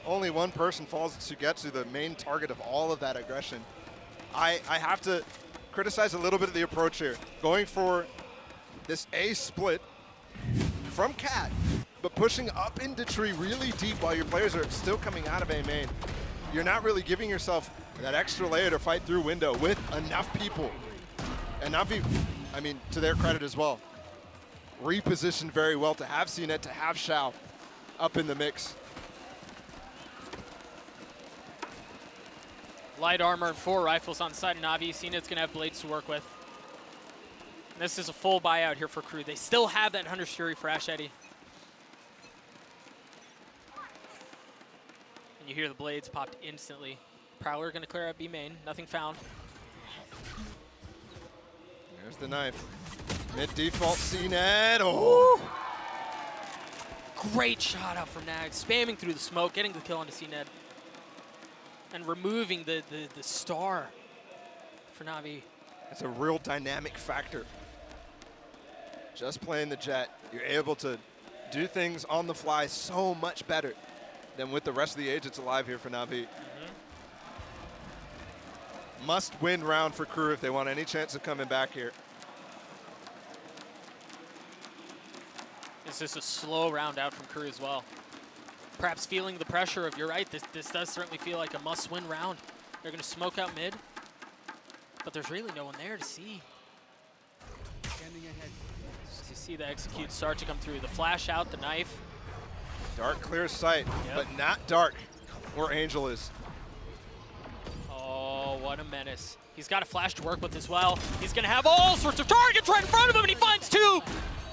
Only one person falls to Sugetsu, the main target of all of that aggression. I have to criticize a little bit of the approach here. Going for this A split from Cat, but pushing up into tree really deep while your players are still coming out of A main. You're not really giving yourself that extra layer to fight through window with enough people. And Navi, I mean, to their credit as well, repositioned very well to have CNET, to have Xiao up in the mix. Light armor and 4 rifles on the side of Navi. CNET's gonna have blades to work with. And this is a full buyout here for Krü. They still have that Hunter's Fury for Ash Eddy. And you hear the blades popped instantly. Prowler gonna clear out B main, nothing found. There's the knife. Mid default CNET. Oh! Great shot out from Nag, spamming through the smoke, getting the kill onto CNET. And removing the star for Navi. It's a real dynamic factor. Just playing the jet, you're able to do things on the fly so much better. then with the rest of the age, it's alive here for Navi. Must win round for Krü if they want any chance of coming back here. This is a slow round out from Krü as well. Perhaps feeling the pressure of, you're right, this does certainly feel like a must-win round. They're going to smoke out mid, but there's really no one there to see. As you see the execute start to come through, the flash out, the knife. Dark clear sight, but not Dark where Angel is. Oh, what a menace. He's got a flash to work with as well. He's going to have all sorts of targets right in front of him, and he finds two.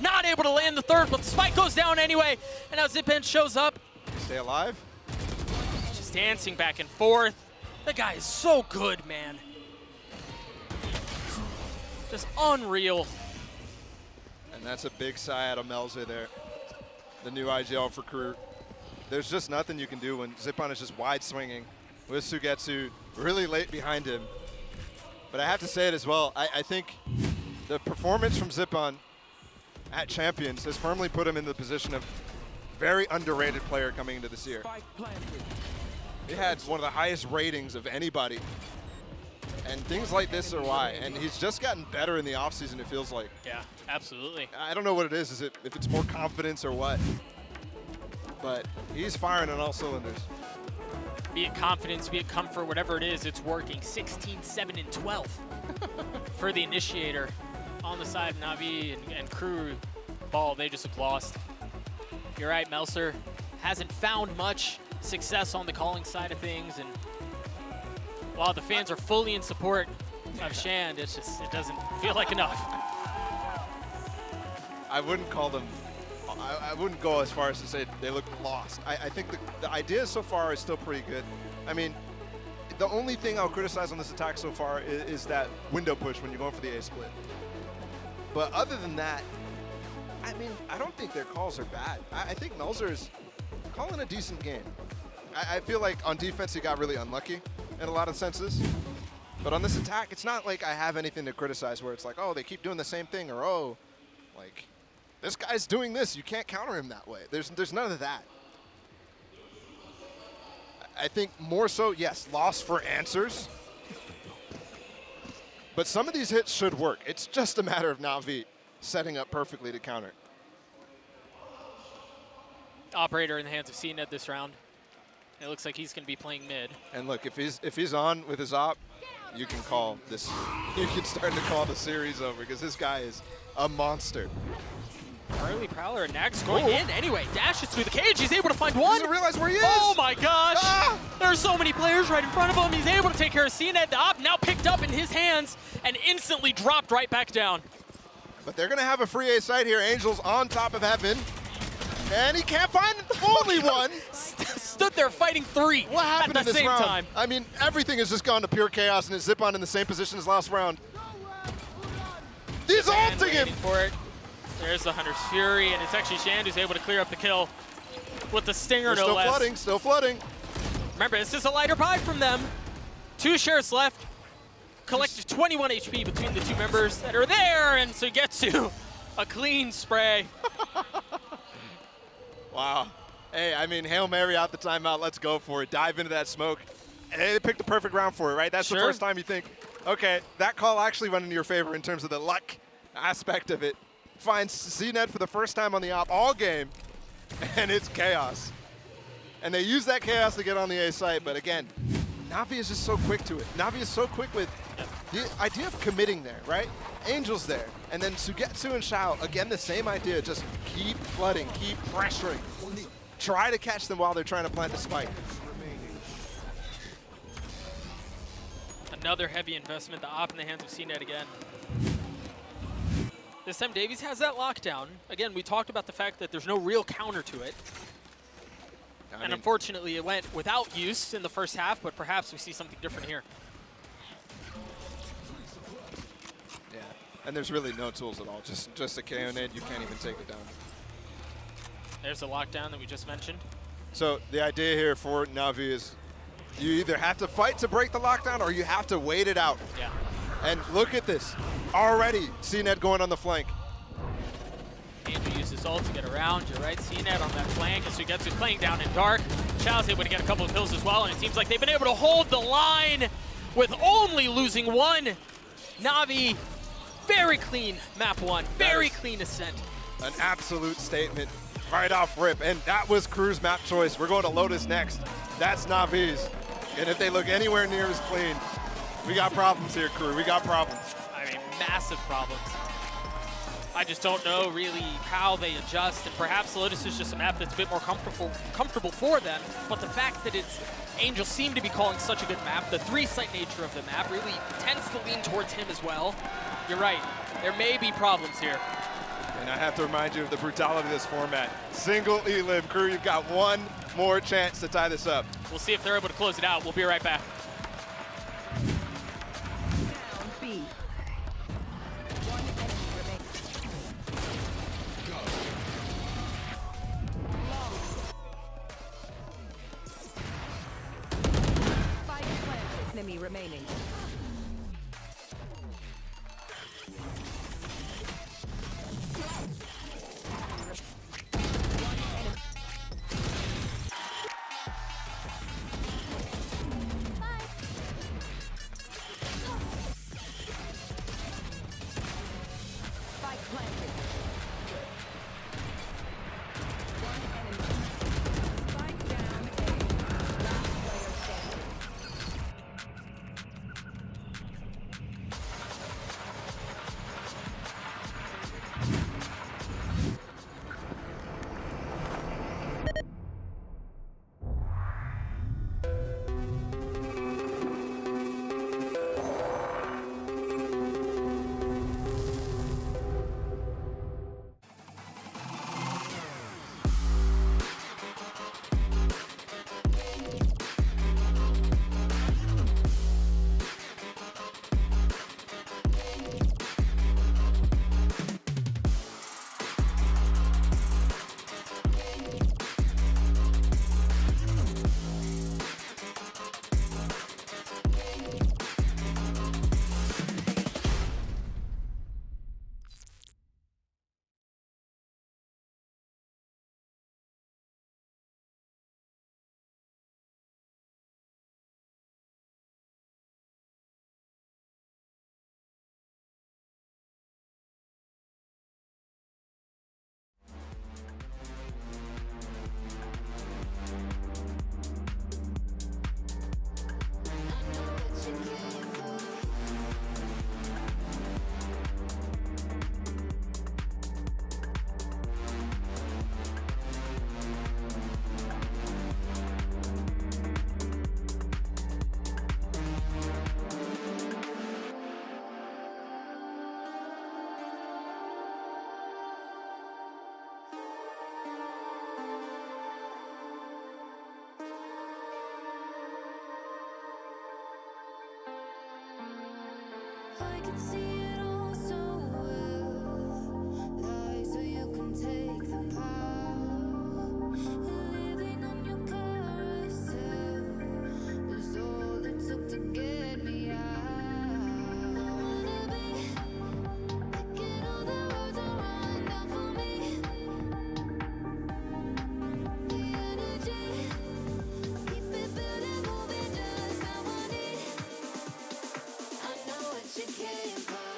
Not able to land the third, but the spike goes down anyway. And now Zipan shows up. Stay alive. Just dancing back and forth. The guy is so good, man. Just unreal. And that's a big sigh out of Melze there. The new IGL for Krü. There's just nothing you can do when Zipan is just wide swinging with Sugetsu really late behind him. But I have to say it as well. I think the performance from Zipan at Champions has firmly put him in the position of very underrated player coming into this year. He had one of the highest ratings of anybody. And things like this are why. And he's just gotten better in the offseason, it feels like. Yeah, absolutely. I don't know what it is if it's more confidence or what. But he's firing on all cylinders. Be it confidence, be it comfort, whatever it is, it's working. 16, 7, and 12 for the initiator on the side of Navi and Krü. Ball, they just look lost. You're right, Melzer hasn't found much success on the calling side of things, and while the fans are fully in support of Shand, it doesn't feel like enough. I wouldn't call them, I wouldn't go as far as to say they look lost. I think the idea so far is still pretty good. I mean, the only thing I'll criticize on this attack so far is that window push when you're going for the A split. But other than that, I mean, I don't think their calls are bad. I think Melzer is calling a decent game. I feel like on defense he got really unlucky in a lot of senses. But on this attack, it's not like I have anything to criticize where it's like, oh, they keep doing the same thing, or oh, like, this guy's doing this. You can't counter him that way. There's none of that. I think more so, yes, loss for answers. But some of these hits should work. It's just a matter of Navi setting up perfectly to counter. Operator in the hands of CNED this round. It looks like he's going to be playing mid. And look, if he's on with his op, you can call this. You can start to call the series over because this guy is a monster. Early Prowler and Nax going in. Anyway, dashes through the cage. He's able to find one. Doesn't realize where he is. Oh my gosh. Ah! There's so many players right in front of him. He's able to take care of CNED. The op now picked up in his hands and instantly dropped right back down. But they're going to have a free A site here. Angel's on top of heaven. And he can't find only one. Stood there fighting three what happened at the in this same round? time. I mean, everything has just gone to pure chaos, and it's Zipan in the same position as last round. He's ulting him. For it. There's the Hunter's Fury, and it's actually Shand who's able to clear up the kill with the Stinger, no less. Still flooding. Remember, this is a lighter pie from them. 2 shares left. Collected 21 HP between the two members that are there, and so gets to a clean spray. Wow. Hey, I mean, Hail Mary out the timeout. Let's go for it. Dive into that smoke. Hey, they picked the perfect round for it, right? That's the first time you think, okay, that call actually went in your favor in terms of the luck aspect of it. Finds CNED for the first time on the op all game, and it's chaos. And they use that chaos to get on the A site, but again, Navi is just so quick to it. Navi is so quick with the idea of committing there, right? Angel's there, and then Sugetsu and Shao, again, the same idea, just keep flooding, keep pressuring. Try to catch them while they're trying to plant the spike. Another heavy investment, the op in the hands of CNED again. This time Davies has that lockdown. Again, we talked about the fact that there's no real counter to it. And unfortunately, it went without use in the first half, but perhaps we see something different here. Yeah, and there's really no tools at all. Just a KO nade, you can't even take it down. There's the lockdown that we just mentioned. So the idea here for Navi is you either have to fight to break the lockdown or you have to wait it out. Yeah. And look at this. Already, CNED going on the flank. Andrew uses ult to get around you, right? CNET on that flank, and Sugetsu's playing down in dark. Chao's able to get a couple of kills as well, and it seems like they've been able to hold the line with only losing one. Navi, very clean map one, very clean ascent. An absolute statement right off rip, and that was Krü's map choice. We're going to Lotus next. That's Navi's. And if they look anywhere near as clean, we got problems here, Krü. We got problems. I mean, massive problems. I just don't know really how they adjust, and perhaps Lotus is just a map that's a bit more comfortable for them, but the fact that Angel seem to be calling such a good map, the three-site nature of the map really tends to lean towards him as well. You're right, there may be problems here. And I have to remind you of the brutality of this format. Single elim, Krü, you've got one more chance to tie this up. We'll see if they're able to close it out. We'll be right back. Enemy remaining. I can see it all so well. Lie so you can take the power. Living on your carousel was all it took to get me out. I wanna be picking all the roads around down for me. The energy, keep it building, moving just how I need. I know what you came for.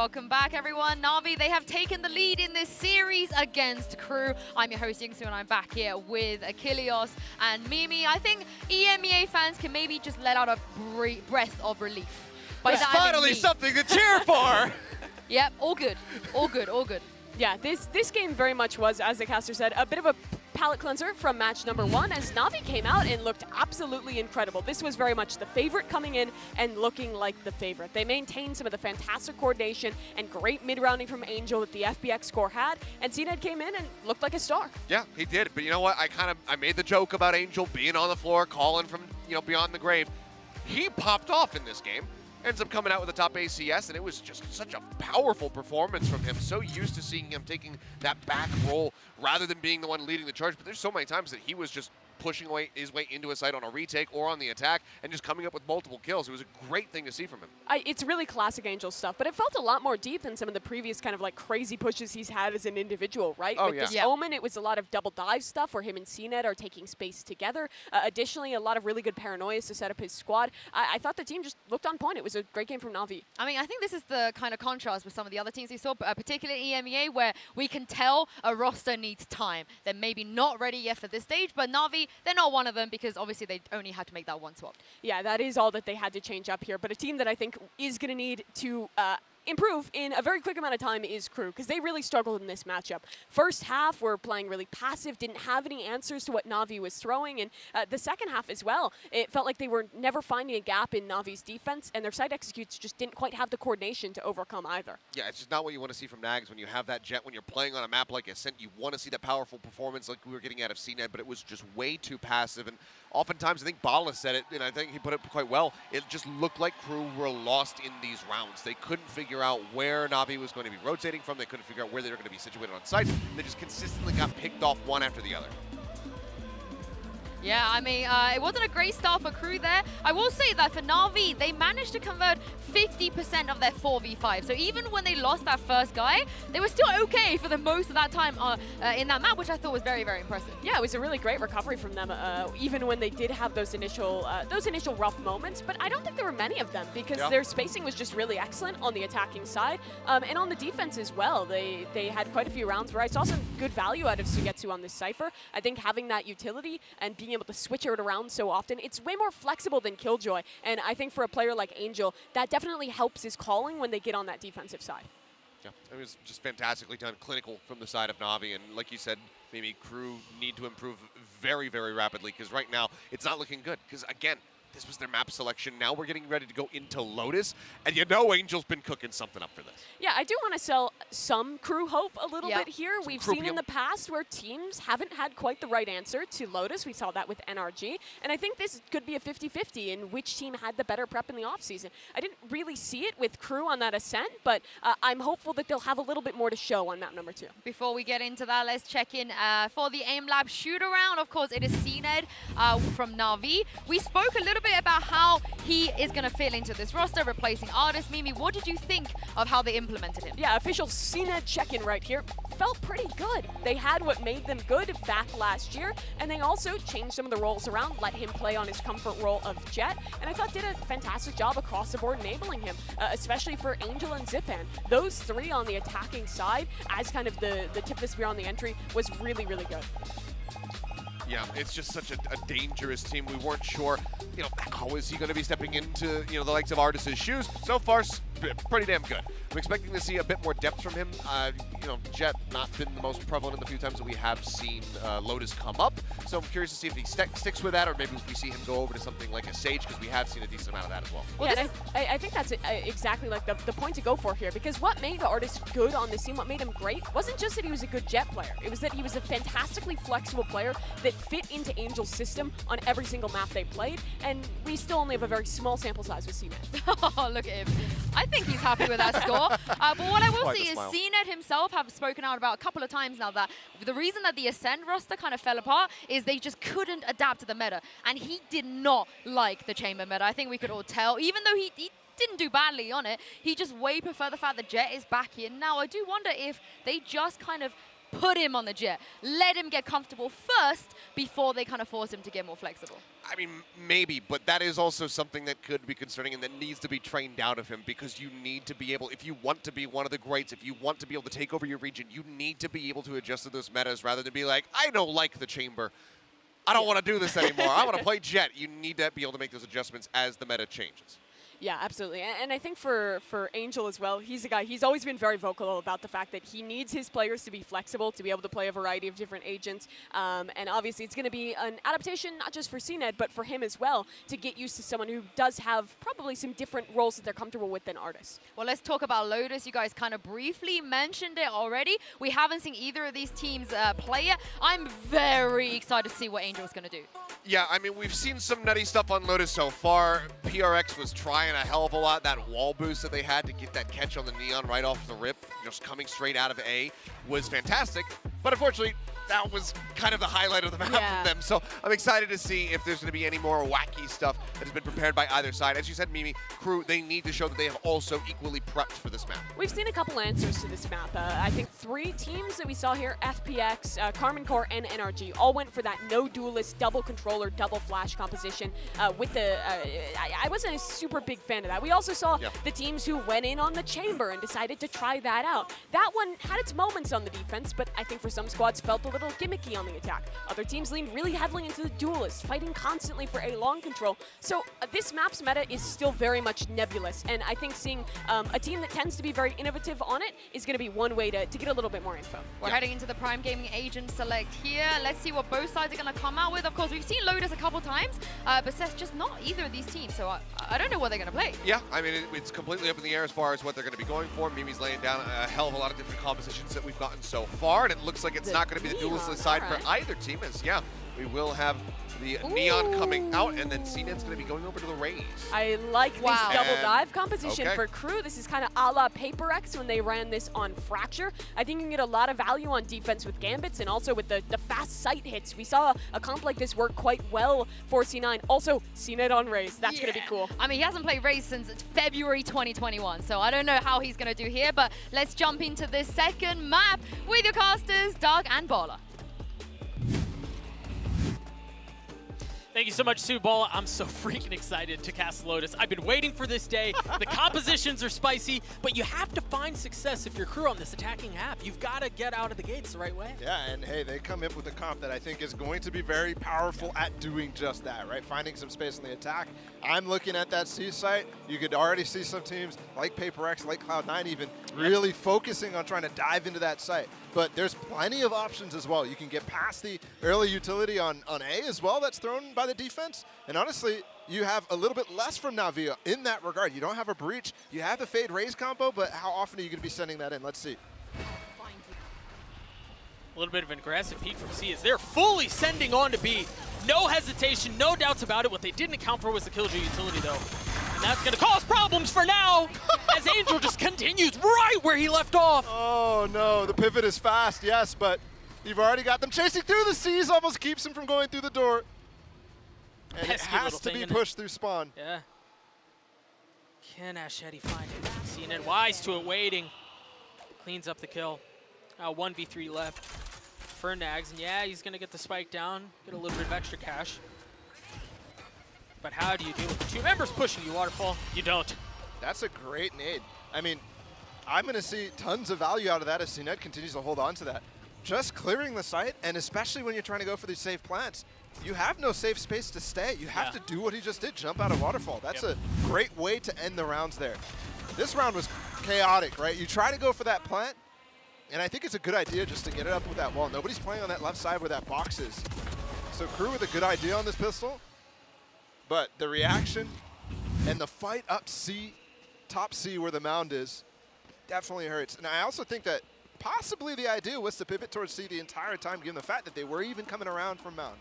Welcome back, everyone. Navi, they have taken the lead in this series against Krü. I'm your host, Yingsu, and I'm back here with Achilles and Mimi. I think EMEA fans can maybe just let out a breath of relief. There's finally something to cheer for! Yep, all good. All good, all good. Yeah, this game very much was, as the caster said, a bit of a palate cleanser from match number 1 as Navi came out and looked absolutely incredible. This was very much the favorite coming in and looking like the favorite. They maintained some of the fantastic coordination and great mid-rounding from Angel that the FBX score had, and CNED came in and looked like a star. Yeah, he did. But you know what? I made the joke about Angel being on the floor, calling from beyond the grave. He popped off in this game. Ends up coming out with a top ACS, and it was just such a powerful performance from him. So used to seeing him taking that back roll rather than being the one leading the charge. But there's so many times that he was just pushing his way into a site on a retake or on the attack and just coming up with multiple kills. It was a great thing to see from him. It's really classic Angel stuff, but it felt a lot more deep than some of the previous kind of like crazy pushes he's had as an individual, right? Oh, With this Omen, it was a lot of double dive stuff where him and CNED are taking space together. Additionally, a lot of really good paranoias to set up his squad. I thought the team just looked on point. It was a great game from Navi. I mean, I think this is the kind of contrast with some of the other teams we saw, particularly EMEA, where we can tell a roster needs time. They're maybe not ready yet for this stage, but Navi, they're not one of them because obviously they only had to make that one swap. Yeah, that is all that they had to change up here, but a team that I think is going to need to improve in a very quick amount of time is Krü, because they really struggled in this matchup. First half, were playing really passive, didn't have any answers to what Navi was throwing, and the second half as well, it felt like they were never finding a gap in Navi's defense, and their side executes just didn't quite have the coordination to overcome either. Yeah, it's just not what you want to see from Nags when you have that jet, when you're playing on a map like Ascent. You want to see that powerful performance like we were getting out of CNED, but it was just way too passive. And oftentimes, I think Bala said it, and I think he put it quite well, it just looked like Krü were lost in these rounds. They couldn't figure out where Navi was going to be rotating from. They couldn't figure out where they were going to be situated on sites. They just consistently got picked off one after the other. Yeah, I mean, it wasn't a great start for Krü there. I will say that for Navi, they managed to convert 50% of their 4v5. So even when they lost that first guy, they were still okay for the most of that time in that map, which I thought was very, very impressive. Yeah, it was a really great recovery from them, even when they did have those initial rough moments. But I don't think there were many of them because their spacing was just really excellent on the attacking side. And on the defense as well, they had quite a few rounds where I saw some good value out of Sugetsu on this Cypher. I think having that utility and being able to switch it around so often, it's way more flexible than Killjoy. And I think for a player like Angel, that definitely helps his calling when they get on that defensive side. Yeah, it was just fantastically done, clinical from the side of Navi. And like you said, maybe Krü need to improve very, very rapidly because right now it's not looking good. Because again, this was their map selection. Now we're getting ready to go into Lotus. And you know Angel's been cooking something up for this. Yeah, I do want to sell some Krü hope a little bit here. Some We've Krüpium. seen in the past where teams haven't had quite the right answer to Lotus. We saw that with NRG. And I think this could be a 50-50 in which team had the better prep in the offseason. I didn't really see it with Krü on that Ascent, but I'm hopeful that they'll have a little bit more to show on map number 2. Before we get into that, let's check in for the AIM Lab shoot-around. Of course, it is CNED from Navi. We spoke a little bit about how he is going to fit into this roster, replacing Artist. Mimi, what did you think of how they implemented him? Yeah, official CNED check-in right here. Felt pretty good. They had what made them good back last year, and they also changed some of the roles around, let him play on his comfort role of Jet, and I thought did a fantastic job across the board enabling him, especially for Angel and Zipan. Those three on the attacking side, as kind of the tip of the spear on the entry, was really, really good. Yeah, it's just such a dangerous team. We weren't sure, how is he going to be stepping into, the likes of Artis' shoes. So far, pretty damn good. I'm expecting to see a bit more depth from him. Jet not been the most prevalent in the few times that we have seen Lotus come up. So I'm curious to see if he sticks with that, or maybe if we see him go over to something like a Sage, because we have seen a decent amount of that as well. Yeah, and I think that's exactly like the point to go for here, because what made Artis good on this team, what made him great, wasn't just that he was a good Jet player. It was that he was a fantastically flexible player that fit into Angel's system on every single map they played, and we still only have a very small sample size with CNED. Oh, look at him. I think he's happy with that score. But what I will say is CNED himself have spoken out about a couple of times now that the reason that the Ascend roster kind of fell apart is they just couldn't adapt to the meta. And he did not like the Chamber meta. I think we could all tell. Even though he didn't do badly on it, he just way preferred the fact that Jet is back in. Now, I do wonder if they just kind of put him on the Jet. Let him get comfortable first before they kind of force him to get more flexible. I mean, maybe, but that is also something that could be concerning and that needs to be trained out of him, because you need to be able, if you want to be one of the greats, if you want to be able to take over your region, you need to be able to adjust to those metas rather than be like, I don't like the chamber. I don't want to do this anymore. I want to play Jet. You need to be able to make those adjustments as the meta changes. Yeah, absolutely. And I think for Angel as well, he's a guy, he's always been very vocal about the fact that he needs his players to be flexible, to be able to play a variety of different agents. And obviously it's going to be an adaptation, not just for CNED, but for him as well, to get used to someone who does have probably some different roles that they're comfortable with than artists. Well, let's talk about Lotus. You guys kind of briefly mentioned it already. We haven't seen either of these teams play yet. I'm very excited to see what Angel's going to do. Yeah, I mean, we've seen some nutty stuff on Lotus so far. PRX was trying a hell of a lot. That wall boost that they had to get that catch on the Neon right off the rip, just coming straight out of A, was fantastic. But unfortunately, that was kind of the highlight of the map for them. So I'm excited to see if there's going to be any more wacky stuff that has been prepared by either side. As you said, Mimi, Krü, they need to show that they have also equally prepped for this map. We've seen a couple answers to this map. I think 3 teams that we saw here, FPX, Carmen Core, and NRG, all went for that no duelist, double controller, double flash composition. With the, I wasn't a super big fan of that. We also saw the teams who went in on the chamber and decided to try that out. That one had its moments on the defense, but I think for some squads felt a little gimmicky on the attack. Other teams leaned really heavily into the duelist, fighting constantly for a long control. So this map's meta is still very much nebulous, and I think seeing a team that tends to be very innovative on it is going to be one way to get a little bit more info. We're heading into the Prime Gaming Agent Select here. Let's see what both sides are going to come out with. Of course, we've seen Lotus a couple times, but Seth's just not either of these teams, so I don't know what they're going to play. Yeah, I mean, it's completely up in the air as far as what they're going to be going for. Mimi's laying down a hell of a lot of different compositions that we've gotten so far, and it looks like it's not going to be the duelist side for either team, as we will have the Neon coming out, and then CNED's going to be going over to the Rays. I like this double dive composition for Krü. This is kind of a la HyperX when they ran this on Fracture. I think you can get a lot of value on defense with Gambits and also with the fast sight hits. We saw a comp like this work quite well for C9. Also, CNED on Rays. That's going to be cool. I mean, he hasn't played Rays since February 2021, so I don't know how he's going to do here, but let's jump into this second map with your casters, Doug and Baller. Thank you so much, Sue Ball. I'm so freaking excited to cast Lotus. I've been waiting for this day. The compositions are spicy, but you have to find success if you're Krü on this attacking map. You've got to get out of the gates the right way. Yeah, and hey, they come in with a comp that I think is going to be very powerful at doing just that, right? Finding some space in the attack. I'm looking at that C site. You could already see some teams like HyperX, like Cloud9 even, really focusing on trying to dive into that site. But there's plenty of options as well. You can get past the early utility on A as well that's thrown by the defense. And honestly, you have a little bit less from Navi in that regard. You don't have a breach. You have the Fade Raise combo, but how often are you going to be sending that in? Let's see. A little bit of an aggressive peek from C as they're fully sending on to B. No hesitation, no doubts about it. What they didn't account for was the Killjoy utility, though. And that's going to cause problems for now as Angel just continues right where he left off. Oh, no. The pivot is fast, yes, but you've already got them chasing through the C's. Almost keeps him from going through the door. And it has to be pushed through spawn. Yeah. Can Ashetti find it? CNED wise to it, waiting. Cleans up the kill. 1v3 left for Nags, and yeah, he's going to get the spike down, get a little bit of extra cash. But how do you deal with the 2 members pushing you, Waterfall? You don't. That's a great nade. I mean, I'm going to see tons of value out of that as CNED continues to hold on to that. Just clearing the site, and especially when you're trying to go for these safe plants, you have no safe space to stay. You have to do what he just did, jump out of Waterfall. That's a great way to end the rounds there. This round was chaotic, right? You try to go for that plant, and I think it's a good idea just to get it up with that wall. Nobody's playing on that left side where that box is. So Krü with a good idea on this pistol, but the reaction and the fight up C, top C where the mound is, definitely hurts. And I also think that possibly the idea was to pivot towards C the entire time, given the fact that they were even coming around from mound.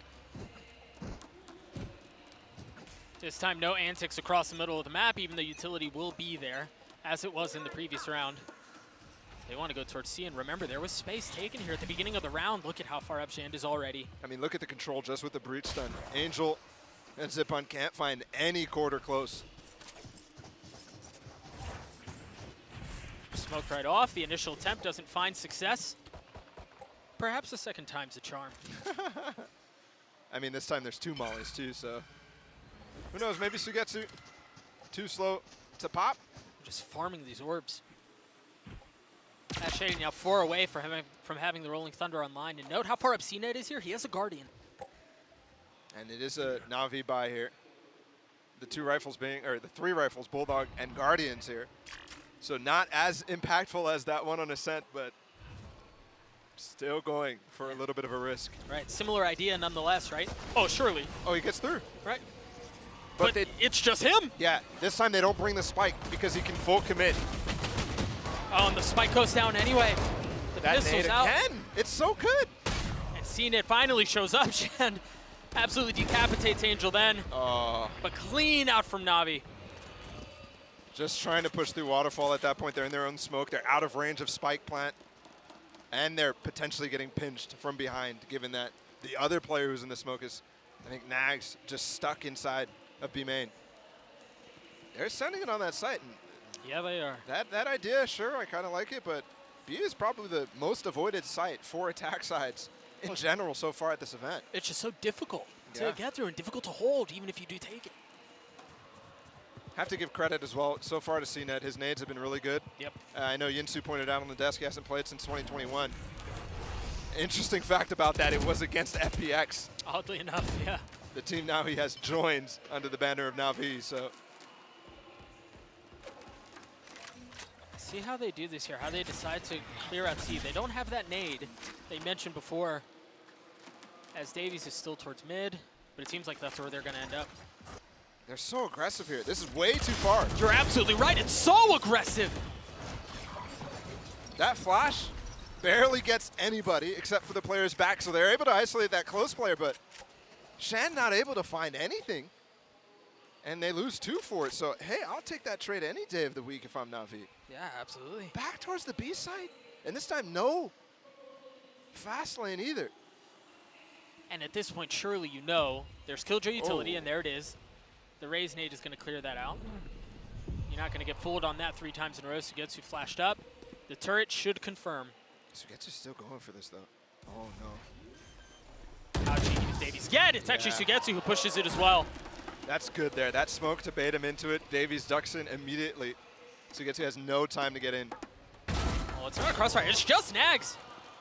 This time, no antics across the middle of the map, even though utility will be there, as it was in the previous round. They want to go towards C, and remember, there was space taken here at the beginning of the round. Look at how far up Shand is already. I mean, look at the control just with the breach stun. Angel and Zipon can't find any quarter close. Smoked right off. The initial attempt doesn't find success. Perhaps the second time's a charm. I mean, this time there's 2 mollies too, so who knows? Maybe Sugetsu too slow to pop. Just farming these orbs. That Shady now 4 away from having the Rolling Thunder online. And note how far up CNET is here. He has a Guardian. And it is a Navi buy here. The 2 rifles being, or the 3 rifles, Bulldog and Guardians here. So not as impactful as that one on Ascent, but still going for a little bit of a risk. Right, similar idea nonetheless, right? Oh, surely. Oh, he gets through. Right. But it's just him. Yeah, this time they don't bring the spike because he can full commit. Oh, and the spike goes down anyway. The that pistol's nade out. Again. It's so good. And CNET finally shows up. Shen absolutely decapitates Angel then. Oh. But clean out from Navi. Just trying to push through Waterfall at that point. They're in their own smoke. They're out of range of spike plant. And they're potentially getting pinched from behind, given that the other player who's in the smoke is, I think, Nags, just stuck inside of B main. They're sending it on that site. And yeah, they are. That idea, sure, I kind of like it, but B is probably the most avoided site for attack sides in general so far at this event. It's just so difficult to get through and difficult to hold, even if you do take it. Have to give credit as well so far to CNET. His nades have been really good. Yep. I know Yinsu pointed out on the desk he hasn't played since 2021. Interesting fact about that, it was against FPX. Oddly enough, yeah. The team now he has joined under the banner of Navi, so. See how they do this here, how they decide to clear out C. They don't have that nade they mentioned before, as Davies is still towards mid, but it seems like that's where they're going to end up. They're so aggressive here. This is way too far. You're absolutely right. It's so aggressive. That flash barely gets anybody except for the player's back, so they're able to isolate that close player, but Shan not able to find anything. And they lose 2 for it, so hey, I'll take that trade any day of the week if I'm Navi. Yeah, absolutely. Back towards the B side, and this time no fast lane either. And at this point, surely you know there's Killjoy utility, and there it is. The Raze nade is going to clear that out. You're not going to get fooled on that 3 times in a row. Sugetsu flashed up. The turret should confirm. Sugetsu's still going for this, though. Oh, no. How cheeky does Davies get? It's actually Sugetsu who pushes it as well. That's good there. That smoke to bait him into it. Davies ducks in immediately. Sugetsu has no time to get in. Oh, it's not a crossfire. It's just Nags.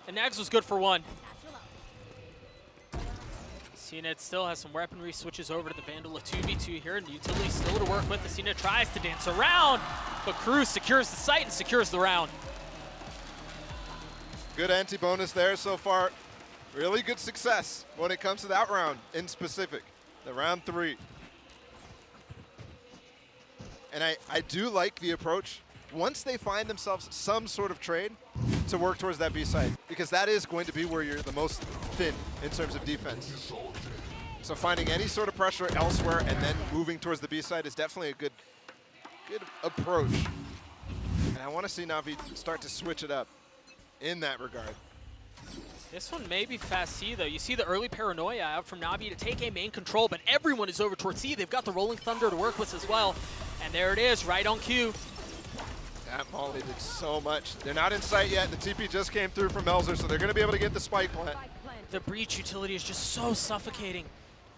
And Nags was good for 1. CNET still has some weaponry, switches over to the Vandal, a 2v2 here, and the utility still to work with. The CNET tries to dance around, but Krü secures the site and secures the round. Good anti-bonus there so far. Really good success when it comes to that round in specific, the round 3. And I do like the approach. Once they find themselves some sort of trade to work towards that B side, because that is going to be where you're the most thin in terms of defense. So finding any sort of pressure elsewhere and then moving towards the B side is definitely a good approach. And I want to see Navi start to switch it up in that regard. This one may be fast C, though. You see the early paranoia out from Navi to take a main control, but everyone is over towards C. They've got the Rolling Thunder to work with as well. And there it is, right on cue. That Molly did so much. They're not in sight yet. The TP just came through from Melzer, so they're going to be able to get the spike plant. The breach utility is just so suffocating.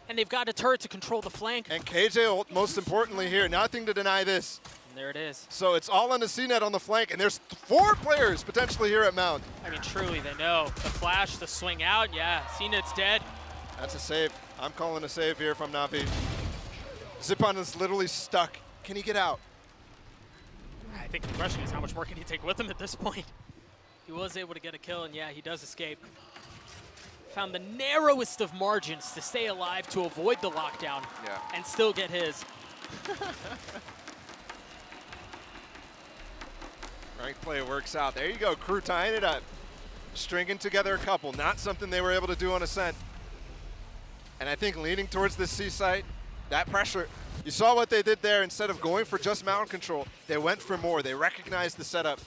And they've got a turret to control the flank. And KJ ult, most importantly here, nothing to deny this. And there it is. So it's all on the CNET on the flank, and there's 4 players potentially here at Mount. I mean, truly, they know. The flash, the swing out, yeah, CNET's dead. That's a save. I'm calling a save here from Navi. Zipan is literally stuck. Can he get out? I think the question is how much more can he take with him at this point? He was able to get a kill, and yeah, he does escape. Found the narrowest of margins to stay alive to avoid the lockdown and still get his. Right play works out. There you go, Krü tying it up. Stringing together a couple, not something they were able to do on Ascent. And I think leaning towards the C site, that pressure, you saw what they did there. Instead of going for just mountain control, they went for more. They recognized the setup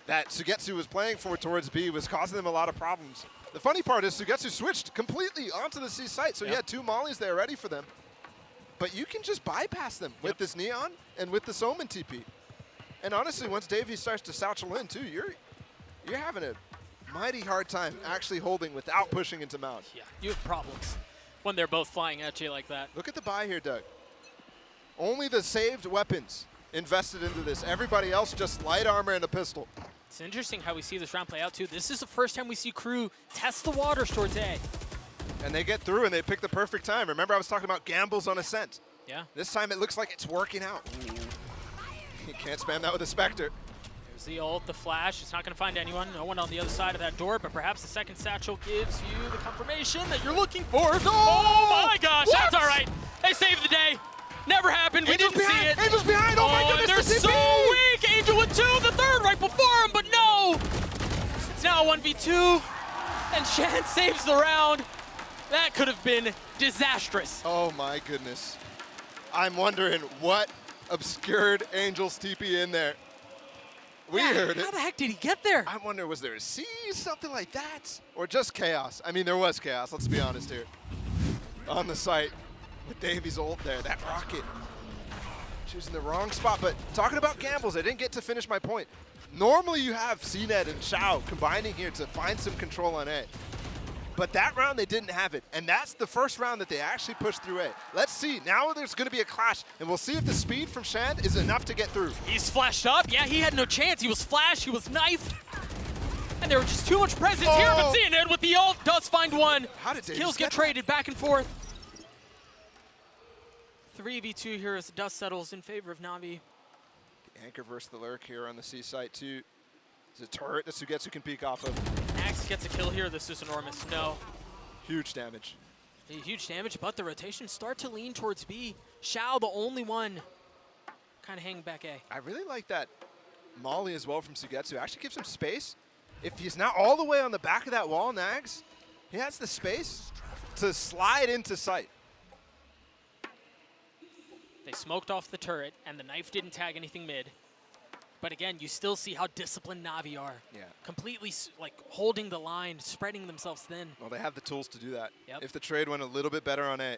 that Sugetsu was playing for towards B was causing them a lot of problems. The funny part is Sugetsu switched completely onto the C site, so he had 2 mollies there ready for them. But you can just bypass them with this Neon and with this Omen TP. And honestly, once Davey starts to satchel in too, you're having a mighty hard time actually holding without pushing into mount. Yeah, you have problems when they're both flying at you like that. Look at the buy here, Doug. Only the saved weapons invested into this. Everybody else just light armor and a pistol. It's interesting how we see this round play out too. This is the first time we see Krü test the waters towards A. And they get through and they pick the perfect time. Remember I was talking about gambles on Ascent. Yeah. This time it looks like it's working out. You can't spam that with a Spectre. There's the ult, the flash. It's not going to find anyone. No one on the other side of that door, but perhaps the second satchel gives you the confirmation that you're looking for. Oh my gosh, what? That's all right. They saved the day. Never happened. We didn't see it. Angel's behind. Oh my goodness. They're so weak. Angel with 2, the third right before him, but no. It's now 1v2, and Shan saves the round. That could have been disastrous. Oh my goodness. I'm wondering what obscured Angel's TP in there. We heard it. How the heck did he get there? I wonder, was there a C, something like that? Or just chaos? I mean, there was chaos, let's be honest here. On the site with Davy's ult there, that rocket. Choosing the wrong spot, but talking about gambles, I didn't get to finish my point. Normally you have CNET and Xiao combining here to find some control on A. But that round they didn't have it, and that's the first round that they actually pushed through A. Let's see, now there's gonna be a clash, and we'll see if the speed from Shan is enough to get through. He's flashed up, yeah, he had no chance. He was flashed, he was knifed, and there was just too much presence here, but CNET with the ult does find one. How did Davis Kills get traded back and forth. 3v2 here as the dust settles in favor of Navi. Anchor versus the Lurk here on the C site too. There's a turret that Sugetsu can peek off of. Axe gets a kill here. This is enormous. No. Huge damage. Huge damage, but the rotations start to lean towards B. Xiao, the only one, kind of hanging back A. I really like that Molly as well from Sugetsu. Actually gives him space. If he's not all the way on the back of that wall, Nags, he has the space to slide into sight. They smoked off the turret, and the knife didn't tag anything mid. But again, you still see how disciplined Navi are. Yeah. Completely like holding the line, spreading themselves thin. Well, they have the tools to do that. Yep. If the trade went a little bit better on A.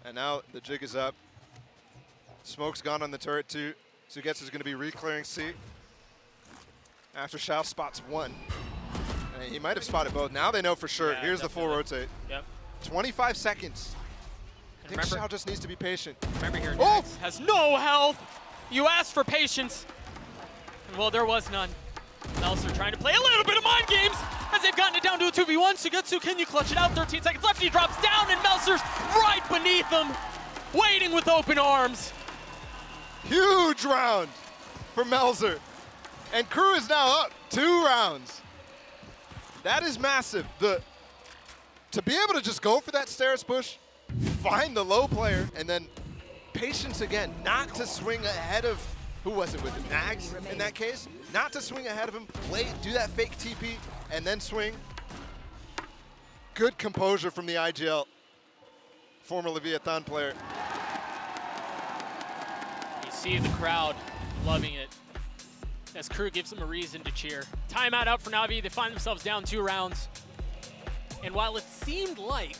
And now the jig is up. Smoke's gone on the turret too. Sugetsu's going to be re-clearing C. After Xiao spots one. And he might have spotted both. Now they know for sure. Yeah, Here's the full rotate. Yep. 25 seconds. I think Xiao just needs to be patient. Remember here, Nax has no health. You asked for patience. And well, there was none. Melzer trying to play a little bit of mind games as they've gotten it down to a 2v1. Sugetsu, can you clutch it out? 13 seconds left. He drops down, and Melzer's right beneath him, waiting with open arms. Huge round for Melzer. And Krü is now up 2 rounds. That is massive. To be able to just go for that stairs push, find the low player, and then patience again, not to swing ahead of, who was it with him? Nags in that case? Not to swing ahead of him, do that fake TP, and then swing. Good composure from the IGL, former Leviatán player. You see the crowd loving it as Krü gives them a reason to cheer. Timeout out for Navi. They find themselves down 2 rounds. And while it seemed like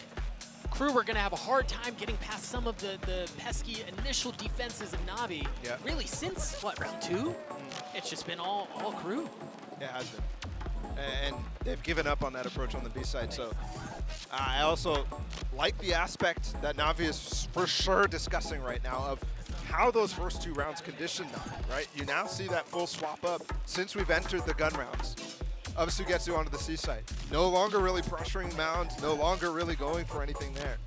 Krü were going to have a hard time getting past some of the pesky initial defenses of Navi, really since, what, round 2? It's just been all Krü. Yeah, it has been. And they've given up on that approach on the B side. So I also like the aspect that Navi is for sure discussing right now of how those first 2 rounds conditioned Navi, right? You now see that full swap up since we've entered the gun rounds of Sugetsu onto the C side. No longer really pressuring mounds, no longer really going for anything there.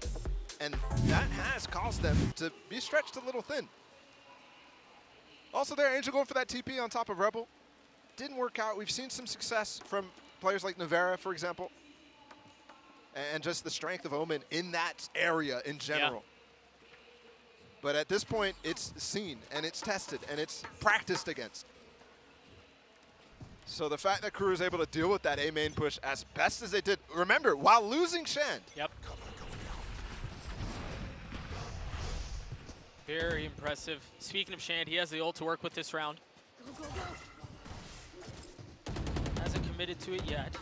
And that has caused them to be stretched a little thin. Also there, Angel going for that TP on top of Rebel. Didn't work out. We've seen some success from players like Navera, for example. And just the strength of Omen in that area in general. Yeah. But at this point, it's seen, and it's tested, and it's practiced against. So the fact that Krü is able to deal with that A main push as best as they did, remember, while losing Shand. Yep. Very impressive. Speaking of Shand, he has the ult to work with this round. Hasn't committed to it yet.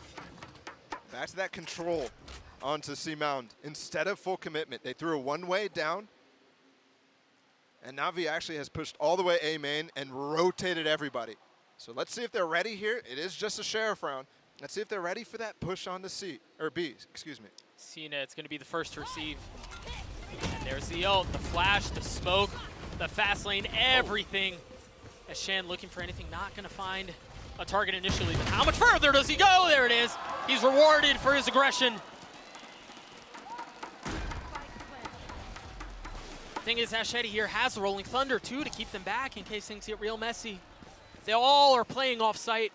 Back to that control onto C-Mound. Instead of full commitment, they threw a one-way down. And Navi actually has pushed all the way A main and rotated everybody. So let's see if they're ready here. It is just a sheriff round. Let's see if they're ready for that push on the C, or B, excuse me. Cena, it's going to be the first to receive. And there's the ult, the flash, the smoke, the fast lane, everything. As Shan looking for anything, not going to find a target initially. But how much further does he go? There it is. He's rewarded for his aggression. Thing is, Ashedi here has the Rolling Thunder too to keep them back in case things get real messy. They all are playing off site.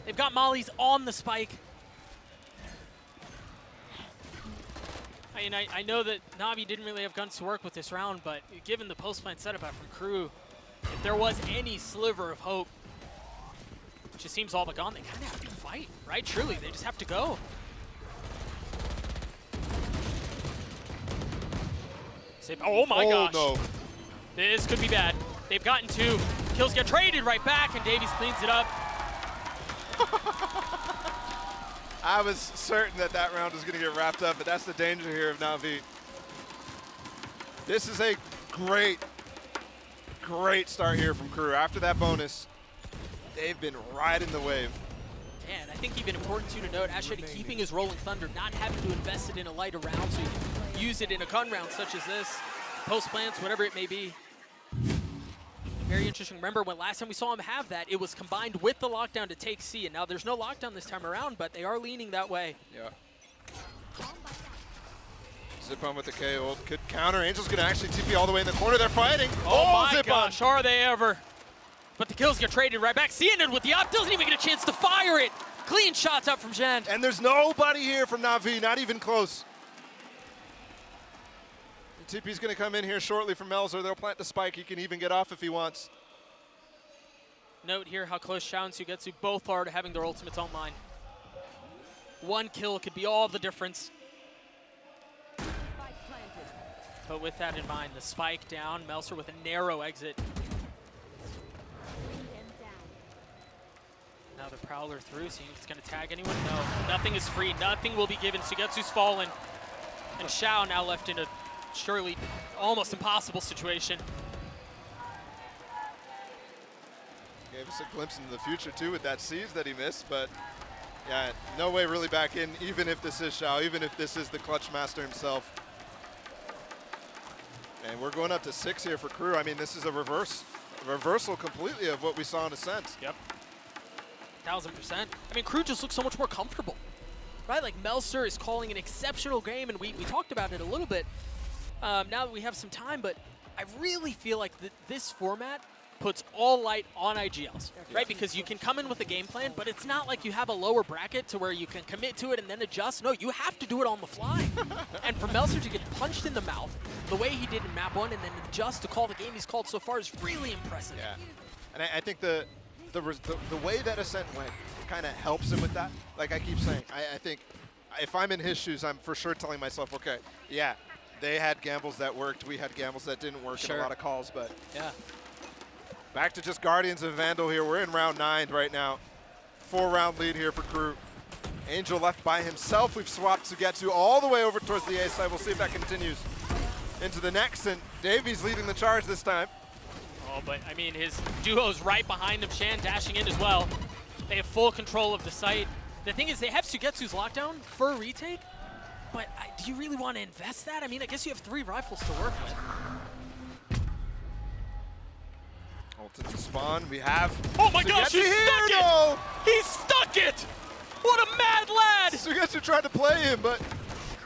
They've got mollies on the spike. I know that Navi didn't really have guns to work with this round, but given the post-plant setup out from Krü, if there was any sliver of hope, it just seems all but gone. They kind of have to fight, right? Truly, they just have to go. Oh my gosh. No. This could be bad. They've gotten 2. Kills get traded right back, and Davies cleans it up. I was certain that that round was going to get wrapped up, but that's the danger here of Navi. This is a great, great start here from Krü. After that bonus, they've been riding the wave. Yeah, and I think even important too to note, Ashedi keeping his Rolling Thunder, not having to invest it in a lighter round, so he can use it in a gun round such as this, post plants, whatever it may be. Very interesting. Remember when last time we saw him have that, it was combined with the lockdown to take C, and now there's no lockdown this time around, but they are leaning that way. Yeah. Zip on with the K ult. Could counter. Angel's going to actually TP all the way in the corner. They're fighting. Oh my Zip gosh, are they ever? But the kills get traded right back. CNN with the up, doesn't even get a chance to fire it. Clean shots up from Jen. And there's nobody here from Navi, not even close. TP's going to come in here shortly from Melzer. They'll plant the spike. He can even get off if he wants. Note here how close Xiao and Sugetsu both are to having their ultimates online. One kill could be all the difference. But with that in mind, the spike down, Melzer with a narrow exit. Now the Prowler through, seeing if it's going to tag anyone. No, nothing is free. Nothing will be given. Sugetsu's fallen. And Xiao now left in a surely almost impossible situation. Gave us a glimpse into the future too with that seize that he missed, but yeah, no way really back in, even if this is Xiao, even if this is the clutch master himself. And we're going up to 6 here for Krü. I mean, this is a reversal completely of what we saw in Ascent. Yep. 1000%. I mean, Krü just looks so much more comfortable, right? Like Melzer is calling an exceptional game, and we talked about it a little bit now that we have some time, but I really feel like this format puts all light on IGLs, right? Because you can come in with a game plan, but it's not like you have a lower bracket to where you can commit to it and then adjust. No, you have to do it on the fly. And for Melzer to get punched in the mouth the way he did in map 1 and then adjust to call the game he's called so far is really impressive. Yeah, and I think the way that Ascent went kind of helps him with that. Like I keep saying, I think if I'm in his shoes, I'm for sure telling myself, okay, yeah, they had gambles that worked, we had gambles that didn't work in a lot of calls, but yeah. Back to just Guardians and Vandal here. We're in round 9 right now. 4-round lead here for Krü. Angel left by himself. We've swapped Sugetsu all the way over towards the A side. We'll see if that continues into the next, and Davies leading the charge this time. Oh, but I mean, his duo's right behind him, Shan dashing in as well. They have full control of the site. The thing is, they have Sugetsu's lockdown for a retake, but do you really want to invest that? I mean, I guess you have 3 rifles to work with. Ulted to spawn, we have... Oh my gosh, he stuck it! No! He stuck it! What a mad lad! Sugetsu tried to play him, but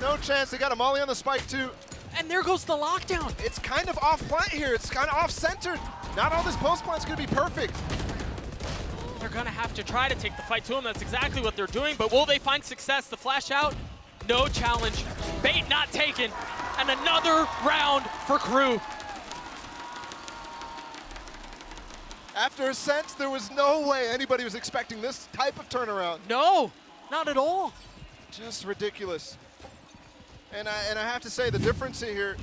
no chance. They got a molly on the spike too. And there goes the lockdown. It's kind of off-plant here. It's kind of off-centered. Not all this post-plant's going to be perfect. They're going to have to try to take the fight to him. That's exactly what they're doing, but will they find success? The flash out, no challenge. Bait not taken, and another round for Krü. After Ascent, there was no way anybody was expecting this type of turnaround. No, not at all. Just ridiculous. And I have to say, the difference here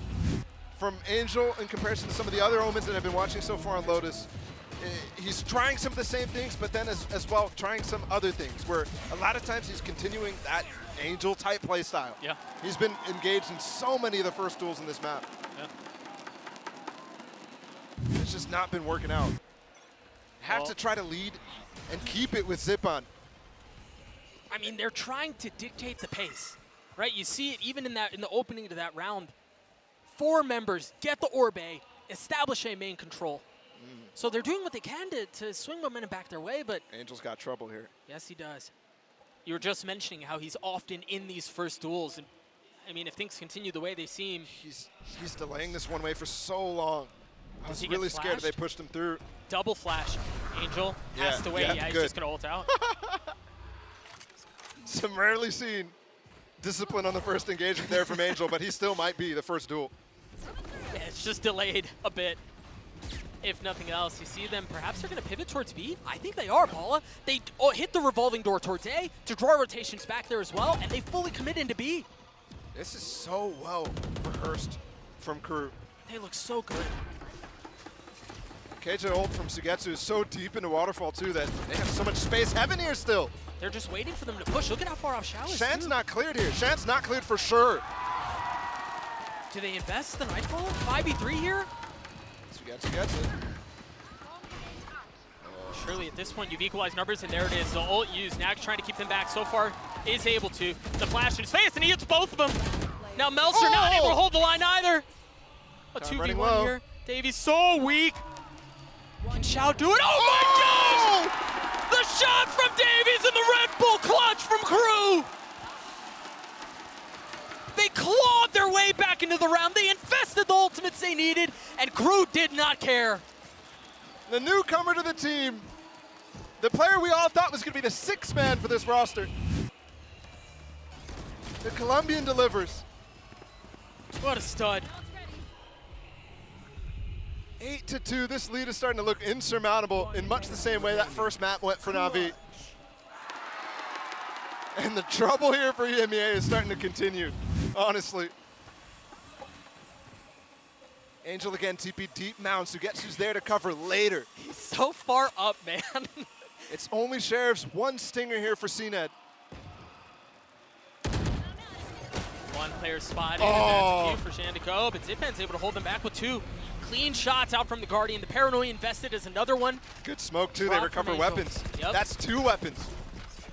from Angel in comparison to some of the other Omens that I've been watching so far on Lotus, he's trying some of the same things, but then as well trying some other things, where a lot of times he's continuing that Angel-type play style. Yeah. He's been engaged in so many of the first duels in this map. Yeah. It's just not been working out. Have to try to lead and keep it with Zip on. I mean, they're trying to dictate the pace, right? You see it even in the opening to that round. 4 members get the orb A, establish a main control. So they're doing what they can to swing momentum back their way, but Angel's got trouble here. yes, he does. You were just mentioning how he's often in these first duels, and I mean, if things continue the way they seem, he's delaying this one way for so long. I was really scared they pushed him through. Double flash. Angel has to wait. Yeah, he's just gonna ult out. Some rarely seen discipline on the first engagement there from Angel, but he still might be the first duel. Yeah, it's just delayed a bit. If nothing else, you see them, perhaps they're going to pivot towards B. I think they are, Paula. They hit the revolving door towards A to draw rotations back there as well, and they fully commit into B. This is so well rehearsed from Krü. They look so good. KJ ult from Sugetsu is so deep into Waterfall too that they have so much space. Heaven here still. They're just waiting for them to push. Look at how far off Shao is. Shan's not cleared here. Shan's not cleared for sure. Do they invest the Nightfall? 5v3 here? Sugetsu gets it. Surely at this point you've equalized numbers, and there it is. The ult used. Nax trying to keep them back. So far is able to. The flash in his face, and he hits both of them. Now Meltzer not able to hold the line either. A 2v1 here. Davies so weak. Can Shao do it? Oh my gosh! The shot from Davies and the Red Bull clutch from Krü. They clawed their way back into the round. They infested the ultimates they needed, and Krü did not care. The newcomer to the team, the player we all thought was going to be the 6th man for this roster. The Colombian delivers. What a stud. 8-2, this lead is starting to look insurmountable in much the same way that first map went for Navi. And the trouble here for EMEA is starting to continue, honestly. Angel again, TP deep mounts, Sugetsu's there to cover later. He's so far up, man. It's only Sheriff's 1 stinger here for CNED. One player spotted, and that's a few for Shan to go, but Zipan's able to hold them back with 2 clean shots out from the Guardian. The Paranoia invested as another one. Good smoke too, they recover weapons. Yep. That's 2 weapons.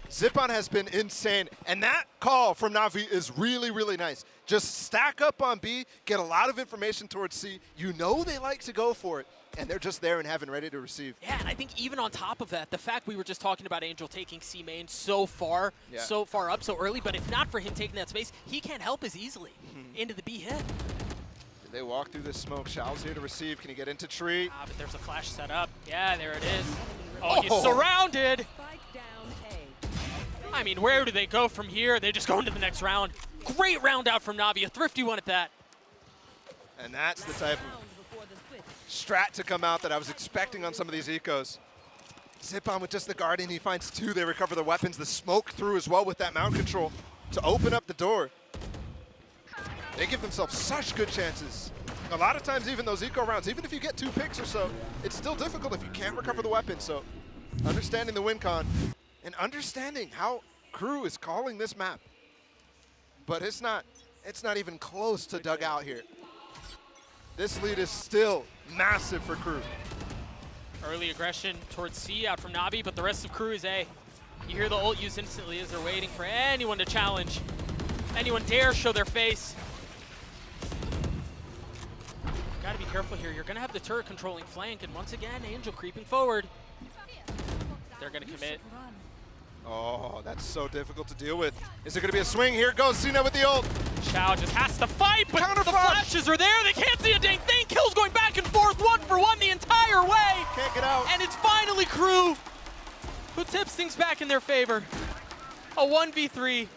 Zipan has been insane, and that call from Navi is really, really nice. Just stack up on B, get a lot of information towards C. You know they like to go for it, and they're just there in heaven ready to receive. Yeah, and I think even on top of that, the fact we were just talking about Angel taking C main so far up so early, but if not for him taking that space, he can't help as easily into the B hit. They walk through this smoke. Shao's here to receive. Can he get into tree? But there's a flash set up. Yeah, there it is. Oh, he's surrounded. I mean, where do they go from here? They just go into the next round. Great round out from Navi, a thrifty one at that. And that's the type of strat to come out that I was expecting on some of these ecos. Zipan with just the Guardian, he finds 2. They recover the weapons. The smoke through as well with that mount control to open up the door. They give themselves such good chances. A lot of times, even those eco rounds, even if you get 2 picks or so, it's still difficult if you can't recover the weapon. So understanding the win con and understanding how Krü is calling this map. But it's not even close to dug out here. This lead is still massive for Krü. Early aggression towards C out from Navi, but the rest of Krü is A. You hear the ult used instantly as they're waiting for anyone to challenge. Anyone dare show their face. Gotta be careful here. You're gonna have the turret controlling flank, and once again, Angel creeping forward. They're gonna commit. Oh, that's so difficult to deal with. Is it gonna be a swing? Here goes Cena with the ult. Shao just has to fight, but the flashes are there. They can't see a dang thing. Kills going back and forth, 1-for-1 the entire way. Can't get out. And it's finally Krü who tips things back in their favor. A 1v3.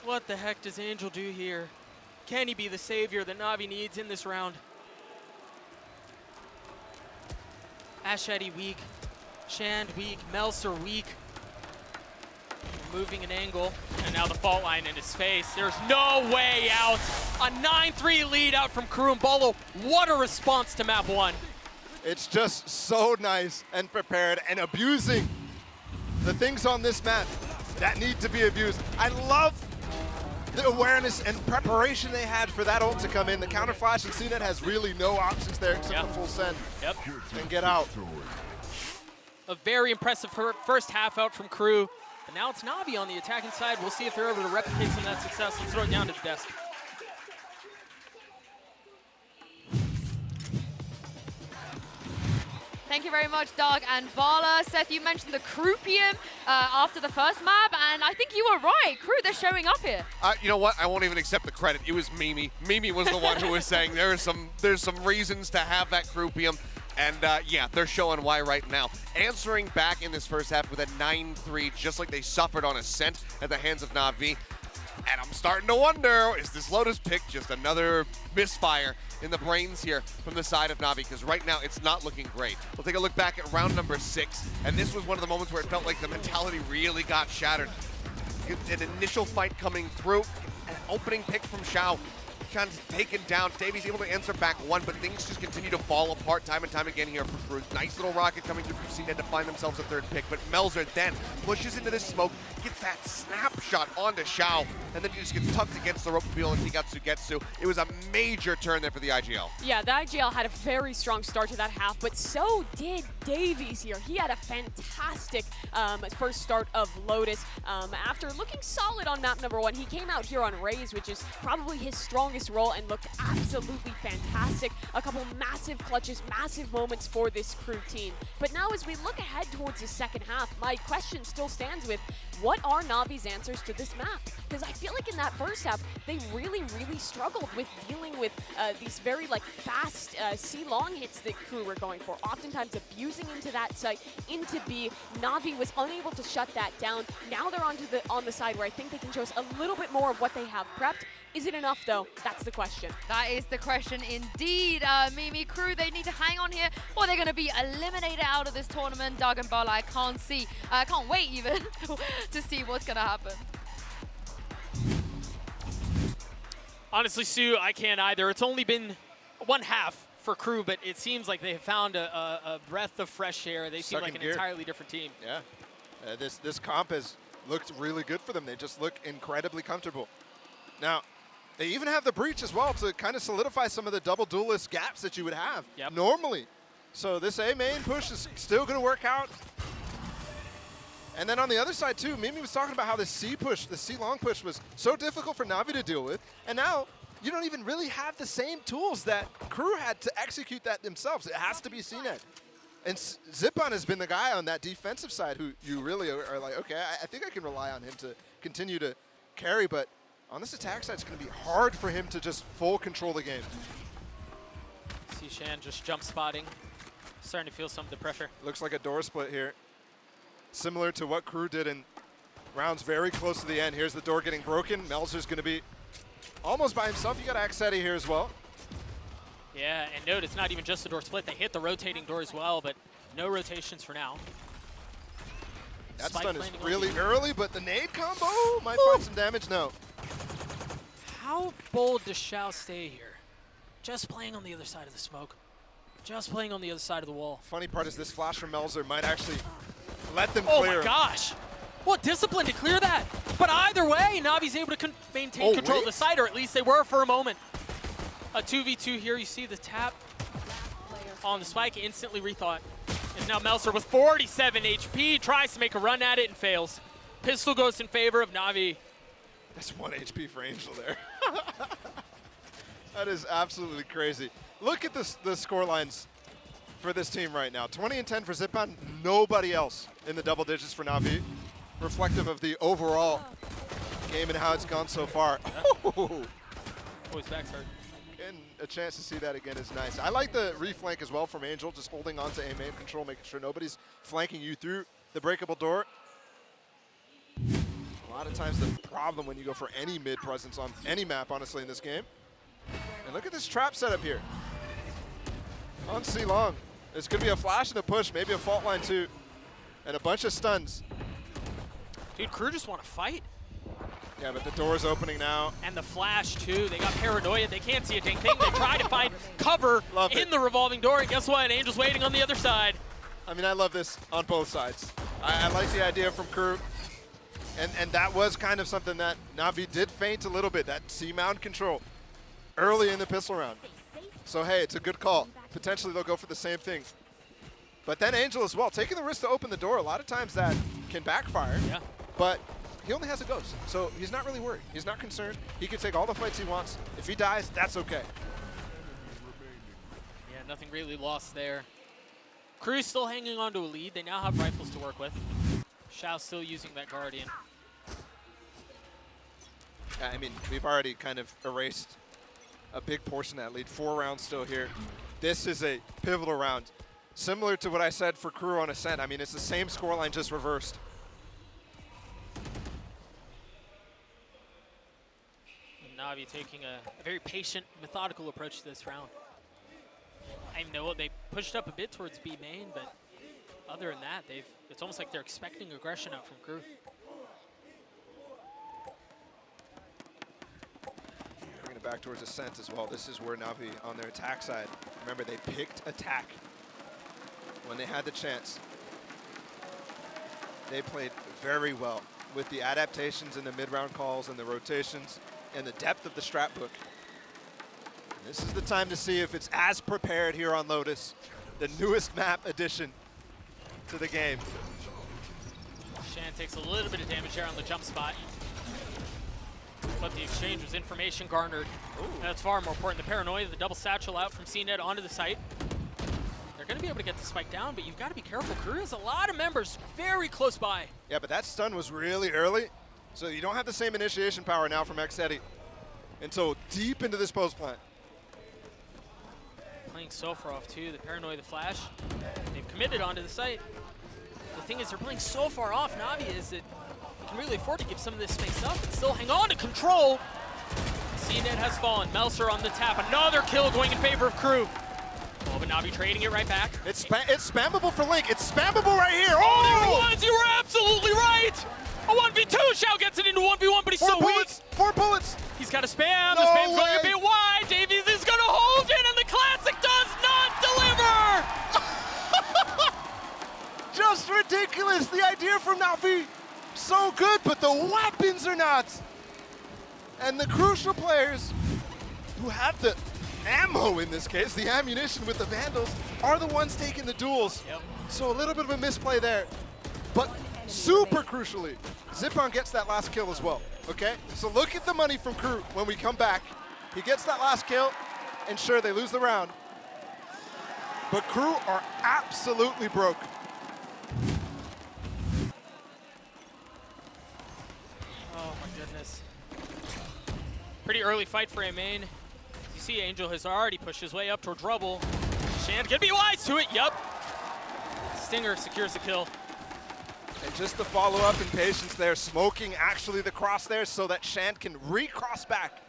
What the heck does Angel do here? Can he be the savior that Navi needs in this round? Ashadi weak, Shand weak, Melser weak. Moving an angle, and now the fault line in his face. There's no way out. A 9-3 lead out from Krü and Bolo. What a response to map 1. It's just so nice and prepared and abusing the things on this map that need to be abused. I love the awareness and preparation they had for that ult to come in. The counter flash, and CNED has really no options there except for full send. Yep. And get out. A very impressive first half out from Krü. But now it's Navi on the attacking side. We'll see if they're able to replicate some of that success. Let's throw it down to the desk. Thank you very much, Doug and Vala. Seth, you mentioned the Krüpium after the first map, and I think you were right. Krü, they're showing up here. You know what? I won't even accept the credit. It was Mimi. Mimi was the one who was saying there's some reasons to have that Krüpium. And yeah, they're showing why right now. Answering back in this first half with a 9-3, just like they suffered on Ascent at the hands of Navi. And I'm starting to wonder, is this Lotus pick just another misfire in the brains here from the side of Navi? Because right now, it's not looking great. We'll take a look back at round number 6. And this was one of the moments where it felt like the mentality really got shattered. An initial fight coming through, an opening pick from Xiao. Kind of taken down. Davies able to answer back one, but things just continue to fall apart time and time again here for Krü. Nice little rocket coming through from CNED to find themselves a third pick, but Melzer then pushes into this smoke, gets that snapshot onto Xiao, and then he just gets tucked against the rope wheel and Getsu. It was a major turn there for the IGL. Yeah, the IGL had a very strong start to that half, but so did Davies here. He had a fantastic first start of Lotus. After looking solid on map number 1, he came out here on Raze, which is probably his strongest role, and looked absolutely fantastic. A couple massive clutches, massive moments for this Krü team. But now as we look ahead towards the second half, my question still stands with, what are Navi's answers to this map? Because I feel like in that first half, they really struggled with dealing with these very fast C-long hits that Krü were going for, oftentimes abusing into that site, into B. Navi was unable to shut that down. Now they're on the side where I think they can show us a little bit more of what they have prepped. Is it enough, though? That's the question. That is the question indeed. Mimi, Krü, they need to hang on here, or they're going to be eliminated out of this tournament. Doug and Bala, I can't wait even to see what's going to happen. Honestly, Sue, I can't either. It's only been one half for Krü, but it seems like they have found a breath of fresh air. They seem like an entirely different team. Yeah, this comp has looked really good for them. They just look incredibly comfortable. Now, they even have the breach as well to kind of solidify some of the double duelist gaps that you would have normally. So this A main push is still going to work out. And then on the other side too, Mimi was talking about how the C push, the C long push was so difficult for Navi to deal with. And now you don't even really have the same tools that Krü had to execute that themselves. It has to be CNED. And Zipan has been the guy on that defensive side who you really are like, okay, I think I can rely on him to continue to carry, but on this attack side, it's going to be hard for him to just full control the game. See Shan just jump spotting, starting to feel some of the pressure. Looks like a door split here. Similar to what Krü did in rounds very close to the end. Here's the door getting broken. Melzer's going to be almost by himself. You got Axetti here as well. Yeah, and note it's not even just the door split. They hit the rotating door as well, but no rotations for now. That stun is really early, but the nade combo might find some damage. No. How bold does Xiao stay here? Just playing on the other side of the smoke. Just playing on the other side of the wall. Funny part is this flash from Melzer might actually let them clear. Oh my gosh. What discipline to clear that. But either way, Navi's able to maintain control of the side, or at least they were for a moment. A 2v2 here, you see the tap on the spike, instantly rethought. And now Melzer with 47 HP, tries to make a run at it and fails. Pistol goes in favor of Navi. That's 1 HP for Angel there. That is absolutely crazy. Look at the score lines for this team right now. 20 and 10 for Zipan, nobody else in the double digits for Navi. Reflective of the overall game and how it's gone so far. Oh, his back's hurt. And a chance to see that again is nice. I like the reflank as well from Angel, just holding on to aim control, making sure nobody's flanking you through the breakable door. A lot of times the problem when you go for any mid presence on any map, honestly, in this game. And look at this trap setup here. On C long. It's going to be a flash and a push, maybe a fault line too. And a bunch of stuns. Dude, Krü just want to fight. Yeah, but the door's opening now. And the flash too. They got paranoia. They can't see a dang thing. They try to find cover in the revolving door. And guess what? Angel's waiting on the other side. I mean, I love this on both sides. I like the idea from Krü. And that was kind of something that Navi did feint a little bit, that C-mount control early in the pistol round. So, hey, it's a good call. Potentially they'll go for the same thing But then Angel as well, taking the risk to open the door. A lot of times that can backfire. Yeah. But he only has a ghost, so he's not really worried. He's not concerned. He can take all the fights he wants. If he dies, that's okay. Yeah, nothing really lost there. Krü still hanging on to a lead. They now have rifles to work with. Xiao still using that Guardian. I mean, we've already kind of erased a big portion of that lead. 4 rounds still here. This is a pivotal round. Similar to what I said for Krü on Ascent. I mean, it's the same scoreline, just reversed. And Navi taking a very patient, methodical approach to this round. I know they pushed up a bit towards B main, but other than that, it's almost like they're expecting aggression out from Krü. Bringing it back towards Ascent as well. This is where Navi on their attack side. Remember, they picked attack when they had the chance. They played very well with the adaptations in the mid-round calls and the rotations and the depth of the strat book. This is the time to see if it's as prepared here on Lotus, the newest map addition to the game. Shan takes a little bit of damage there on the jump spot. But the exchange was information garnered. That's far more important. The paranoia, the double satchel out from CNET onto the site. They're going to be able to get the spike down, but you've got to be careful. Krü has a lot of members very close by. Yeah, but that stun was really early, so you don't have the same initiation power now from Xedi until deep into this post plant. Playing so far off too, the paranoia, the flash. They've committed onto the site. The thing is, they're playing so far off, Navi, is that they can really afford to give some of this space up and still hang on to control. CNET has fallen. Melser on the tap. Another kill going in favor of Krü. Oh, but Navi trading it right back. It's spammable for Link. It's spammable right here. Oh, there it was. You were absolutely right. A 1v2. Xiao gets it into 1v1, but he's so weak. 4 bullets. He's got a spam. No the spam's way. going a bit wide. Davies is going to hold it, and the Classic does not deliver. Just ridiculous. The idea from Navi, so good, but the weapons are not. And the crucial players who have the ammo in this case, the ammunition with the Vandals, are the ones taking the duels. Yep. So a little bit of a misplay there. But super crucially, Zipan gets that last kill as well, okay? So look at the money from Krü when we come back. He gets that last kill, and sure, they lose the round. But Krü are absolutely broke. Oh my goodness. Pretty early fight for a main. You see Angel has already pushed his way up towards Rubble. Shan can be wise to it, yup. Stinger secures the kill. And just the follow-up and patience there, smoking actually the cross there so that Shant can recross back.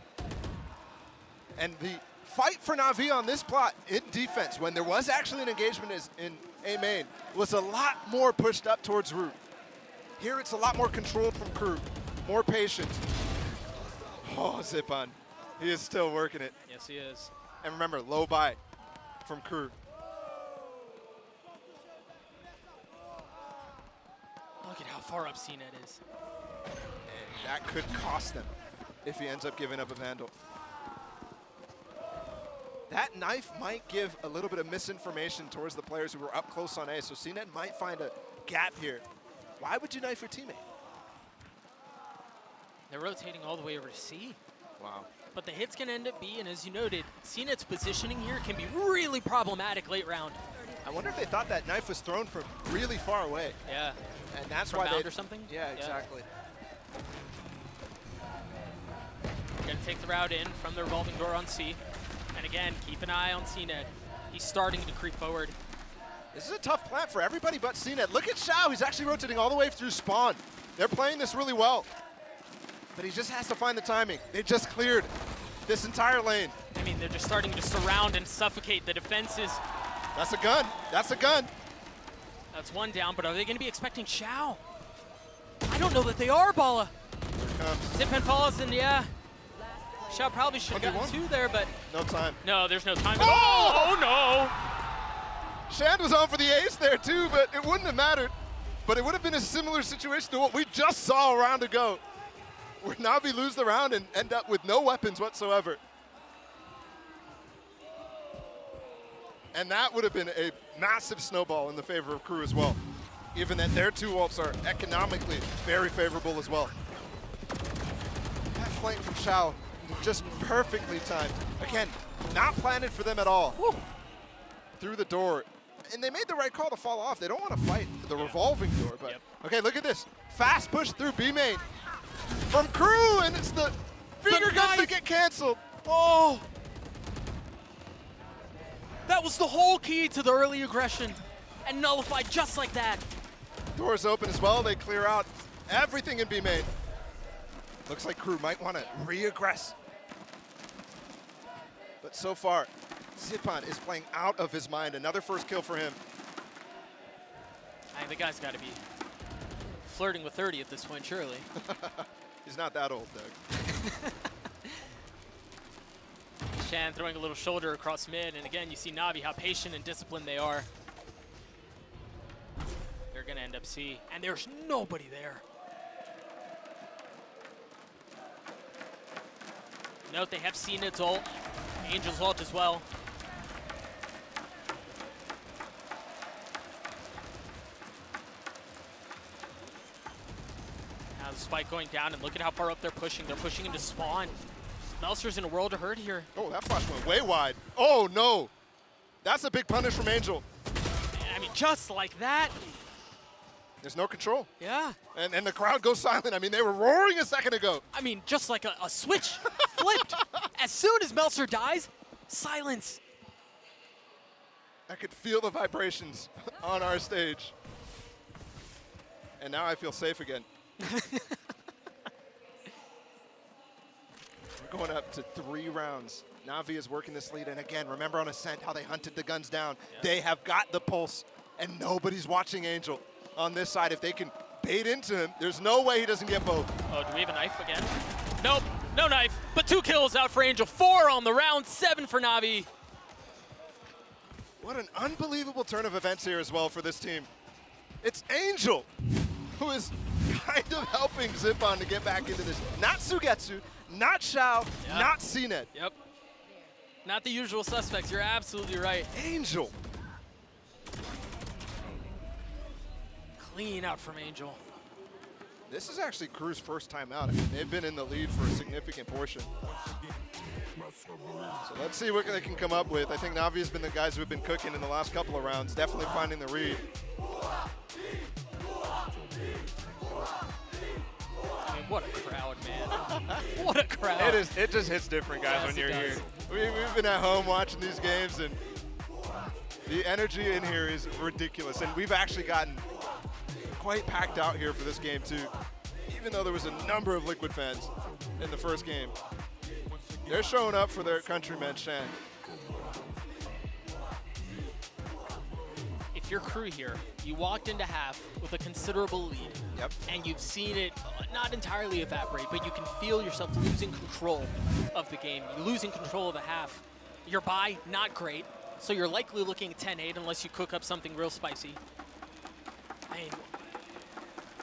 And the fight for Navi on this plot in defense, when there was actually an engagement in A main, was a lot more pushed up towards Root. Here it's a lot more controlled from Krü, more patient. Oh, Zipan, he is still working it. Yes, he is. And remember, low buy from Krü. Look at how far up CNET is. And that could cost them if he ends up giving up a Vandal. That knife might give a little bit of misinformation towards the players who were up close on A, so CNET might find a gap here. Why would you knife your teammate? They're rotating all the way over to C. Wow. But the hit's gonna end up B, and as you noted, CNET's positioning here can be really problematic late round. I wonder if they thought that knife was thrown from really far away. Yeah. And that's From why bound they... or something? Yeah, exactly. Gonna take the route in from the revolving door on C. And again, keep an eye on CNET. He's starting to creep forward. This is a tough plant for everybody but CNET. Look at Xiao, he's actually rotating all the way through spawn. They're playing this really well. But he just has to find the timing. They just cleared this entire lane. I mean, they're just starting to surround and suffocate the defenses. That's a gun. That's a gun. That's one down, but are they going to be expecting Xiao? I don't know that they are, Bala. Zipan falls, and yeah. Xiao probably should have gotten 2 there, but... No time. No, there's no time at all. Oh, no. Shand was on for the ace there, too, but it wouldn't have mattered. But it would have been a similar situation to what we just saw a round ago, where Navi lose the round and end up with no weapons whatsoever. And that would have been a massive snowball in the favor of Krü as well. Given that their 2 ults are economically very favorable as well. That flank from Xiao, just perfectly timed. Again, not planted for them at all. Woo. Through the door. And they made the right call to fall off. They don't want to fight the revolving door, but okay, look at this. Fast push through B main from Krü, and it's the finger guns that get canceled. Oh! That was the whole key to the early aggression, and nullified just like that. Doors open as well. They clear out everything in B main. Looks like Krü might want to re-aggress. But so far, Zipan is playing out of his mind. Another first kill for him. I mean, the guy's got to be flirting with 30 at this point, surely. He's not that old, Doug. Shan throwing a little shoulder across mid, and again, you see Navi, how patient and disciplined they are. They're going to end up C, and there's nobody there. Note they have seen its ult, Angel's ult as well. Now the spike going down, and look at how far up they're pushing. They're pushing into spawn. Melser's in a world of hurt here. Oh, that flash went way wide. Oh, no. That's a big punish from Angel. I mean, just like that. There's no control. Yeah. And the crowd goes silent. I mean, they were roaring a second ago. I mean, just like a switch flipped. As soon as Melser dies, silence. I could feel the vibrations on our stage. And now I feel safe again. We're going up to 3 rounds. Navi is working this lead. And again, remember on Ascent how they hunted the guns down. Yeah. They have got the pulse, and nobody's watching Angel. On this side, if they can bait into him, there's no way he doesn't get both. Oh, do we have a knife again? Nope, no knife, but 2 kills out for Angel. 4 on the round, 7 for Navi. What an unbelievable turn of events here as well for this team. It's Angel who is kind of helping Zipan to get back into this. Not Sugetsu, not Xiao, not CNET. Yep. Not the usual suspects, you're absolutely right. Angel. Clean out from Angel. This is actually Krü's first time out. I mean, they've been in the lead for a significant portion. So let's see what they can come up with. I think Navi has been the guys who have been cooking in the last couple of rounds, definitely finding the read. I mean, what a crowd, man. What a crowd. It just hits different, guys, when you're here. We've been at home watching these games, and the energy in here is ridiculous. And we've actually gotten quite packed out here for this game too, even though there was a number of Liquid fans in the first game. They're showing up for their countrymen, Shan. If you're Krü here, you walked into half with a considerable lead. Yep. And you've seen it not entirely evaporate, but you can feel yourself losing control of the game. You're losing control of the half. Your buy, not great, so you're likely looking at 10-8 unless you cook up something real spicy. I mean,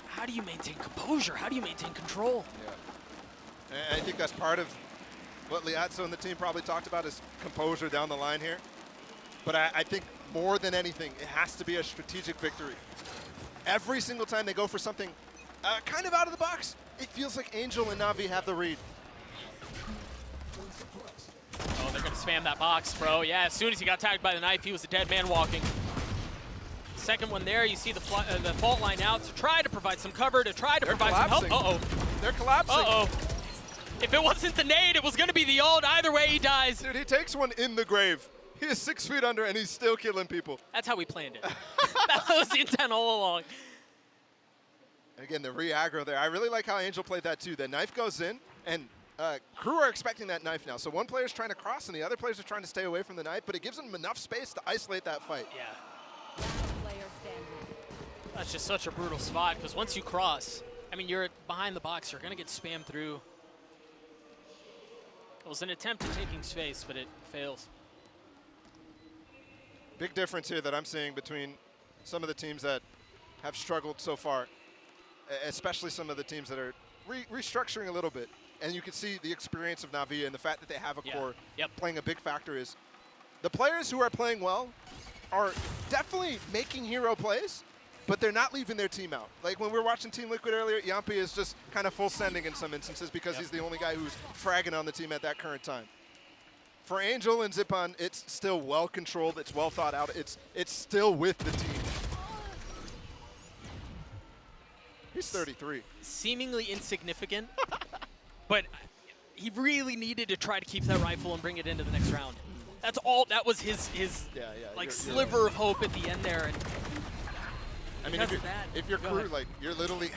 how do you maintain composure? How do you maintain control? Yeah. And I think that's part of what Liazzo and the team probably talked about is composure down the line here. But I think more than anything, it has to be a strategic victory. Every single time they go for something kind of out of the box, it feels like Angel and Navi have the read. Oh, they're going to spam that box, bro. Yeah, as soon as he got tagged by the knife, he was a dead man walking. Second one there, you see the fault line out to try to provide some cover, to try to provide some help. Uh-oh. They're collapsing. Uh-oh. If it wasn't the nade, it was going to be the ult. Either way, he dies. Dude, he takes one in the grave. He is 6 feet under, and he's still killing people. That's how we planned it. That was the intent all along. Again, the re-aggro there. I really like how Angel played that too. The knife goes in, and Krü are expecting that knife now. So one player's trying to cross, and the other players are trying to stay away from the knife, but it gives them enough space to isolate that fight. Yeah. That's just such a brutal spot, because once you cross, I mean, you're behind the box, you're going to get spammed through. It was an attempt at taking space, but it fails. Big difference here that I'm seeing between some of the teams that have struggled so far, especially some of the teams that are restructuring a little bit. And you can see the experience of Navi and the fact that they have a core playing a big factor is the players who are playing well are definitely making hero plays, but they're not leaving their team out. Like when we were watching Team Liquid earlier, Yampi is just kind of full sending in some instances because he's the only guy who's fragging on the team at that current time. For Angel and Zipan, it's still well controlled, it's well thought out, it's still with the team. He's 33. Seemingly insignificant, but he really needed to try to keep that rifle and bring it into the next round. That's all. That was his like sliver of hope at the end there. And I mean, if you're Krü, like you're literally,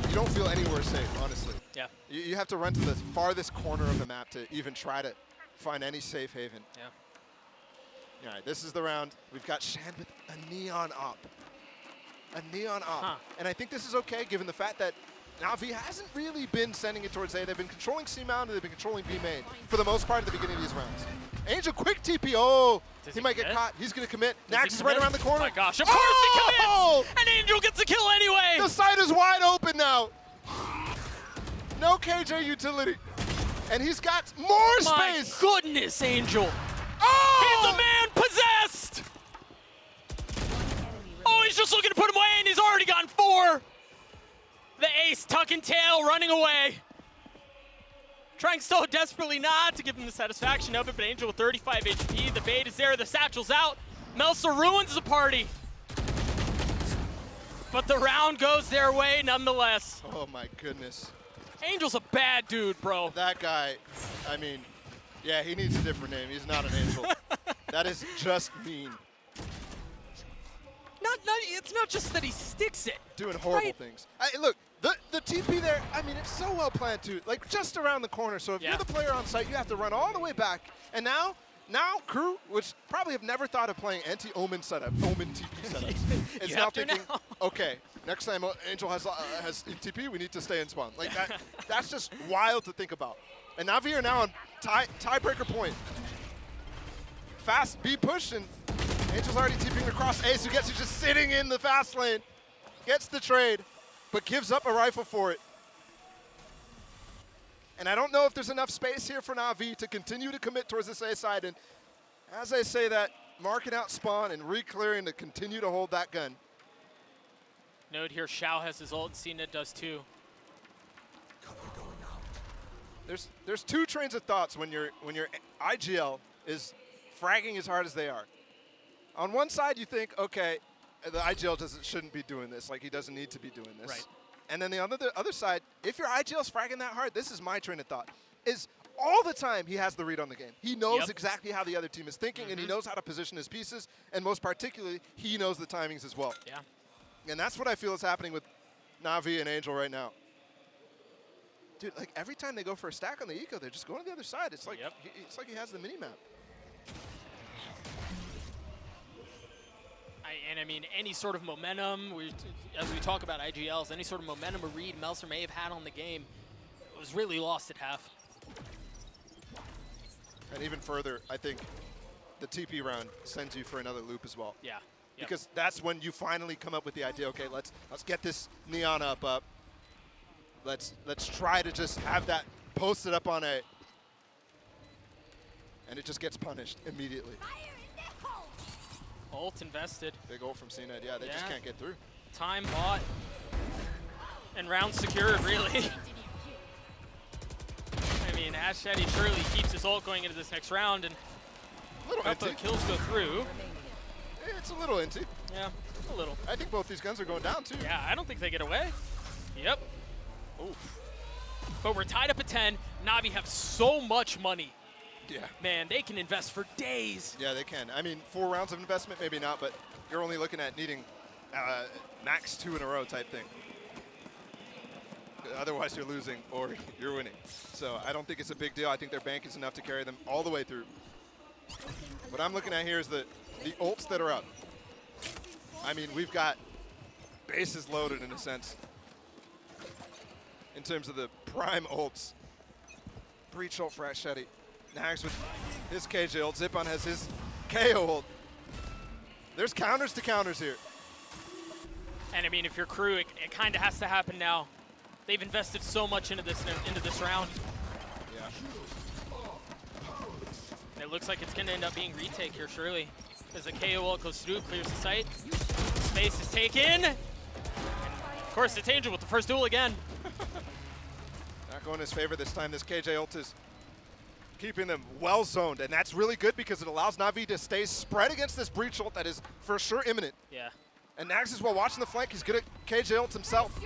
you don't feel anywhere safe, honestly. Yeah. You have to run to the farthest corner of the map to even try to find any safe haven. Yeah. All right, this is the round. We've got Shad with a neon op. A neon op. And I think this is okay given the fact that Navi hasn't really been sending it towards A. They've been controlling C mount and they've been controlling B main for the most part at the beginning of these rounds. Angel, quick TP. Oh, he might get caught. He's going to commit. Nax is right around the corner. Oh my gosh, of course he commits! And Angel gets the kill anyway! The site is wide open now. No KJ utility. And he's got more space. My goodness, Angel. Oh! He's a man possessed! Oh, he's just looking to put him away, and he's already gotten 4. The ace tuck and tail running away. Trying so desperately not to give him the satisfaction of it, but Angel with 35 HP. The bait is there, the satchel's out. Melsa ruins the party. But the round goes their way nonetheless. Oh my goodness. Angel's a bad dude, bro. That guy, I mean, yeah, he needs a different name. He's not an angel. That is just mean. It's not just that he sticks it. Doing horrible things. Look, the TP there, I mean, it's so well planned too. Like just around the corner. So if you're the player on site, you have to run all the way back. And now Krü, which probably have never thought of playing anti-Omen setup, Omen TP setups, is now thinking, okay, next time Angel has TP, we need to stay in spawn. Like that's just wild to think about. And Navi are now on tiebreaker point. Fast B push, and Angel's already TPing across A, so Getsu just sitting in the fast lane. Gets the trade, but gives up a rifle for it. And I don't know if there's enough space here for Navi to continue to commit towards this A side. And as I say that, marking out spawn and re-clearing to continue to hold that gun. Note here, Xiao has his ult, Cena does too. There's two trains of thoughts when your IGL is fragging as hard as they are. On one side, you think, okay, the IGL shouldn't be doing this. Like, he doesn't need to be doing this. Right. And then the other side, if your IGL's fragging that hard, this is my train of thought, is all the time he has the read on the game. He knows exactly how the other team is thinking, and he knows how to position his pieces, and most particularly, he knows the timings as well. Yeah. And that's what I feel is happening with Navi and Angel right now. Dude, like, every time they go for a stack on the eco, they're just going to the other side. It's like, it's like he has the mini-map. And I mean, any sort of momentum, as we talk about IGLs, any sort of momentum or read Melser may have had on the game was really lost at half. And even further, I think the TP round sends you for another loop as well. Yeah. Because that's when you finally come up with the idea, okay, let's get this neon up. Let's try to just have that posted up on A. And it just gets punished immediately. Ult invested. Big ult from CNED. Yeah, they just can't get through. Time bought. And round secured, really. I mean, Ashadi surely keeps his ult going into this next round, and a couple of kills go through. It's a little inty. Yeah, a little. I think both these guns are going down, too. Yeah, I don't think they get away. Yep. Oof. But we're tied up at 10. Navi have so much money. Yeah. Man, they can invest for days. Yeah, they can. I mean, 4 rounds of investment, maybe not, but you're only looking at needing max 2 in a row type thing. Otherwise, you're losing or you're winning. So I don't think it's a big deal. I think their bank is enough to carry them all the way through. What I'm looking at here is the ults that are up. I mean, we've got bases loaded in a sense in terms of the prime ults. Breach ult for Ashedi. Nags with his KJ ult. Zipan has his KO ult. There's counters to counters here. And I mean, if you're Krü, it kind of has to happen now. They've invested so much into this round. Yeah. It looks like it's going to end up being retake here, surely. As a KO ult goes through, clears the site. Space is taken. And of course, it's Angel with the first duel again. Not going in his favor this time. This KJ ult is keeping them well zoned, and that's really good because it allows Navi to stay spread against this breach ult that is for sure imminent. Yeah. And Nags is while watching the flank, he's good at KJ ults himself.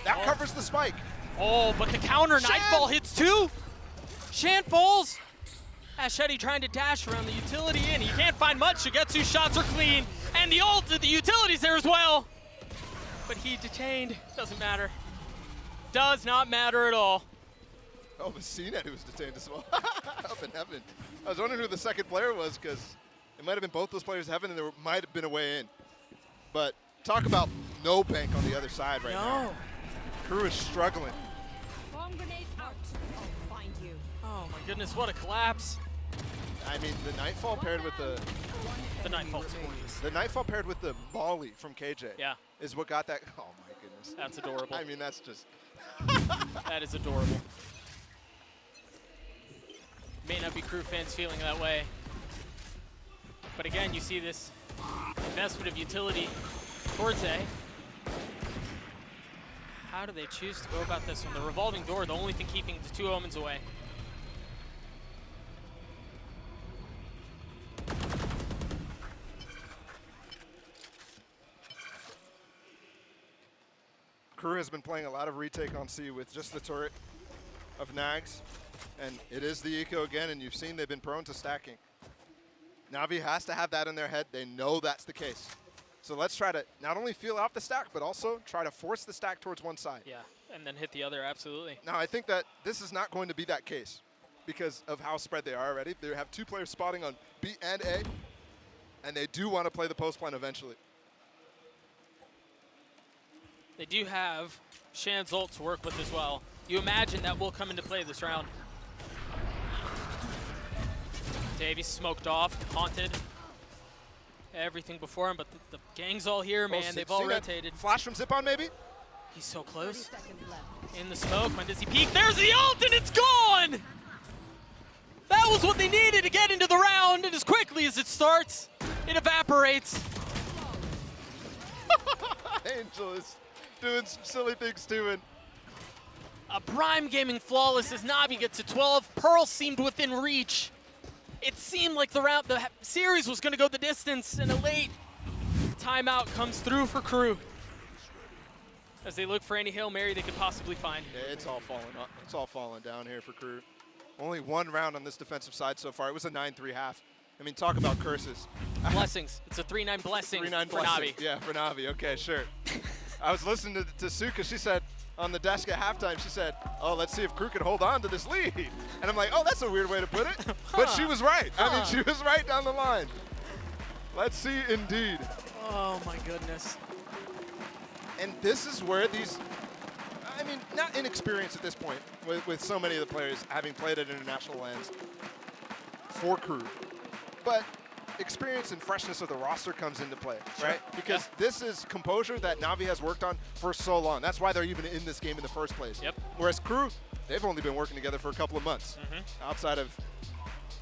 That covers the spike. Oh, but the counter Shan! Nightfall hits too. Shan falls. Ashetti trying to dash around the utility and he can't find much. Shigetsu's shots are clean. And the ult, the utility's there as well. But he detained. Doesn't matter. Does not matter at all. Oh, it was CNET who was detained as well. Up in heaven. I was wondering who the second player was because it might have been both those players heaven and there might have been a way in. But talk about no bank on the other side right now. Krü is struggling. Bomb grenade out. I'll find you. Oh my goodness, what a collapse. I mean, the Nightfall paired with the Nightfall. The Nightfall paired with the Molly from KJ. Yeah. Is what got that. Oh my goodness. That's adorable. I mean, that's just. That is adorable. May not be Krü fans feeling that way. But again, you see this investment of utility towards A. How do they choose to go about this one? The revolving door, the only thing keeping the two omens away. Krü has been playing a lot of retake on C with just the turret of Nags. And it is the eco again, and you've seen they've been prone to stacking. Navi has to have that in their head. They know that's the case. So let's try to not only feel out the stack, but also try to force the stack towards one side. Yeah, and then hit the other, absolutely. Now, I think that this is not going to be that case because of how spread they are already. They have two players spotting on B and A, and they do want to play the post plan eventually. They do have Shan's ult to work with as well. You imagine that will come into play this round. Davies smoked off, haunted. Everything before him, but the gang's all here, man. They've all rotated. Flash from Zip-On, maybe? He's so close. In the smoke, when does he peek? There's the ult, and it's gone! That was what they needed to get into the round, and as quickly as it starts, it evaporates. Angel is doing some silly things too, and a Prime Gaming flawless as Navi gets to 12. Pearl seemed within reach. It seemed like the series was going to go the distance, and a late timeout comes through for Krü as they look for any Hail Mary they could possibly find. yeah, it's all falling up. It's all falling down here for Krü. Only one round on this defensive side so far. It was a 9-3 half. I mean, talk about curses. Blessings. It's a 3-9 blessing 3-9 for Navi. Yeah, for Navi. Okay, sure. I was listening to Suka. She said on the desk at halftime, she said, oh, let's see if Krü can hold on to this lead. And I'm like, oh, that's a weird way to put it. But she was right. I mean, she was right down the line. Let's see indeed. Oh, my goodness. And this is where these, I mean, not inexperienced at this point with so many of the players having played at international lands for Krü. But experience and freshness of the roster comes into play, right? Because this is composure that Navi has worked on for so long. That's why they're even in this game in the first place. Yep. Whereas Krü, they've only been working together for a couple of months. Outside of,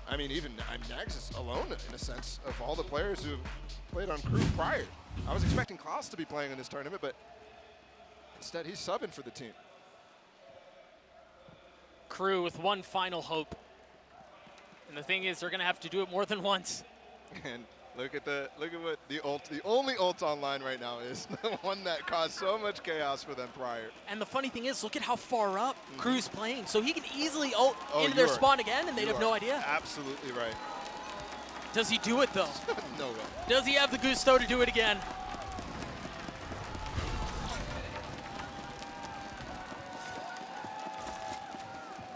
I mean, even Nags is alone in a sense of all the players who have played on Krü prior. I was expecting Klaus to be playing in this tournament, but instead he's subbing for the team. Krü with one final hope. And the thing is, they're going to have to do it more than once. And look at what the only ult online right now is the one that caused so much chaos for them prior. And the funny thing is, look at how far up Krü's playing. So he can easily ult into their spawn again, and they'd have no idea. Absolutely right. Does he do it, though? No way. Does he have the gusto to do it again?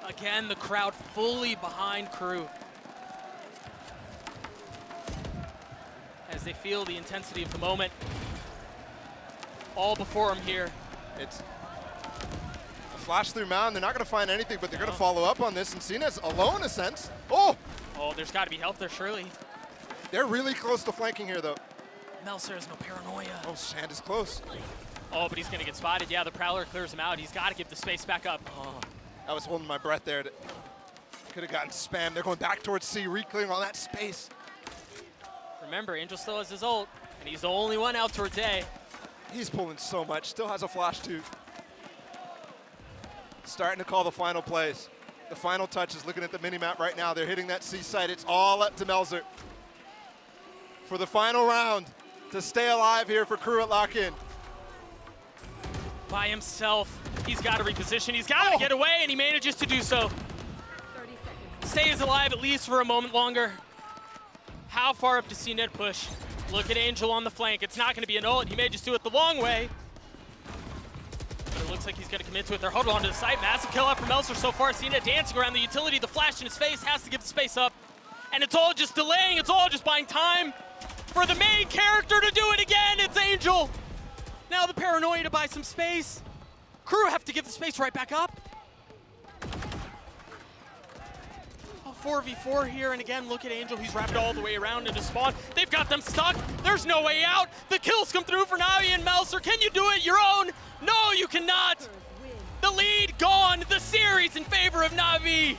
Again, the crowd fully behind Krü as they feel the intensity of the moment. All before him here. It's a flash through mound. They're not going to find anything, but they're going to follow up on this. And Cena's alone, in a sense. Oh! Oh, there's got to be help there, surely. They're really close to flanking here, though. Melser has no paranoia. Oh, Shand is close. Oh, but he's going to get spotted. Yeah, the Prowler clears him out. He's got to give the space back up. Oh, I was holding my breath there. Could have gotten spammed. They're going back towards C, re-clearing all that space. Remember, Angel still has his ult, and he's the only one out towards A. He's pulling so much, still has a flash too. Starting to call the final plays. The final touches, looking at the mini-map right now. They're hitting that C site. It's all up to Melzer for the final round to stay alive here for Krü at lock-in. By himself, he's got to reposition. He's got to get away, and he manages to do so. Stays alive at least for a moment longer. How far up does CNED push? Look at Angel on the flank. It's not going to be an ult. He may just do it the long way. But it looks like he's going to commit to it. They're huddled onto the site. Massive kill out from Melzer so far. CNED dancing around the utility. The flash in his face has to give the space up. And it's all just delaying. It's all just buying time for the main character to do it again. It's Angel. Now the paranoia to buy some space. Krü have to give the space right back up. 4v4 here, and again, look at Angel. He's wrapped all the way around into spawn. They've got them stuck. There's no way out. The kills come through for Navi and Melzer. Can you do it your own? No, you cannot. The lead gone. The series in favor of Navi.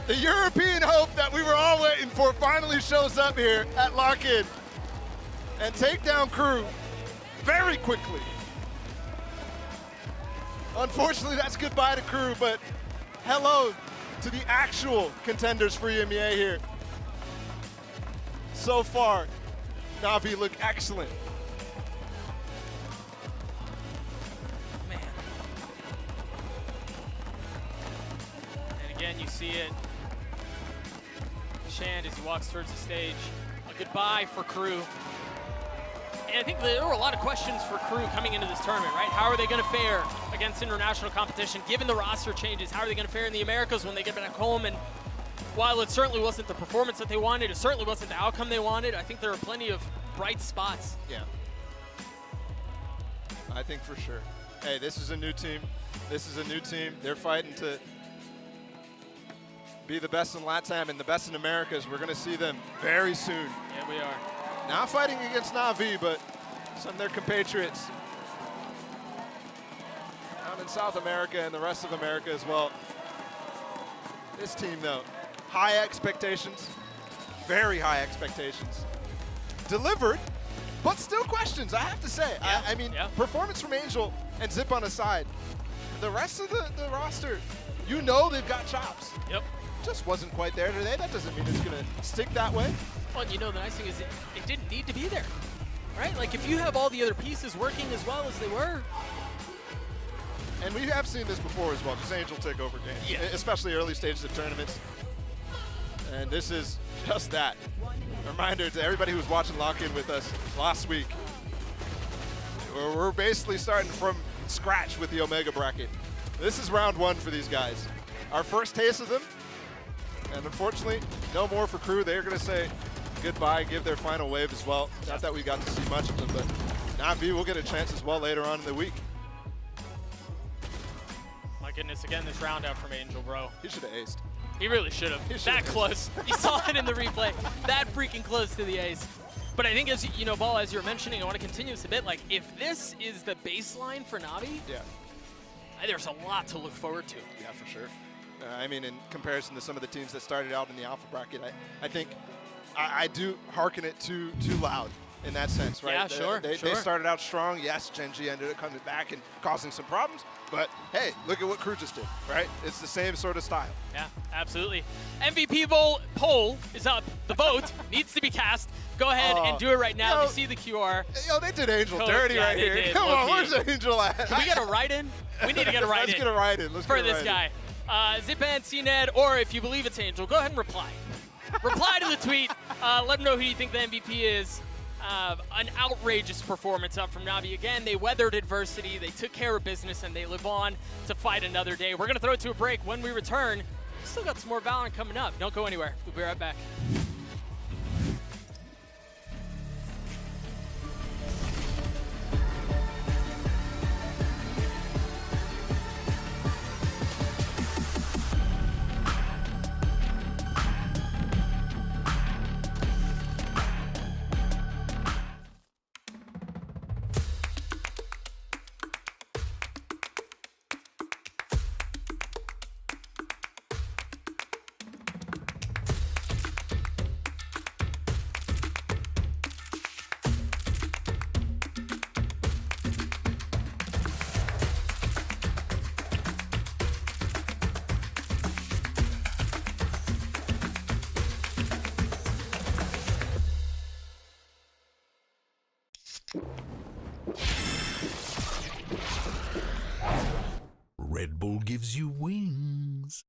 The European hope that we were all waiting for finally shows up here at lock-in and take down Krü very quickly. Unfortunately, that's goodbye to Krü, but hello to the actual contenders for EMEA here. So far, Navi look excellent. Man. And again, you see it. Shand as he walks towards the stage. A goodbye for Krü. And I think there were a lot of questions for Krü coming into this tournament, right? How are they going to fare against international competition, given the roster changes? How are they going to fare in the Americas when they get back home? And while it certainly wasn't the performance that they wanted, it certainly wasn't the outcome they wanted, I think there are plenty of bright spots. Yeah. I think for sure. Hey, this is a new team. This is a new team. They're fighting to be the best in LATAM and the best in Americas. We're going to see them very soon. Yeah, we are. Not fighting against Navi, but some of their compatriots out in South America and the rest of America as well. This team, though, high expectations, very high expectations. Delivered, but still questions, I have to say. Yeah. I mean, performance from Angel and Zip on the side. The rest of the roster, you know they've got chops. Yep. Just wasn't quite there today. That doesn't mean it's going to stick that way. Well, you know, the nice thing is it didn't need to be there, right? Like, if you have all the other pieces working as well as they were. And we have seen this before as well, just Angel take over games, especially early stages of tournaments. And this is just that. A reminder to everybody who was watching Lock-In with us last week. We're basically starting from scratch with the Omega bracket. This is round one for these guys. Our first taste of them, and unfortunately, no more for Krü. They're going to say goodbye, give their final wave as well. Not that we got to see much of them, but Navi will get a chance as well later on in the week. My goodness, again, this round out from Angel, bro. He should have aced. He really should have. That close. You saw it in the replay. That freaking close to the ace. But I think, as you know, Ball, as you were mentioning, I want to continue this a bit. Like, if this is the baseline for Navi, there's a lot to look forward to. Yeah, for sure. I mean, in comparison to some of the teams that started out in the alpha bracket, I think I do hearken it too loud in that sense, right? Yeah, sure. They started out strong. Yes, Gen.G ended up coming back and causing some problems. But, hey, look at what Krü just did, right? It's the same sort of style. Yeah, absolutely. MVP poll is up. The vote needs to be cast. Go ahead and do it right now. You see the QR. Yo, they did Angel dirty right here. Did. Come on, where's Angel at? Can we get a write-in? We need to get a write-in. Let's get a write-in. For this guy. Zip and CNED, or if you believe it's Angel, go ahead and reply. Reply to the tweet. Let them know who you think the MVP is. An outrageous performance up from Navi. Again, they weathered adversity, they took care of business, and they live on to fight another day. We're going to throw it to a break. When we return, we've still got some more VALORANT coming up. Don't go anywhere. We'll be right back. Red Bull gives you wings.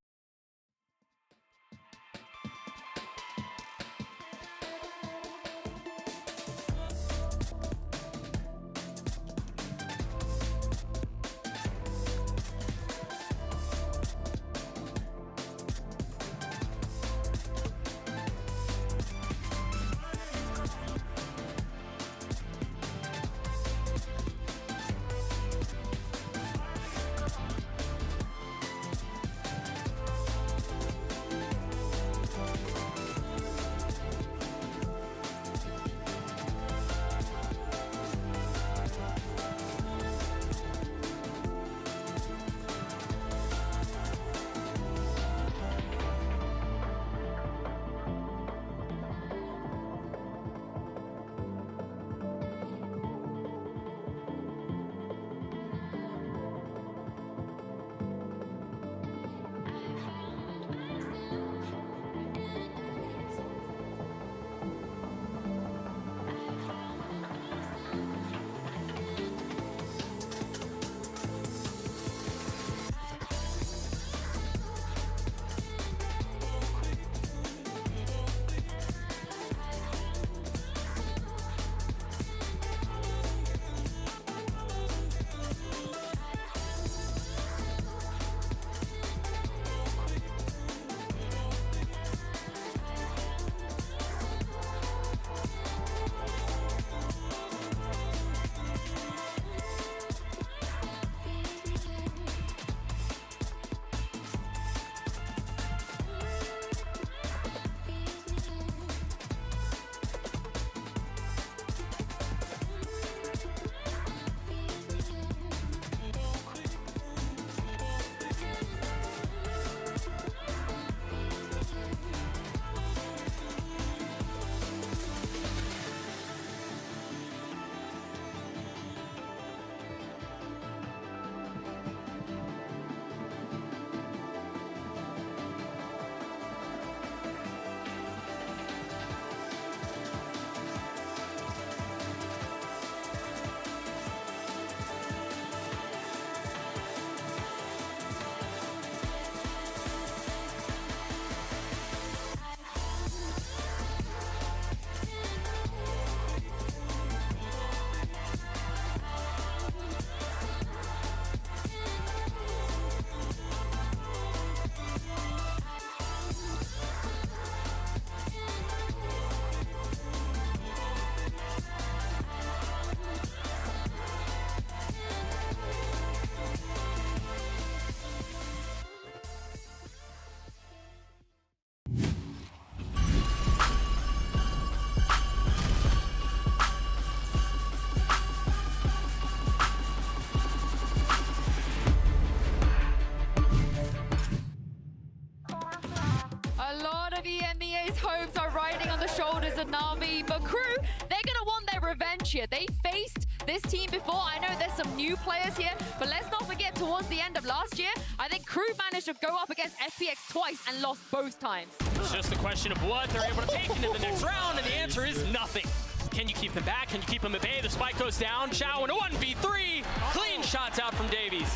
EMEA's hopes are riding on the shoulders of Navi, but Krü, they're going to want their revenge here. They faced this team before. I know there's some new players here, but let's not forget towards the end of last year, I think Krü managed to go up against FPX twice and lost both times. It's just a question of what they're able to take into the next round, and the answer is nothing. Can you keep them back? Can you keep them at bay? The spike goes down. Xiao in a 1v3. Clean shots out from Davies.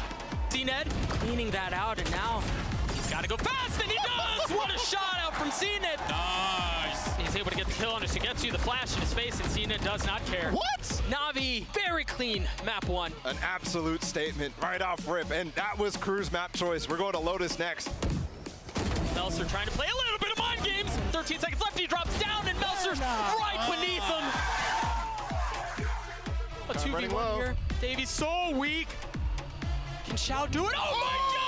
CNED cleaning that out, and now he's got to go fast, and he does! What a shot out from CNED. Nice. He's able to get the kill on Sugetsu, the flash in his face, and CNED does not care. What? Navi, very clean map one. An absolute statement right off rip, and that was Krü's map choice. We're going to Lotus next. Melser trying to play a little bit of mind games. 13 seconds left, he drops down, and Melser's right beneath him. A 2v1 here. Davies so weak. Can Xiao do it? Oh my gosh!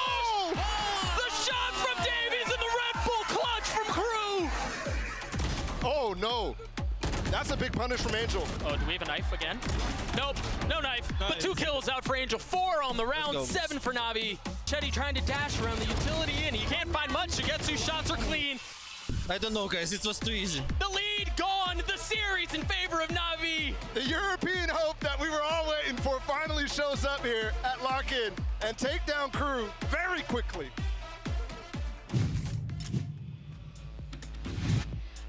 The shot from Davies and the Red Bull clutch from Krü! Oh no! That's a big punish from Angel. Oh, do we have a knife again? Nope, no knife. Nice. But 2 kills out for Angel. 4 on the round, 7 for Navi. Chetty trying to dash around the utility, and he can't find much. Sugetsu's shots are clean. I don't know, guys. It was too easy. The lead gone. The series in favor of Navi. The European hope that we were all waiting for finally shows up here at Lock-In and take down Krü very quickly.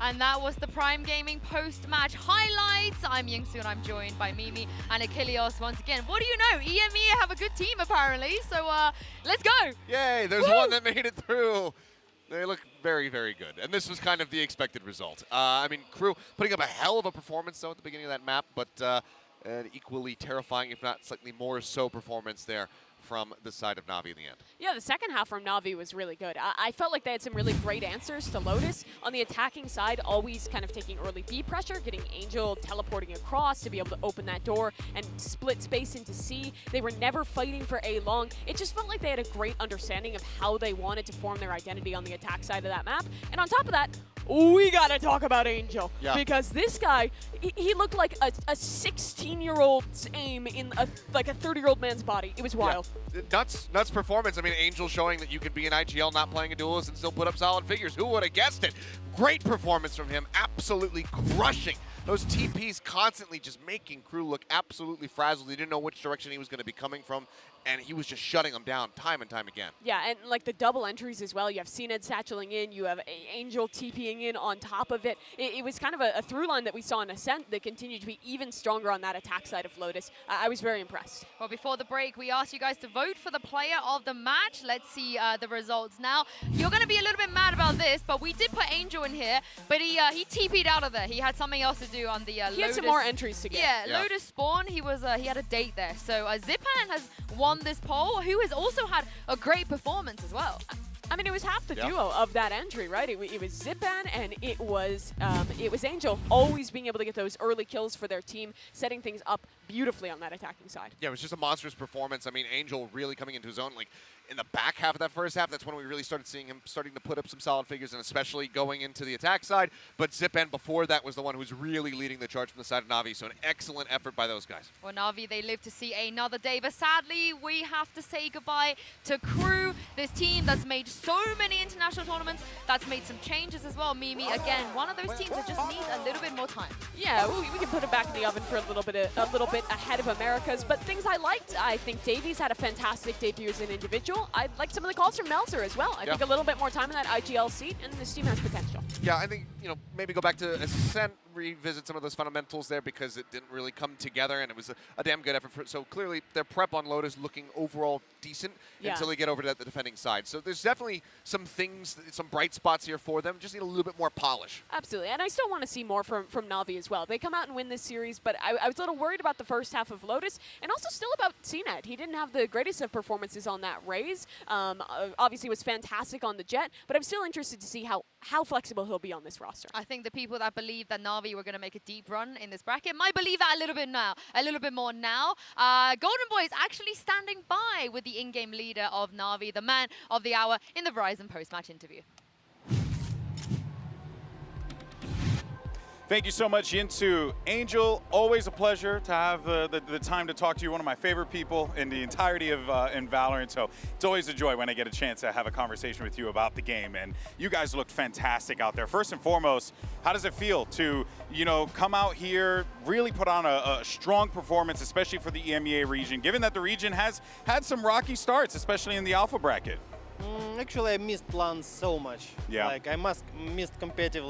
And that was the Prime Gaming post-match highlights. I'm Yingsu and I'm joined by Mimi and Achilles once again. What do you know? EMEA have a good team apparently, so let's go. Yay, there's one that made it through. They look very, very good. And this was kind of the expected result. I mean, Krü putting up a hell of a performance, though, at the beginning of that map, but an equally terrifying, if not slightly more so, performance there from the side of Navi in the end. Yeah, the second half from Navi was really good. I felt like they had some really great answers to Lotus. On the attacking side, always kind of taking early B pressure, getting Angel teleporting across to be able to open that door and split space into C. They were never fighting for A long. It just felt like they had a great understanding of how they wanted to form their identity on the attack side of that map. And on top of that, we gotta talk about Angel. Yeah. Because this guy, he looked like a 16-year-old's aim in like a 30-year-old man's body. It was wild. Yeah. Nuts performance. I mean, Angel showing that you could be an IGL not playing a duelist and still put up solid figures. Who would have guessed it? Great performance from him. Absolutely crushing. Those TPs constantly just making Krü look absolutely frazzled. He didn't know which direction he was going to be coming from, and he was just shutting them down time and time again. Yeah, and like the double entries as well. You have CNED satcheling in, you have Angel TPing in on top of it. It was kind of a through line that we saw in Ascent that continued to be even stronger on that attack side of Lotus. I was very impressed. Well, before the break, we asked you guys to vote for the player of the match. Let's see the results now. You're going to be a little bit mad about this, but we did put Angel in here, but he TP'd out of there. He had something else to do on the Lotus. He had some more entries to get. Yeah, Lotus spawn, he had a date there. So Zipan has won this poll, who has also had a great performance as well. I mean, it was half the duo of that entry, right? It was Zipan and it was Angel always being able to get those early kills for their team, setting things up beautifully on that attacking side. Yeah, it was just a monstrous performance. I mean, Angel really coming into his own. Like, in the back half of that first half, that's when we really started seeing him starting to put up some solid figures, and especially going into the attack side. But Zipan before that was the one who was really leading the charge from the side of Navi, so an excellent effort by those guys. Well, Navi, they live to see another day, but sadly, we have to say goodbye to Krü, this team that's made so many international tournaments, that's made some changes as well. Mimi, again, one of those teams that just needs a little bit more time. Yeah, we can put it back in the oven for a little bit ahead of Americas, but things I liked, I think Davies had a fantastic debut as an individual. I like some of the calls from Melzer as well. I think a little bit more time in that IGL seat, and this team has potential. Yeah, I think, maybe go back to Ascent, revisit some of those fundamentals there because it didn't really come together, and it was a damn good effort. So clearly, their prep on Lotus looking overall decent until they get over to the defending side. So there's definitely some things, some bright spots here for them. Just need a little bit more polish. Absolutely, and I still want to see more from Navi as well. They come out and win this series, but I was a little worried about the first half of Lotus, and also still about CNED. He didn't have the greatest of performances on that Raze. Obviously was fantastic on the Jet, but I'm still interested to see how flexible he'll be on this roster. I think the people that believe that Navi were going to make a deep run in this bracket might believe that a little bit more now. Golden Boy is actually standing by with the in-game leader of Navi, the man of the hour in the Verizon post-match interview. Thank you so much, Yinsu. Angel, always a pleasure to have the time to talk to you, one of my favorite people in the entirety of in Valorant. So it's always a joy when I get a chance to have a conversation with you about the game. And you guys look fantastic out there. First and foremost, how does it feel to, come out here, really put on a strong performance, especially for the EMEA region, given that the region has had some rocky starts, especially in the alpha bracket? Actually, I missed LAN so much. Yeah. Like, I missed competitive,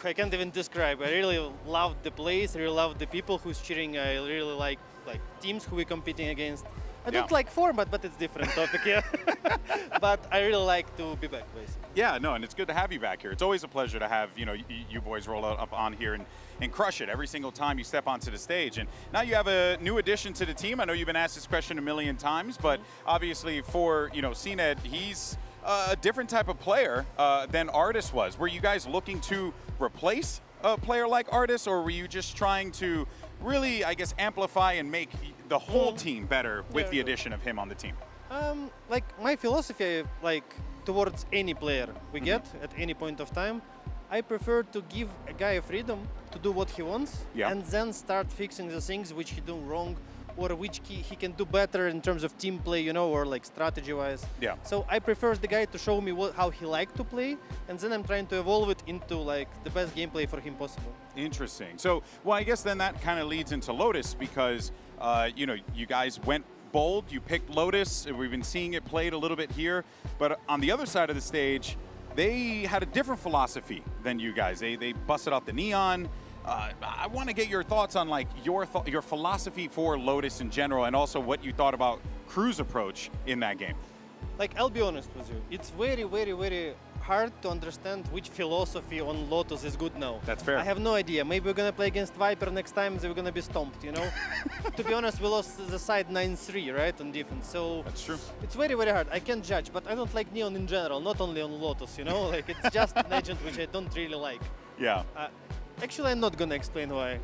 I can't even describe. I really loved the place, I really loved the people who's cheering. I really like teams who we're competing against. I don't like format, but it's different topic, yeah. But I really like to be back, basically. Yeah, no, and it's good to have you back here. It's always a pleasure to have, you boys roll up on here and crush it every single time you step onto the stage. And now you have a new addition to the team. I know you've been asked this question a million times, but obviously for, CNED, he's a different type of player than Artis was. Were you guys looking to replace a player like Artis, or were you just trying to really, I guess, amplify and make the whole team better with the addition of him on the team? My philosophy, towards any player we get at any point of time, I prefer to give a guy freedom to do what he wants and then start fixing the things which he do wrong or which he can do better in terms of team play, or strategy-wise. Yeah. So I prefer the guy to show me how he likes to play, and then I'm trying to evolve it into the best gameplay for him possible. Interesting. So, well, I guess then that kind of leads into Lotus because, you guys went bold, you picked Lotus, we've been seeing it played a little bit here, but on the other side of the stage, they had a different philosophy than you guys. They busted out the neon. I want to get your thoughts on like your philosophy for Lotus in general, and also what you thought about Krü's approach in that game. Like, I'll be honest with you, it's very, very, very hard to understand which philosophy on Lotus is good now. That's fair. I have no idea. Maybe we're gonna play against Viper next time, they were gonna be stomped, you know? To be honest, we lost the side 9-3, right, on defense, so... That's true. It's very, very hard. I can't judge, but I don't like Neon in general, not only on Lotus, you know? Like, it's just an agent which I don't really like. Yeah. Actually, I'm not gonna explain why.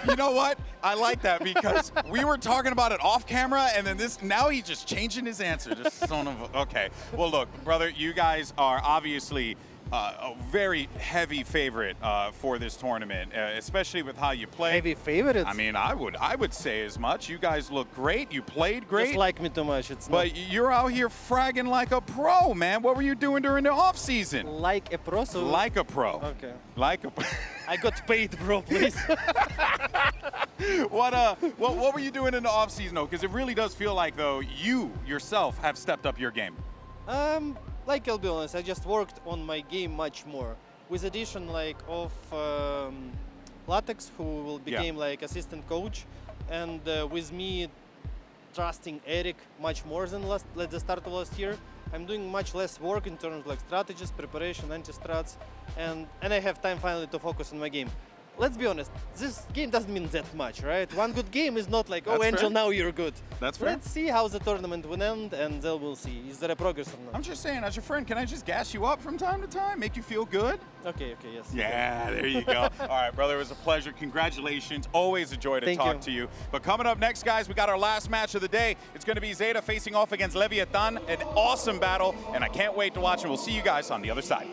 You know what? I like that because we were talking about it off camera, and then now he's just changing his answer. Just son of a, okay. Well, look, brother, you guys are obviously a very heavy favorite for this tournament, especially with how you play. Heavy favorite? I mean, I would say as much. You guys look great. You played great. Just like me too much. It's but you're out here fragging like a pro, man. What were you doing during the off season? Like a pro? So like a pro. Okay. Like a pro. I got paid, bro, please. What were you doing in the off season though? Because it really does feel like though you yourself have stepped up your game. Like, I'll be honest, I just worked on my game much more. With addition like of Latex, who will become like assistant coach, and with me trusting Eric much more than at the start of last year, I'm doing much less work in terms of like strategies, preparation, anti-strats, and I have time finally to focus on my game. Let's be honest, this game doesn't mean that much, right? One good game is not like, oh, That's Angel, fair. now you're good. That's fair. Let's see how the tournament will end, and then we'll see. Is there a progress or not? I'm just saying, as your friend, can I just gas you up from time to time, make you feel good? Okay, yes. Yeah, there you go. All right, brother, it was a pleasure. Congratulations. Always a joy to Thank talk you. to you. But coming up next, guys, we got our last match of the day. It's going to be Zeta facing off against Leviatán. An awesome battle, and I can't wait to watch, and we'll see you guys on the other side.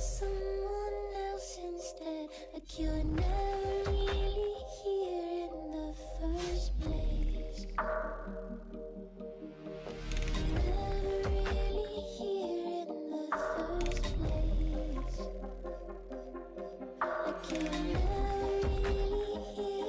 someone else instead. Like you were never really here in the first place. Never really here in the first place. Like you were never really here.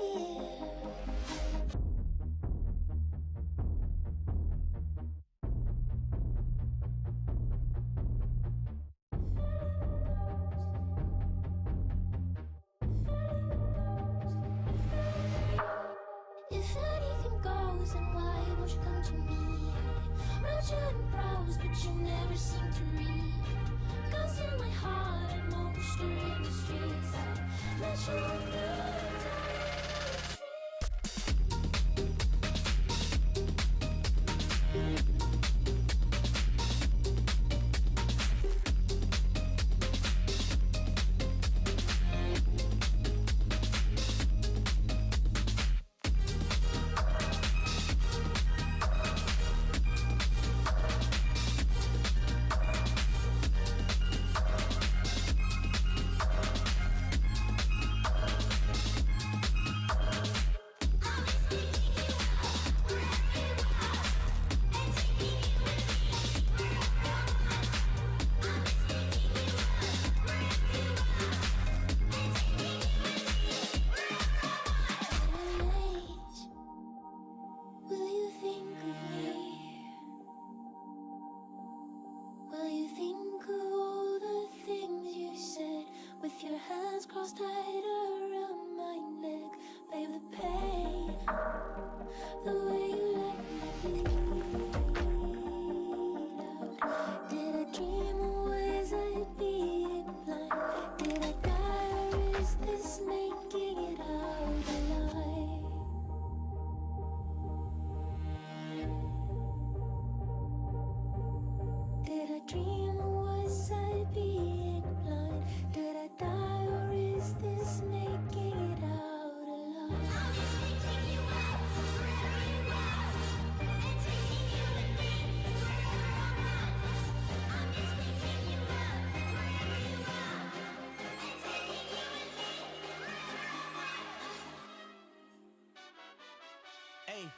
If anything goes, then why won't you come to me? Wrote you in prose, but you never seem to read. Ghost in my heart, a monster in the streets. I met you on the Will you think of me? Will you think of all the things you said with your hands crossed tight around my neck? Babe, the pain, the way you let me bleed out. Did I dream or was I being blind? Did I die or is this making it out alive? Did I dream or was I being blind? Did I die or is this making it out alive? I'm just making you up wherever you are, and taking you with me wherever I want. I'm just making you up wherever you are, and taking you with me wherever I want. Hey,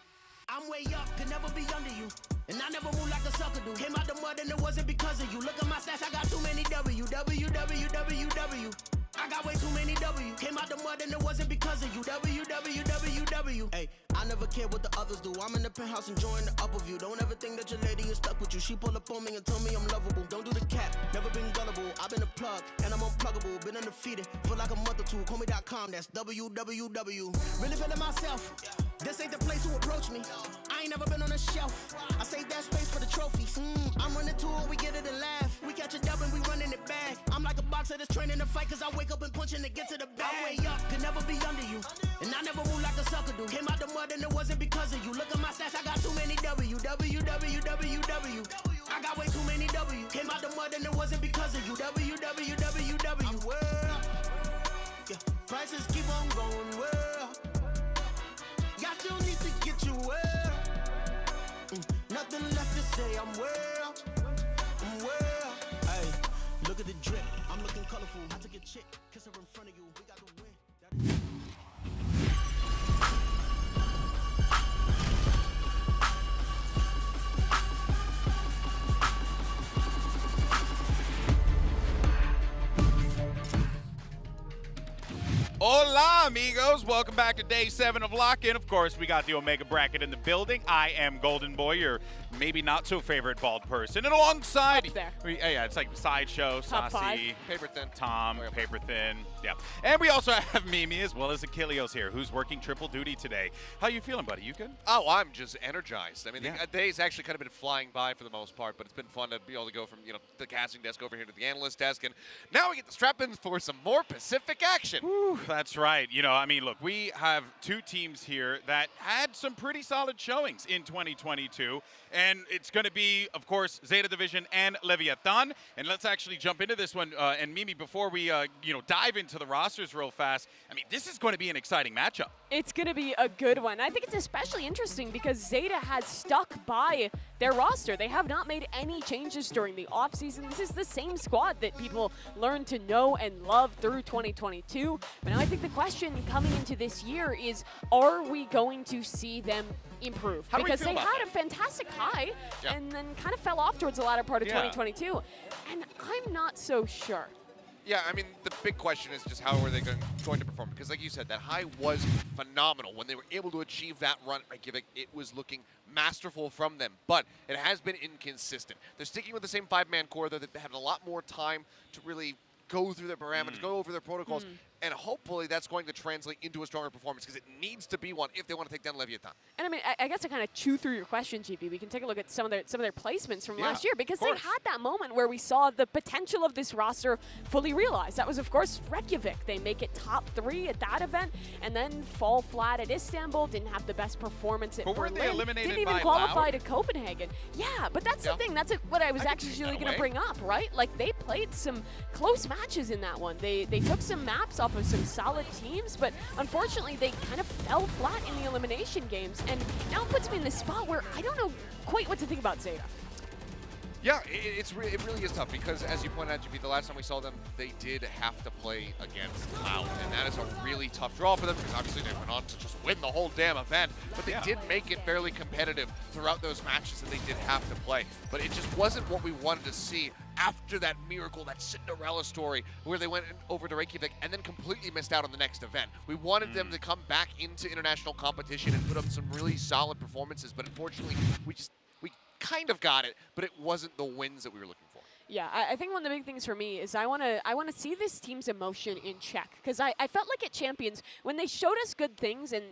I'm way up, could never be under you. And I never move like a sucker do. Came out the mud and it wasn't because of you. Look at my stats, I got too many W. I got way too many W. Came out the mud and it wasn't because of you. Hey, I never care what the others do. I'm in the penthouse enjoying the upper view. Don't ever think that your lady is stuck with you. She pull up on me and tell me I'm lovable. Don't do the cap, never been gullible. I've been a plug and I'm unpluggable. Been undefeated, feel like a mother too. Call me.com, that's www. Really feeling myself. This ain't the place to approach me. I ain't never been on a shelf. I save that space for the trophies. I'm running to it, we get it and laugh. We catch a dub and we running it back. I'm like a boxer that's training to fight, cause I wake up and punching to get to the bag. I'm way up, could never be under you. And I never move like a sucker do. Came out the mud and it wasn't because of you. Look at my stats, I got too many W. I got way too many W. Came out the mud and it wasn't because of you. I'm world. Yeah, prices keep on going world. Y'all still need to get your world. Nothing left to say, I'm world. Hey, look at the drip, I'm looking colorful. I took a chick, kiss her in front of you. We got to win. Hola, amigos. Welcome back to day 7 of Lock-In. Of course, we got the Omega Bracket in the building. I am Golden Boy, your maybe not so favorite bald person. And alongside, yeah, it's like Sideshow, Saucy, Paper Thin, Tom, Paper Thin, yeah. And we also have Mimi as well as Achilleos here, who's working triple duty today. How you feeling, buddy? You good? Oh, I'm just energized. I mean, the day's actually kind of been flying by for the most part, but it's been fun to be able to go from the casting desk over here to the analyst desk, and now we get to strap in for some more Pacific action. Whew, That's right. You know, I mean, look, we have two teams here that had some pretty solid showings in 2022, and it's going to be, of course, Zeta Division and Leviatán. And let's actually jump into this one. And Mimi, before we, dive into the rosters real fast, I mean, this is going to be an exciting matchup. It's going to be a good one. I think it's especially interesting because Zeta has stuck by their roster. They have not made any changes during the offseason. This is the same squad that people learned to know and love through 2022. But now I think the question coming into this year is, are we going to see them improve? Because they had a fantastic high and then kind of fell off towards the latter part of 2022. And I'm not so sure. Yeah, I mean, the big question is just how are they going to perform? Because like you said, that high was phenomenal. When they were able to achieve that run, it was looking masterful from them. But it has been inconsistent. They're sticking with the same five-man core, though. They had a lot more time to really go through their parameters, go over their protocols, and hopefully that's going to translate into a stronger performance because it needs to be one if they want to take down Leviatán. And I mean, I guess to kind of chew through your question, GP, we can take a look at some of their placements from last year because they had that moment where we saw the potential of this roster fully realized. That was, of course, Reykjavik. They make it top 3 at that event and then fall flat at Istanbul, didn't have the best performance at Berlin, they eliminated didn't even qualify to Copenhagen. Yeah, but that's the thing. That's what I was actually going to bring up, right? Like, they played some close matches in that one. They took some maps off of some solid teams, but unfortunately they kind of fell flat in the elimination games, and now it puts me in this spot where I don't know quite what to think about Zeta. Yeah, it really is tough because, as you pointed out, GP, the last time we saw them, they did have to play against Cloud, and that is a really tough draw for them because obviously they went on to just win the whole damn event, but they did make it fairly competitive throughout those matches that they did have to play. But it just wasn't what we wanted to see after that miracle, that Cinderella story, where they went over to Reykjavik and then completely missed out on the next event. We wanted them to come back into international competition and put up some really solid performances, but unfortunately, we kind of got it, but it wasn't the wins that we were looking for. Yeah, I think one of the big things for me is I want to see this team's emotion in check, because I felt like at Champions, when they showed us good things and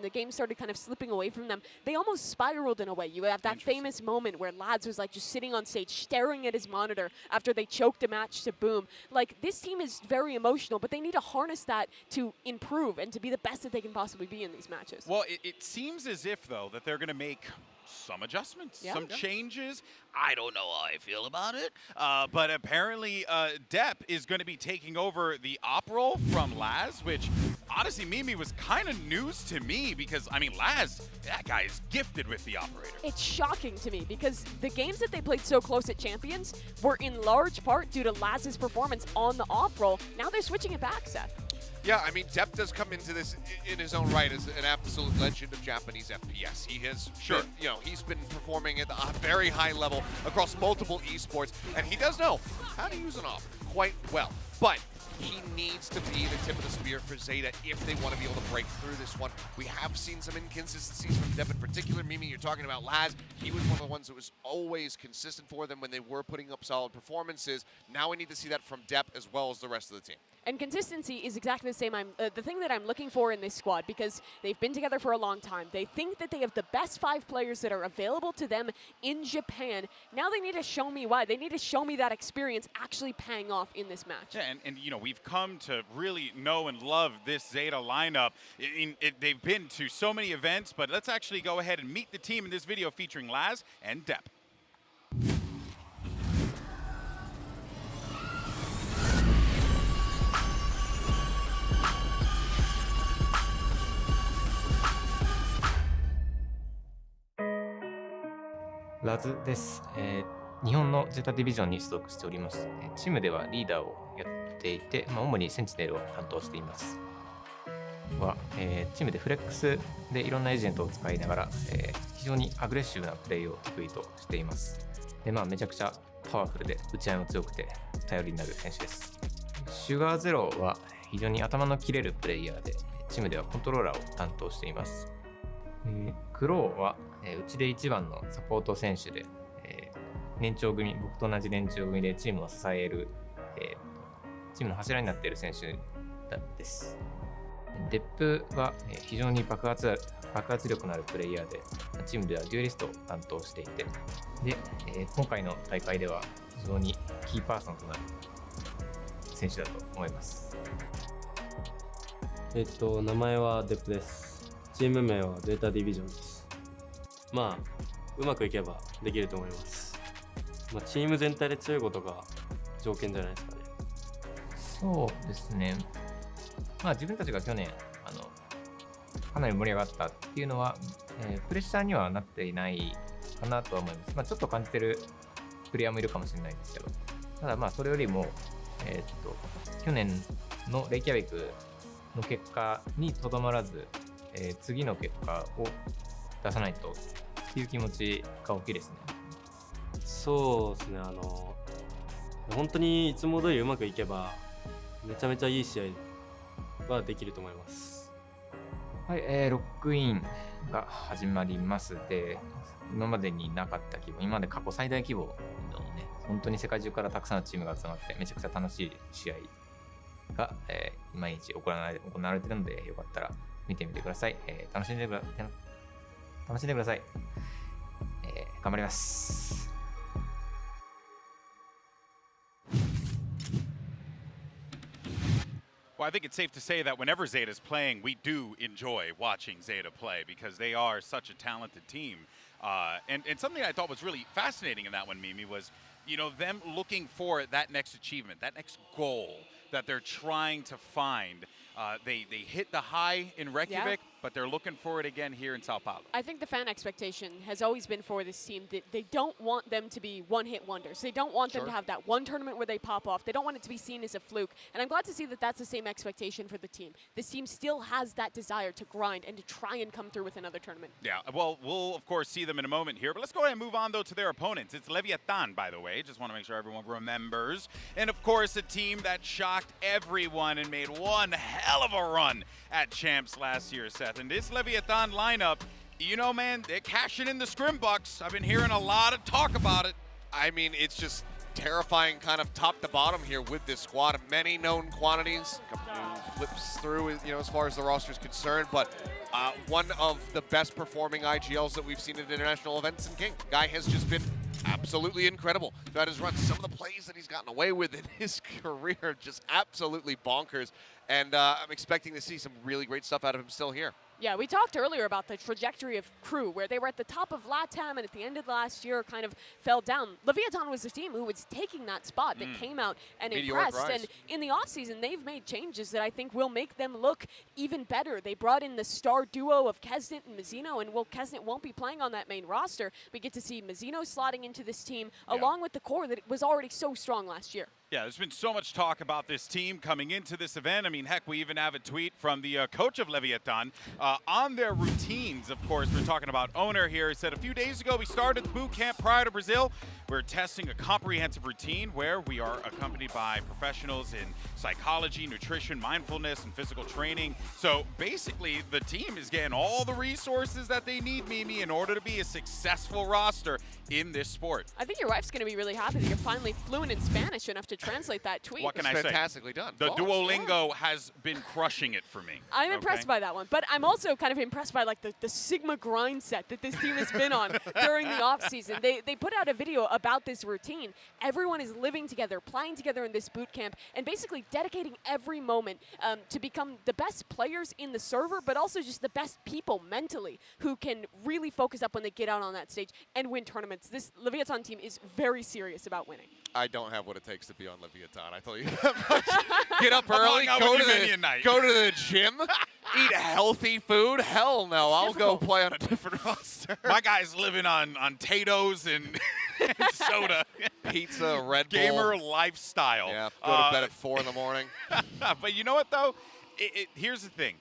the game started kind of slipping away from them, they almost spiraled in a way. You have that famous moment where Lads was like just sitting on stage staring at his monitor after they choked a match to Boom. Like, this team is very emotional, but they need to harness that to improve and to be the best that they can possibly be in these matches. Well, it seems as if, though, that they're going to make some adjustments, some changes. I don't know how I feel about it, but apparently Depp is going to be taking over the op role from Laz, which honestly, Mimi, was kind of news to me because, I mean, Laz, that guy is gifted with the operator. It's shocking to me because the games that they played so close at Champions were in large part due to Laz's performance on the op role. Now they're switching it back, Seth. Yeah, I mean, Depp does come into this in his own right as an absolute legend of Japanese FPS. He has, he's been performing at a very high level across multiple esports, and he does know how to use an op quite well. But he needs to be the tip of the spear for Zeta if they want to be able to break through this one. We have seen some inconsistencies from Depp in particular. Mimi, you're talking about Laz. He was one of the ones that was always consistent for them when they were putting up solid performances. Now we need to see that from Depp as well as the rest of the team. And consistency is exactly the same. The thing that I'm looking for in this squad, because they've been together for a long time. They think that they have the best 5 players that are available to them in Japan. Now they need to show me why. They need to show me that experience actually paying off in this match. Yeah, and we've come to really know and love this Zeta lineup. They've been to so many events, but let's actually go ahead and meet the team in this video featuring Laz and Depp.ラズです。日本のゼタディビジョンに所属しております。チームではリーダーをやっていて、主にセンチネルを担当しています。チームでフレックスでいろんなエージェントを使いながら、非常にアグレッシブなプレーを得意としています。で、めちゃくちゃパワフルで打ち合いも強くて頼りになる選手です。シュガーゼロは非常に頭の切れるプレイヤーで、チームではコントローラーを担当しています。クローはうちで一番のサポート選手で、僕と同じ年長組でチームを支える、チームの柱になっている選手です。デップは非常に爆発力のあるプレイヤーで、チームではデュエリストを担当していて、で、今回の大会では非常にキーパーソンとなる選手だと思います。名前はデプです。チーム名はゼータディビジョンです。まあ、うまくいけばできると思います。まあ、チーム全体で強いことが条件じゃないですかね。そうですね。まあ自分たちが去年かなり盛り上がったっていうのは、プレッシャーにはなっていないかなとは思います。まあちょっと感じてるプレイヤーもいるかもしれないですけど、ただまあそれよりも、去年のレイキャビクの結果にとどまらず、次の結果を出さないとっていう気持ちが大きいですね。そうですね。本当にいつも通りうまくいけばめちゃめちゃいい試合はできると思います。はい、ロックインが始まりますで、今までになかった規模、今まで過去最大規模のね、本当に世界中からたくさんのチームが集まってめちゃくちゃ楽しい試合が、毎日行われているので、よかったら見てみてください。楽しんでください。頑張ります。Well, I think it's safe to say that whenever Zeta's playing, we do enjoy watching Zeta play because they are such a talented team. And something I thought was really fascinating in that one, Mimi, was, you know, them looking for that next achievement, that next goal that they're trying to find. They hit the high in Reykjavik, but they're looking for it again here in São Paulo. I think the fan expectation has always been for this team that they don't want them to be one-hit wonders. They don't want them to have that one tournament where they pop off. They don't want it to be seen as a fluke. And I'm glad to see that that's the same expectation for the team. This team still has that desire to grind and to try and come through with another tournament. Yeah, well, we'll, of course, see them in a moment here. But let's go ahead and move on, though, to their opponents. It's Leviatán, by the way. Just want to make sure everyone remembers. And, of course, a team that shocked everyone and made one hell of a run at Champs last year, Seth. And this Leviatán lineup, you know, man, they're cashing in the scrim bucks. I've been hearing a lot of talk about it. I mean, it's just terrifying kind of top to bottom here with this squad. Many known quantities. A couple new flips through, you know, as far as the roster is concerned. But one of the best performing IGLs that we've seen at international events in King. Guy has just been absolutely incredible throughout his run. Some of the plays that he's gotten away with in his career, just absolutely bonkers. And I'm expecting to see some really great stuff out of him still here. Yeah, we talked earlier about the trajectory of Krü, where they were at the top of LATAM and at the end of last year kind of fell down. Leviatán was the team who was taking that spot that came out and impressed. And in the offseason, they've made changes that I think will make them look even better. They brought in the star duo of Kesnet and Mazzino, and Kesnet won't be playing on that main roster. We get to see Mazzino slotting into this team along with the core that was already so strong last year. Yeah, there's been so much talk about this team coming into this event. I mean, heck, we even have a tweet from the coach of Leviatán on their routines. Of course, we're talking about owner here. He said, a few days ago, we started the boot camp prior to Brazil. We're testing a comprehensive routine where we are accompanied by professionals in psychology, nutrition, mindfulness, and physical training. So basically, the team is getting all the resources that they need, Mimi, in order to be a successful roster in this sport. I think your wife's going to be really happy that you're finally fluent in Spanish enough to translate that tweet. What can I say? Fantastically done. The Duolingo has been crushing it for me. I'm impressed by that one, but I'm also kind of impressed by like the Sigma grind set that this team has been on during the offseason. They put out a video about this routine. Everyone is living together, playing together in this boot camp, and basically dedicating every moment to become the best players in the server, but also just the best people mentally who can really focus up when they get out on that stage and win tournaments. This Leviatán team is very serious about winning. I don't have what it takes to be on Leviatán, I tell you that much. Get up early, go to the gym, eat healthy food. Hell no, I'll go play on a different roster. My guy's living on Tato's and soda. Pizza, Red Bull. Gamer lifestyle. Yeah, go to bed at 4 in the morning. But you know what, though? Here's the thing.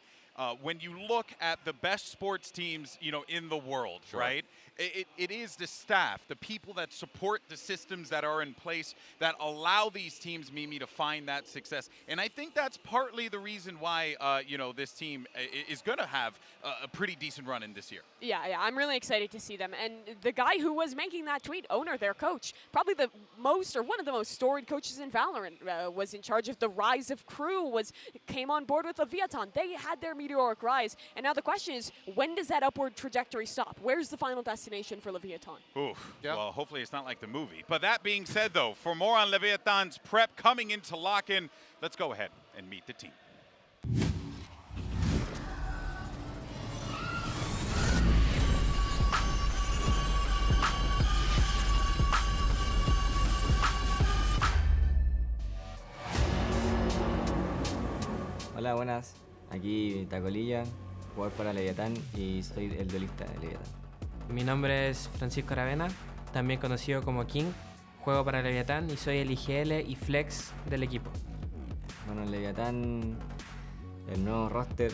When you look at the best sports teams, you know, in the world, right? It is the staff, the people that support the systems that are in place that allow these teams, Mimi, to find that success. And I think that's partly the reason why, you know, this team is going to have a pretty decent run in this year. Yeah, I'm really excited to see them. And the guy who was making that tweet, owner, their coach, probably the most or one of the most storied coaches in VALORANT, was in charge of the rise of Krü, came on board with Leviatán. They had their meteoric rise. And now the question is, when does that upward trajectory stop? Where's the final destination for Leviatán? Oof. Yeah. Well, hopefully it's not like the movie. But that being said, though, for more on Leviatán's prep coming into lock-in, let's go ahead and meet the team. Hola, buenas. Aquí Tacolilla, jugador para Leviatán y soy el duelista de Leviatán. Mi nombre es Francisco Aravena, también conocido como King. Juego para Leviatán y soy el IGL y Flex del equipo. Bueno, en Leviatán, el nuevo roster,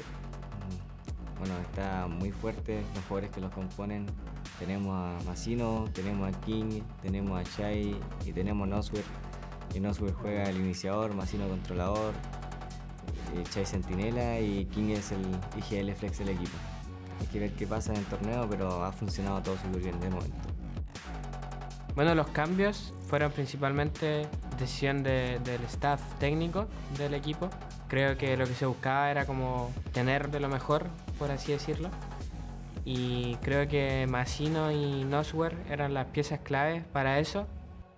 bueno, está muy fuerte, los jugadores que los componen. Tenemos a Masino, tenemos a King, tenemos a Chai y tenemos a Noswer. Y Noswer juega el iniciador, Masino controlador, Chai Centinela y King es el IGL Flex del equipo. Hay que ver qué pasa en el torneo, pero ha funcionado todo súper bien de momento. Bueno, los cambios fueron principalmente decisión del staff técnico del equipo. Creo que lo que se buscaba era como tener de lo mejor, por así decirlo. Y creo que Masino y Noswer eran las piezas claves para eso.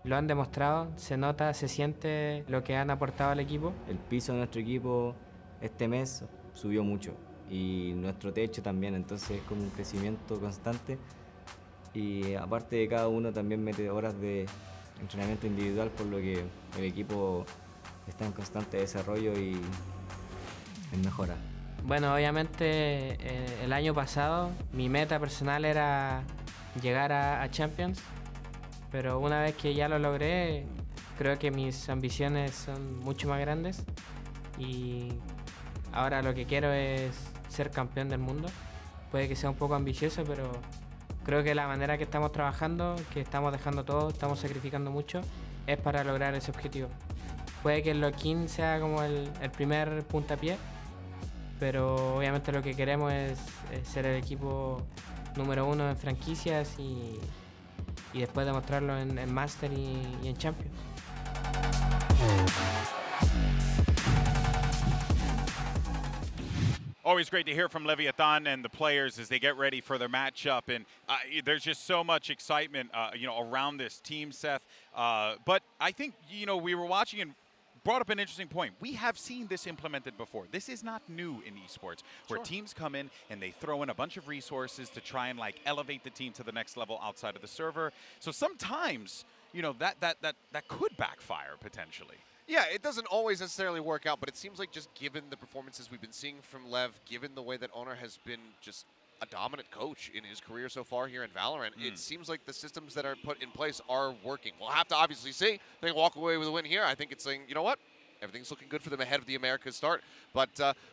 Lo han demostrado, se nota, se siente lo que han aportado al equipo. El piso de nuestro equipo este mes subió mucho y nuestro techo también, entonces es como un crecimiento constante. Y aparte de cada uno también mete horas de entrenamiento individual, por lo que el equipo está en constante desarrollo y en mejora. Bueno, obviamente el año pasado mi meta personal era llegar a Champions, pero una vez que ya lo logré, creo que mis ambiciones son mucho más grandes y ahora lo que quiero es ser campeón del mundo. Puede que sea un poco ambicioso, pero creo que la manera que estamos trabajando, que estamos dejando todo, estamos sacrificando mucho, es para lograr ese objetivo. Puede que el lock-in sea como el primer puntapié, pero obviamente lo que queremos es ser el equipo número 1 en franquicias y después demostrarlo en Master y en Champions. Always great to hear from Leviatán and the players as they get ready for their matchup, and there's just so much excitement, around this team, Seth. But I think, we were watching and brought up an interesting point. We have seen this implemented before. This is not new in esports, where teams come in and they throw in a bunch of resources to try and elevate the team to the next level outside of the server. So sometimes, that could backfire potentially. Yeah, it doesn't always necessarily work out, but it seems like just given the performances we've been seeing from Lev, given the way that Honor has been just a dominant coach in his career so far here in Valorant, it seems like the systems that are put in place are working. We'll have to obviously see. If they walk away with a win here, I think it's saying, you know what? Everything's looking good for them ahead of the Americas start, but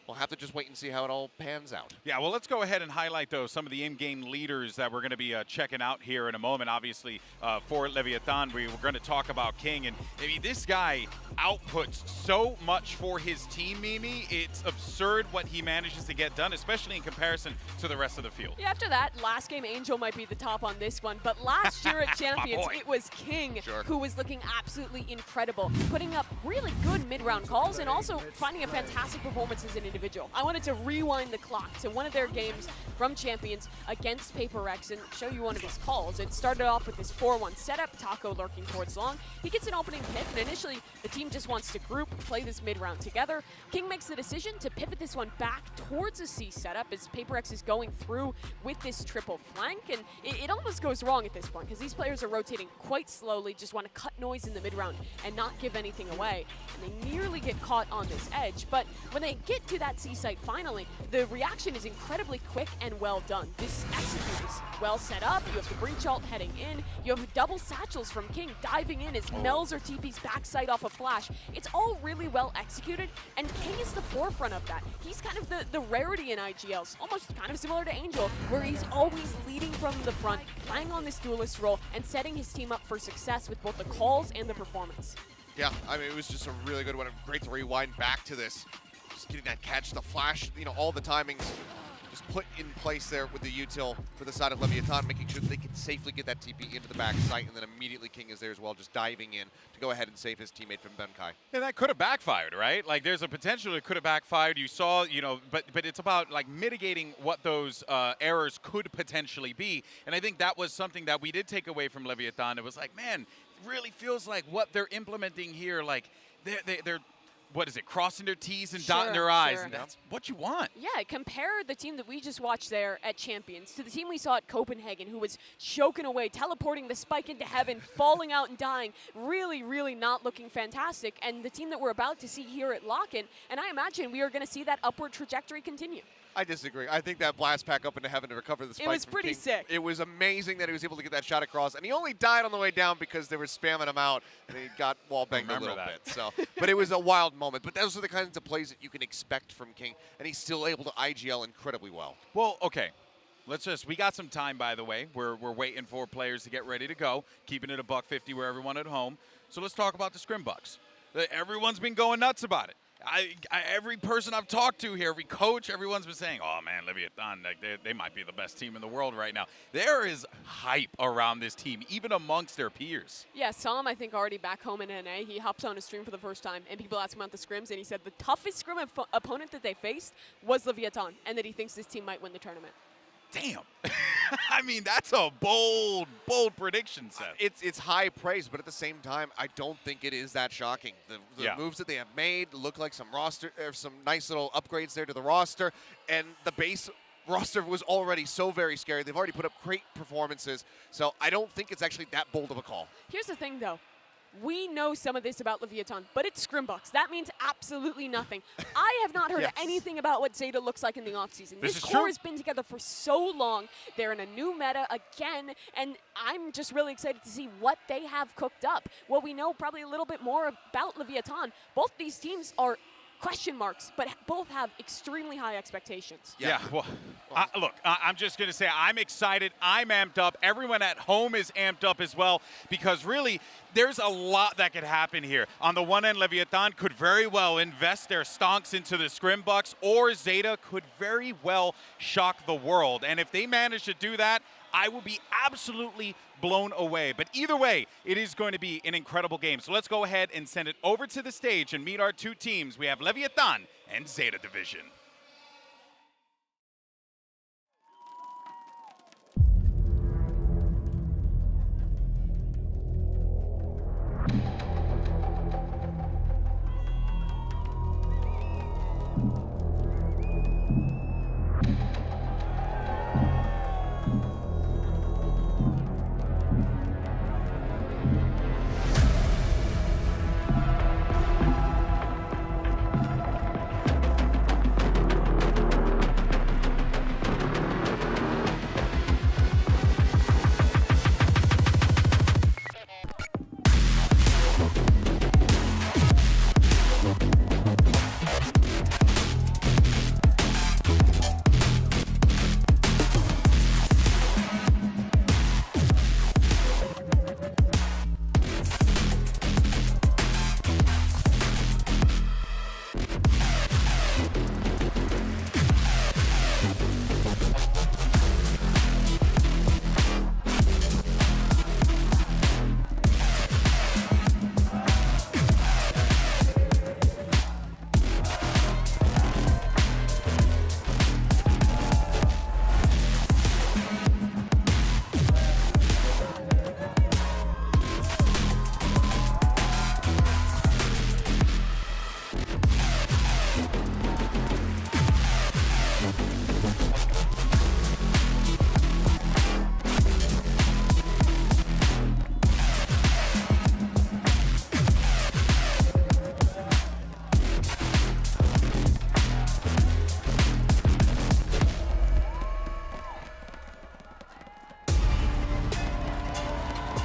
we'll have to just wait and see how it all pans out. Yeah, well, let's go ahead and highlight, though, some of the in-game leaders that we're going to be checking out here in a moment. Obviously, for Leviatán, we're going to talk about King, and this guy outputs so much for his team, Mimi. It's absurd what he manages to get done, especially in comparison to the rest of the field. Yeah, after that, last game, Angel might be the top on this one, but last year at Champions, it was King who was looking absolutely incredible, putting up really good mid-round calls and also finding a fantastic performance as an individual. I wanted to rewind the clock to one of their games from Champions against HyperX and show you one of his calls. It started off with this 4-1 setup, Taco lurking towards long. He gets an opening pick, and initially the team just wants to group, play this mid-round together. King makes the decision to pivot this one back towards a C setup as HyperX is going through with this triple flank, and it almost goes wrong at this point because these players are rotating quite slowly, just want to cut noise in the mid-round and not give anything away. And they nearly get caught on this edge, but when they get to that C site finally, the reaction is incredibly quick and well done. This execute is well set up. You have the breach ult heading in. You have double satchels from King diving in as Mel's or TP's backside off a flash. It's all really well executed, and King is the forefront of that. He's kind of the rarity in IGLs, almost kind of similar to Angel, where he's always leading from the front, playing on this duelist role, and setting his team up for success with both the calls and the performance. Yeah, it was just a really good one. Great to rewind back to this. Just getting that catch, the flash, all the timings just put in place there with the util for the side of Leviatán, making sure that they can safely get that TP into the back site, and then immediately King is there as well, just diving in to go ahead and save his teammate from Benkai. And that could have backfired, right? There's a potential it could have backfired. You saw, but it's about mitigating what those errors could potentially be. And I think that was something that we did take away from Leviatán. It was man, it really feels like what they're implementing here, they're what is it, crossing their T's and dotting their I's, and that's what you want. Yeah, compare the team that we just watched there at Champions to the team we saw at Copenhagen, who was choking away, teleporting the spike into heaven, falling out and dying, really, really not looking fantastic, and the team that we're about to see here at Lock-In, and I imagine we are going to see that upward trajectory continue. I disagree. I think that blast pack up into heaven to recover the spike. It was pretty King, sick. It was amazing that he was able to get that shot across, and he only died on the way down because they were spamming him out, and he got wall banged a little bit. So, but it was a wild moment. But those are the kinds of plays that you can expect from King, and he's still able to IGL incredibly well. Well, okay. We got some time, by the way. We're waiting for players to get ready to go, keeping it $150 where everyone at home. So let's talk about the Scrim Bucks. Everyone's been going nuts about it. Every person I've talked to here, every coach, everyone's been saying, oh man, Leviatán, like they might be the best team in the world right now. There is hype around this team, even amongst their peers. Yeah, Sam, I think, already back home in NA, he hops on a stream for the first time, and people ask him about the scrims, and he said the toughest scrim opponent that they faced was Leviatán, and that he thinks this team might win the tournament. Damn. I mean, that's a bold prediction, Seth. It's high praise, but at the same time, I don't think it is that shocking. The moves that they have made look like some nice little upgrades there to the roster, and the base roster was already so very scary. They've already put up great performances, so I don't think it's actually that bold of a call. Here's the thing, though. We know some of this about Leviatán, but it's Scrimbucks. That means absolutely nothing. I have not heard anything about what Zeta looks like in the offseason. This core has been together for so long. They're in a new meta again, and I'm just really excited to see what they have cooked up. Well, we know probably a little bit more about Leviatán. Both these teams are question marks, but both have extremely high expectations. Yeah, well, look, I'm just going to say I'm excited. I'm amped up. Everyone at home is amped up as well, because really, there's a lot that could happen here. On the one end, Leviatán could very well invest their stonks into the Scrim Bucks, or Zeta could very well shock the world. And if they manage to do that, I will be absolutely blown away. But either way, it is going to be an incredible game. So let's go ahead and send it over to the stage and meet our two teams. We have Leviatán and Zeta Division.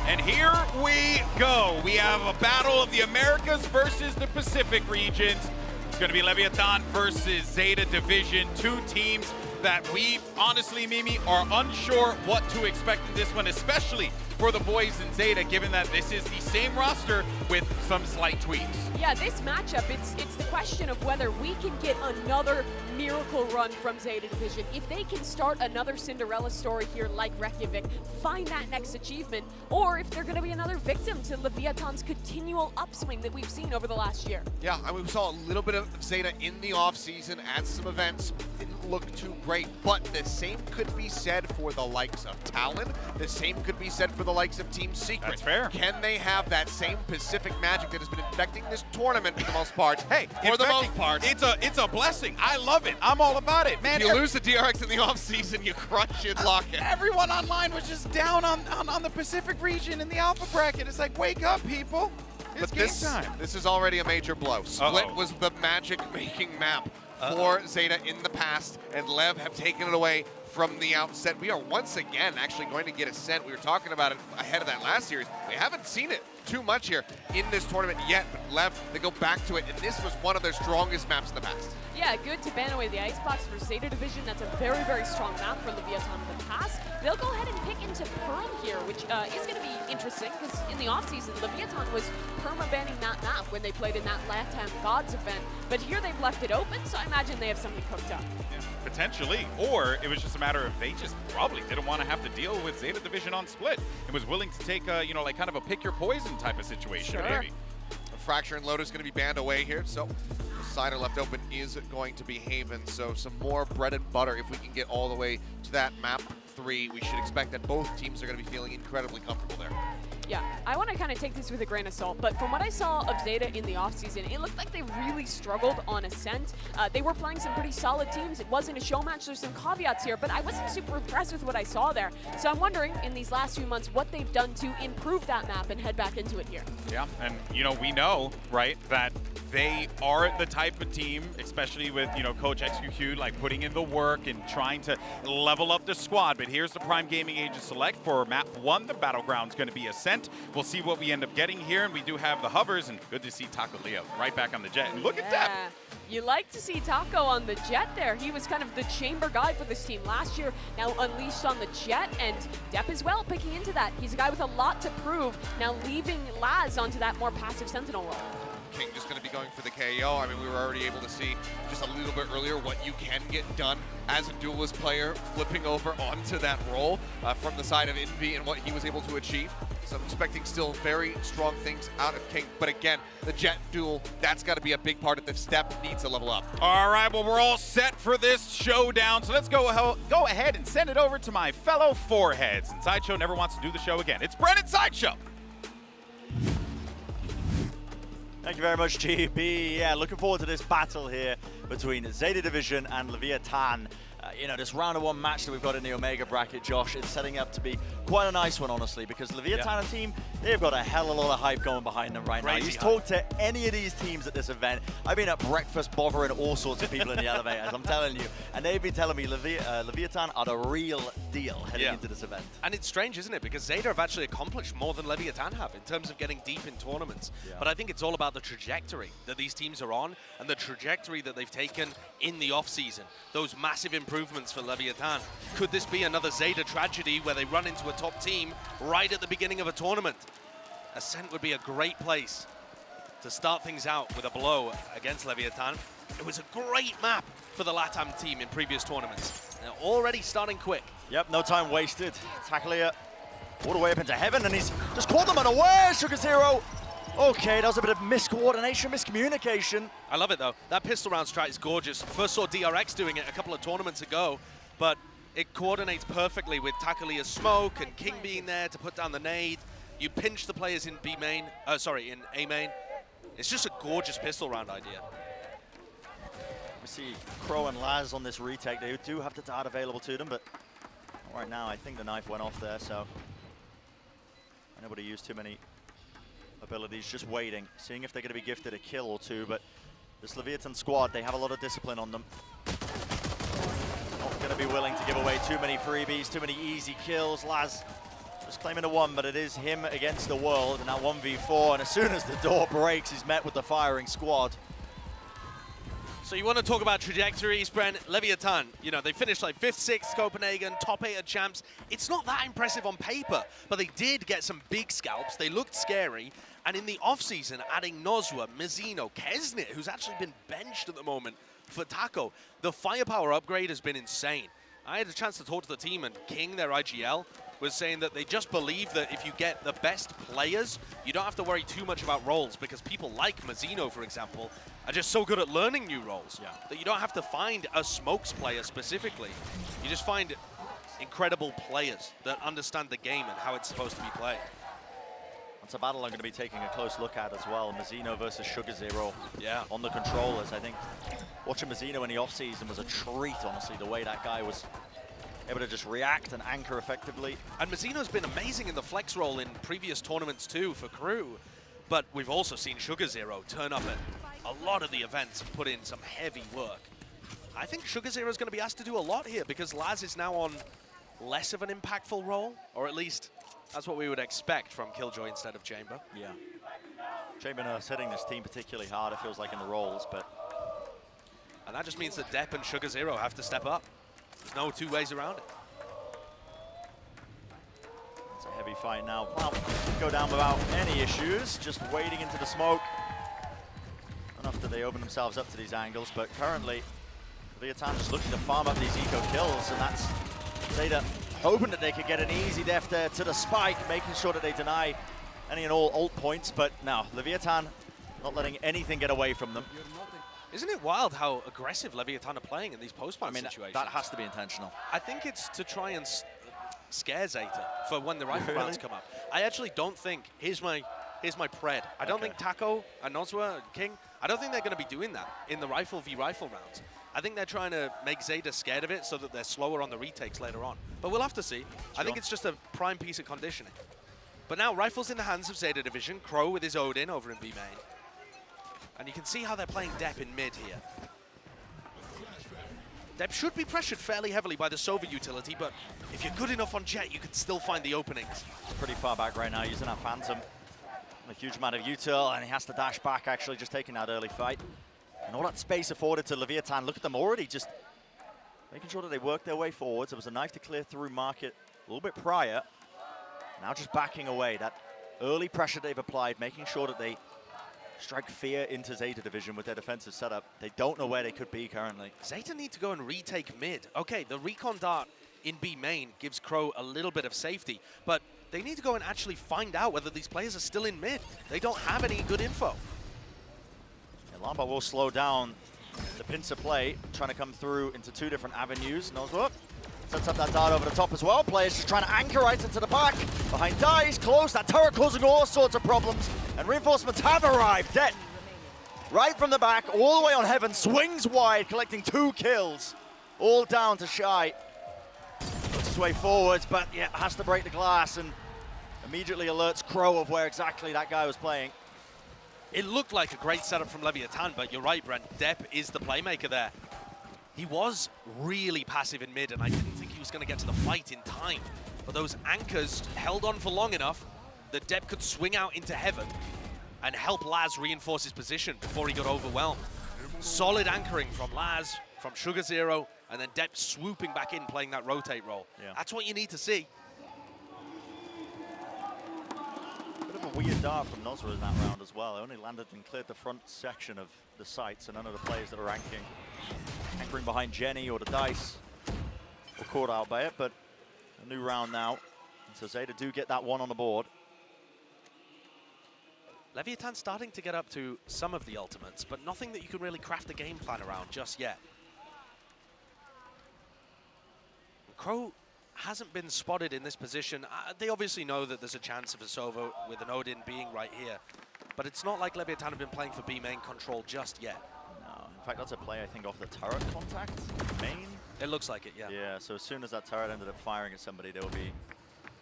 And here we go. We have a battle of the Americas versus the Pacific regions. It's going to be Leviatán versus Zeta Division, two teams that we, honestly, Mimi, are unsure what to expect in this one, especially for the boys in Zeta, given that this is the same roster with some slight tweaks. Yeah, this matchup, it's the question of whether we can get another miracle run from Zeta Division. If they can start another Cinderella story here like Reykjavik, find that next achievement, or if they're going to be another victim to Leviatán's continual upswing that we've seen over the last year. Yeah, I mean, we saw a little bit of Zeta in the offseason at some events. Didn't look too great, but the same could be said for the likes of Talon. The same could be said for the likes of Team Secret. That's fair. Can they have that same Pacific magic that has been infecting this tournament for the most part? Hey, for the most part. It's a blessing. I love it. I'm all about it, man. If you lose the DRX in the offseason, you crush it, lock it. Everyone online was just down on the Pacific region in the alpha bracket. It's like, wake up, people. It's game time. This is already a major blow. Split was the magic-making map for Zeta in the past, and Lev have taken it away from the outset. We are once again actually going to get a Ascent. We were talking about it ahead of that last series. We haven't seen it too much here in this tournament yet, but Lev, they go back to it, and this was one of their strongest maps in the past. Yeah, good to ban away the Icebox for Zeta Division. That's a very, very strong map for Leviatán in the past. They'll go ahead and pick into Pearl here, which is going to be interesting, because in the offseason, Leviatán was perma-banning that map when they played in that LATAM Gods event, but here they've left it open, so I imagine they have something cooked up. Yeah, potentially, or it was just a matter of they just probably didn't want to have to deal with Zeta Division on Split and was willing to take a, you know, like kind of a pick your poison type of situation, maybe. Fracture and Load is going to be banned away here, so the cider left open is going to be Haven. So some more bread and butter if we can get all the way to that map 3. We should expect that both teams are going to be feeling incredibly comfortable there. Yeah, I want to kind of take this with a grain of salt, but from what I saw of Zeta in the offseason, it looked like they really struggled on Ascent. They were playing some pretty solid teams. It wasn't a show match. There's some caveats here, but I wasn't super impressed with what I saw there. So I'm wondering, in these last few months, what they've done to improve that map and head back into it here. Yeah, and, you know, we know, right, that they are the type of team, especially with, you know, Coach XQQ, like putting in the work and trying to level up the squad. But here's the Prime Gaming Agent Select for map 1. The battleground's going to be Ascent. We'll see what we end up getting here, and we do have the hovers, and good to see Taco Leo right back on the jet. And look at that. You like to see Taco on the jet there. He was kind of the chamber guy for this team last year, now unleashed on the jet, and Depp as well picking into that. He's a guy with a lot to prove, now leaving Laz onto that more passive Sentinel role. King just going to be going for the KO. I mean, we were already able to see just a little bit earlier what you can get done as a duelist player, flipping over onto that role from the side of Envy and what he was able to achieve. So I'm expecting still very strong things out of King. But again, the jet duel, that's got to be a big part of the step, needs to level up. All right, well, we're all set for this showdown. So let's go ahead and send it over to my fellow foreheads. And Sideshow never wants to do the show again. It's Brennan Sideshow. Thank you very much, GB. Yeah, looking forward to this battle here between Zeta Division and Leviatán. You know, this round of 1 match that we've got in the Omega bracket, Josh, it's setting up to be quite a nice one, honestly, because Leviatán team, they've got a hell of a lot of hype going behind them right now. You talk to any of these teams at this event. I've been at breakfast bothering all sorts of people in the elevators, I'm telling you, and they've been telling me Leviatán are the real deal heading into this event. And it's strange, isn't it? Because Zeta have actually accomplished more than Leviatán have in terms of getting deep in tournaments. But I think it's all about the trajectory that these teams are on and the trajectory that they've taken in the off-season. Those massive improvements for Leviatán. Could this be another Zeta tragedy where they run into a top team right at the beginning of a tournament? Ascent would be a great place to start things out with a blow against Leviatán. It was a great map for the LATAM team in previous tournaments. They're already starting quick. Yep, no time wasted. Tacklia all the way up into heaven, and he's just caught them unaware. Sugar Zero. Okay, that was a bit of miscoordination, miscommunication. I love it, though. That pistol round strat is gorgeous. First saw DRX doing it a couple of tournaments ago, but it coordinates perfectly with Takalia's smoke and King being there to put down the nade. You pinch the players in B main, in A main. It's just a gorgeous pistol round idea. We see Crow and Laz on this retake. They do have the dart available to them, but right now I think the knife went off there, so nobody used too many abilities, just waiting, seeing if they're going to be gifted a kill or two. But this Leviatán squad, they have a lot of discipline on them. Not going to be willing to give away too many freebies, too many easy kills. Laz just claiming a 1, but it is him against the world in that 1v4. And as soon as the door breaks, he's met with the firing squad. So you want to talk about trajectories, Brent? Leviatán, you know, they finished like 5th, 6th Copenhagen, top 8 at champs. It's not that impressive on paper, but they did get some big scalps. They looked scary. And in the offseason, adding Nozwa, Mizzino, Kesnit, who's actually been benched at the moment for Taco. The firepower upgrade has been insane. I had a chance to talk to the team, and King, their IGL, was saying that they just believe that if you get the best players, you don't have to worry too much about roles, because people like Mizzino, for example, are just so good at learning new roles that you don't have to find a smokes player specifically. You just find incredible players that understand the game and how it's supposed to be played. That's a battle I'm going to be taking a close look at as well. Mazzino versus Sugar Zero. Yeah. On the controllers, I think watching Mazzino in the off-season was a treat, honestly, the way that guy was able to just react and anchor effectively. And Mazzino's been amazing in the flex role in previous tournaments too for Krü. But we've also seen Sugar Zero turn up at a lot of the events and put in some heavy work. I think Sugar Zero is going to be asked to do a lot here because Laz is now on less of an impactful role, or at least that's what we would expect from Killjoy instead of Chamber. Yeah. Chamber hitting this team particularly hard, it feels like, in the roles, but... And that just means that Depp and Sugar Zero have to step up. There's no two ways around it. It's a heavy fight now. Well, go down without any issues, just wading into the smoke. Enough that they open themselves up to these angles, but currently, Leviatán just looking to farm up these eco kills, and that's Zeta hoping that they could get an easy def there to the spike, making sure that they deny any and all ult points, but now Leviatán not letting anything get away from them. Isn't it wild how aggressive Leviatán are playing in these post-ban situations? That has to be intentional. I think it's to try and scare Zeta for when the rifle rounds come up. I actually don't think, here's my pred. I don't think Taco and Nozwa and King, I don't think they're going to be doing that in the rifle v rifle rounds. I think they're trying to make Zeta scared of it so that they're slower on the retakes later on. But we'll have to see. Sure. I think it's just a prime piece of conditioning. But now rifles in the hands of Zeta Division. Krü with his Odin over in B main. And you can see how they're playing Depp in mid here. Depp should be pressured fairly heavily by the Sova utility, but if you're good enough on Jet, you can still find the openings. Pretty far back right now, using that Phantom. A huge amount of util, and he has to dash back, actually, just taking that early fight. And all that space afforded to Leviatán. Look at them already just making sure that they work their way forwards. There was a knife to clear through market a little bit prior. Now just backing away. That early pressure they've applied, making sure that they strike fear into Zeta Division with their defensive setup. They don't know where they could be currently. Zeta need to go and retake mid. Okay, the recon dart in B main gives Krü a little bit of safety, but they need to go and actually find out whether these players are still in mid. They don't have any good info. Lamba will slow down the pincer play, trying to come through into two different avenues. Nozwa sets up that dart over the top as well. Players just trying to anchor right into the back. Behind Dice, close. That turret causing all sorts of problems. And reinforcements have arrived. Dead. Right from the back, all the way on Heaven, swings wide, collecting 2 kills. All down to Shy. Puts his way forwards, but yeah, has to break the glass and immediately alerts Krü of where exactly that guy was playing. It looked like a great setup from Leviatán, but you're right, Brent. Depp is the playmaker there. He was really passive in mid, and I didn't think he was going to get to the fight in time. But those anchors held on for long enough that Depp could swing out into Heaven and help Laz reinforce his position before he got overwhelmed. Solid anchoring from Laz, from Sugar Zero, and then Depp swooping back in, playing that rotate role. Yeah. That's what you need to see. A weird dart from Nozwa in that round as well. It only landed and cleared the front section of the sights, and none of the players that are anchoring behind Jenny or the Dice were caught out by it, but a new round now. And so Zeta do get that one on the board. Leviatán starting to get up to some of the ultimates, but nothing that you can really craft a game plan around just yet. Krü hasn't been spotted in this position. They obviously know that there's a chance of a Sova with an Odin being right here, but it's not like Leviatán have been playing for B main control just yet. No, in fact, that's a play, I think, off the turret contact main. It looks like it, yeah. Yeah, so as soon as that turret ended up firing at somebody, they will be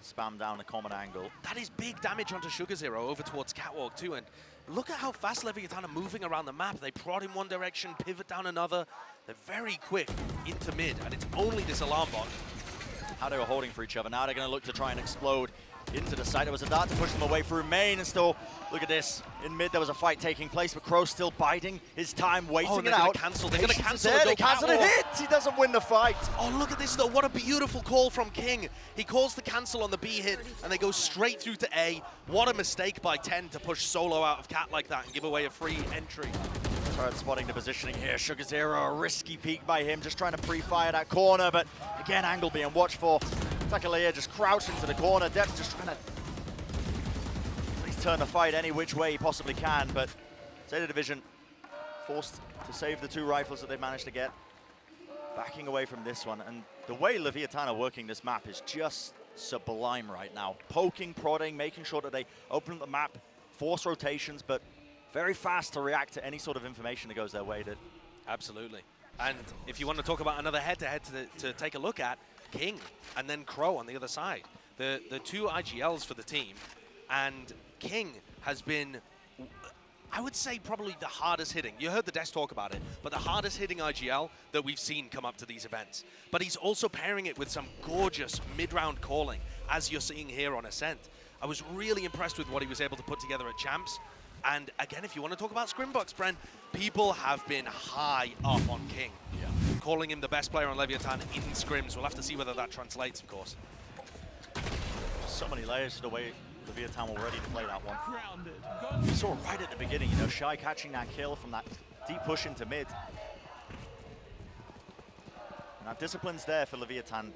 spammed down a common angle. That is big damage onto Sugar Zero over towards Catwalk too, and look at how fast Leviatán are moving around the map. They prod in one direction, pivot down another. They're very quick into mid, and it's only this alarm bot. How they were holding for each other. Now they're going to look to try and explode into the side. There was a dart to push them away through main, and still, look at this. In mid, there was a fight taking place, but Krü still biding his time, waiting it out. They're going to cancel. They cancel a hit. He doesn't win the fight. Oh, look at this, though. What a beautiful call from King. He calls the cancel on the B hit, and they go straight through to A. What a mistake by 10 to push Solo out of Cat like that and give away a free entry. Turret spotting the positioning here. Sugar Zero, a risky peek by him, just trying to pre-fire that corner, but again, angle being watched for. Takalea just crouched into the corner. Depp's just trying to at least turn the fight any which way he possibly can, but Zeta Division forced to save the 2 rifles that they managed to get. backing away from this one. And the way Leviatán are working this map is just sublime right now. Poking, prodding, making sure that they open up the map, force rotations, but very fast to react to any sort of information that goes their way. Absolutely. And if you want to talk about another head-to-head to take a look at, King and then Krü on the other side. The two IGLs for the team, and King has been, I would say, probably the hardest hitting. You heard the Des talk about it, but the hardest hitting IGL that we've seen come up to these events. But he's also pairing it with some gorgeous mid-round calling, as you're seeing here on Ascent. I was really impressed with what he was able to put together at Champs. And again, if you want to talk about Scrimbox, Bren, people have been high up on King. Yeah. Calling him the best player on Leviatán in scrims. We'll have to see whether that translates, of course. So many layers to the way Leviatán were ready to play that one. We saw right at the beginning, you know, Shy catching that kill from that deep push into mid. Now discipline's there for Leviatán.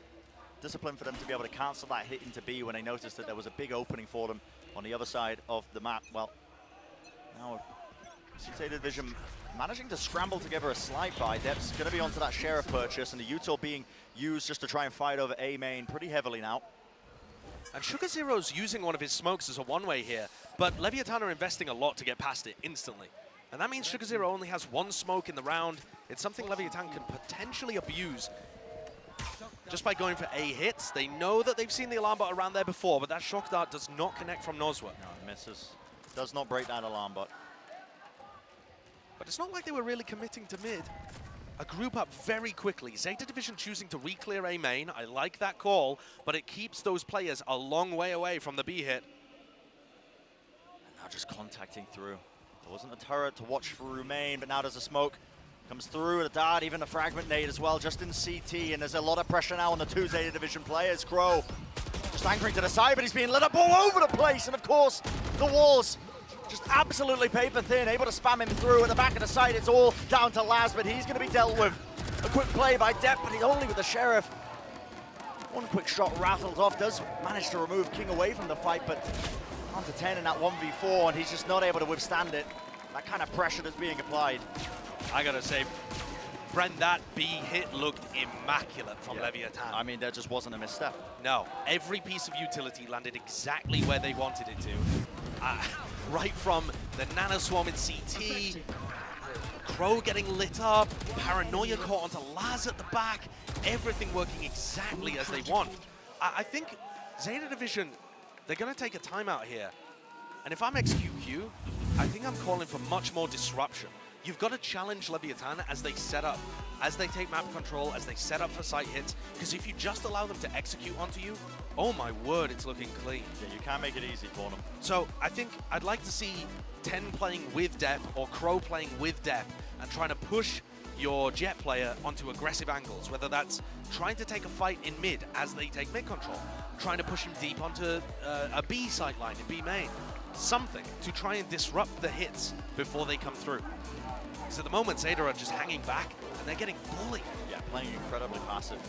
Discipline for them to be able to cancel that hit into B when they noticed that there was a big opening for them on the other side of the map. Well, now Zeta Division managing to scramble together a slight buy. Dep's going to be onto that Sheriff purchase, and the util being used just to try and fight over A main pretty heavily now. And Sugar Zero's using one of his smokes as a one-way here, but Leviatán are investing a lot to get past it instantly. And that means Sugar Zero only has one smoke in the round. It's something Leviatán can potentially abuse just by going for A hits. They know that they've seen the alarm bot around there before, but that shock dart does not connect from Nozwa. No, it misses. Does not break that alarm bot. But it's not like they were really committing to mid. A group up very quickly. Zeta Division choosing to re-clear A main. I like that call, but it keeps those players a long way away from the B hit. And now just contacting through. There wasn't a turret to watch through main, but now there's a smoke. Comes through, a dart, even a fragment nade as well, just in CT, and there's a lot of pressure now on the two Zeta Division players. Krü just anchoring to the side, but he's being lit up all over the place, and of course, the walls just absolutely paper thin, able to spam him through at the back of the site. It's all down to Laz, but he's going to be dealt with. A quick play by Depp, but he's only with the Sheriff. One quick shot rattled off, does manage to remove King away from the fight, but on to 10 in that 1v4, and he's just not able to withstand it. That kind of pressure that's being applied. I gotta say, Brent, that B hit looked immaculate from Leviatán. I mean, there just wasn't a misstep. No, every piece of utility landed exactly where they wanted it to. Right from the Nano Swarm in CT, Krü getting lit up, Paranoia caught onto Laz at the back, everything working exactly as they want. I think Zeta Division, they're gonna take a timeout here. And if I'm XQQ, I think I'm calling for much more disruption. You've got to challenge Leviatán as they set up, as they take map control, as they set up for site hits, because if you just allow them to execute onto you, oh my word, it's looking clean. Yeah, you can't make it easy for them. So I think I'd like to see 10 playing with Depp or Krü playing with Depp and trying to push your Jet player onto aggressive angles, whether that's trying to take a fight in mid as they take mid control, trying to push him deep onto a B site line in B main, something to try and disrupt the hits before they come through. So at the moment, Zeta are just hanging back, and they're getting bullied. Yeah, playing incredibly passive.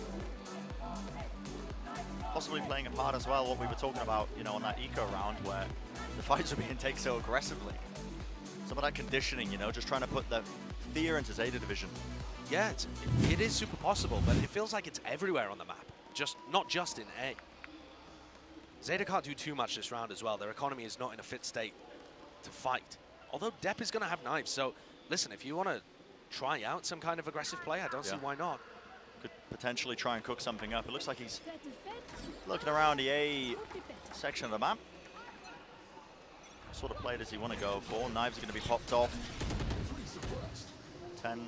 Possibly playing a part as well, what we were talking about, you know, on that eco round where the fights are being taken so aggressively. Some of that conditioning, you know, just trying to put the fear into Zeta Division. Yeah, it is super possible, but it feels like it's everywhere on the map, not just in A. Zeta can't do too much this round as well. Their economy is not in a fit state to fight. Although Depp is going to have knives, so listen, if you want to try out some kind of aggressive play, I don't see why not. Could potentially try and cook something up. It looks like he's looking around the A section of the map. What sort of play does he want to go for? Knives are going to be popped off. 10,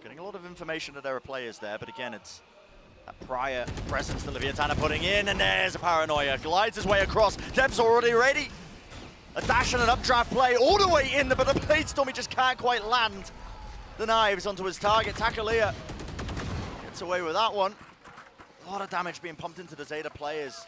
getting a lot of information that there are players there, but again, it's that prior presence that Leviatán are putting in, and there's a Paranoia. Glides his way across. Dev's already ready. A dash and an updraft play all the way in, but the Blade Storm, he just can't quite land the knives onto his target. Takalia gets away with that one. A lot of damage being pumped into the Zeta players.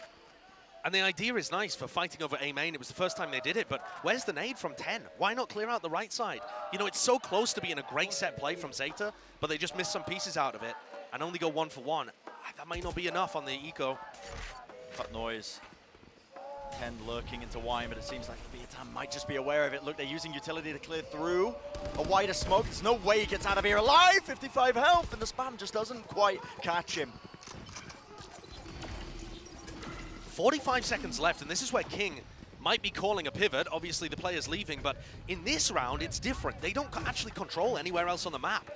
And the idea is nice for fighting over A main. It was the first time they did it, but where's the nade from 10? Why not clear out the right side? You know, it's so close to being a great set play from Zeta, but they just missed some pieces out of it and only go 1 for 1. That might not be enough on the eco. Cut noise. 10 lurking into wine, but it seems like Leviatán might just be aware of it. Look, they're using utility to clear through a wider smoke. There's no way he gets out of here alive. 55 health, and the spam just doesn't quite catch him. 45 seconds left, and this is where King might be calling a pivot. Obviously, the player's leaving, but in this round, it's different. They don't actually control anywhere else on the map.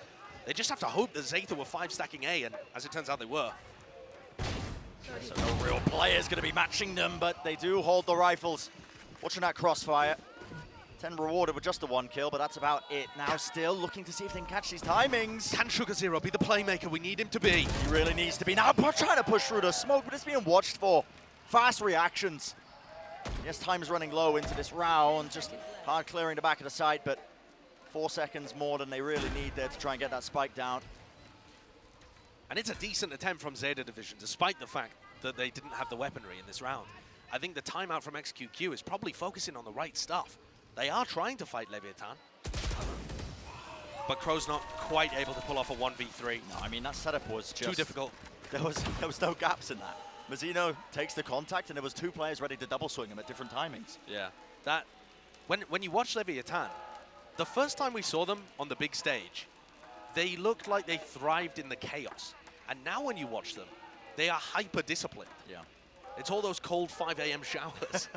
They just have to hope that Zeta were 5-stacking A, and as it turns out, they were. So no real player's going to be matching them, but they do hold the rifles. Watching that crossfire. 10 rewarded with just the 1 kill, but that's about it. Now still looking to see if they can catch these timings. Can Sugar Zero be the playmaker we need him to be? He really needs to be. Now trying to push through the smoke, but it's being watched for. Fast reactions. Yes, time's running low into this round. Just hard clearing the back of the site, but 4 seconds more than they really need there to try and get that spike down. And it's a decent attempt from Zeta Division, despite the fact that they didn't have the weaponry in this round. I think the timeout from XQQ is probably focusing on the right stuff. They are trying to fight Leviatán, but Krü's not quite able to pull off a 1v3. No, I mean, that setup was just... too difficult. There was no gaps in that. Mazzino takes the contact, and there was 2 players ready to double swing him at different timings. Yeah, that... When you watch Leviatán, the first time we saw them on the big stage, they looked like they thrived in the chaos. And now when you watch them, they are hyper-disciplined. Yeah. It's all those cold 5 a.m. showers.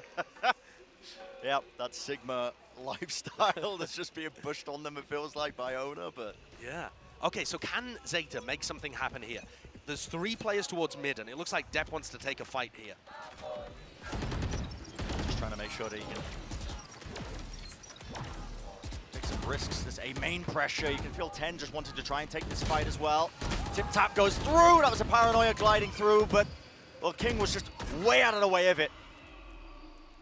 Yep, that Sigma lifestyle that's just being pushed on them, it feels like, by Oda, but... Yeah. Okay, so can Zeta make something happen here? There's 3 players towards mid, and it looks like Depp wants to take a fight here. Just trying to make sure that he can take some risks. There's a main pressure. You can feel 10 just wanted to try and take this fight as well. Tip-tap goes through. That was a paranoia gliding through, but, well, King was just way out of the way of it.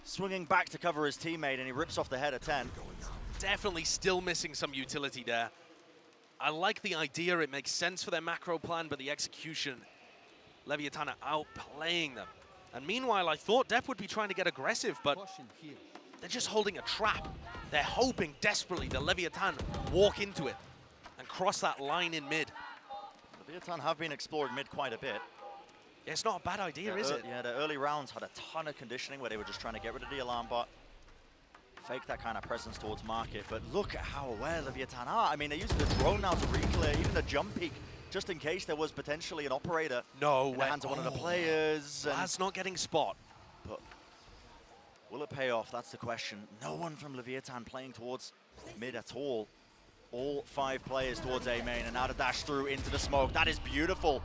Swinging back to cover his teammate, and he rips off the head of 10. Definitely still missing some utility there. I like the idea. It makes sense for their macro plan, but the execution, Leviatán are outplaying them. And meanwhile, I thought Depp would be trying to get aggressive, but they're just holding a trap. They're hoping desperately that Leviatán walk into it and cross that line in mid. Leviatán have been exploring mid quite a bit. Yeah, it's not a bad idea, is it? Yeah, the early rounds had a ton of conditioning where they were just trying to get rid of the alarm bot, fake that kind of presence towards market, but look at how aware Leviatán are. I mean, they're using the drone now to re-clear, even the jump peak, just in case there was potentially an operator in the hands of one of the players. That's not getting spot. But will it pay off? That's the question. No one from Leviatán playing towards mid at all. All 5 players towards A main, and now to dash through into the smoke. That is beautiful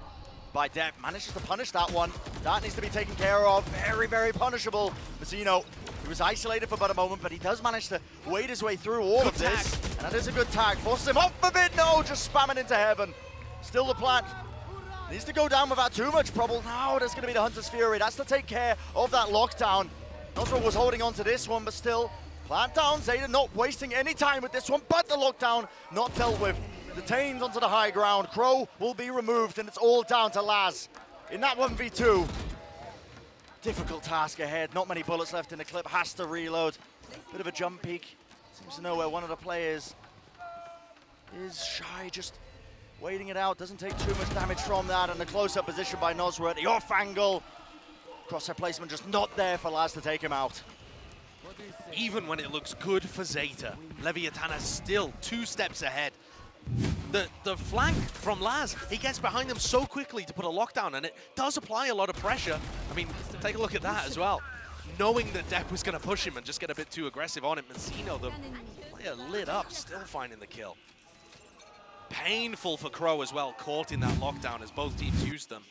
by Depp. Manages to punish that one. That needs to be taken care of. Very, very punishable. Mazzino, he was isolated for about a moment, but he does manage to wade his way through all of this. And that is a good tag. Forces him off of it. No, just spamming into heaven. Still the plan. Needs to go down without too much trouble. Now there's going to be the Hunter's Fury. That's to take care of that lockdown. Nosro was holding on to this one, but still. Plant down. Zeta not wasting any time with this one, but the lockdown not dealt with. Detained onto the high ground. Krü will be removed, and it's all down to Laz in that 1v2. Difficult task ahead. Not many bullets left in the clip. Has to reload. Bit of a jump peek. Seems to know where one of the players is. Shy, just waiting it out. Doesn't take too much damage from that. And the close-up position by Nosra at the off angle. Crosshair placement just not there for Laz to take him out. Even when it looks good for Zeta, Leviatán is still 2 steps ahead. The flank from Laz, he gets behind them so quickly to put a lockdown, and it does apply a lot of pressure. I mean, take a look at that as well. Knowing that Depp was going to push him and just get a bit too aggressive on him, Mazzino, the player lit up, still finding the kill. Painful for Krü as well, caught in that lockdown as both teams used them.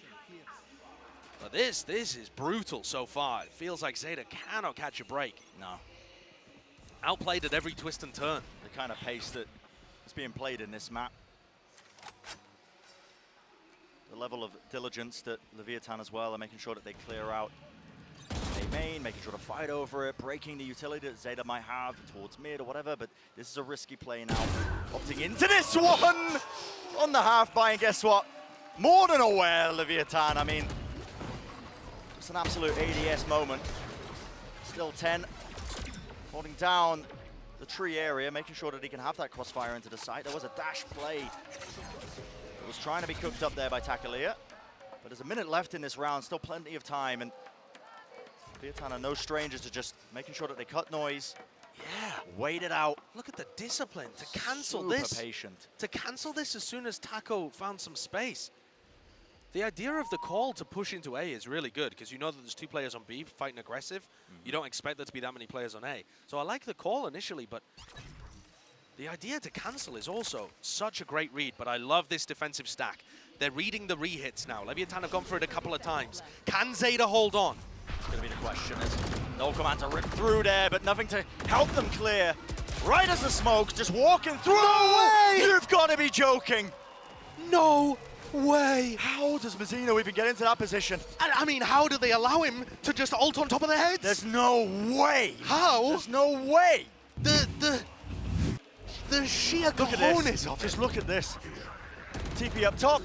But this is brutal so far. It feels like Zeta cannot catch a break. No. Outplayed at every twist and turn. The kind of pace that is being played in this map. The level of diligence that Leviatán as well are making sure that they clear out A main, making sure to fight over it, breaking the utility that Zeta might have towards mid or whatever, but this is a risky play now. Opting into this one on the half buy, and guess what? More than aware, Leviatán. I mean, it's an absolute ADS moment. Still 10, holding down the tree area, making sure that he can have that crossfire into the site. There was a dash play that was trying to be cooked up there by Takalia, but there's a minute left in this round, still plenty of time, and Leviatán are no strangers to just making sure that they cut noise. Yeah. Wait it out. Look at the discipline to cancel Super this. patient. To cancel this as soon as Taco found some space. The idea of the call to push into A is really good because you know that there's 2 players on B fighting aggressive. You don't expect there to be that many players on A. So I like the call initially, but the idea to cancel is also such a great read, but I love this defensive stack. They're reading the re-hits now. Leviatán have gone for it a couple of times. Can Zeta hold on? It's going to be the question. There's no command to rip through there, but nothing to help them clear. Right as the smoke, just walking through. No way! You've got to be joking. No way! How does Mazzino even get into that position? I mean, how do they allow him to just ult on top of their heads? There's no way. How? There's no way. The sheer Look at cojones this. of it. Just look at this. TP up top.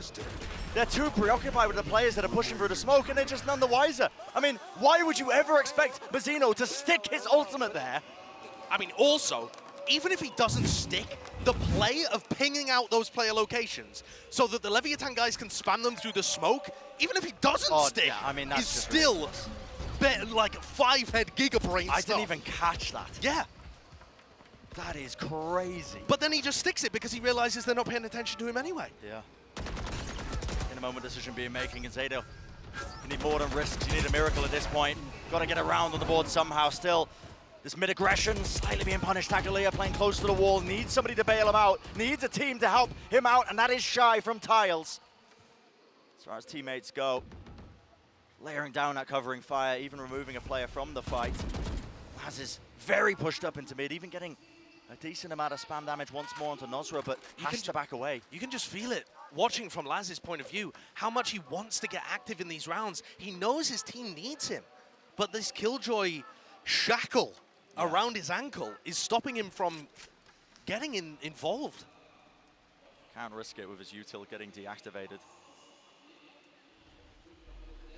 They're too preoccupied with the players that are pushing through the smoke, and they're just none the wiser. I mean, why would you ever expect Mazzino to stick his ultimate there? I mean, also, even if he doesn't stick, the play of pinging out those player locations so that the Leviatán guys can spam them through the smoke, even if he doesn't stick, yeah, I mean, that's is just still like 5-head gigabrain I stuff. didn't even catch that. Yeah. That is crazy. But then he just sticks it because he realizes they're not paying attention to him anyway. Yeah. In a moment, decision being making, and Zeta, you need more than risks. You need a miracle at this point. Got to get around on the board somehow. Still, this mid-aggression slightly being punished. Tagalia playing close to the wall. Needs somebody to bail him out. Needs a team to help him out, and that is Shy from Tiles. As far as teammates go, layering down that covering fire, even removing a player from the fight. Laz is very pushed up into mid, even getting a decent amount of spam damage once more onto Nosra, but has to back away. You can just feel it. Watching from Laz's point of view, how much he wants to get active in these rounds. He knows his team needs him, but this Killjoy shackle around his ankle is stopping him from getting involved. Can't risk it with his util getting deactivated.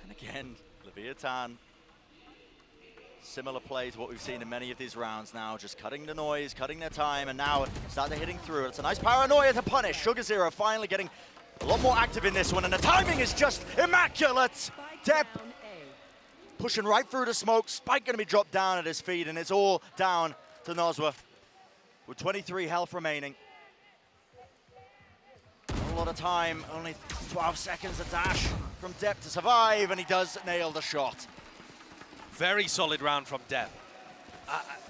And again, Leviatán, similar play to what we've seen in many of these rounds now, just cutting the noise, cutting their time, and now start hitting through. It's a nice paranoia to punish. Sugar Zero finally getting a lot more active in this one, and the timing is just immaculate. Depp pushing right through the smoke. Spike going to be dropped down at his feet, and it's all down to Nosra with 23 health remaining. Not a lot of time, only 12 seconds of dash from Depp to survive, and he does nail the shot. Very solid round from Depp.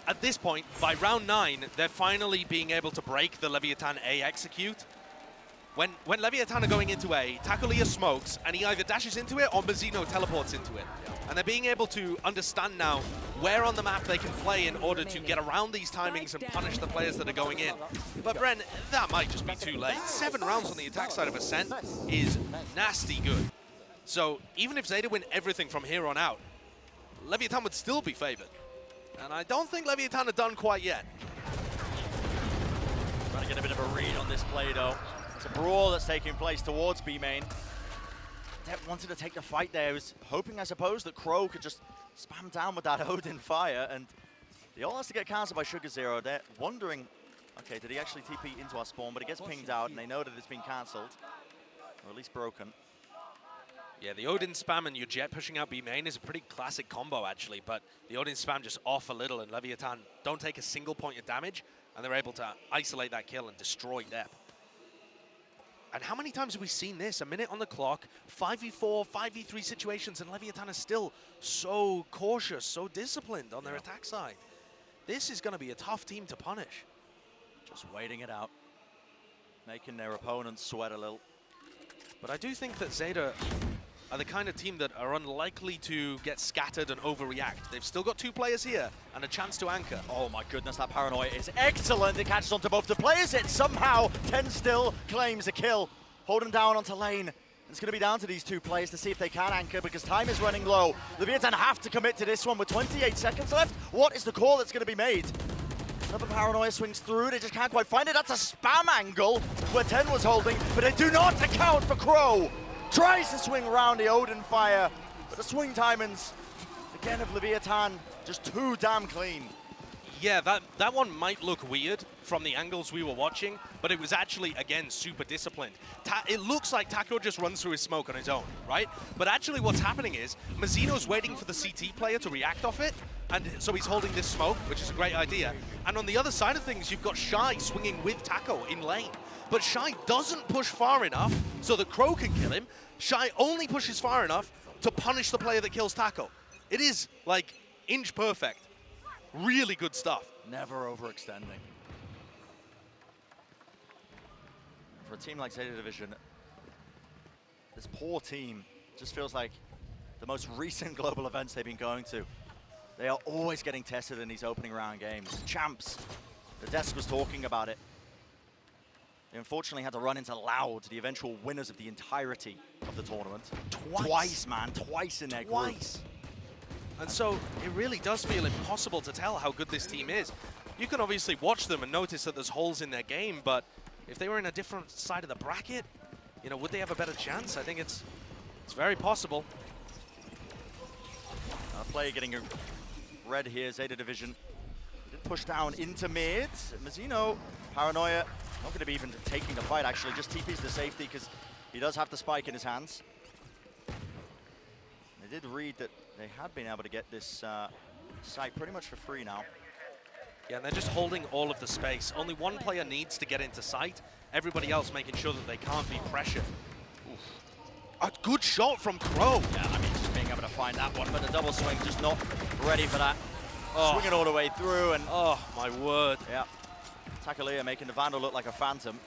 At this point, by round 9, they're finally being able to break the Leviatán A execute. When Leviatán are going into A, Takulia smokes, and he either dashes into it or Mazzino teleports into it. And they're being able to understand now where on the map they can play in order to get around these timings and punish the players that are going in. But Bren, that might just be too late. 7 rounds on the attack side of Ascent is nasty good. So even if Zeta win everything from here on out, Leviatán would still be favored. And I don't think Leviatán are done quite yet. Trying to get a bit of a read on this play, though. It's a brawl that's taking place towards B main. Depp wanted to take the fight there. He was hoping, I suppose, that Crow could just spam down with that Odin fire, and the all has to get cancelled by Sugar Zero. They're wondering, okay, did he actually TP into our spawn? But it gets pinged out, and they know that it's been cancelled, or at least broken. Yeah, the Odin spam and your Jet pushing out B main is a pretty classic combo, actually, but the Odin spam just off a little, and Leviatán don't take a single point of damage, and they're able to isolate that kill and destroy Depp. And how many times have we seen this? A minute on the clock, 5v4, 5v3 situations, and Leviatán is still so cautious, so disciplined on their attack side. This is going to be a tough team to punish. Just waiting it out, making their opponents sweat a little. But I do think that Zeta are the kind of team that are unlikely to get scattered and overreact. They've still got 2 players here and a chance to anchor. Oh my goodness, that paranoia is excellent. It catches onto both the players. It somehow, 10 still claims a kill. Hold him down onto lane. It's going to be down to these 2 players to see if they can anchor because time is running low. Leviatán have to commit to this one with 28 seconds left. What is the call that's going to be made? Another paranoia swings through. They just can't quite find it. That's a spam angle where 10 was holding, but they do not account for Crow. Tries to swing around the Odin fire, but the swing timings, again, of Leviatán, just too damn clean. Yeah, that one might look weird from the angles we were watching, but it was actually, again, super disciplined. It looks like Taco just runs through his smoke on his own, right? But actually what's happening is Mazino's waiting for the CT player to react off it, and so he's holding this smoke, which is a great idea. And on the other side of things, you've got Shy swinging with Taco in lane. But Shy doesn't push far enough so that Krü can kill him. Shy only pushes far enough to punish the player that kills Taco. It is, like, inch perfect. Really good stuff. Never overextending. For a team like Zeta Division, this poor team just feels like the most recent global events they've been going to. They are always getting tested in these opening round games. Champs, the desk was talking about it. They unfortunately had to run into Loud, the eventual winners of the entirety of the tournament. Twice, man. Twice in their group. And so it really does feel impossible to tell how good this team is. You can obviously watch them and notice that there's holes in their game, but if they were in a different side of the bracket, you know, would they have a better chance? I think it's very possible. Player getting a red here, Zeta Division. Did push down into mid. Mazino, Paranoia, not going to be even taking the fight actually, just TP's the safety because he does have the spike in his hands. They did read that they had been able to get this site pretty much for free now. Yeah, and they're just holding all of the space. Only one player needs to get into sight. Everybody else making sure that they can't be pressured. Oof. A good shot from Krü. Yeah, I mean, just being able to find that one, but the double swing just not ready for that. Oh. Swinging all the way through and... Oh, my word. Yeah. Takalia making the Vandal look like a phantom.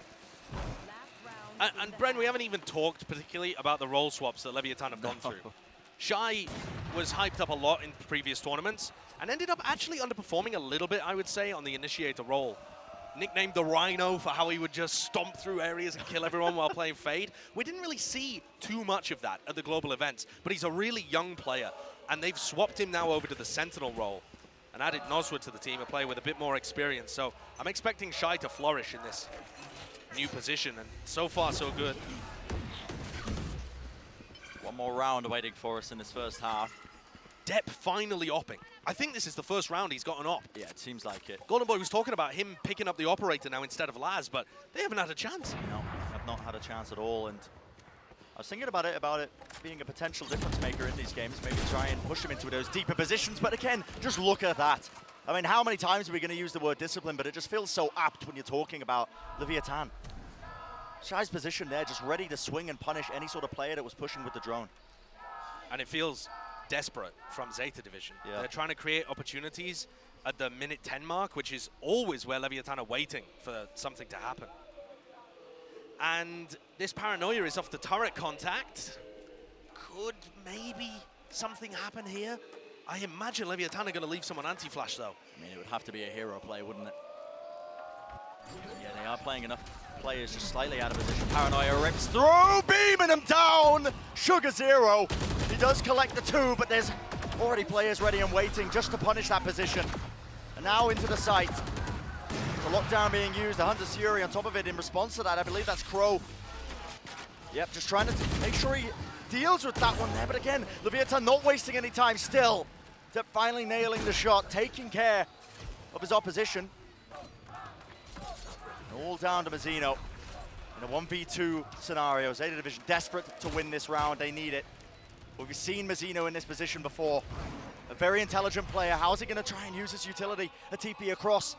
And Bren, we haven't even talked particularly about the role swaps that Leviatán have gone through. Shy was hyped up a lot in previous tournaments and ended up actually underperforming a little bit, I would say, on the initiator role. Nicknamed the Rhino for how he would just stomp through areas and kill everyone while playing Fade. We didn't really see too much of that at the global events, but he's a really young player, and they've swapped him now over to the Sentinel role and added Noswood to the team, a player with a bit more experience. So I'm expecting Shy to flourish in this new position, and so far so good. One more round waiting for us in this first half. Depp finally opping. I think this is the first round he's got an op. Yeah, it seems like it. Golden Boy was talking about him picking up the operator now instead of Laz, but they haven't had a chance. No, have not had a chance at all, and I was thinking about it being a potential difference maker in these games, maybe try and push him into those deeper positions, but again, just look at that. I mean, how many times are we going to use the word discipline, but it just feels so apt when you're talking about Leviatán. Shy's position there, just ready to swing and punish any sort of player that was pushing with the drone. And it feels desperate from Zeta Division. Yeah. They're trying to create opportunities at the minute 10 mark, which is always where Leviatán are waiting for something to happen. And this Paranoia is off the turret contact. Could maybe something happen here? I imagine Leviatán are going to leave someone anti-flash, though. I mean, it would have to be a hero play, wouldn't it? Yeah, they are playing enough players just slightly out of position. Paranoia rips through, beaming him down! Sugar Zero. He does collect the two, but there's already players ready and waiting just to punish that position. And now into the site. The lockdown being used, the Hunter's Fury on top of it in response to that. I believe that's Krü. Yep, just trying to make sure he deals with that one there. But again, Leviatán not wasting any time still. Depp finally nailing the shot, taking care of his opposition. All down to Mazino in a 1v2 scenario. Zeta Division desperate to win this round. They need it. We've seen Mazino in this position before. A very intelligent player. How's he going to try and use his utility? A TP across.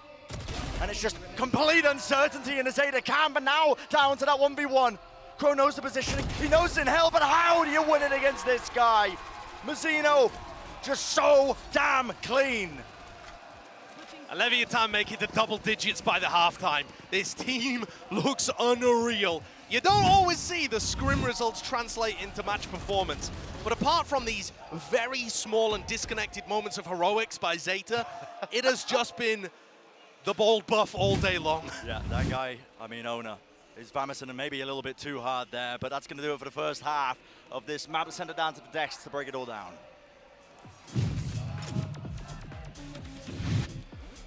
And it's just complete uncertainty in the Zeta camp. But now down to that 1v1. Krü knows the positioning. He knows it's in hell, but how do you win it against this guy? Mazino just so damn clean. And Leviatán make it to double digits by the halftime. This team looks unreal. You don't always see the scrim results translate into match performance. But apart from these very small and disconnected moments of heroics by Zeta, it has just been the bold buff all day long. Yeah, that guy, I mean, Owner, is Vamison and maybe a little bit too hard there, but that's going to do it for the first half of this map. Send it down to the decks to break it all down.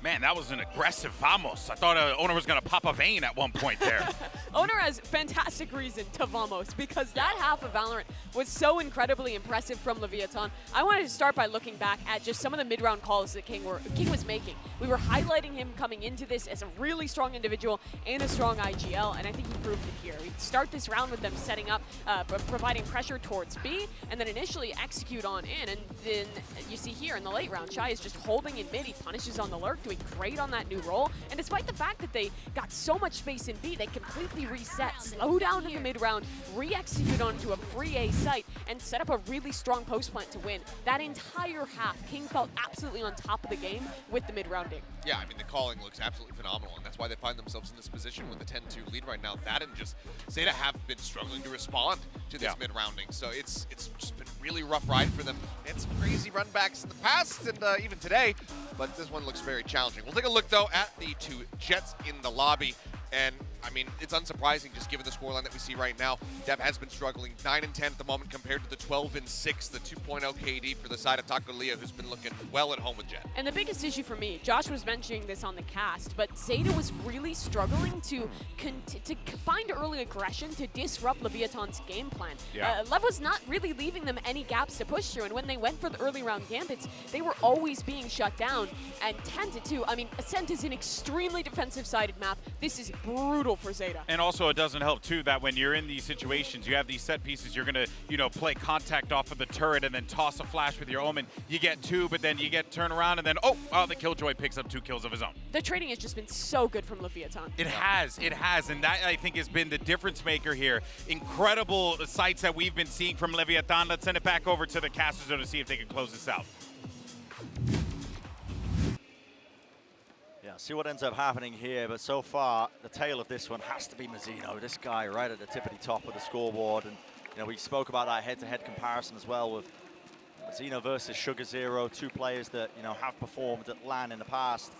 Man, that was an aggressive vamos. I thought Owner was going to pop a vein at one point there. Owner has fantastic reason to vamos because that half of Valorant was so incredibly impressive from Leviatán. I wanted to start by looking back at just some of the mid-round calls that King was making. We were highlighting him coming into this as a really strong individual and a strong IGL, and I think he proved it here. We start this round with them setting up, providing pressure towards B, and then initially execute on in, and then you see here in the late round, Shy is just holding in mid. He punishes on the lurk, doing great on that new role, and despite the fact that they got so much space in B, they completely reset, slow down in the mid round, re-execute onto a free A site, and set up a really strong post plant to win. That entire half, King felt absolutely on top of the game with the mid rounding. Yeah, I mean, the calling looks absolutely phenomenal, and that's why they find themselves in this position with a 10-2 lead right now. That and just Zeta have been struggling to respond to this mid-rounding, so it's just been really rough ride for them. They had some crazy runbacks in the past and even today, but this one looks very challenging. We'll take a look, though, at the two Jets in the lobby. And, I mean, it's unsurprising just given the scoreline that we see right now. Dev has been struggling 9 and 10 at the moment compared to the 12 and 6, the 2.0 KD for the side of Taco Leah, who's been looking well at home with Jet. And the biggest issue for me, Josh was mentioning this on the cast, but Zeta was really struggling to find early aggression to disrupt Leviatán's game plan. Lev was not really leaving them any gaps to push through, and when they went for the early round gambits, they were always being shut down. And 10-2, I mean, Ascent is an extremely defensive-sided map. This is brutal for Zeta. And also, it doesn't help too that when you're in these situations, you have these set pieces, you're gonna, play contact off of the turret and then toss a flash with your Omen. You get 2, but then you get turn around and then the Killjoy picks up 2 kills of his own. The trading has just been so good from Leviatán. It has, and that I think has been the difference maker here. Incredible sights that we've been seeing from Leviatán. Let's send it back over to the casters to see if they can close this out. See what ends up happening here, but so far the tail of this one has to be Mazino. This guy right at the tippity top of the scoreboard, and we spoke about that head-to-head comparison as well with Mazino versus Sugar Zero, 2 players that have performed at LAN in the past,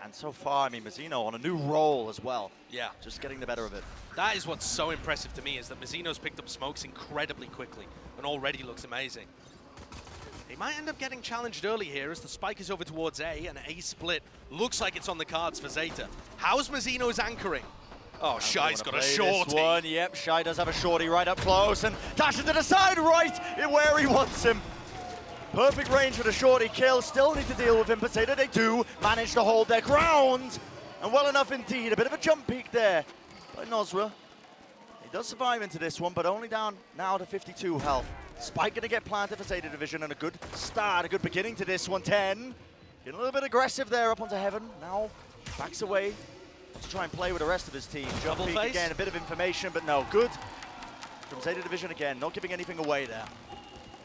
and so far, I mean, Mazino on a new role as well. Yeah, just getting the better of it. That is what's so impressive to me, is that Mazino's picked up smokes incredibly quickly and already looks amazing. He might end up getting challenged early here as the spike is over towards A, and A split looks like it's on the cards for Zeta. How's Mazino's anchoring? Oh, Shy's got a shorty. Yep, Shy does have a shorty right up close and dashes to the side right where he wants him. Perfect range for the shorty kill. Still need to deal with him, but Zeta, they do manage to hold their ground. And well enough indeed. A bit of a jump peak there by Nozra. He does survive into this one, but only down now to 52 health. Spike gonna get planted for Zeta Division, and a good start, a good beginning to this one. 10. Getting a little bit aggressive there up onto Heaven. Now backs away. Wants to try and play with the rest of his team. Jump peek again, a bit of information, but no. Good from Zeta Division again, not giving anything away there.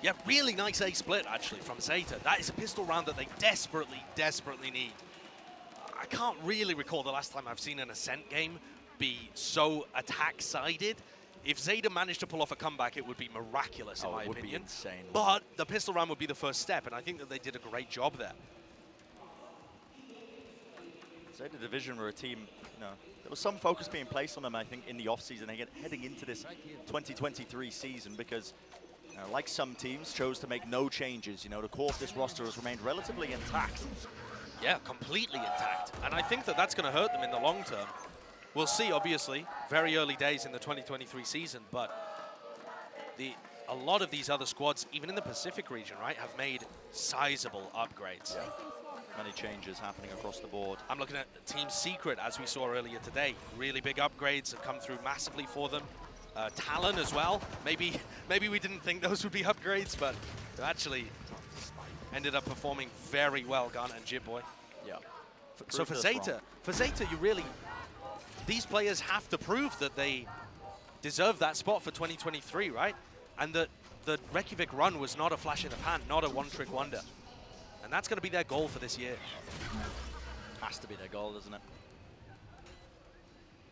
Yeah, really nice A split actually from Zeta. That is a pistol round that they desperately, desperately need. I can't really recall the last time I've seen an Ascent game be so attack-sided. If Zeta managed to pull off a comeback, it would be miraculous, in my opinion. It would be insane. But the pistol round would be the first step, and I think that they did a great job there. Zeta Division were a team, there was some focus being placed on them, I think, in the offseason, heading into this 2023 season, because like some teams, chose to make no changes. The core of this roster has remained relatively intact. Yeah, completely intact. And I think that that's going to hurt them in the long term. We'll see, obviously, very early days in the 2023 season, but a lot of these other squads, even in the Pacific region, right, have made sizable upgrades. Yeah. Many changes happening across the board. I'm looking at Team Secret, as we saw earlier today. Really big upgrades have come through massively for them. Talon as well. Maybe we didn't think those would be upgrades, but they actually ended up performing very well, Gun and Jitboy. Yeah. So for Zeta, you really... These players have to prove that they deserve that spot for 2023, right? And that the Reykjavik run was not a flash in the pan, not a one-trick wonder. And that's going to be their goal for this year. Has to be their goal, doesn't it?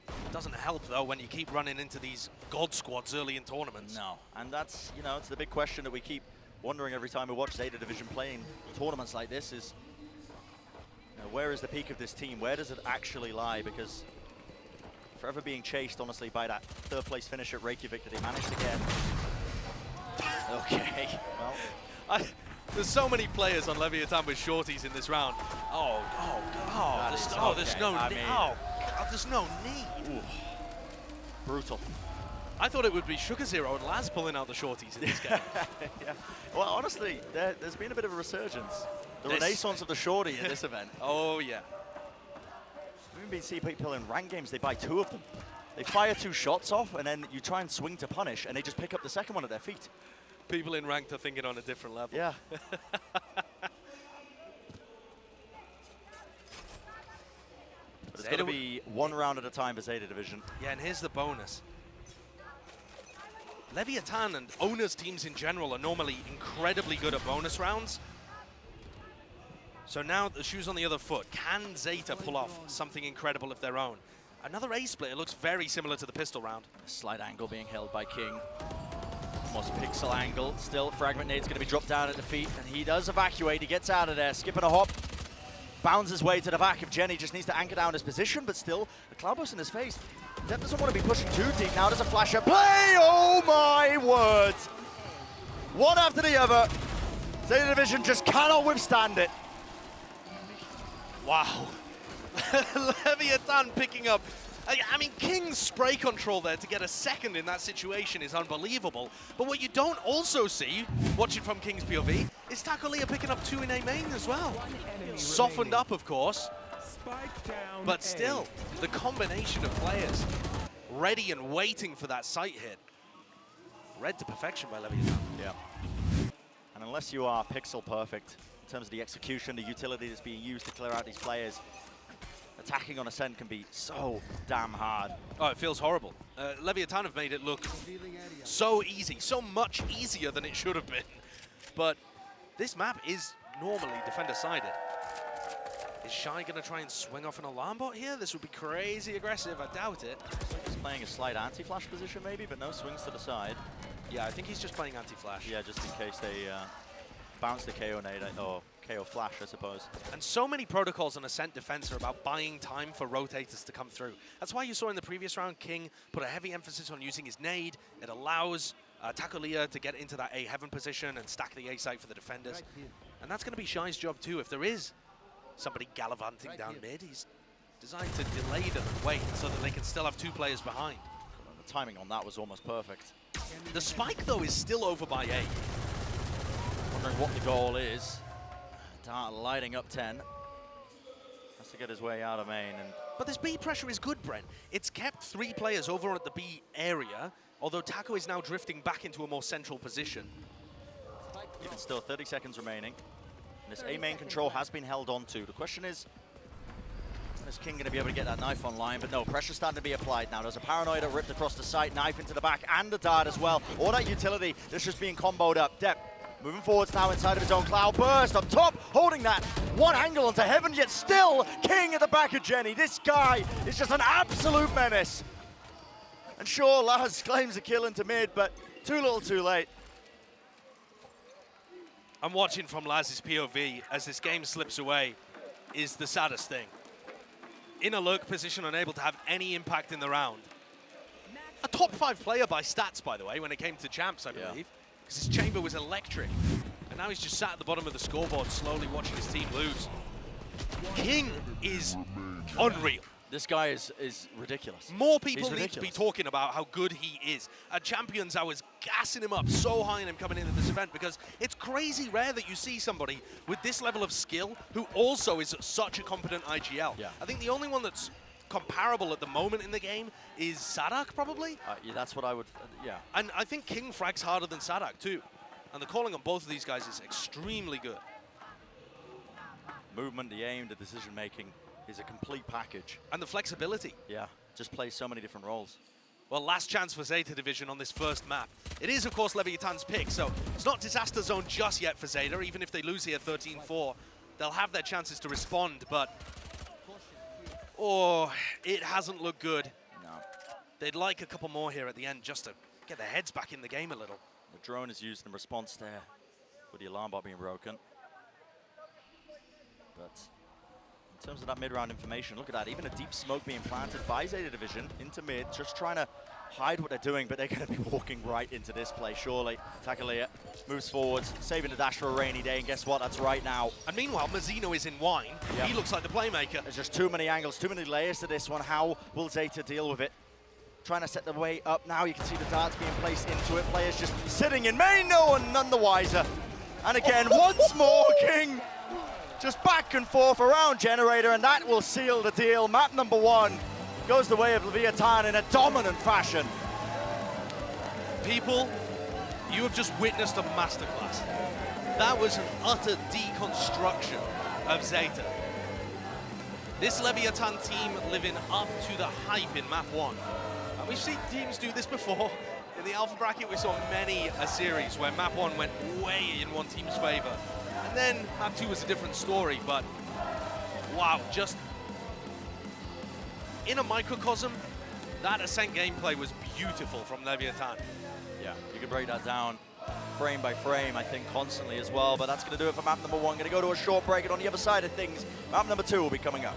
It doesn't help, though, when you keep running into these god squads early in tournaments. No, and that's, it's the big question that we keep wondering every time we watch Zeta Division playing tournaments like this is, where is the peak of this team? Where does it actually lie? Because forever being chased, honestly, by that third place finish at Reykjavik that they managed to get. Okay, well. There's so many players on Leviatán with shorties in this round. There's no need. Ooh. Brutal. I thought it would be Sugar Zero and Laz pulling out the shorties in this game. Yeah. Well, honestly, there's been a bit of a resurgence. The renaissance of the shorty in this event. Oh, yeah. We've been seeing people in ranked games, they buy 2 of them. They fire 2 shots off, and then you try and swing to punish, and they just pick up the second one at their feet. People in ranked are thinking on a different level. Yeah. But it's going to be 1 round at a time for Zeta Division. Yeah, and here's the bonus. Leviatán and owners teams in general are normally incredibly good at bonus rounds. So now the shoe's on the other foot. Can Zeta pull off something incredible of their own? Another A-split. It looks very similar to the pistol round. A slight angle being held by King. Almost pixel angle. Still, Fragment Nade's going to be dropped down at the feet, and he does evacuate. He gets out of there, skipping a hop. Bounds his way to the back of Jenny, just needs to anchor down his position, but still, the cloudburst in his face. Depp doesn't want to be pushing too deep now. There's a flash up play. Oh my words. One after the other. Zeta Division just cannot withstand it. Wow. Leviatán picking up. I mean, King's spray control there to get a second in that situation is unbelievable. But what you don't also see, watching from King's POV, is Tacolia picking up 2 in A main as well. Softened up, of course. But still, the combination of players ready and waiting for that sight hit. Read to perfection by Leviatán. Yeah. And unless you are pixel perfect in terms of the execution, the utility that's being used to clear out these players, attacking on Ascent can be so damn hard. Oh, it feels horrible. Leviatán have made it look so easy, so much easier than it should have been. But this map is normally defender-sided. Is Shy going to try and swing off an alarm bot here? This would be crazy aggressive. I doubt it. He's playing a slight anti-flash position maybe, but no swings to the side. Yeah, I think he's just playing anti-flash. Yeah, just in case they bounce the KO nade, or KO flash, I suppose. And so many protocols on Ascent defense are about buying time for rotators to come through. That's why you saw in the previous round, King put a heavy emphasis on using his nade. It allows Tacolia to get into that A heaven position and stack the A site for the defenders. And that's going to be Shy's job too. If there is somebody gallivanting down mid, he's designed to delay them and wait so that they can still have 2 players behind. The timing on that was almost perfect. The spike, though, is still over by A. Wondering what the goal is. Dart lighting up 10. Has to get his way out of main. But this B pressure is good, Brent. It's kept 3 players over at the B area, although Taco is now drifting back into a more central position. Even still, 30 seconds remaining. And this A main control has been held on to. The question is King going to be able to get that knife online? But no, pressure starting to be applied now. There's a Paranoida ripped across the site, knife into the back, and the dart as well. All that utility that's just being comboed up. Depp moving forwards now inside of his own cloud burst up top, holding that one angle onto heaven, yet still King at the back of Jenny. This guy is just an absolute menace. And sure, Laz claims a kill into mid, but too little too late. I'm watching from Laz's POV as this game slips away is the saddest thing. In a lurk position, unable to have any impact in the round. A top 5 player by stats, by the way, when it came to champs, I believe. Because his chamber was electric. And now he's just sat at the bottom of the scoreboard, slowly watching his team lose. King is unreal. This guy is ridiculous. More people need to be talking about how good he is. At Champions, I was gassing him up so high on him coming into this event because it's crazy rare that you see somebody with this level of skill who also is such a competent IGL. Yeah. I think the only one that's comparable at the moment in the game is Sadak, probably. Yeah, that's what I would, yeah. And I think King frags harder than Sadak, too. And the calling on both of these guys is extremely good. Movement, the aim, the decision-making is a complete package. And the flexibility. Yeah, just plays so many different roles. Well, last chance for Zeta Division on this first map. It is, of course, Leviatán's pick, so it's not disaster zone just yet for Zeta. Even if they lose here 13-4, they'll have their chances to respond, but oh, it hasn't looked good. No. They'd like a couple more here at the end just to get their heads back in the game a little. The drone is used in response there with the alarm bot being broken. But in terms of that mid-round information. Look at that, even a deep smoke being planted by Zeta Division into mid, just trying to hide what they're doing, but they're going to be walking right into this play, surely. Takalia moves forwards, saving the dash for a rainy day, and guess what? That's right now. And meanwhile, Mazzino is in wine. He looks like the playmaker. There's just too many angles, too many layers to this one. How will Zeta deal with it? Trying to set the way up now. You can see the darts being placed into it. Players just sitting in main, no one none the wiser. And again, once more, King. Just back and forth around Generator, and that will seal the deal. Map number 1 goes the way of Leviatán in a dominant fashion. People, you have just witnessed a masterclass. That was an utter deconstruction of Zeta. This Leviatán team living up to the hype in map 1. And we've seen teams do this before. In the alpha bracket, we saw many a series where map 1 went way in one team's favor. And then map 2 was a different story, but wow, just in a microcosm, that Ascent gameplay was beautiful from Leviatán. Yeah, you can break that down frame by frame, I think, constantly as well, but that's going to do it for map number 1. Going to go to a short break, and on the other side of things, map number 2 will be coming up.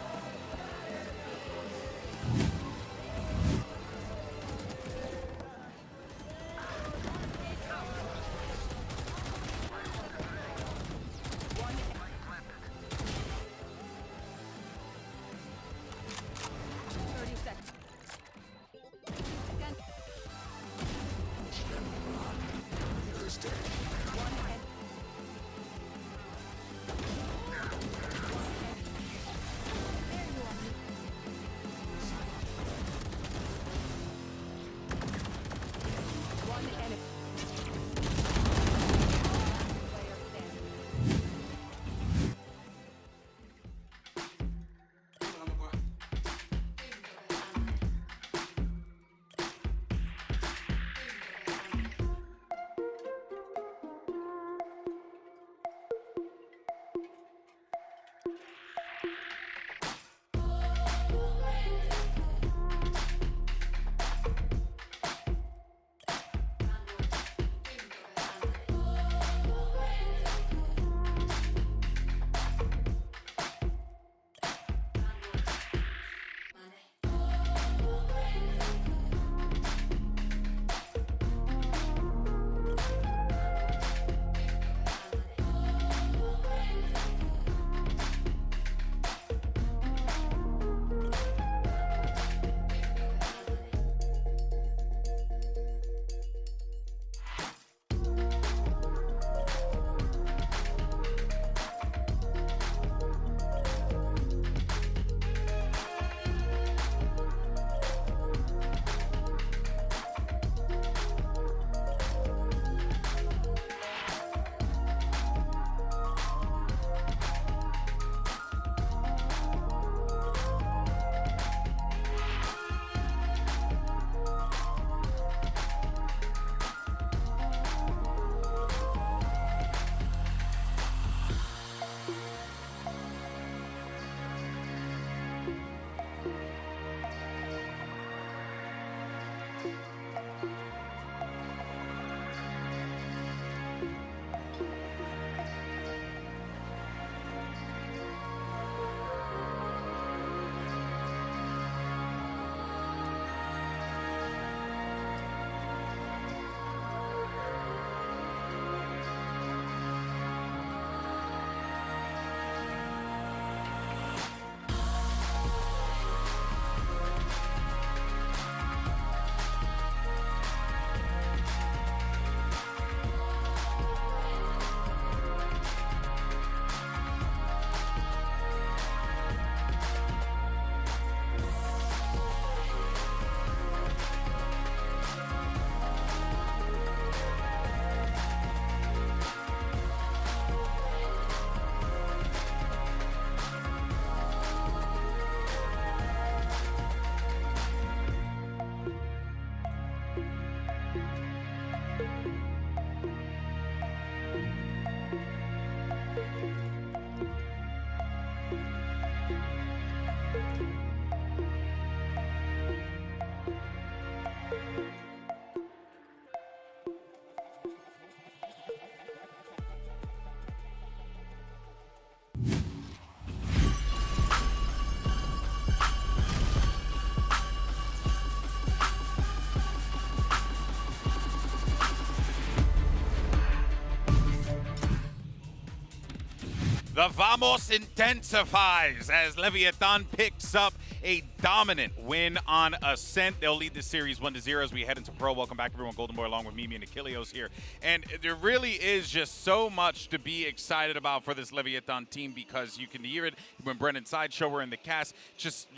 The Vamos intensifies as Leviatán picks up a dominant win on Ascent. They'll lead the series 1-0 as we head into Pro. Welcome back, everyone. Golden Boy along with Mimi and Achilleos here. And there really is just so much to be excited about for this Leviatán team because you can hear it when Brennan Sideshow were in the cast, just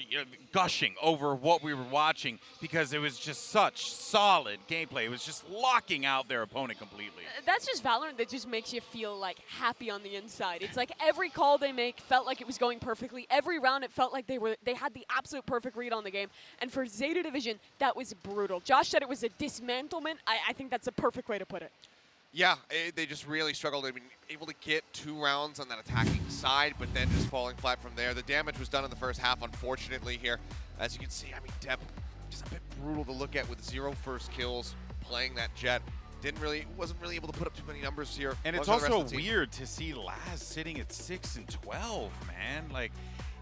gushing over what we were watching because it was just such solid gameplay. It was just locking out their opponent completely. That's just Valorant that just makes you feel like happy on the inside. It's like every call they make felt like it was going perfectly. Every round it felt like they had the absolute perfect read on the game. And for Zeta Division, that was brutal. Josh said it was a dismantlement. I think that's a perfect way to put it. Yeah, they just really struggled. I mean, able to get 2 rounds on that attacking side, but then just falling flat from there. The damage was done in the first half, unfortunately, here. As you can see, I mean, Depp, just a bit brutal to look at with 0 first kills, playing that Jet. Wasn't really able to put up too many numbers here. And it's also weird to see Laz sitting at 6-12, man. Like,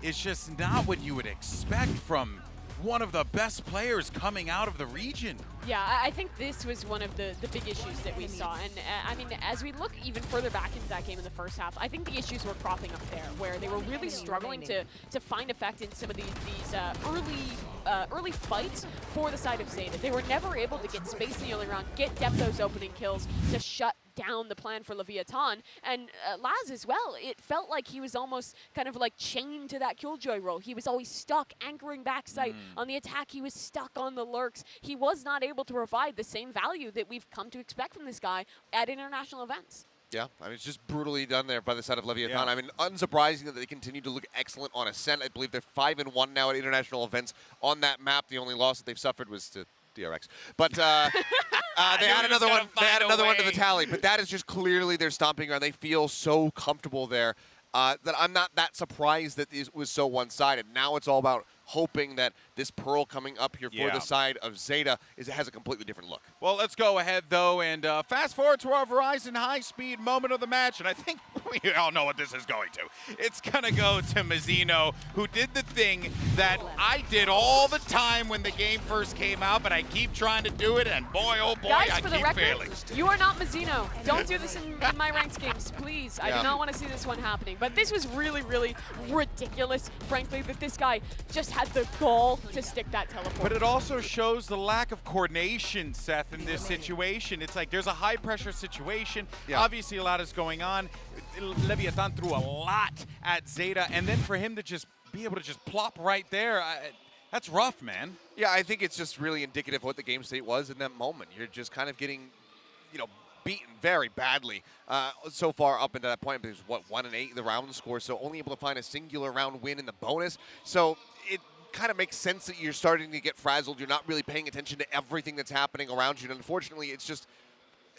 it's just not what you would expect from one of the best players coming out of the region. Yeah, I think this was one of the big issues that we saw. And I mean, as we look even further back into that game in the first half, I think the issues were cropping up there, where they were really struggling to find effect in some of these early fights for the side of Zeta. They were never able to get space in the early round, get depth those opening kills to shut down the plan for Leviatán. And Laz as well, it felt like he was almost kind of like chained to that Killjoy role. He was always stuck anchoring backside. On the attack, he was stuck on the lurks. He was not able to provide the same value that we've come to expect from this guy at international events. Yeah, I mean, it's just brutally done there by the side of Leviatán. Yeah. I mean, unsurprising that they continue to look excellent on Ascent. I believe they're 5-1 now at international events on that map. The only loss that they've suffered was to DRX. But they add another one. They add another one to the tally. But that is just clearly their stomping ground. They feel so comfortable there that I'm not that surprised that it was so one-sided. Now it's all about hoping that this Pearl coming up here for the side of Zeta has a completely different look. Well, let's go ahead, though, and fast forward to our Verizon high-speed moment of the match, and I think we all know what this is going to. It's going to go to Mazzino, who did the thing that I did all the time when the game first came out, but I keep trying to do it, and boy, oh boy, Guys, I for the keep record, failing. you are not Mazzino. Don't do this in my ranked games, please. I do not want to see this one happening. But this was really, really ridiculous, frankly, that this guy just had the gall to stick that teleport. But it also shows the lack of coordination, Seth, in this situation. It's like there's a high-pressure situation. Obviously, a lot is going on. Leviatán threw a lot at Zeta, and then for him to just be able to just plop right there, that's rough, man. Yeah, I think it's just really indicative of what the game state was in that moment. You're just kind of getting, beaten very badly so far up into that point. There's, 1-8 the round score, so only able to find a singular round win in the bonus. So it kind of makes sense that you're starting to get frazzled. You're not really paying attention to everything that's happening around you. And unfortunately, it's just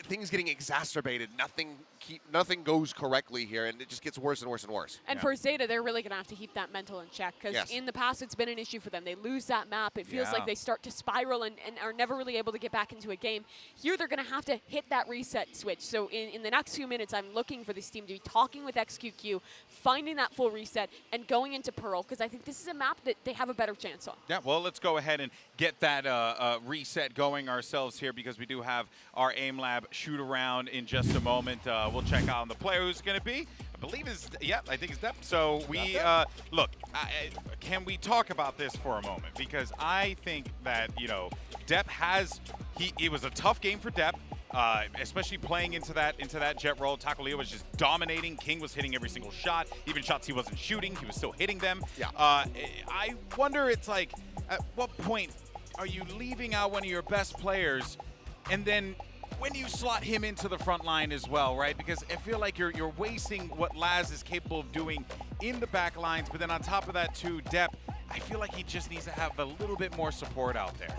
things getting exacerbated. Nothing goes correctly here, and it just gets worse and worse and worse. And for Zeta, they're really going to have to keep that mental in check, because in the past, it's been an issue for them. They lose that map. It feels like they start to spiral and are never really able to get back into a game. Here, they're going to have to hit that reset switch. So in the next few minutes, I'm looking for this team to be talking with XQQ, finding that full reset, and going into Pearl, because I think this is a map that they have a better chance on. Yeah, well, let's go ahead and get that reset going ourselves here, because we do have our Aim Lab shoot around in just a moment. We'll check out on the player who's going to be. I believe is, I think it's Depp. So we, look, can we talk about this for a moment? Because I think that, Depp has, it was a tough game for Depp. Especially playing into that jet role. Taco Leo was just dominating. King was hitting every single shot. Even shots he wasn't shooting, he was still hitting them. I wonder, it's like, at what point are you leaving out one of your best players, and then when you slot him into the front line as well, right? Because I feel like you're wasting what Laz is capable of doing in the back lines, but then on top of that too, Depp, I feel like he just needs to have a little bit more support out there.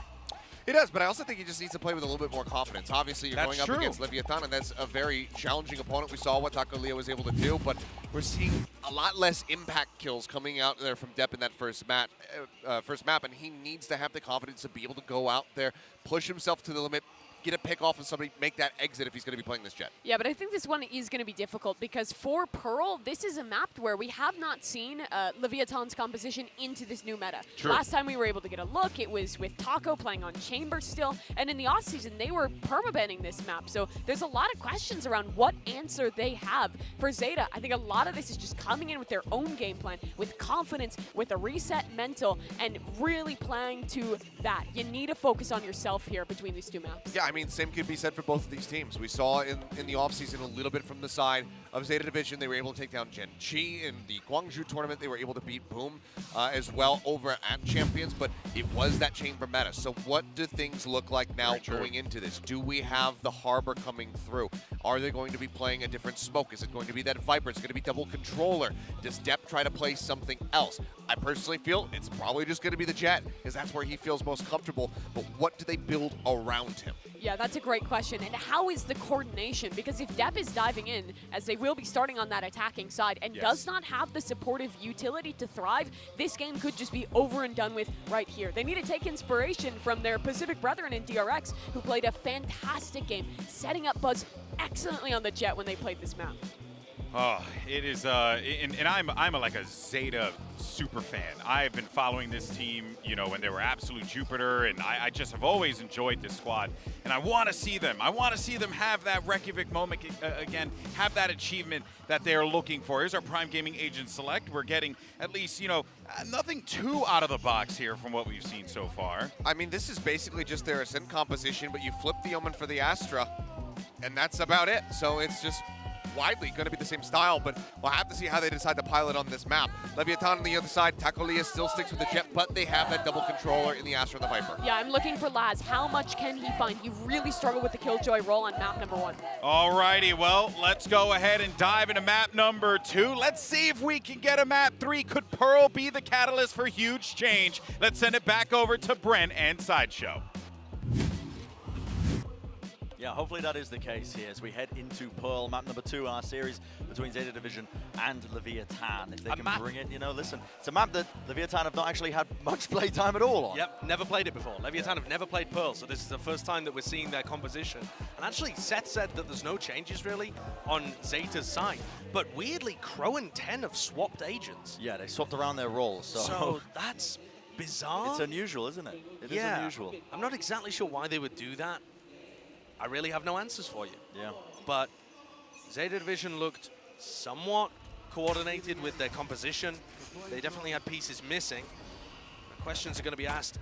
It does, but I also think he just needs to play with a little bit more confidence. Obviously, you're going up against Leviatán, and that's a very challenging opponent. We saw what Taco Leo was able to do, but we're seeing a lot less impact kills coming out there from Depp in that first map, and he needs to have the confidence to be able to go out there, push himself to the limit, get a pick off of somebody, make that exit if he's going to be playing this jet. Yeah, but I think this one is going to be difficult, because for Pearl, this is a map where we have not seen Leviatán's composition into this new meta. True. Last time we were able to get a look, it was with Taco playing on Chamber still, and in the offseason, they were permabanning this map. So there's a lot of questions around what answer they have. For Zeta, I think a lot of this is just coming in with their own game plan, with confidence, with a reset mental, and really playing to that. You need to focus on yourself here between these two maps. Yeah, I mean, same could be said for both of these teams. We saw in the offseason a little bit from the side of Zeta Division. They were able to take down Gen Chi in the Guangzhou tournament. They were able to beat Boom as well over at Champions, but it was that chamber meta. So what do things look like now going into this? Do we have the Harbor coming through? Are they going to be playing a different smoke? Is it going to be that Viper? It's going to be double controller. Does Depp try to play something else? I personally feel it's probably just going to be the Jet, because that's where he feels most comfortable. But what do they build around him? Yeah, that's a great question. And how is the coordination? Because if Depp is diving in, as they will be starting on that attacking side, and does not have the supportive utility to thrive, this game could just be over and done with right here. They need to take inspiration from their Pacific brethren in DRX, who played a fantastic game, setting up Buzz excellently on the Jet when they played this map. Oh, it is, and I'm like a Zeta super fan. I've been following this team, you know, when they were absolute Jupiter, and I just have always enjoyed this squad. And I want to see them. I want to see them have that Reykjavik moment again, have that achievement that they're looking for. Here's our Prime Gaming Agent Select. We're getting at least, you know, nothing too out of the box here from what we've seen so far. I mean, this is basically just their Ascent composition, but you flip the Omen for the Astra, and that's about it. So it's just widely going to be the same style, but we'll have to see how they decide to pilot on this map. Leviatán on the other side, Takolia still sticks with the Jet, but they have that double controller in the Astra and the Viper. Yeah, I'm looking for Laz. How much can he find? He really struggled with the Killjoy roll on map number 1. Alrighty, well, let's go ahead and dive into map number 2. Let's see if we can get a map 3. Could Pearl be the catalyst for huge change? Let's send it back over to Brent and Sideshow. Yeah, hopefully that is the case here as we head into Pearl, map number 2 in our series between Zeta Division and Leviatán. If they can bring it, you know, listen, it's a map that Leviatán have not actually had much play time at all on. Yep, never played it before. Leviatán have never played Pearl, so this is the first time that we're seeing their composition. And actually, Seth said that there's no changes really on Zeta's side. But weirdly, Krü and 10 have swapped agents. Yeah, they swapped around their roles. So that's bizarre. It's unusual, isn't it? It is unusual. I'm not exactly sure why they would do that. I really have no answers for you. Yeah. But Zeta Division looked somewhat coordinated with their composition. They definitely had pieces missing. The questions are going to be asked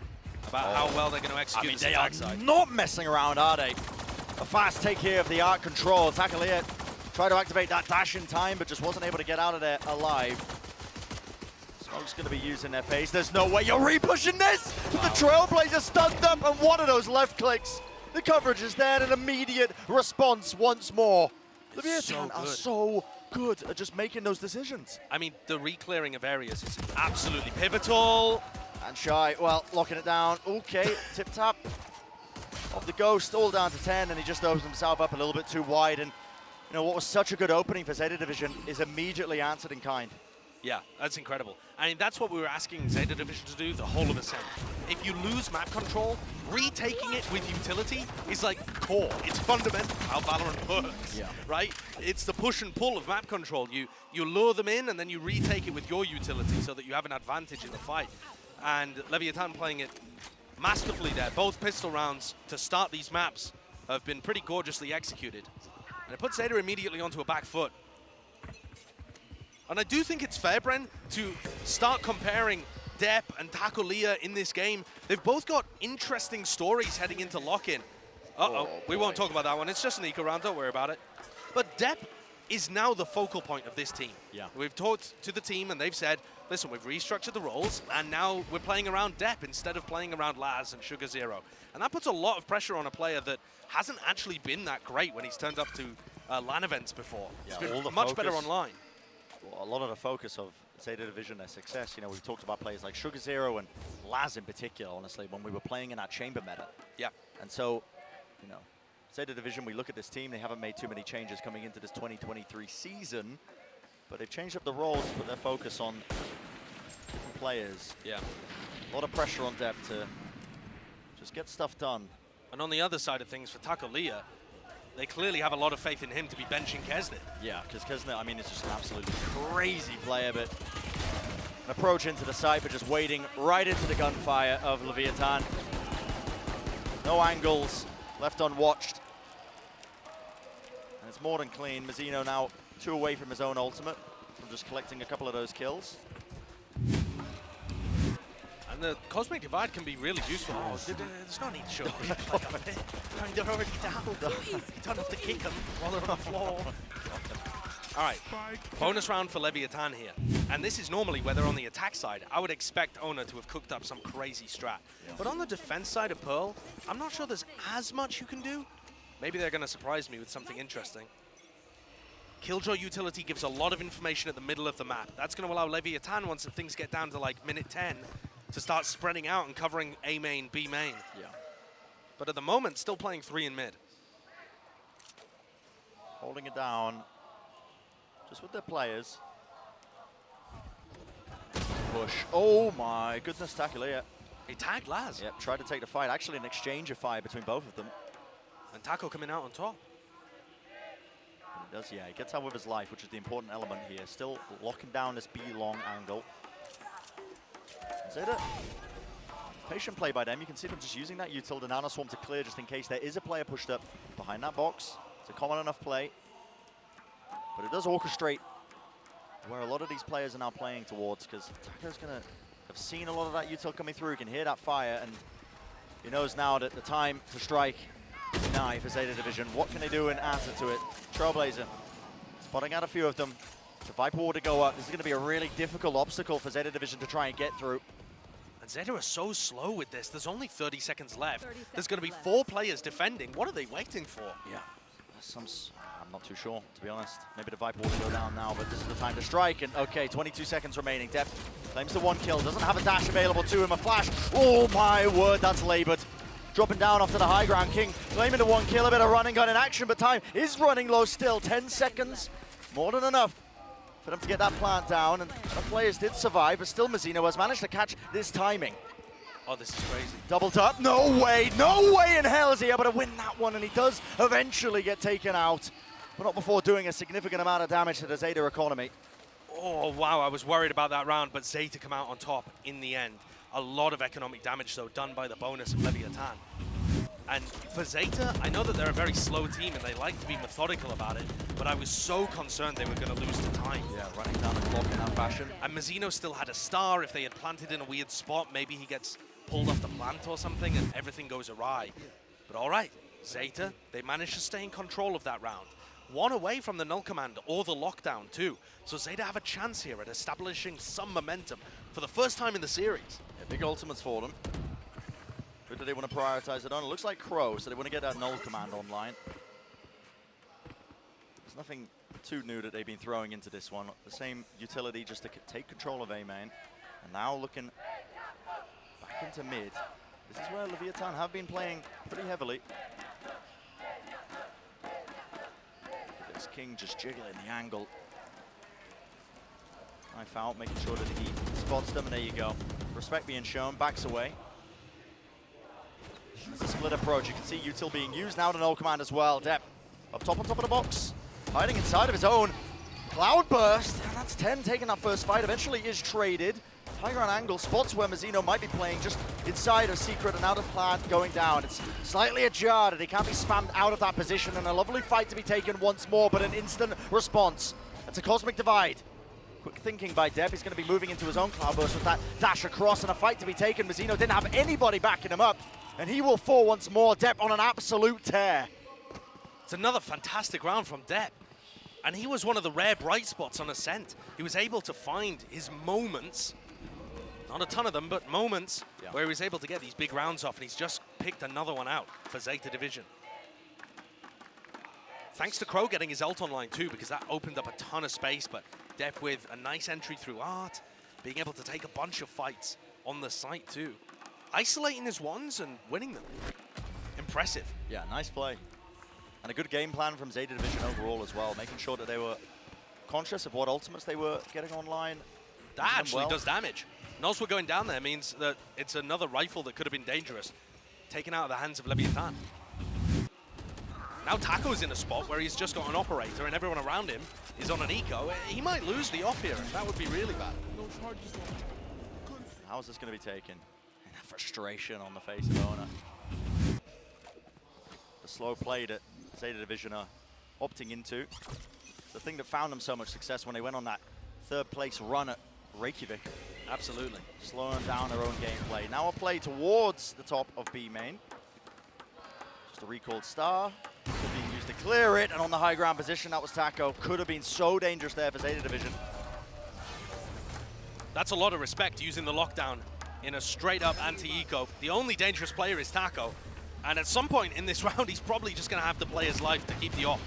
about how well they're going to execute this attack side. I mean, they are not messing around, are they? A fast take here of the Arc Control. Takolia tried to activate that dash in time, but just wasn't able to get out of there alive. Smoke's going to be used in their face. There's no way you're re-pushing this! Wow. The Trailblazer stunned up, and one of those left clicks. The coverage is there, an immediate response once more. Leviatán are so good at just making those decisions. I mean, the re-clearing of areas is absolutely pivotal. And Shy, well, locking it down. Okay, tip-tap of the Ghost, all down to 10, and he just opens himself up a little bit too wide. And, you know, what was such a good opening for Zeta Division is immediately answered in kind. Yeah, that's incredible. I mean, that's what we were asking Zeta Division to do the whole of Ascent. If you lose map control, retaking it with utility is like core. It's fundamental how Valorant works, right? It's the push and pull of map control. You lure them in and then you retake it with your utility so that you have an advantage in the fight. And Leviatán playing it masterfully there. Both pistol rounds to start these maps have been pretty gorgeously executed. And it puts Zeta immediately onto a back foot. And I do think it's fair, Bren, to start comparing Depp and Takolia in this game. They've both got interesting stories heading into lock-in. We won't talk about that one. It's just an eco round, don't worry about it. But Depp is now the focal point of this team. Yeah. We've talked to the team and they've said, listen, we've restructured the roles and now we're playing around Depp instead of playing around Laz and Sugar Zero. And that puts a lot of pressure on a player that hasn't actually been that great when he's turned up to LAN events before. Yeah, he's been much better online. Well, a lot of the focus of Zeta Division, their success, you know, we've talked about players like Sugar Zero and Laz in particular, honestly, when we were playing in that chamber meta. Yeah. And so, you know, Zeta Division, we look at this team, they haven't made too many changes coming into this 2023 season, but they've changed up the roles to put their focus on different players. Yeah. A lot of pressure on Depp to just get stuff done. And on the other side of things, for Takolia, they clearly have a lot of faith in him to be benching Kesnet. Yeah, because Kesnet, I mean, is just an absolutely crazy player, but an approach into the site, but just wading right into the gunfire of Leviatán. No angles, left unwatched. And it's It's more than clean. Mazzino now 2 away from his own ultimate, from just collecting a couple of those kills. And the Cosmic Divide can be really useful. Oh, there's no need to show replay of it. I mean, they're already down. You don't have to kick them while they're on the floor. All right, bonus round for Leviatán here. And this is normally where they're on the attack side. I would expect Oner to have cooked up some crazy strat. But on the defense side of Pearl, I'm not sure there's as much you can do. Maybe they're going to surprise me with something interesting. Killjoy utility gives a lot of information at the middle of the map. That's going to allow Leviatán, once things get down to like minute 10, to start spreading out and covering A main, B main. Yeah. But at the moment, still playing 3 in mid. Holding it down, just with their players. Push. Oh my goodness, tackle here. He tagged Laz. Yep, tried to take the fight. Actually an exchange of fire between both of them. And Taco coming out on top. He does, yeah. He gets out with his life, which is the important element here. Still locking down this B-long angle. Zeta. Patient play by them. You can see them just using that util, the Nano Swarm to clear just in case there is a player pushed up behind that box. It's a common enough play. But it does orchestrate where a lot of these players are now playing towards, because Taco's going to have seen a lot of that util coming through. He can hear that fire, and he knows now that the time to strike is nigh for Zeta Division. What can they do in answer to it? Trailblazer spotting out a few of them. The Viper Ward to go up. This is going to be a really difficult obstacle for Zeta Division to try and get through. And Zeta are so slow with this. There's only 30 seconds left. There's going to be 4 players defending. What are they waiting for? Yeah. I'm not too sure, to be honest. Maybe the Viper will go down now, but this is the time to strike. And okay, 22 seconds remaining. Depp claims the 1 kill. Doesn't have a dash available to him. A flash. Oh my word, that's labored. Dropping down off to the high ground. King claiming the 1 kill. A bit of running gun in action, but time is running low still. 10 seconds. More than enough for them to get that plant down. And the players did survive, but still Mazzino has managed to catch this timing. Oh, this is crazy. Doubled up. No way in hell is he able to win that one, and he does eventually get taken out, but not before doing a significant amount of damage to the Zeta economy. Oh, wow, I was worried about that round, but Zeta come out on top in the end. A lot of economic damage, though, done by the bonus of Leviatán. And for Zeta, I know that they're a very slow team and they like to be methodical about it, but I was so concerned they were going to lose the time. Yeah, running down the clock in that fashion. And Mazzino still had a star. If they had planted in a weird spot, maybe he gets pulled off the plant or something and everything goes awry. But all right, Zeta, they managed to stay in control of that round. 1 away from the null command or the lockdown too. So Zeta have a chance here at establishing some momentum for the first time in the series. Yeah, big ultimates for them. Who do they want to prioritize it on? It looks like Crow, so they want to get that null command online. There's nothing too new that they've been throwing into this one. The same utility just to take control of A main. And now looking back into mid. This is where Leviatán have been playing pretty heavily. This King just jiggling the angle. Knife out, making sure that he spots them, and there you go. Respect being shown, backs away. It's a split approach. You can see util being used now to null command as well. Depp up top on top of the box, hiding inside of his own Cloudburst. And that's 10 taking that first fight. Eventually is traded. High ground angle spots where Mazzino might be playing just inside of Secret, and out of plant going down. It's slightly ajar that he can't be spammed out of that position, and a lovely fight to be taken once more, but an instant response. It's a Cosmic Divide. Quick thinking by Depp. He's going to be moving into his own Cloudburst with that dash across, and a fight to be taken. Mazzino didn't have anybody backing him up, and he will fall once more. Depp on an absolute tear. It's another fantastic round from Depp. And he was one of the rare bright spots on Ascent. He was able to find his moments, not a ton of them, but moments where he was able to get these big rounds off, and he's just picked another one out for Zeta Division. Thanks to Crow getting his ult online too, because that opened up a ton of space, but Depp with a nice entry through art, being able to take a bunch of fights on the site too. Isolating his ones and winning them. Impressive. Yeah, nice play. And a good game plan from Zeta Division overall as well, making sure that they were conscious of what ultimates they were getting online. That actually does damage. Nulls were going down there means that it's another rifle that could have been dangerous, taken out of the hands of Leviatán. Now Taco's in a spot where he's just got an operator and everyone around him is on an eco. He might lose the off here, and that would be really bad. How is this going to be taken? And that frustration on the face of Oner. The slow play that Zeta Division are opting into. The thing that found them so much success when they went on that third place run at Reykjavik. Absolutely. Slowing down their own gameplay. Now a play towards the top of B main. Just a recalled star. Being used to clear it, and on the high ground position, that was Taco. Could have been so dangerous there for Zeta Division. That's a lot of respect, using the lockdown in a straight-up anti-eco. The only dangerous player is Taco. And at some point in this round, he's probably just going to have to play his life to keep the off.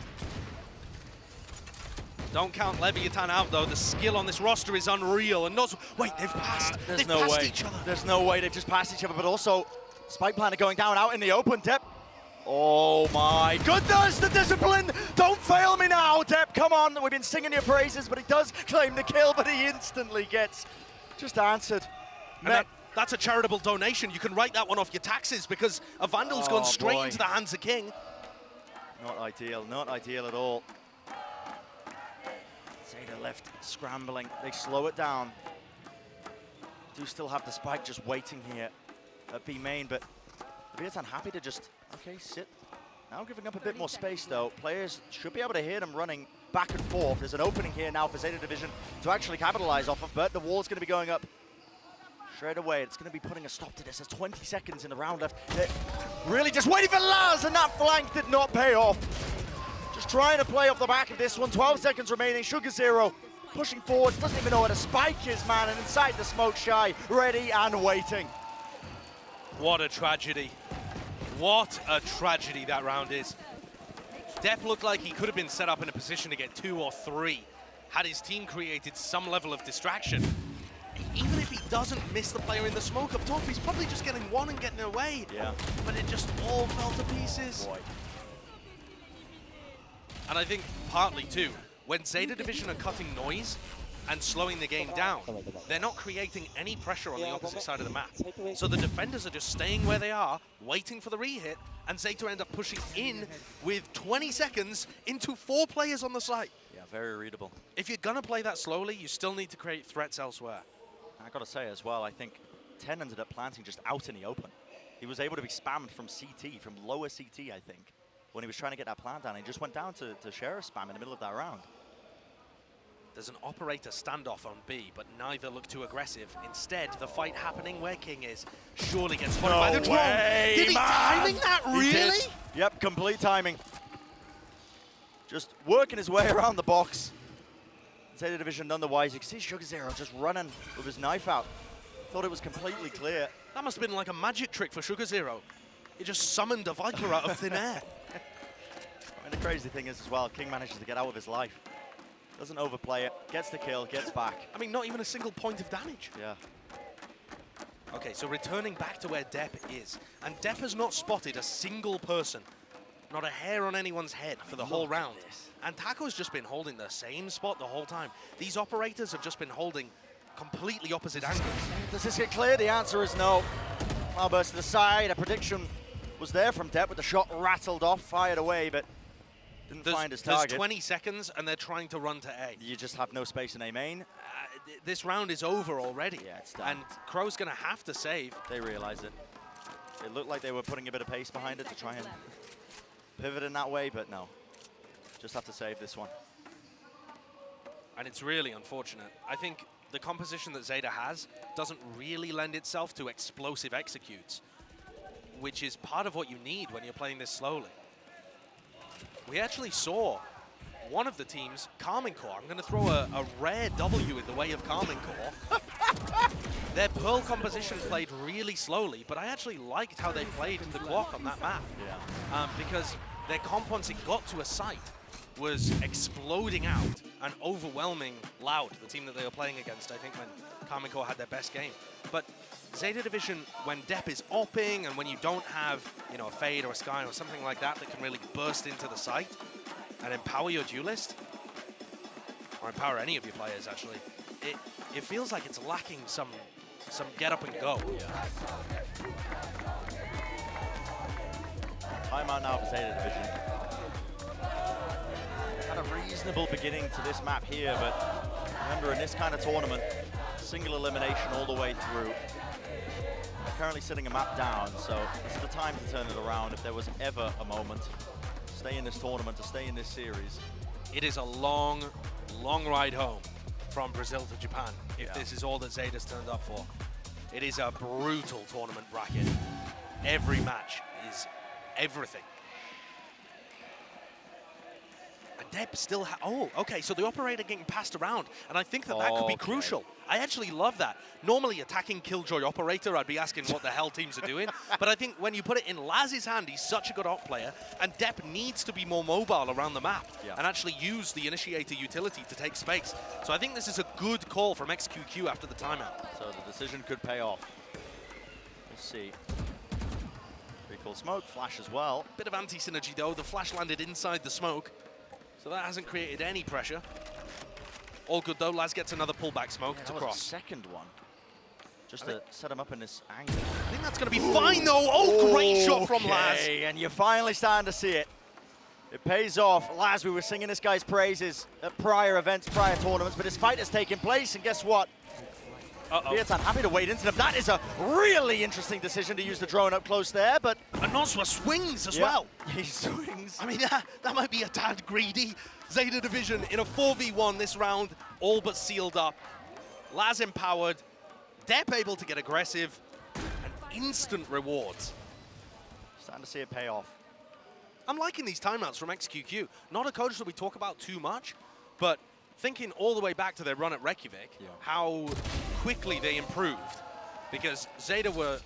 Don't count Leviatán out, though. The skill on this roster is unreal. And wait, they've passed. They've passed each other. There's no way. They've just passed each other. But also, Spike Planter going down out in the open. Depp. Oh, my goodness, the discipline. Don't fail me now, Depp. Come on. We've been singing your praises, but he does claim the kill, but he instantly gets just answered. That's a charitable donation. You can write that one off your taxes because a Vandal's gone straight into the hands of King. Not ideal at all. Zeta left scrambling. They slow it down. Do still have the spike just waiting here at B main, but Leviatán happy to just, okay, sit. Now giving up a bit more space though. Players should be able to hear them running back and forth. There's an opening here now for Zeta Division to actually capitalize off of, but the wall's going to be going up straight away. It's going to be putting a stop to this. There's 20 seconds in the round left. They're really just waiting for Laz, and that flank did not pay off. Just trying to play off the back of this one. 12 seconds remaining. Sugar Zero pushing forward. Doesn't even know where the spike is, man. And inside the smoke shy, ready and waiting. What a tragedy. What a tragedy that round is. Depp looked like he could have been set up in a position to get 2 or 3 had his team created some level of distraction. Even if he doesn't miss the player in the smoke up top, he's probably just getting one and getting away. Yeah. But it just all fell to pieces. Boy. And I think partly too, when Zeta Division are cutting noise and slowing the game down, they're not creating any pressure on the opposite side of the map. So the defenders are just staying where they are, waiting for the re-hit, and Zeta end up pushing in with 20 seconds into 4 players on the site. Yeah, very readable. If you're gonna play that slowly, you still need to create threats elsewhere. I gotta say as well, I think 10 ended up planting just out in the open. He was able to be spammed from CT, from lower CT, I think, when he was trying to get that plant down. He just went down to Sheriff spam in the middle of that round. There's an operator standoff on B, but neither look too aggressive. Instead, the fight happening where King is surely gets spotted by the drone. Did he timing that, really? Yep, complete timing. Just working his way around the box. Zeta Division none the wiser. You can see Sugar Zero just running with his knife out. Thought it was completely clear. That must have been like a magic trick for Sugar Zero. He just summoned a Viper out of thin air. I mean, the crazy thing is as well, King manages to get out with his life. Doesn't overplay it, gets the kill, gets back. I mean, not even a single point of damage. Yeah. Okay, so returning back to where Depp is. And Depp has not spotted a single person. Not a hair on anyone's head for the whole round. And Taco's just been holding the same spot the whole time. These operators have just been holding completely opposite angles. Does this get clear? The answer is no. Cloudburst to the side. A prediction was there from Depp with the shot rattled off, fired away, but didn't find his target. There's 20 seconds and they're trying to run to A. You just have no space in A main. This round is over already. Yeah, it's done. And Crow's going to have to save. They realize it. It looked like they were putting a bit of pace behind it to try and pivot in that way, but no. Just have to save this one. And it's really unfortunate. I think the composition that Zeta has doesn't really lend itself to explosive executes, which is part of what you need when you're playing this slowly. We actually saw one of the teams, Carmine Core. I'm going to throw a rare W in the way of Carmine Core. Their Pearl composition played really slowly, but I actually liked how they played the Glock on that map. Yeah. Because their comp, once it got to a site, was exploding out and overwhelming Loud, the team that they were playing against, I think, when Carmine Core had their best game. But Zeta Division, when Depp is opping and when you don't have, you know, a Fade or a Sky or something like that that can really burst into the site and empower your duelist, or empower any of your players, actually, it feels like it's lacking some get up and go. Timeout now for Zeta Division. Had a reasonable beginning to this map here, but remember, in this kind of tournament, single elimination all the way through. They're currently sitting a map down, so this is the time to turn it around if there was ever a moment. stay in this tournament, to stay in this series. It is a long, long ride home from Brazil to Japan, if this is all that Zeta's turned up for. It is a brutal tournament bracket. Every match is everything. And Deb still oh, okay, so the operator getting passed around, and I think that that could be crucial. I actually love that. Normally attacking Killjoy operator, I'd be asking what the hell teams are doing, but I think when you put it in Laz's hand, he's such a good op player, and Depp needs to be more mobile around the map and actually use the initiator utility to take space. So I think this is a good call from XQQ after the timeout. So the decision could pay off. We'll see. Pretty cool smoke, flash as well. Bit of anti-synergy though, the flash landed inside the smoke, so that hasn't created any pressure. All good though, Laz gets another pullback smoke to cross. Second one, just to set him up in this angle. I think that's going to be fine though. Oh, great shot from Laz. And you're finally starting to see it. It pays off. Laz, we were singing this guy's praises at prior events, prior tournaments, but his fight has taken place, and guess what? Leviatán happy to wade into them. That is a really interesting decision to use the drone up close there, but... And Noswa swings as well. He swings. I mean, that might be a tad greedy. Zeta Division in a 4v1 this round, all but sealed up. Laz empowered, Depp able to get aggressive, and instant rewards. Starting to see it pay off. I'm liking these timeouts from XQQ. Not a coach that we talk about too much, but thinking all the way back to their run at Reykjavik, how quickly they improved. Because Zeta were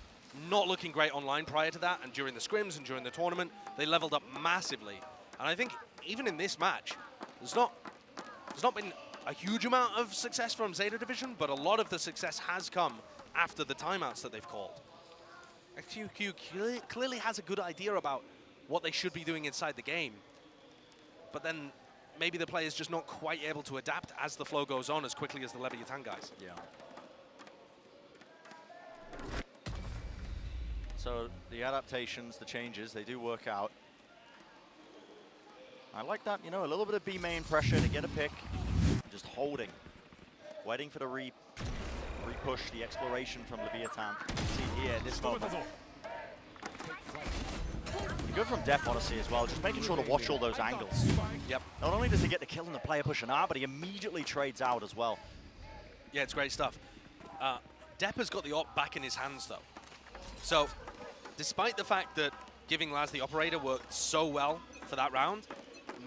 not looking great online prior to that, and during the scrims and during the tournament, they leveled up massively. And I think even in this match, there's not been a huge amount of success from Zeta Division, but a lot of the success has come after the timeouts that they've called. XQQ clearly has a good idea about what they should be doing inside the game, but then maybe the player's just not quite able to adapt as the flow goes on as quickly as the Leviatán guys. Yeah. So the adaptations, the changes, they do work out. I like that, you know, a little bit of B main pressure to get a pick, just holding, waiting for the re-push, the exploration from Leviatán. See here, this moment. Good from Def, honestly, as well, just making sure to watch all those angles. Yep. Not only does he get the kill and the player pushing out, but he immediately trades out as well. Yeah, it's great stuff. Depp has got the op back in his hands, though. So, despite the fact that giving Laz the operator worked so well for that round,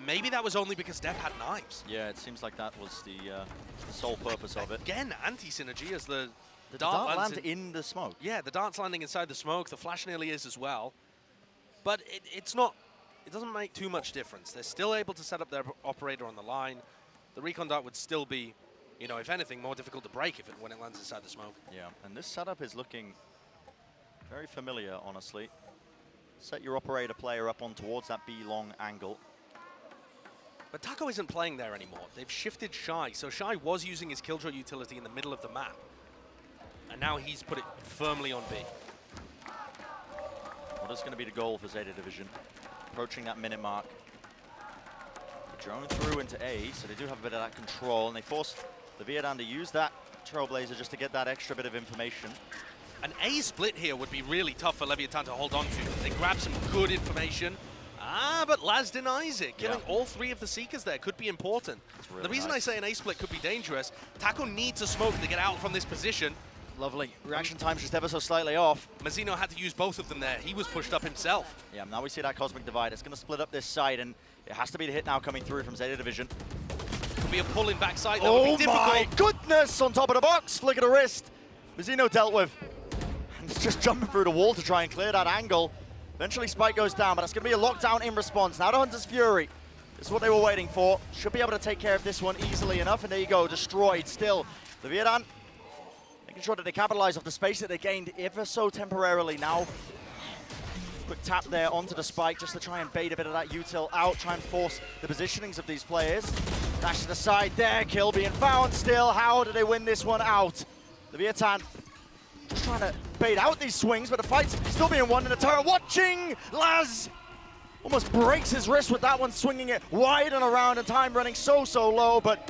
maybe that was only because Depp had knives. Yeah, it seems like that was the sole purpose of it. Again, anti-synergy as the dart lands in the smoke. Yeah, the dart's landing inside the smoke. The flash nearly is as well. But it's not, it doesn't make too much difference. They're still able to set up their operator on the line. The recon dart would still be, you know, if anything, more difficult to break when it lands inside the smoke. Yeah, and this setup is looking very familiar, honestly. Set your operator player up on towards that B-long angle. But Taco isn't playing there anymore. They've shifted Shy. So Shy was using his Killjoy utility in the middle of the map. And now he's put it firmly on B. What is going to be the goal for Zeta Division? Approaching that minute mark. The drone through into A, so they do have a bit of that control, and they force Leviatán to use that Trailblazer just to get that extra bit of information. An A split here would be really tough for Leviatán to hold on to. They grab some good information. But Laz denies it. Killing all three of the Seekers there could be important. Really the reason nice. I say an A split could be dangerous, Taco needs a smoke to get out from this position. Lovely. Reaction time's just ever so slightly off. Mazzino had to use both of them there. He was pushed up himself. Yeah, now we see that Cosmic Divide. It's going to split up this side, and it has to be the hit now coming through from Zeta Division. Could be a pull in backside. That would be difficult. My goodness! On top of the box, flick of the wrist. Mazzino dealt with. And it's just jumping through the wall to try and clear that angle. Eventually Spike goes down, but it's going to be a lockdown in response. Now to Hunter's Fury. This is what they were waiting for. Should be able to take care of this one easily enough, and there you go, destroyed still. Leviatán making sure that they capitalize off the space that they gained ever so temporarily now. Quick tap there onto the Spike just to try and bait a bit of that util out, try and force the positionings of these players. Dash to the side there, kill being found still. How do they win this one out? Leviatán just trying to bait out these swings, but the fight's still being won in the turret. Watching Laz almost breaks his wrist with that one, swinging it wide and around, and time running so low, but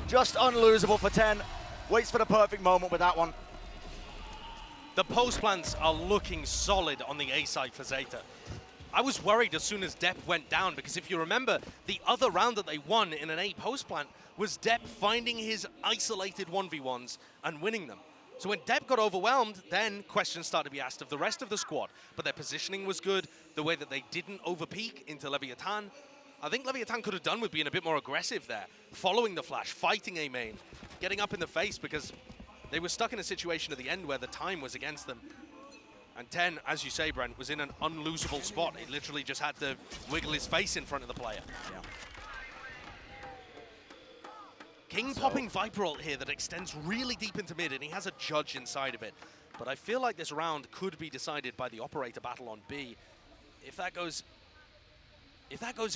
just unlosable for 10. Waits for the perfect moment with that one. The post plans are looking solid on the A side for Zeta. I was worried as soon as Depp went down, because if you remember, the other round that they won in an A post plant was Depp finding his isolated 1v1s and winning them. So when Depp got overwhelmed, then questions started to be asked of the rest of the squad. But their positioning was good, the way that they didn't overpeak into Leviatán. I think Leviatán could have done with being a bit more aggressive there, following the flash, fighting A main, getting up in the face, because they were stuck in a situation at the end where the time was against them. And 10, as you say, Brent, was in an unlosable spot. He literally just had to wiggle his face in front of the player. Yeah. King popping Viper ult here that extends really deep into mid, and he has a judge inside of it. But I feel like this round could be decided by the operator battle on B. If that goes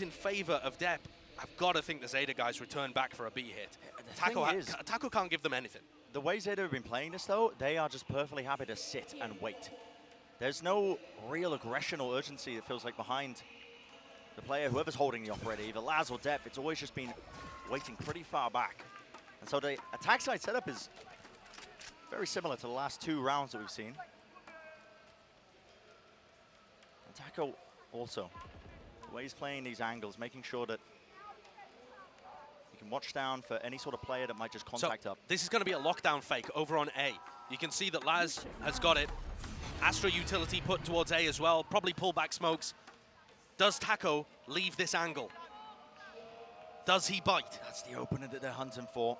in favor of Depp, I've got to think the Zeta guys return back for a B hit. Taco can't give them anything. The way Zeta have been playing this, though, they are just perfectly happy to sit and wait. There's no real aggression or urgency, it feels like, behind the player, whoever's holding the operator, either Laz or Depp. It's always just been waiting pretty far back. And so the attack side setup is very similar to the last 2 rounds that we've seen. And Taco also, the way he's playing these angles, making sure that you can watch down for any sort of player that might just contact up. This is going to be a lockdown fake over on A. You can see that Laz has got it. Astra utility put towards A as well, probably pull back smokes. Does Taco leave this angle? Does he bite? That's the opener that they're hunting for.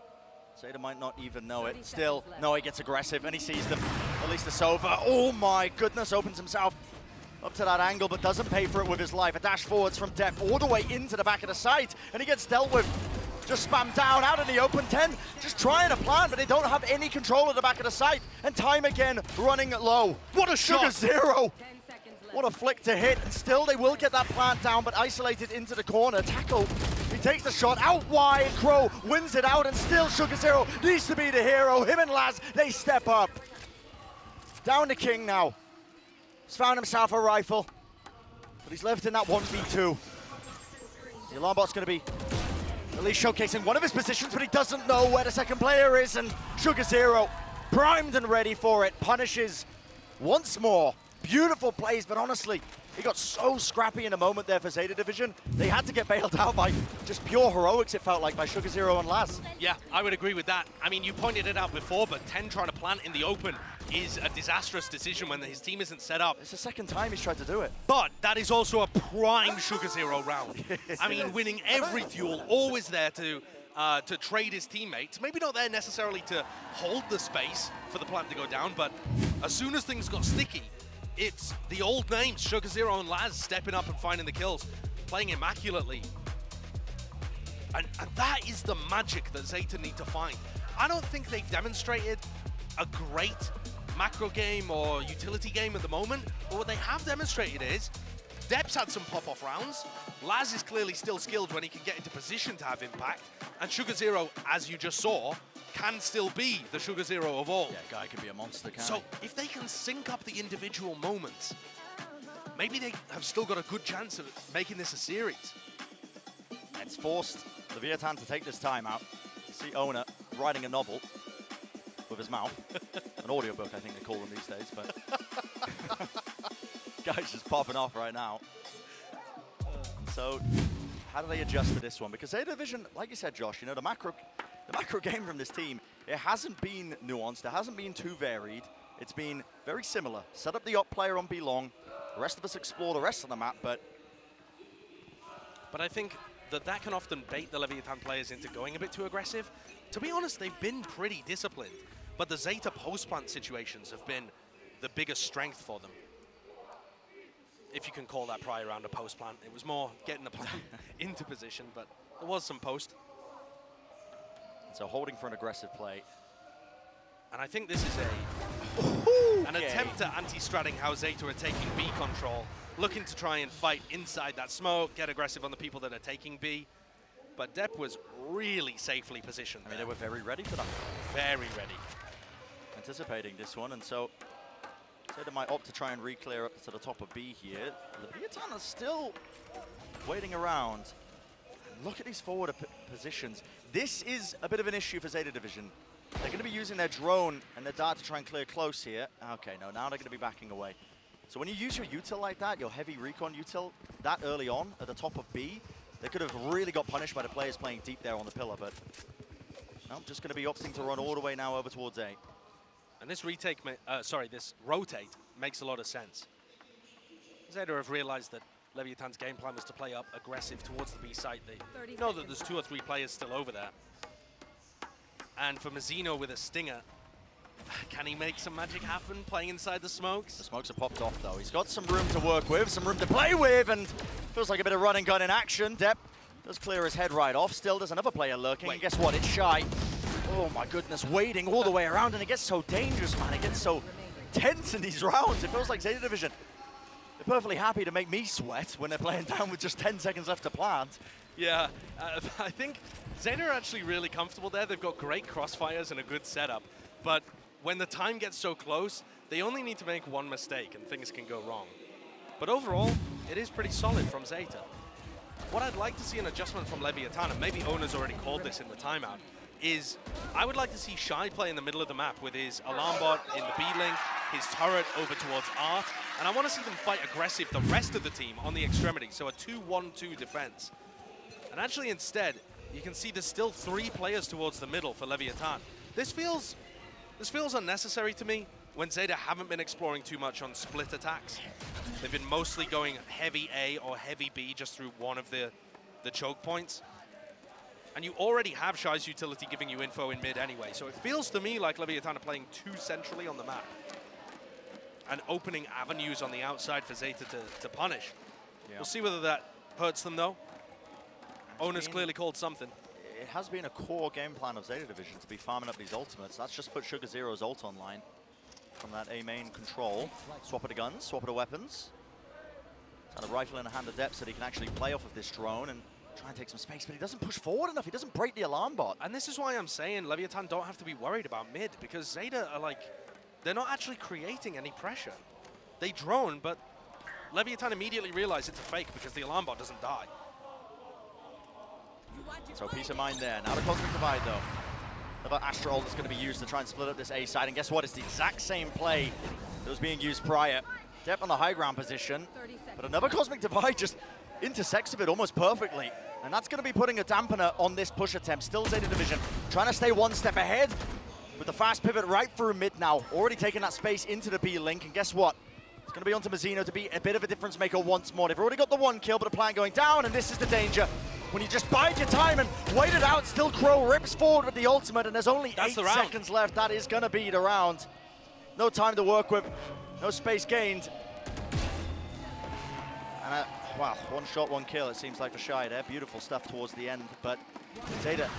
Zeta might not even know it. Still, no, he gets aggressive and he sees them. At least the Sova. Oh my goodness, opens himself up to that angle, but doesn't pay for it with his life. A dash forwards from Depp all the way into the back of the site, and he gets dealt with. Just spam down out in the open. 10 just trying to plan, but they don't have any control at the back of the site. And time again running low. What a shot! Sugar0. What a flick to hit. And still they will get that plant down, but isolated into the corner. Taco, he takes the shot out wide. Krü wins it out, and still Sugar0 needs to be the hero. Him and Laz, they step up. Down to King now. He's found himself a rifle, but he's left in that 1v2. The alarm bot's going to be at least showcasing one of his positions, but he doesn't know where the second player is, and Sugar0, primed and ready for it, punishes once more. Beautiful plays, but honestly, he got so scrappy in a moment there for Zeta Division. They had to get bailed out by just pure heroics, it felt like, by Sugar0 and Laz. Yeah, I would agree with that. I mean, you pointed it out before, but 10 trying to plant in the open is a disastrous decision when his team isn't set up. It's the second time he's tried to do it. But that is also a prime Sugar0 round. I mean, winning every duel, always there to trade his teammates. Maybe not there necessarily to hold the space for the plant to go down, but as soon as things got sticky, it's the old names, Sugar0 and Laz, stepping up and finding the kills, playing immaculately. And that is the magic that Zeta need to find. I don't think they've demonstrated a great macro game or utility game at the moment, but what they have demonstrated is Depp's had some pop-off rounds. Laz is clearly still skilled when he can get into position to have impact, and Sugar0, as you just saw, can still be the Sugar0 of all. Yeah, guy can be a monster, can't So if they can sync up the individual moments, maybe they have still got a good chance of making this a series. It's forced Leviatán to take this time out. See owner writing a novel with his mouth. An audiobook, I think they call them these days, but guy's just popping off right now. So how do they adjust to this one? Because Zeta Division, like you said, Josh, you know, the macro game from this team, it hasn't been nuanced, it hasn't been too varied. It's been very similar. Set up the op player on B long, the rest of us explore the rest of the map, but I think that can often bait the Leviatán players into going a bit too aggressive. To be honest, they've been pretty disciplined, but the Zeta post-plant situations have been the biggest strength for them. If you can call that prior round a post-plant. It was more getting the plant into position, but there was some post. So holding for an aggressive play. And I think this is an attempt at anti-stratting how Zeta are taking B control, looking to try and fight inside that smoke, get aggressive on the people that are taking B. But Depp was really safely positioned. I mean, they were very ready for that. Very ready. Anticipating this one, and so Zeta might opt to try and re-clear up to the top of B here. Leviatán are still waiting around. Look at these forward positions. This is a bit of an issue for Zeta Division. They're going to be using their drone and their dart to try and clear close here. Okay, no, now they're going to be backing away. So when you use your util like that, your heavy recon util, that early on at the top of B, they could have really got punished by the players playing deep there on the pillar, but no, just going to be opting to run all the way now over towards A. And this retake, this rotate makes a lot of sense. Zeta have realized that Leviatán's game plan was to play up aggressive towards the B site. They know that there's 2 or 3 players still over there. And for Mazzino with a stinger, can he make some magic happen playing inside the smokes? The smokes are popped off though. He's got some room to work with, some room to play with, and feels like a bit of run and gun in action. Depp does clear his head right off. Still, there's another player lurking, and guess what? It's Shy. Oh my goodness, wading all the way around, and it gets so dangerous, man. It gets so tense in these rounds. It feels like Zeta Division, they're perfectly happy to make me sweat when they're playing down with just 10 seconds left to plant. Yeah, I think Zeta are actually really comfortable there. They've got great crossfires and a good setup, but when the time gets so close, they only need to make one mistake and things can go wrong. But overall, it is pretty solid from Zeta. What I'd like to see an adjustment from Leviatán, and maybe Owner's already called this in the timeout, is I would like to see Shy play in the middle of the map with his alarm bot in the B-link, his turret over towards Art, and I want to see them fight aggressive, the rest of the team, on the extremity, so a 2-1-2 defense. And actually instead, you can see there's still 3 players towards the middle for Leviatán. This feels unnecessary to me when Zeta haven't been exploring too much on split attacks. They've been mostly going heavy A or heavy B just through one of the choke points. And you already have Shy's utility giving you info in mid anyway, so it feels to me like Leviatán are playing too centrally on the map and opening avenues on the outside for Zeta to punish. Yeah. We'll see whether that hurts them though. Owner's clearly called something. It has been a core game plan of Zeta Division to be farming up these ultimates. That's just put Sugar Zero's ult online from that A main control. Swap it to guns, swap it to weapons. He's had a rifle in the hand of Depp so that he can actually play off of this drone and try and take some space, but he doesn't push forward enough. He doesn't break the alarm bot. And this is why I'm saying Leviatán don't have to be worried about mid, because Zeta are like, they're not actually creating any pressure. They drone, but Leviatán immediately realize it's a fake because the alarm bot doesn't die. So peace of mind there. Now the Cosmic Divide though. Another Astral that's going to be used to try and split up this A side, and guess what? It's the exact same play that was being used prior. Depp on the high ground position, but another Cosmic Divide just intersects with it almost perfectly. And that's going to be putting a dampener on this push attempt. Still Zeta Division trying to stay one step ahead with the fast pivot right through mid now. Already taking that space into the B link, and guess what? It's going to be onto Mazzino to be a bit of a difference maker once more. They've already got the 1 kill, but the plan going down, and this is the danger. When you just bide your time and wait it out, still Krü rips forward with the ultimate, and there's only 8 seconds left. That is going to be the round. No time to work with, no space gained. And wow, 1 shot, 1 kill, it seems like for Shy there. Beautiful stuff towards the end, but Zeta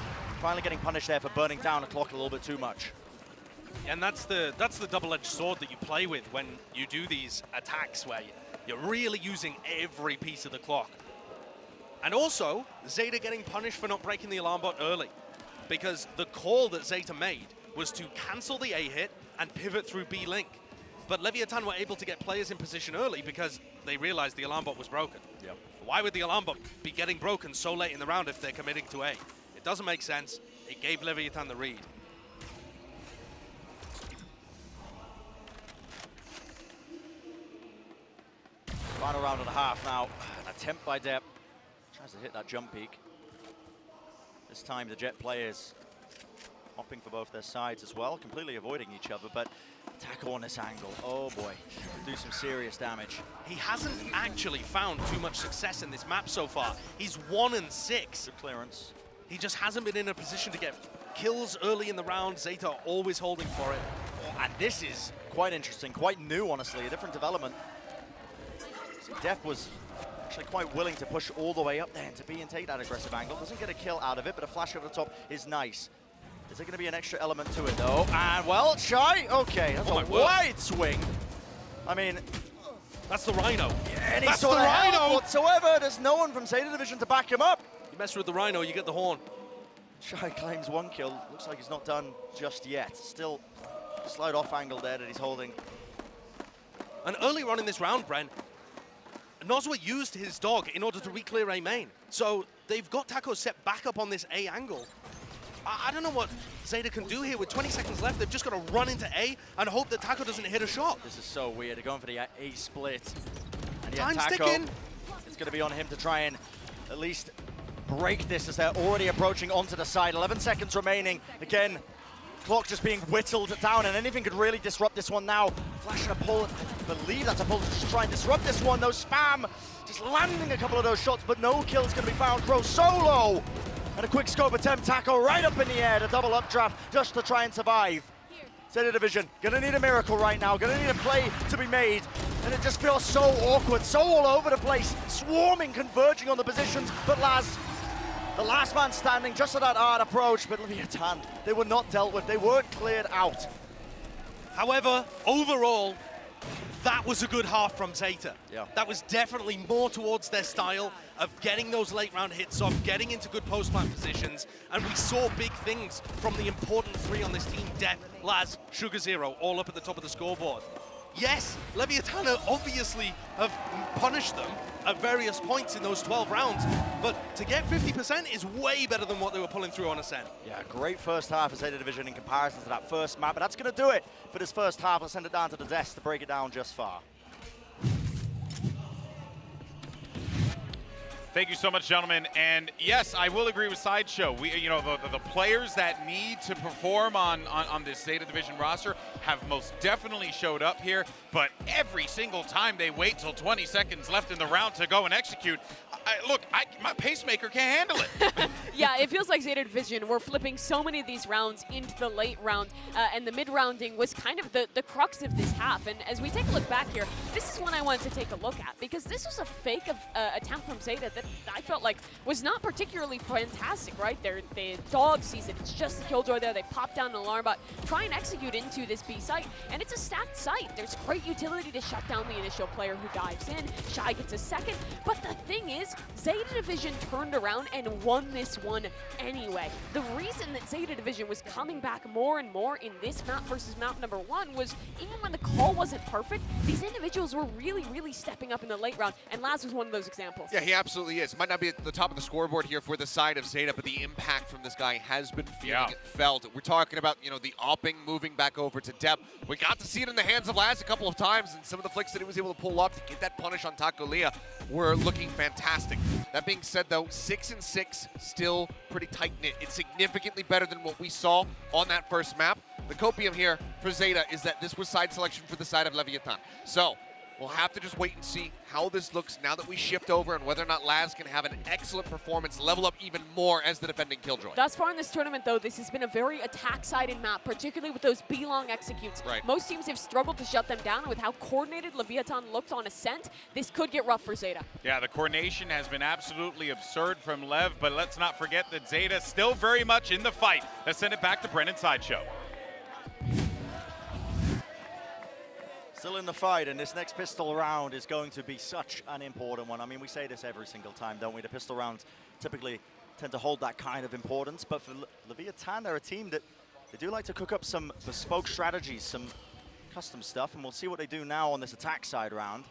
finally getting punished there for burning down the clock a little bit too much. And that's the double-edged sword that you play with when you do these attacks where you're really using every piece of the clock. And also, Zeta getting punished for not breaking the alarm bot early, because the call that Zeta made was to cancel the A hit and pivot through B link. But Leviatán were able to get players in position early because they realized the alarm bot was broken. Yep. Why would the alarm bot be getting broken so late in the round if they're committing to A? It doesn't make sense. It gave Leviatán the read. Final round and a half now. An attempt by Depp. Tries to hit that jump peak. This time the Jet players hopping for both their sides as well, completely avoiding each other, but tackle on this angle, oh boy, do some serious damage. He hasn't actually found too much success in this map so far. He's 1 and 6. Good clearance. He just hasn't been in a position to get kills early in the round. Zeta always holding for it. And this is quite interesting, quite new, honestly, a different development. See, Depp was actually quite willing to push all the way up there to be and take that aggressive angle. Doesn't get a kill out of it, but a flash over the top is nice. Is there going to be an extra element to it, though? And, well, Shy, okay, that's a wide swing. I mean, that's the Rhino. Any sort of help whatsoever. There's no one from Zeta Division to back him up. You mess with the Rhino, you get the horn. Shy claims 1 kill. Looks like he's not done just yet. Still a slight off angle there that he's holding. And earlier on in this round, Bren, Nozwa used his dog in order to re-clear A main. So they've got Taco set back up on this A angle. I don't know what Zeta can do here. With 20 seconds left, they've just got to run into A and hope that Taco doesn't hit a shot. This is so weird. They're going for the A split. And yeah, Time's Taco, ticking. it's going to be on him to try and at least break this as they're already approaching onto the side. 11 seconds remaining. Again, clock just being whittled down, and anything could really disrupt this one now. Flash and a pull. I believe that's a pull to just try and disrupt this one. No spam. Just landing a couple of those shots, but no kills going to be found. Crow solo. And a quick scope attempt. Taco right up in the air to double updraft just to try and survive. Zeta Division gonna need a miracle right now. Gonna need a play to be made. And it just feels so awkward, so all over the place. Swarming, converging on the positions. But Laz, the last man standing just at that hard approach. But Leviatán, they were not dealt with. They weren't cleared out. However, overall, that was a good half from Zeta. Yeah. That was definitely more towards their style of getting those late round hits off, getting into good post-plant positions, and we saw big things from the important three on this team, Death, Laz, Sugar Zero, all up at the top of the scoreboard. Yes, Leviatán obviously have punished them at various points in those 12 rounds, but to get 50% is way better than what they were pulling through on Ascent. Yeah, great first half of Zeta Division in comparison to that first map, but that's going to do it for this first half. Let's send it down to the desk to break it down just far. Thank you so much, gentlemen. And yes, I will agree with Sideshow. The players that need to perform on this Zeta Division roster have most definitely showed up here. But every single time they wait till 20 seconds left in the round to go and execute, my pacemaker can't handle it. Yeah, it feels like Zeta Division were flipping so many of these rounds into the late round, and the mid-rounding was kind of the crux of this half. And as we take a look back here, this is one I wanted to take a look at, because this was a fake attempt from Zeta that I felt like was not particularly fantastic, right? They dog season, it's just the Killjoy there, they pop down an alarm bot, try and execute into this B site, and it's a stacked site. There's great utility to shut down the initial player who dives in. Shy gets a second, but the thing is, Zeta Division turned around and won this one anyway. The reason that Zeta Division was coming back more and more in this map versus map number one was even when the call wasn't perfect, these individuals were really, really stepping up in the late round, and Laz was one of those examples. Yeah, he absolutely is. Might not be at the top of the scoreboard here for the side of Zeta, but the impact from this guy has been felt. We're talking about, the opping, moving back over to Deb. We got to see it in the hands of Laz a couple of times, and some of the flicks that he was able to pull off to get that punish on Taco Leah were looking fantastic. That being said, though, 6-6, still pretty tight-knit. It's significantly better than what we saw on that first map. The copium here for Zeta is that this was side selection for the side of Leviatán. So we'll have to just wait and see how this looks now that we shift over, and whether or not Laz can have an excellent performance, level up even more as the defending Killjoy. Thus far in this tournament, though, this has been a very attack-sided map, particularly with those B-long executes. Right. Most teams have struggled to shut them down, and with how coordinated Leviatán looked on Ascent, this could get rough for Zeta. Yeah, the coordination has been absolutely absurd from Lev, but let's not forget that Zeta still very much in the fight. Let's send it back to Brennan Sideshow. Still in the fight, and this next pistol round is going to be such an important one. I mean, we say this every single time, don't we? The pistol rounds typically tend to hold that kind of importance, but for Leviatán, they're a team that they do like to cook up some bespoke strategies, some custom stuff, and we'll see what they do now on this attack side round.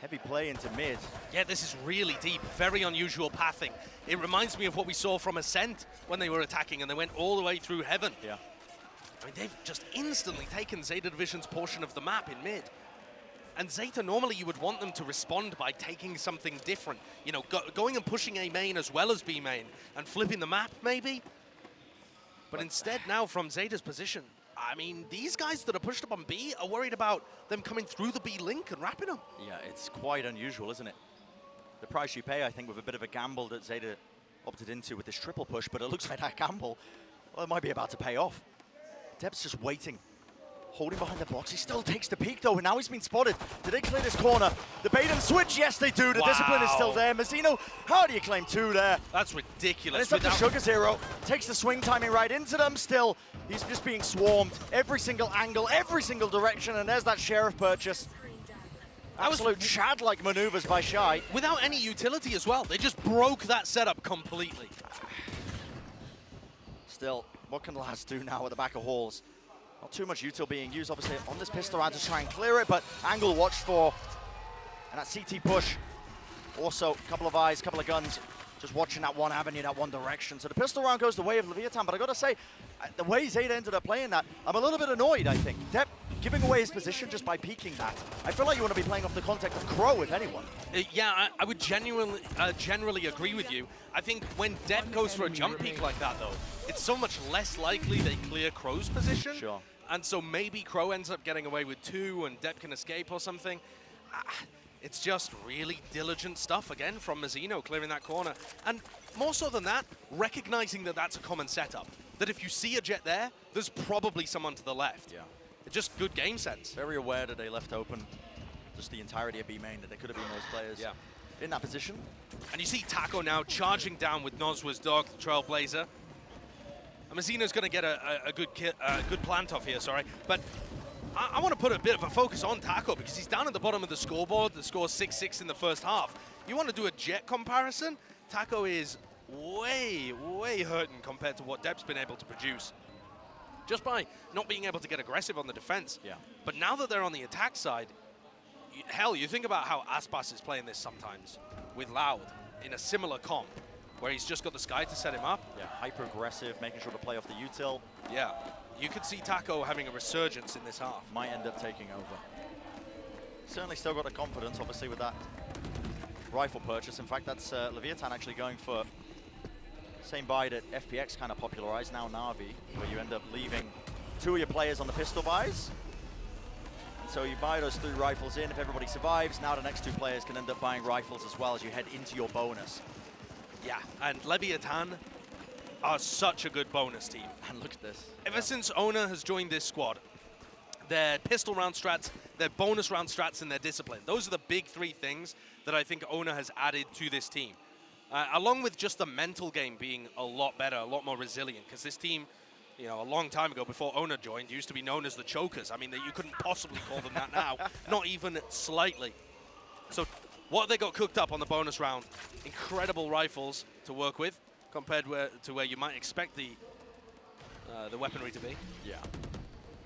Heavy play into mid. Yeah, this is really deep, very unusual pathing. It reminds me of what we saw from Ascent when they were attacking, and they went all the way through Heaven. Yeah. I mean, they've just instantly taken Zeta Division's portion of the map in mid. And Zeta, normally you would want them to respond by taking something different. Going and pushing A main as well as B main and flipping the map, maybe. But instead now from Zeta's position, I mean, these guys that are pushed up on B are worried about them coming through the B link and wrapping them. Yeah, it's quite unusual, isn't it? The price you pay, I think, with a bit of a gamble that Zeta opted into with this triple push, but it looks like that gamble, well, it might be about to pay off. Deb's just waiting, holding behind the blocks. He still takes the peek, though, and now he's been spotted. Did they clear this corner? The bait and switch, yes, they do. The discipline is still there. Mazzino, how do you claim two there? That's ridiculous. And it's up to Sugar Zero. Takes the swing timing right into them still. He's just being swarmed. Every single angle, every single direction, and there's that Sheriff purchase. Absolute Chad-like maneuvers by Shy. Without any utility as well. They just broke that setup completely. Still, what can Laz do now at the back of halls? Not too much util being used, obviously, on this pistol round to try and clear it, but angle watched for. And that CT push. Also, a couple of eyes, couple of guns, just watching that one avenue, that one direction. So the pistol round goes the way of Leviatán, but I gotta say, the way Zeta ended up playing that, I'm a little bit annoyed, I think. Depp giving away his position just by peeking that. I feel like you want to be playing off the contact of Krü, if anyone. Yeah, I would generally agree with you. I think when Depp goes for a jump peek like that, though, it's so much less likely they clear Krü's position. Sure. And so maybe Krü ends up getting away with 2 and Depp can escape or something. It's just really diligent stuff, again, from Mazzino, clearing that corner. And more so than that, recognizing that that's a common setup. That if you see a jet there, there's probably someone to the left. Yeah. Just good game sense. Very aware that they left open just the entirety of B main, that there could have been those players in that position. And you see Taco now charging down with Nozwa's dog, the Trailblazer. And Mazzino's going to get a good plant off here, sorry. But I want to put a bit of a focus on Taco because he's down at the bottom of the scoreboard. The score's 6-6 in the first half. You want to do a jet comparison? Taco is way hurting compared to what Depp's been able to produce. Just by not being able to get aggressive on the defense. Yeah. But now that they're on the attack side, hell, you think about how Aspas is playing this sometimes with Loud in a similar comp, where he's just got the Sky to set him up. Yeah, hyper-aggressive, making sure to play off the util. Yeah, you could see Taco having a resurgence in this half. Might end up taking over. Certainly still got the confidence, obviously, with that rifle purchase. In fact, that's Leviatán actually going for same buy that FPX kind of popularized, now Navi, where you end up leaving 2 of your players on the pistol buys. And so you buy those 3 rifles in. If everybody survives, now the next 2 players can end up buying rifles as well as you head into your bonus. Yeah, and Leviatán are such a good bonus team. And look at this. Ever since Ona has joined this squad, their pistol round strats, their bonus round strats, and their discipline. Those are the big 3 things that I think Ona has added to this team. Along with just the mental game being a lot better, a lot more resilient, because this team, you know, a long time ago before Ona joined, used to be known as the Chokers. I mean, you couldn't possibly call them that now, not even slightly. So what they got cooked up on the bonus round, incredible rifles to work with, compared to where you might expect the weaponry to be. Yeah,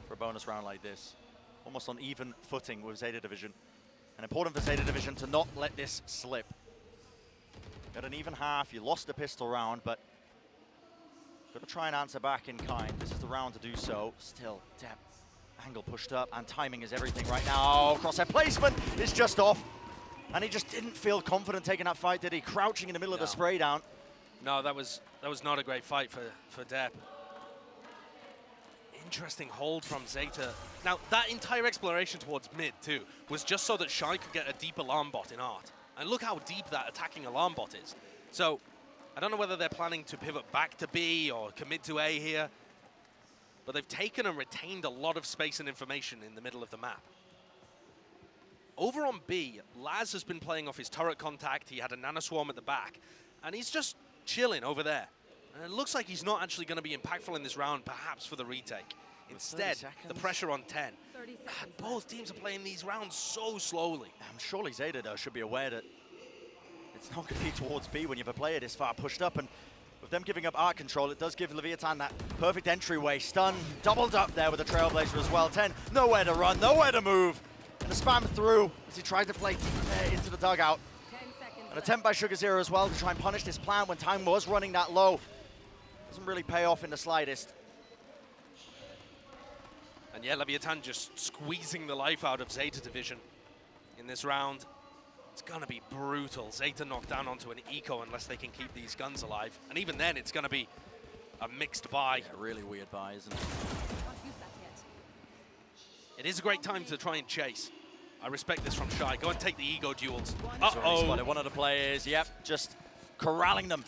for a bonus round like this, almost on even footing with Zeta Division. And important for Zeta Division to not let this slip. Got an even half, you lost the pistol round, but got to try and answer back in kind. This is the round to do so. Still, Depp, angle pushed up, and timing is everything right now. Crosshair placement is just off. And he just didn't feel confident taking that fight, did he? Crouching in the middle of the spray down. No, that was not a great fight for Depp. Interesting hold from Zeta. Now, that entire exploration towards mid, too, was just so that Shy could get a deep alarm bot in Art. And look how deep that attacking alarm bot is. So, I don't know whether they're planning to pivot back to B or commit to A here, but they've taken and retained a lot of space and information in the middle of the map. Over on B, Laz has been playing off his turret contact. He had a nanoswarm at the back, and he's just chilling over there. And it looks like he's not actually going to be impactful in this round, perhaps for the retake. Instead, the pressure on 10. Both teams are playing these rounds so slowly. Surely Zeta, though, should be aware that it's not going to be towards B when you have a player this far pushed up. And with them giving up art control, it does give Leviatán that perfect entryway. Stun, doubled up there with the Trailblazer as well. 10, nowhere to run, nowhere to move. And the spam through as he tried to play deep there into the dugout. An attempt by Sugar Zero as well to try and punish this plan when time was running that low. Doesn't really pay off in the slightest. And yeah, Leviatán just squeezing the life out of Zeta Division in this round. It's going to be brutal. Zeta knocked down onto an eco unless they can keep these guns alive. And even then, it's going to be a mixed buy. Yeah, really weird buy, isn't it? It is a great time to try and chase. I respect this from Shy. Go and take the ego duels. Uh-oh. One of the players, yep, just corralling them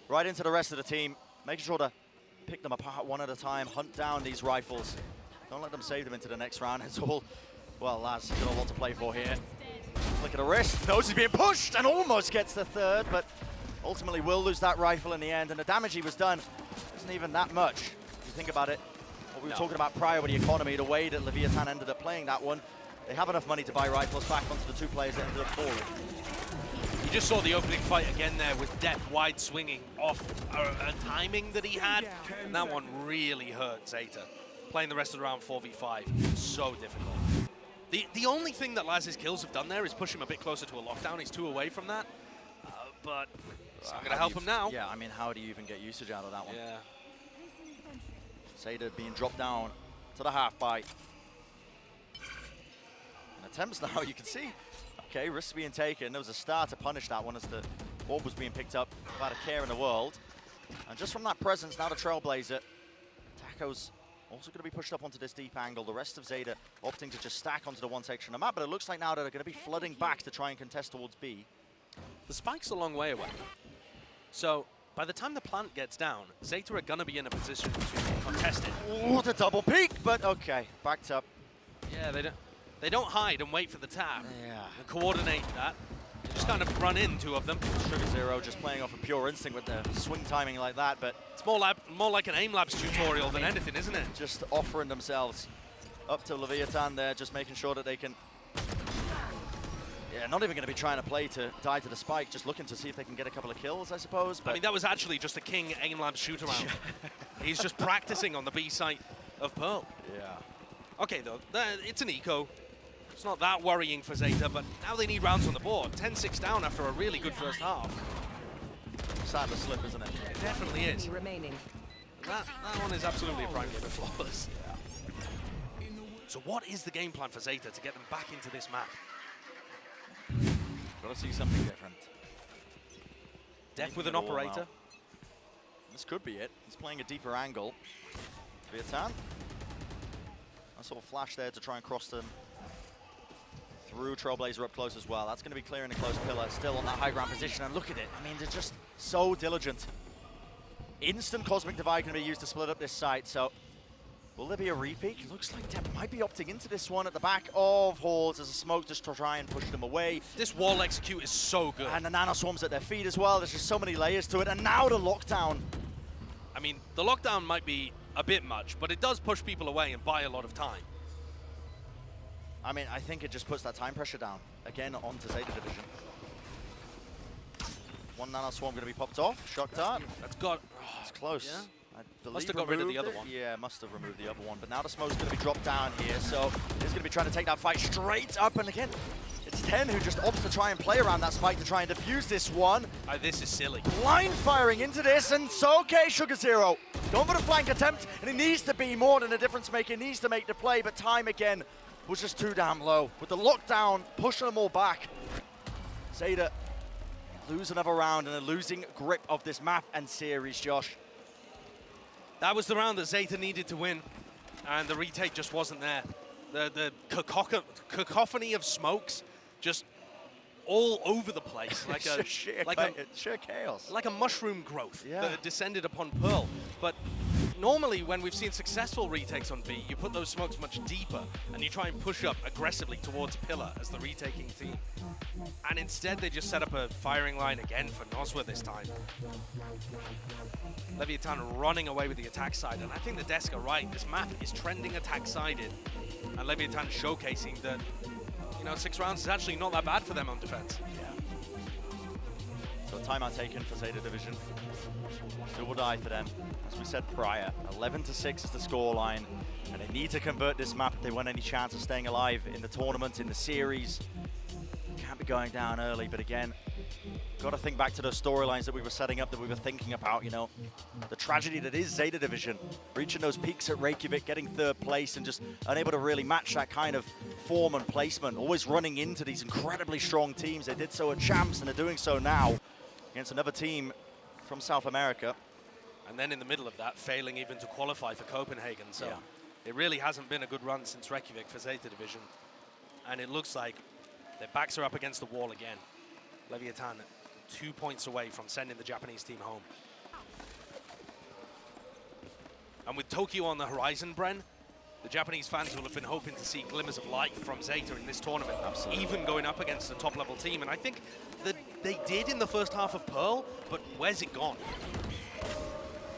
right into the rest of the team. Making sure to pick them apart one at a time, hunt down these rifles. Don't let them save them into the next round. It's all, well, Laz, he's got a lot to play for here. Flick of the wrist, knows he's being pushed and almost gets the 3rd, but ultimately will lose that rifle in the end. And the damage he was done isn't even that much. If you think about it, what we were talking about prior with the economy, the way that Leviatán ended up playing that one, they have enough money to buy rifles back onto the 2 players that ended up falling. You just saw the opening fight again there with Depp wide swinging off a timing that he had, and that one really hurt Zeta. Playing the rest of the round 4v5, so difficult. The only thing that Laz's kills have done there is push him a bit closer to a lockdown. He's 2 away from that, but It's not going to help him now. Yeah, I mean, how do you even get usage out of that one? Yeah. Zeta being dropped down to the half bite. And attempts now, you can see. Okay, risks being taken. There was a star to punish that one as the orb was being picked up without a care in the world. And just from that presence, now the Trailblazer. Taco's also going to be pushed up onto this deep angle. The rest of Zeta opting to just stack onto the one section of the map, but it looks like now that they're going to be flooding back to try and contest towards B. The spike's a long way away. So by the time the plant gets down, Zeta are going to be in a position to contest it. Ooh, the double peek, but okay, backed up. Yeah, they don't hide and wait for the tap. Yeah. And coordinate that. They just kind of run in, two of them. Sugar0 just playing off a pure instinct with the swing timing like that, but it's more like an Aim Labs tutorial than anything, isn't it? Just offering themselves up to Leviatán there, just making sure that they can. Yeah, not even going to be trying to play to die to the spike, just looking to see if they can get a couple of kills, I suppose. But I mean, that was actually just a King Aim Labs shoot around. He's just practicing on the B site of Pearl. Yeah. Okay, though, it's an eco. It's not that worrying for Zeta, but now they need rounds on the board. 10-6 down after a really good first half. Sad to slip, isn't it? It definitely is. Remaining. That one is absolutely a prime game of flawless. Yeah. So what is the game plan for Zeta to get them back into this map? Got to see something different. Deck with an operator. This could be it. He's playing a deeper angle. Leviatán. I saw a flash there to try and cross them. Through Trailblazer up close as well. That's going to be clearing a close pillar. Still on that high ground position. And look at it. I mean, they're just so diligent. Instant Cosmic Divide going to be used to split up this site. So will there be a repeat? Looks like Depp might be opting into this one at the back of Halls as a smoke just to try and push them away. This wall execute is so good. And the Nano Swarms at their feet as well. There's just so many layers to it. And now the lockdown. I mean, the lockdown might be a bit much, but it does push people away and buy a lot of time. I mean, I think it just puts that time pressure down again onto Zeta Division. One Nano Swarm going to be popped off. Shock dart. That's got. It's close. Yeah. I believe must have got rid of the other one. Yeah, must have removed the other one. But now the smoke's going to be dropped down here, so he's going to be trying to take that fight straight up. And again, it's 10 who just opts to try and play around that spike to try and defuse this one. This is silly. Blind firing into this, and so okay, Sugar0 going for the flank attempt, and it needs to be more than a difference maker. It needs to make the play, but time again was just too damn low. With the lockdown pushing them all back, Zeta lose another round and a losing grip of this map and series, Josh. That was the round that Zeta needed to win, and the retake just wasn't there. The cacophony of smokes just all over the place, like a sheer chaos, like a mushroom growth Yeah. that had descended upon Pearl. But normally, when we've seen successful retakes on B, you put those smokes much deeper, and you try and push up aggressively towards Pillar as the retaking team. And instead, they just set up a firing line again for Noswa this time. Leviatán running away with the attack side, and I think the desk are right. This map is trending attack-sided, and Leviatán showcasing that, you know, 6 rounds is actually not that bad for them on defense. So timeout taken for Zeta Division. Do or die for them. As we said prior, 11-6 is the scoreline, and they need to convert this map if they want any chance of staying alive in the tournament, in the series. Can't be going down early, but again, got to think back to those storylines that we were setting up, that we were thinking about, you know, the tragedy that is Zeta Division, reaching those peaks at Reykjavik, getting 3rd place, and just unable to really match that kind of form and placement, always running into these incredibly strong teams. They did so at Champs, and they're doing so now against another team from South America. And then in the middle of that, failing even to qualify for Copenhagen. So it really hasn't been a good run since Reykjavik for Zeta Division. And it looks like their backs are up against the wall again. Leviatán 2 points away from sending the Japanese team home. And with Tokyo on the horizon, Bren, the Japanese fans will have been hoping to see glimmers of light from Zeta in this tournament, even going up against a top-level team. And I think that they did in the first half of Pearl, but where's it gone?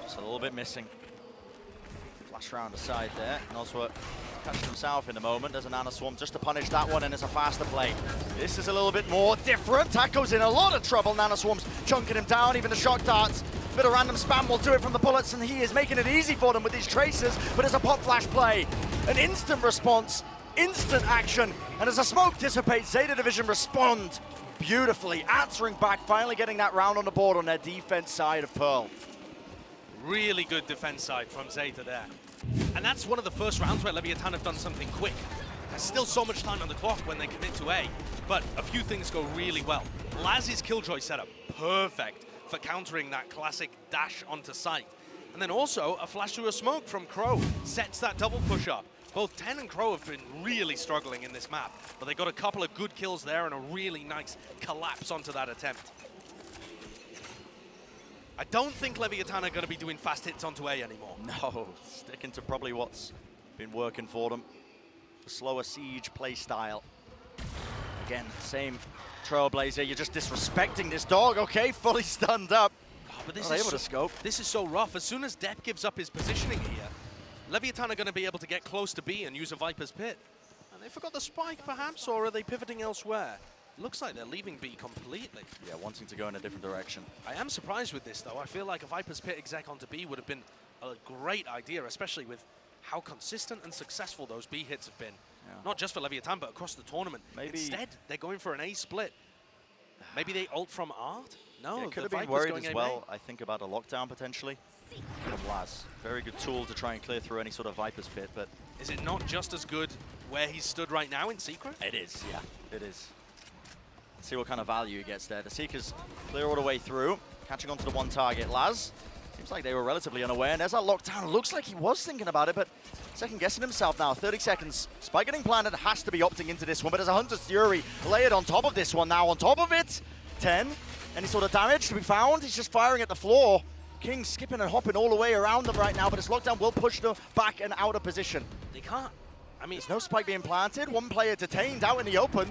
Just a little bit missing. Flash round the side there. Noswa catches himself in the moment. There's a Nano Swarm just to punish that one, and it's a faster play. This is a little bit more different. Taco's in a lot of trouble. Nano Swarm's chunking him down, even the shock darts. Bit of random spam will do it from the bullets, and he is making it easy for them with these tracers, but it's a pop flash play. An instant response instant action. And as the smoke dissipates, Zeta Division respond beautifully, answering back, finally getting that round on the board on their defense side of Pearl. Really good defense side from Zeta there. And that's one of the first rounds where Leviatán have done something quick. There's still so much time on the clock when they commit to A, but a few things go really well. Laz's Killjoy setup, perfect for countering that classic dash onto site. And then also a flash through a smoke from Krü sets that double push up. Both Ten and Krü have been really struggling in this map, but they got a couple of good kills there and a really nice collapse onto that attempt. I don't think Leviatán are going to be doing fast hits onto A anymore. No, sticking to probably what's been working for them. The slower siege play style. Again, same Trailblazer, you're just disrespecting this dog, okay? Fully stunned up. Oh, but this is able to scope. This is so rough. As soon as Depp gives up his positioning here, Leviatán are going to be able to get close to B and use a Viper's Pit. And they forgot the spike, perhaps, or are they pivoting elsewhere? Looks like they're leaving B completely. Yeah, wanting to go in a different direction. I am surprised with this, though. I feel like a Viper's Pit exec onto B would have been a great idea, especially with how consistent and successful those B hits have been. Yeah. Not just for Leviatán, but across the tournament. Maybe instead, they're going for an A split. Maybe they ult from Art? No, yeah, could have been worried as well, I think, about a lockdown potentially. From Laz. Very good tool to try and clear through any sort of Viper's Pit, but... Is it not just as good where he's stood right now in Secret? It is, yeah, it is. Let's see what kind of value he gets there. The Seekers clear all the way through, catching onto the one target, Laz. Seems like they were relatively unaware, and there's that lockdown. Looks like he was thinking about it, but second-guessing himself now. 30 seconds. Spike getting planted, has to be opting into this one, but there's a Hunter's Fury layered on top of this one now. On top of it, 10. Any sort of damage to be found? He's just firing at the floor. King skipping and hopping all the way around them right now, but his lockdown will push them back and out of position. They can't. I mean, there's no spike being planted. One player detained out in the open.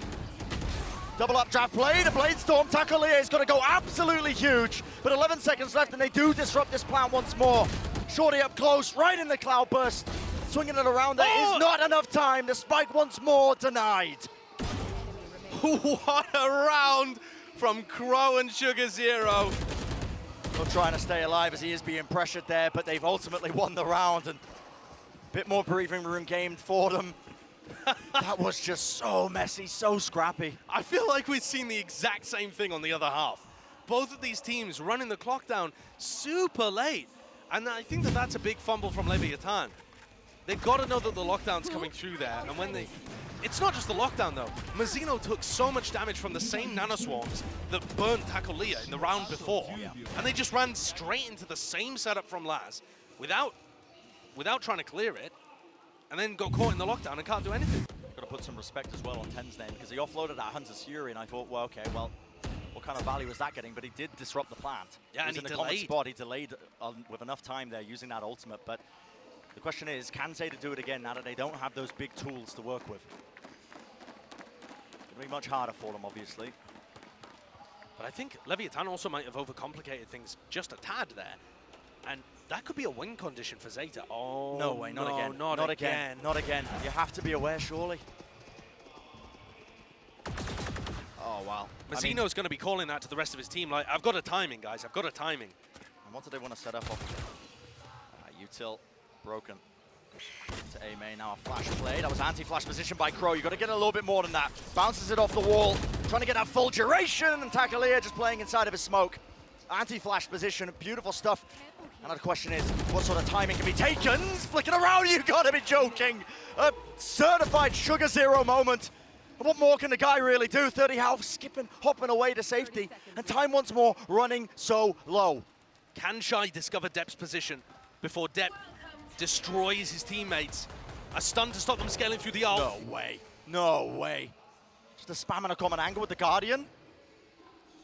Double up draft play, the Blade Storm tackle here is going to go absolutely huge, but 11 seconds left and they do disrupt this plan once more. Shorty up close, right in the cloud burst, swinging it around. There is not enough time. The spike once more denied. What a round from Krü and Sugar Zero. Still trying to stay alive as he is being pressured there, but they've ultimately won the round and a bit more breathing room gained for them. That was just so messy, so scrappy. I feel like we've seen the exact same thing on the other half. Both of these teams running the clock down super late. And I think that that's a big fumble from Leviatán. They've got to know that the lockdown's coming through there. And when they... It's not just the lockdown, though. Mazzino took so much damage from the same nanoswarms that burned Takolia in the round before. And they just ran straight into the same setup from Laz without trying to clear it. And then got caught in the lockdown and can't do anything. Got to put some respect as well on Ten's name because he offloaded that Hunter's Fury and I thought, well, okay, well, what kind of value is that getting? But he did disrupt the plant. Yeah, and he in a delayed. common spot. He delayed with enough time there using that ultimate. But the question is, can Zeta do it again now that they don't have those big tools to work with? It'll be much harder for them, obviously. But I think Leviatán also might have overcomplicated things just a tad there. And that could be a win condition for Zeta. Oh, no way, not again. Not again. Not again. You have to be aware, surely. Oh, wow. Mazzino's going to be calling that to the rest of his team. Like, I've got a timing, guys. I've got a timing. And what do they want to set up off? Util broken. To EMEA now, a flash play. That was anti-flash position by Krü. You've got to get a little bit more than that. Bounces it off the wall. Trying to get that full duration. And Takolia just playing inside of his smoke. Anti-flash position, beautiful stuff. And the question is, what sort of timing can be taken? Flicking around, you gotta be joking. A certified Sugar Zero moment. What more can the guy really do? 30 health, skipping, hopping away to safety. And time once more running so low. Can Shy discover Depp's position before Depp destroys his teammates? A stun to stop them scaling through the ult. No way. No way. Just a spam and a common angle with the Guardian.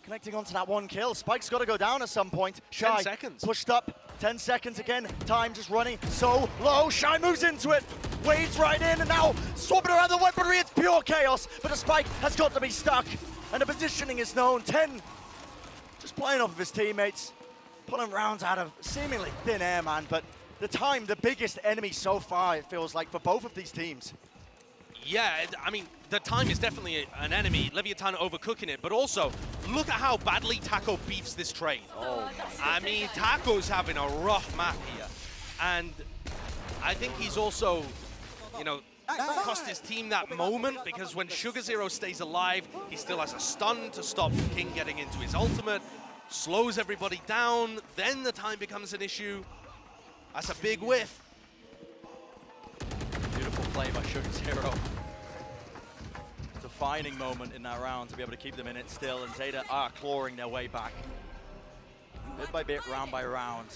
Connecting onto that one kill. Spike's got to go down at some point. Shy 10 seconds. Pushed up. 10 seconds again. Time just running so low. Shy moves into it. Wades right in and now swapping around the weaponry. It's pure chaos. But the Spike has got to be stuck. And the positioning is known. 10 just playing off of his teammates. Pulling rounds out of seemingly thin air, man. But the time, the biggest enemy so far, it feels like, for both of these teams. Yeah, I mean, the time is definitely an enemy. Leviatán overcooking it, but also, look at how badly Taco beefs this trade. Oh, I mean, Taco's having a rough map here. And I think he's also, you know, That cost his team that moment, because when Sugar Zero stays alive, he still has a stun to stop King getting into his ultimate, slows everybody down, then the time becomes an issue. That's a big whiff. Beautiful play by Sugar Zero. Defining moment in that round to be able to keep them in it still, and Zeta are clawing their way back. Bit by bit, round by round.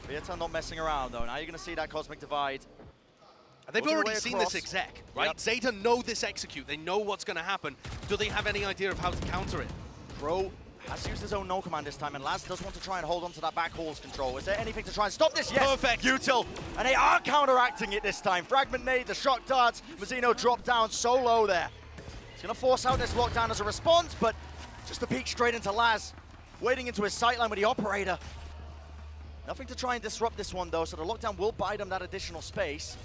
Leviatán not messing around though. Now you're going to see that Cosmic Divide. They've already seen this exec, right? Yep. Zeta know this execute. They know what's going to happen. Do they have any idea of how to counter it? Krü has used his own no command this time, and Laz does want to try and hold on to that back halls control. Is there anything to try and stop this? Yes! Perfect. Util, and they are counteracting it this time. Fragment nade, the shock darts. Mazzino dropped down so low there. He's going to force out this lockdown as a response, but just a peek straight into Laz. Waiting into his sightline with the operator. Nothing to try and disrupt this one though, so the lockdown will buy them that additional space.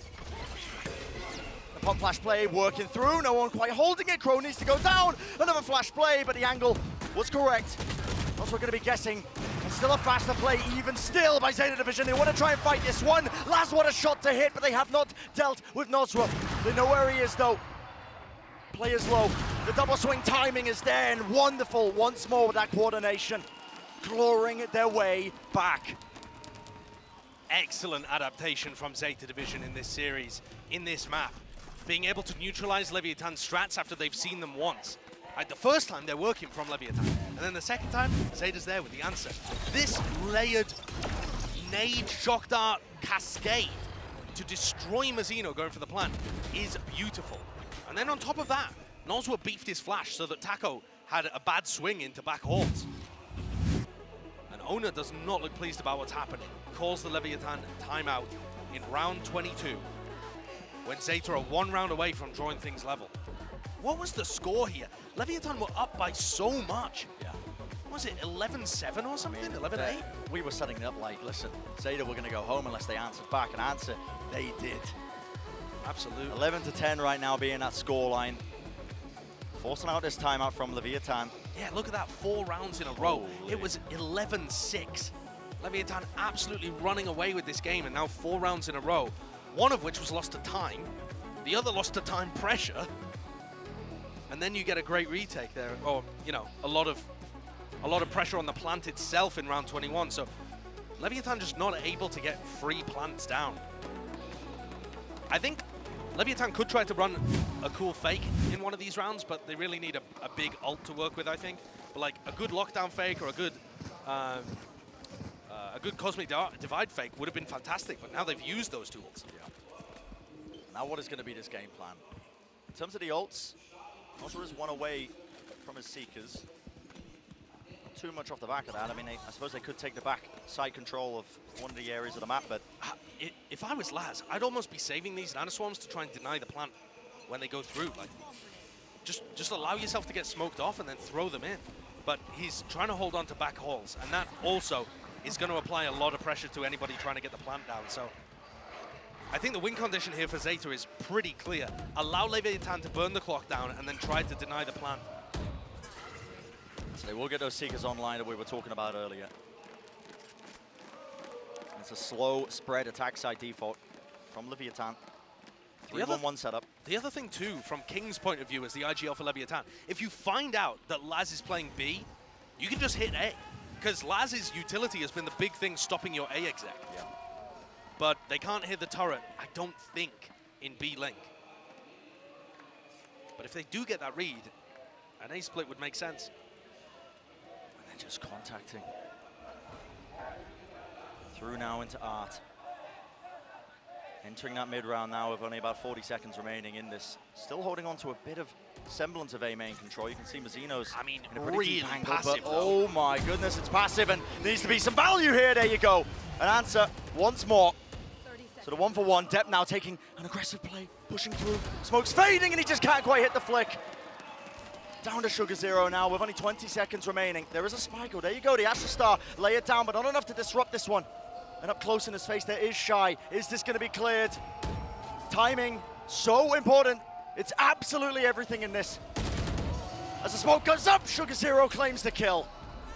The pump flash play working through, no one quite holding it. Krü needs to go down. Another flash play, but the angle was correct. Also we're going to be guessing. And still a faster play, even still by Zeta Division. They want to try and fight this one. Laz, what a shot to hit, but they have not dealt with Nozra. They know where he is though. Players low. The double swing timing is there, and wonderful once more with that coordination. Clawing their way back. Excellent adaptation from Zeta Division in this series, in this map. Being able to neutralize Leviatán's strats after they've seen them once. Like the first time they're working from Leviatán, and then the second time, Zeta's there with the answer. This layered nade shock dart cascade to destroy Mazzino going for the plant is beautiful. And then on top of that, Nozra beefed his flash so that Taco had a bad swing into back halls. And Owner does not look pleased about what's happening. Calls the Leviatán timeout in round 22, when Zeta are one round away from drawing things level. What was the score here? Leviatán were up by so much. Yeah. Was it 11-7 or something? 11-8? We were setting it up like, listen, Zeta were going to go home unless they answered back, and answer, they did. Absolutely. 11-10 right now being that scoreline. Forcing out this timeout from Leviatán. Yeah, look at that, 4 rounds in a row. It was 11-6. Leviatán absolutely running away with this game, and now 4 rounds in a row. One of which was lost to time. The other lost to time pressure. And then you get a great retake there, or, you know, a lot of pressure on the plant itself in round 21. So Leviatán just not able to get free plants down. I think Leviatán could try to run a cool fake in one of these rounds, but they really need a big ult to work with, I think. But like a good lockdown fake or a good Cosmic Divide fake would have been fantastic, but now they've used those tools. Yeah. Now what is going to be this game plan? In terms of the ults, Nozra is one away from his Seekers. Not too much off the back of that. I mean, I suppose they could take the back side control of one of the areas of the map, but... If I was Laz, I'd almost be saving these nanoswarms to try and deny the plant when they go through. Like, just allow yourself to get smoked off and then throw them in. But he's trying to hold on to back halls, and that also is going to apply a lot of pressure to anybody trying to get the plant down. So I think the win condition here for Zeta is pretty clear. Allow Leviatán to burn the clock down and then try to deny the plant. So they will get those Seekers online that we were talking about earlier. It's a slow spread attack side default from Leviatán. 3-1-1 setup. The other thing too, from King's point of view as the IGL for Leviatán, if you find out that Laz is playing B, you can just hit A. Because Laz's utility has been the big thing stopping your A exec. Yeah. But they can't hit the turret, I don't think, in B link. But if they do get that read, an A split would make sense. And they're just contacting. Through now into Art. Entering that mid-round now with only about 40 seconds remaining in this. Still holding on to a bit of semblance of A main control. You can see Mazzino's in a pretty really deep angle, passive, but oh my goodness, it's passive and needs to be some value here. There you go. An answer once more. So the 1-for-1, Depp now taking an aggressive play, pushing through. Smoke's fading and he just can't quite hit the flick. Down to Sugar Zero now with only 20 seconds remaining. There is a spike. Oh, there you go. The Astro Star lay it down, but not enough to disrupt this one. And up close in his face, there is Shy. Is this going to be cleared? Timing, so important. It's absolutely everything in this. As the smoke goes up, Sugar Zero claims the kill.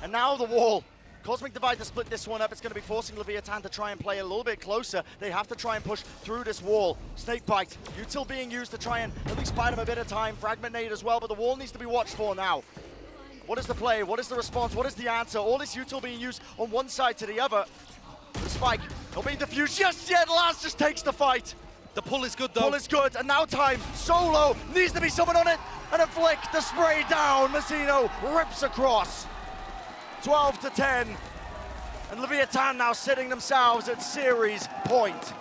And now the wall Cosmic Divide to split this one up. It's going to be forcing Leviatán to try and play a little bit closer. They have to try and push through this wall. Snake Bite, Util being used to try and at least buy them a bit of time. Fragment Nade as well, but the wall needs to be watched for now. What is the play? What is the response? What is the answer? All this Util being used on one side to the other. The spike, not being diffused just yet. Laz just takes the fight. The pull is good though. Pull is good, and now time, solo, needs to be someone on it, and a flick, the spray down, Mazzino rips across. 12 to 10, and Leviatán now sitting themselves at series point.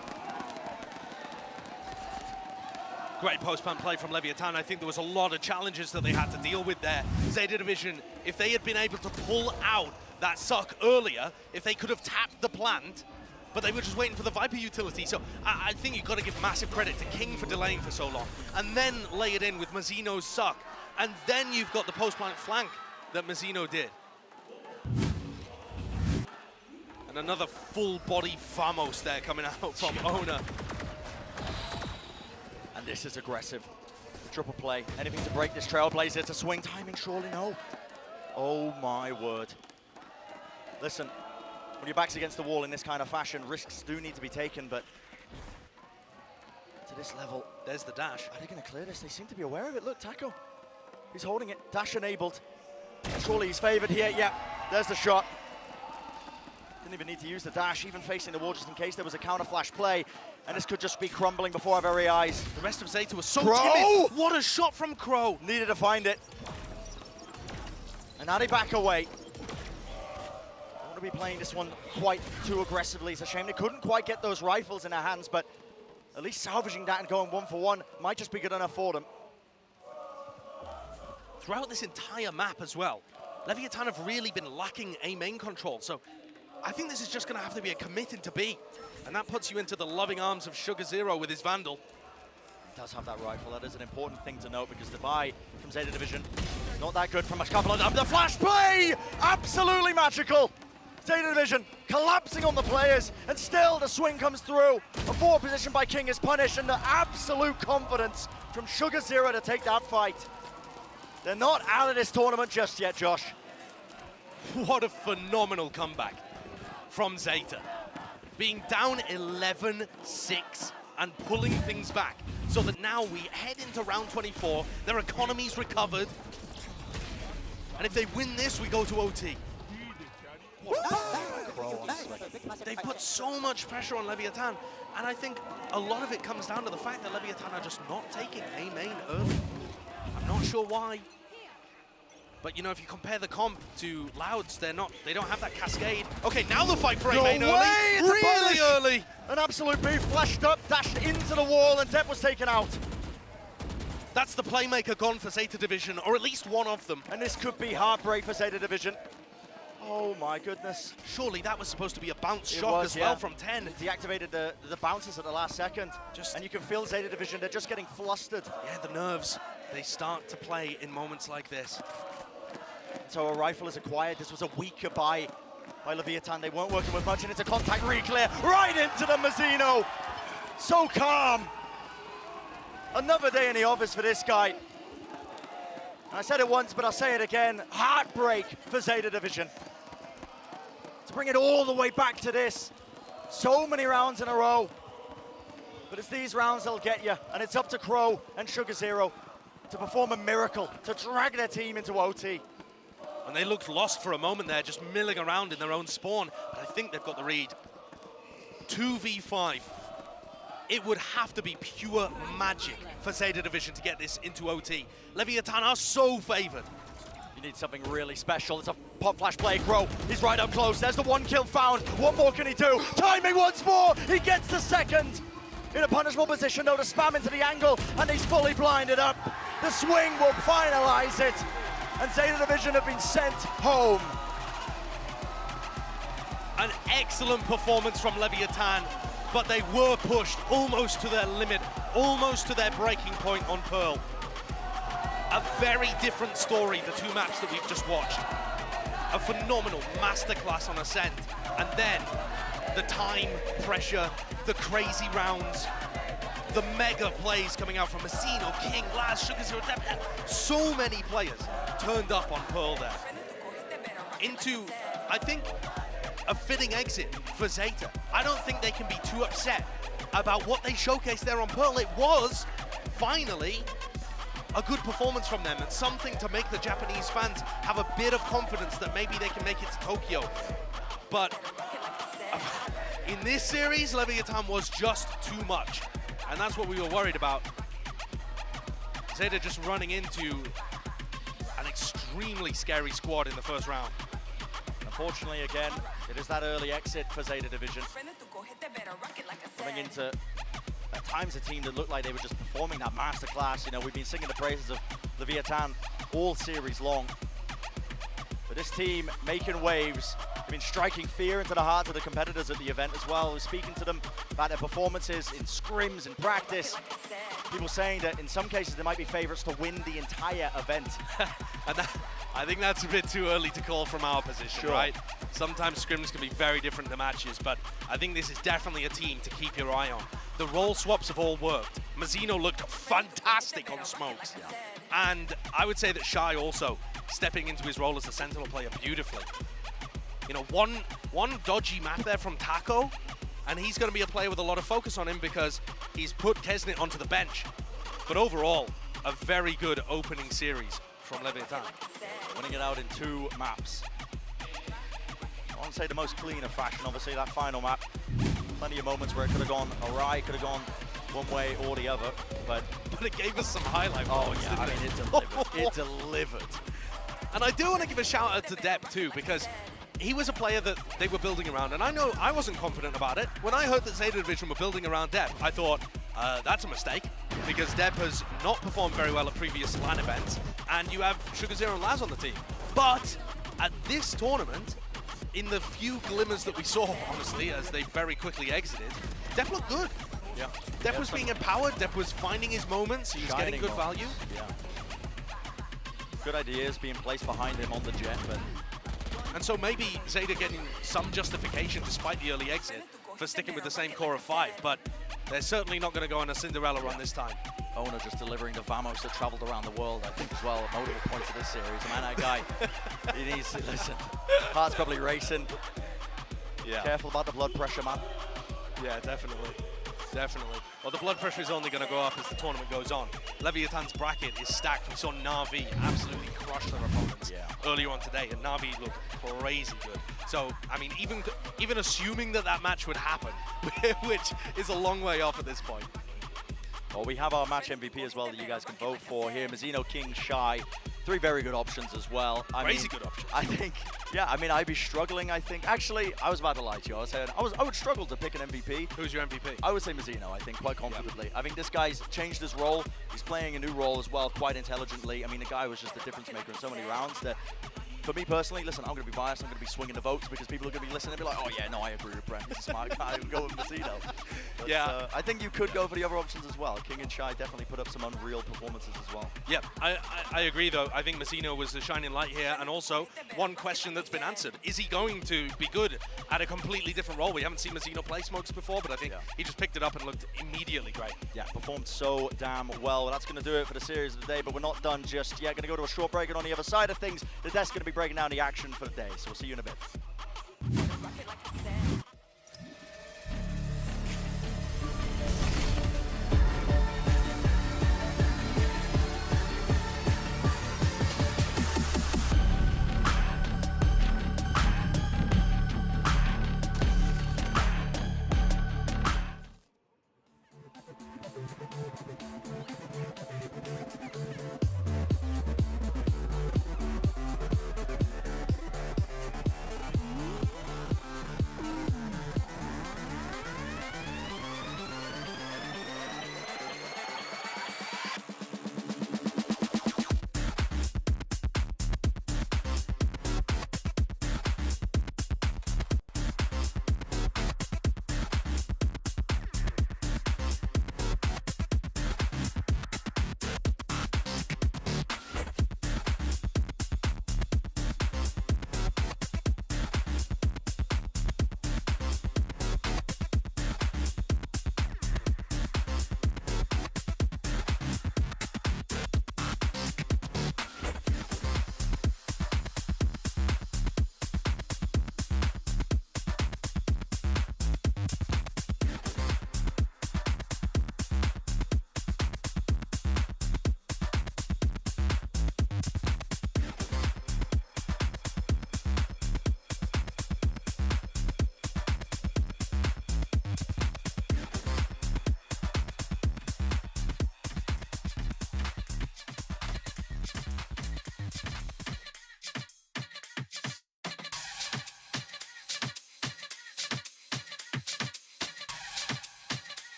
Great post-plant play from Leviatán. I think there was a lot of challenges that they had to deal with there. Zeta Division, if they had been able to pull out that suck earlier, if they could have tapped the plant, but they were just waiting for the Viper utility. So I think you've got to give massive credit to King for delaying for so long, and then lay it in with Mazzino's suck, and then you've got the post-plant flank that Mazzino did. And another full-body Famos there coming out from Ona. And this is aggressive. Triple play, anything to break this Trailblazer. It's a swing timing, surely no. Oh my word. Listen, when your back's against the wall in this kind of fashion, risks do need to be taken, but to this level, there's the dash. Are they going to clear this? They seem to be aware of it. Look, Taco, he's holding it. Dash enabled. Surely he's favored here. Yeah, there's the shot. Didn't even need to use the dash, even facing the wall just in case there was a counter flash play. And this could just be crumbling before our very eyes. The rest of Zeta was so Krü! timid. What a shot from Krü. Needed to find it. And now they back away. Don't want to be playing this one quite too aggressively. It's a shame they couldn't quite get those rifles in their hands, but at least salvaging that and going 1-for-1 might just be good enough for them. Throughout this entire map as well, Leviatán have really been lacking A main control, so I think this is just going to have to be a commit into B, and that puts you into the loving arms of Sugar Zero with his Vandal. He does have that rifle. That is an important thing to note because the buy from Zeta Division is not that good from a couple of them. The flash play! Absolutely magical! Zeta Division collapsing on the players, and still the swing comes through. A forward position by King is punished, and the absolute confidence from Sugar Zero to take that fight. They're not out of this tournament just yet, Josh. What a phenomenal comeback from Zeta. Being down 11-6 and pulling things back so that now we head into round 24, their economy's recovered, and if they win this, we go to OT. They've put so much pressure on Leviatán, and I think a lot of it comes down to the fact that Leviatán are just not taking A main early. I'm not sure why. But you know, if you compare the comp to Louds, they don't have that cascade. Okay, now the fight for A main early. It's really early. An absolute beef, flashed up, dashed into the wall, and Depp was taken out. That's the playmaker gone for Zeta Division, or at least one of them. And this could be heartbreak for Zeta Division. Oh my goodness. Surely that was supposed to be a bounce shot as well from 10. It deactivated the bounces at the last second. And you can feel Zeta Division, they're just getting flustered. Yeah, the nerves, they start to play in moments like this. So a rifle is acquired. This was a weaker buy by Leviatán. They weren't working with much, and it's a contact re-clear right into the Mazzino. So calm. Another day in the office for this guy. I said it once, but I'll say it again. Heartbreak for Zeta Division. To bring it all the way back to this. So many rounds in a row. But it's these rounds that'll get you, and it's up to Krü and Sugar Zero to perform a miracle, to drag their team into OT. And they looked lost for a moment there, just milling around in their own spawn. But I think they've got the read. 2v5. It would have to be pure magic for Zeta Division to get this into OT. Leviatán are so favored. You need something really special. It's a pop flash play. Krü, he's right up close. There's the one kill found. What more can he do? Timing once more. He gets the second. In a punishable position, though, to spam into the angle, and he's fully blinded up. The swing will finalize it. And Zeta Division have been sent home. An excellent performance from Leviatán, but they were pushed almost to their limit, almost to their breaking point on Pearl. A very different story, the two maps that we've just watched. A phenomenal masterclass on Ascent, and then the time, pressure, the crazy rounds, the mega plays coming out from Mazzino, King, Laz, Sugar Zero, so many players turned up on Pearl there. Into I think, a fitting exit for Zeta. I don't think they can be too upset about what they showcased there on Pearl. It was, finally, a good performance from them and something to make the Japanese fans have a bit of confidence that maybe they can make it to Tokyo. But in this series, Leviatán was just too much. And that's what we were worried about. Zeta just running into an extremely scary squad in the first round. Unfortunately, again, it is that early exit for Zeta Division. Coming into, at times, a team that looked like they were just performing that masterclass. You know, we've been singing the praises of Leviatán all series long. But this team making waves, I mean, striking fear into the hearts of the competitors at the event as well. We're speaking to them about their performances in scrims and practice. People saying that in some cases they might be favorites to win the entire event. And I think that's a bit too early to call from our position, right? Sometimes scrims can be very different than matches, but I think this is definitely a team to keep your eye on. The role swaps have all worked. Mazzino looked fantastic on smokes. And I would say that Shy also stepping into his role as a Sentinel player beautifully. You know, one dodgy map there from Taco, and he's going to be a player with a lot of focus on him because he's put Kesnit onto the bench. But overall, a very good opening series from Leviatán. Winning it out in 2 maps. I won't say the most clean of fashion, obviously, that final map. Plenty of moments where it could have gone awry, could have gone one way or the other, but it gave us some highlight moments, yeah, I mean, it delivered. It delivered. And I do want to give a shout out to Depp too, because he was a player that they were building around, and I know I wasn't confident about it. When I heard that Zeta Division were building around Depp, I thought, that's a mistake, because Depp has not performed very well at previous LAN events, and you have Sugar Zero and Laz on the team. But at this tournament, in the few glimmers that we saw, honestly, as they very quickly exited, Depp looked good. Yeah. Depp was being empowered, Depp was finding his moments, he was getting good value. Yeah. Good ideas being placed behind him on the jet, but... And so maybe Zeta getting some justification despite the early exit for sticking with the same core of 5, but they're certainly not going to go on a Cinderella run this time. Owner just delivering the Vamos that traveled around the world, I think, as well, at multiple points of this series. Man, that guy, he needs to listen. Heart's probably racing. Yeah. Careful about the blood pressure, man. Yeah, definitely. Definitely. Well, the blood pressure is only going to go up as the tournament goes on. Leviatán's bracket is stacked. We saw Navi absolutely crush their opponents earlier on today, and Navi looked crazy good. So, I mean, even assuming that match would happen, which is a long way off at this point. Well, we have our match MVP as well that you guys can vote for here. Mazzino, King, Shy. 3 very good options as well. Crazy good options. I think, yeah, I mean, I'd be struggling, I think. Actually, I was about to lie to you. I was saying I would struggle to pick an MVP. Who's your MVP? I would say Mazzino, I think, quite confidently. Yep. I think this guy's changed his role. He's playing a new role as well, quite intelligently. I mean, the guy was just a difference maker in so many rounds that, for me personally, listen, I'm going to be biased. I'm going to be swinging the votes because people are going to be listening and be like, oh, yeah, no, I agree with Brent. He's a smart guy. We'll go with Mazzino. But, yeah. I think you could go for the other options as well. King and Shy definitely put up some unreal performances as well. Yeah, I agree, though. I think Mazzino was the shining light here. And also, one question that's been answered. Is he going to be good at a completely different role? We haven't seen Mazzino play smokes before, but I think he just picked it up and looked immediately great. Yeah, performed so damn well. That's going to do it for the series of the day, but we're not done just yet. Going to go to a short break, and on the other side of things, the desk going to be breaking down the action for the day. So we'll see you in a bit.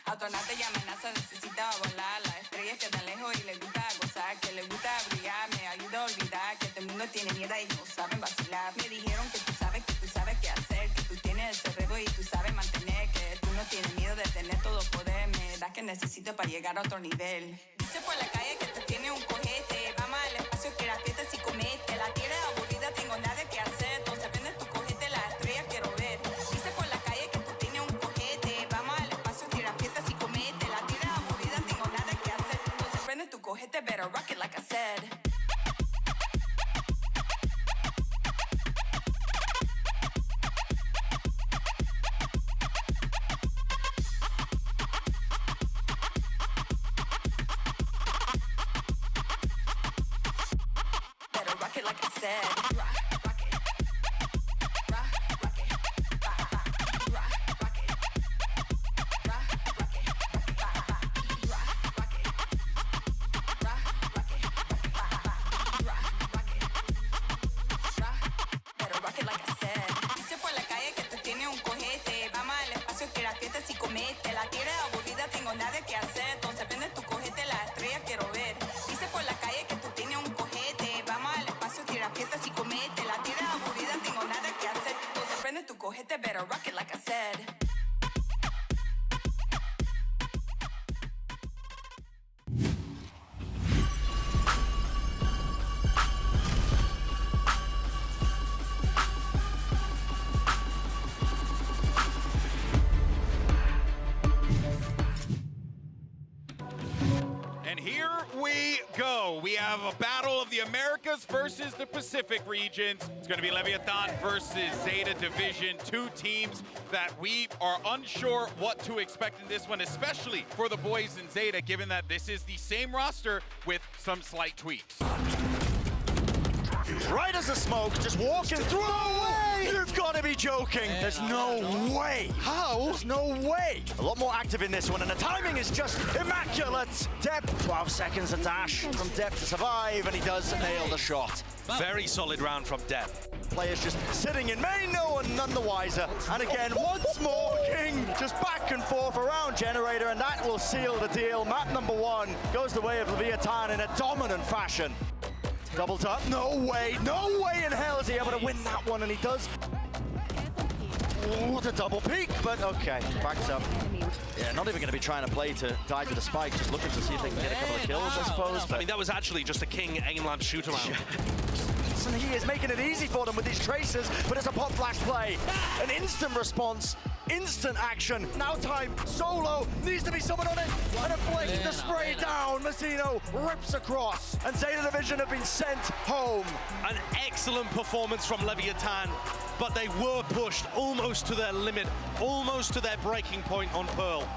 Autonauta y amenaza, necesita volar. Las estrellas que tan lejos y les gusta gozar, que les gusta brillar. Me ayuda a olvidar que este mundo tiene mierda y no saben vacilar. Me dijeron que tú sabes qué hacer, que tú tienes el cerebro y tú sabes mantener, que tú no tienes miedo de tener todo poder. Me da que necesito para llegar a otro nivel. Dice por la calle que tú tienes un cojete, vamos al espacio que la fiesta si comete. La tierra es aburrida, tengo nada que hacer, entonces vende tu cojete, las estrellas quiero ver. Dice por la calle que tú tienes un cojete, vamos al espacio que la fiesta si comete. La tierra es aburrida, tengo nada que hacer, entonces vende tu cojete, better rock it like I said. Better rock it like I said. And here we go. We have a battle of the Americas versus the Pacific regions. It's going to be Leviatán versus Zeta Division, two teams that we are unsure what to expect in this one, especially for the boys in Zeta, given that this is the same roster with some slight tweaks. Right as a smoke, just walking through. No way! You've got to be joking. There's no way. How? There's no way. A lot more active in this one, and the timing is just immaculate. Depp, 12 seconds of dash from Depp to survive, and he does nail the shot. Very solid round from Depp. Players just sitting in main, no one none the wiser. And again, once more, King just back and forth around Generator, and that will seal the deal. Map number 1 goes the way of Leviatán in a dominant fashion. Double tap, no way in hell is he able to win that one, and he does. Oh, the double peek, but okay, backed up. Yeah, not even going to be trying to play to die to the spike, just looking to see if they can get a couple of kills, I suppose. I mean, that was actually just a King aim lamp shoot around. And he is making it easy for them with these traces, but it's a pop flash play. An instant response, instant action. Now time, solo, needs to be someone on it. And it flicks the spray down. Massino rips across. And Zeta Division have been sent home. An excellent performance from Leviatán, but they were pushed almost to their limit, almost to their breaking point on Pearl.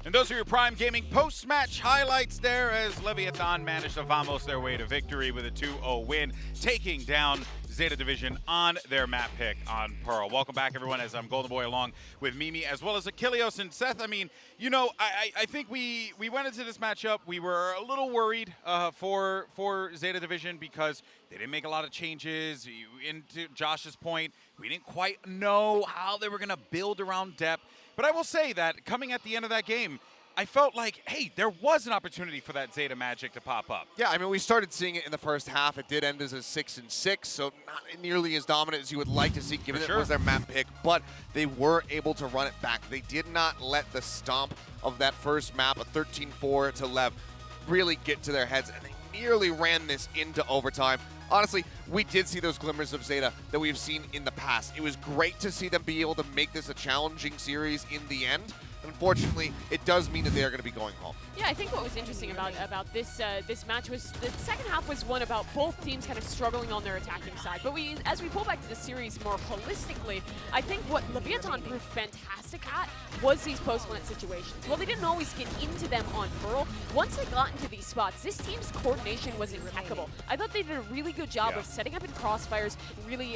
And those are your Prime Gaming post-match highlights there as Leviatán managed to vamos their way to victory with a 2-0 win, taking down Zeta Division on their map pick on Pearl. Welcome back, everyone, as I'm Golden Boy along with Mimi, as well as Achilleos and Seth. I mean, you know, I think we went into this matchup, we were a little worried for Zeta Division because they didn't make a lot of changes. Into Josh's point, we didn't quite know how they were going to build around Depp. But I will say that coming at the end of that game, I felt like, hey, there was an opportunity for that Zeta magic to pop up. Yeah, I mean, we started seeing it in the first half. It did end as a 6-6, so not nearly as dominant as you would like to see, given it was their map pick. But they were able to run it back. They did not let the stomp of that first map, a 13-4 to Lev, really get to their heads, and they nearly ran this into overtime. Honestly, we did see those glimmers of Zeta that we've seen in the past. It was great to see them be able to make this a challenging series in the end. Unfortunately, it does mean that they are going to be going home. Yeah, I think what was interesting about this this match was the second half was one about both teams kind of struggling on their attacking side. But as we pull back to the series more holistically, I think what Leviatán proved fantastic at was these post-plant situations. Well, they didn't always get into them on Pearl. Once they got into these spots, this team's coordination was impeccable. I thought they did a really good job of setting up in crossfires, really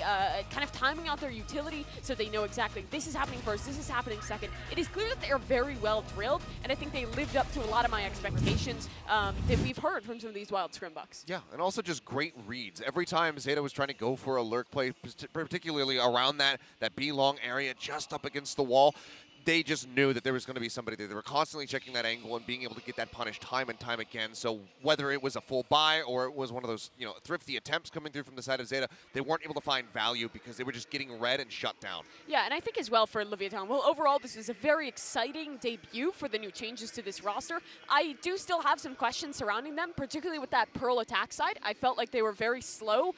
kind of timing out their utility so they know exactly this is happening first, this is happening second. It is clear that they are very well drilled, and I think they lived up to a lot of my expectations that we've heard from some of these Wild Scrimbucks. Yeah, and also just great reads. Every time Zeta was trying to go for a lurk play, particularly around that B long area just up against the wall, they just knew that there was going to be somebody there. They were constantly checking that angle and being able to get that punish time and time again. So whether it was a full buy or it was one of those, you know, thrifty attempts coming through from the side of Zeta, they weren't able to find value because they were just getting read and shut down. Yeah, and I think as well for Leviatán, well, overall, this is a very exciting debut for the new changes to this roster. I do still have some questions surrounding them, particularly with that Pearl attack side. I felt like they were very slow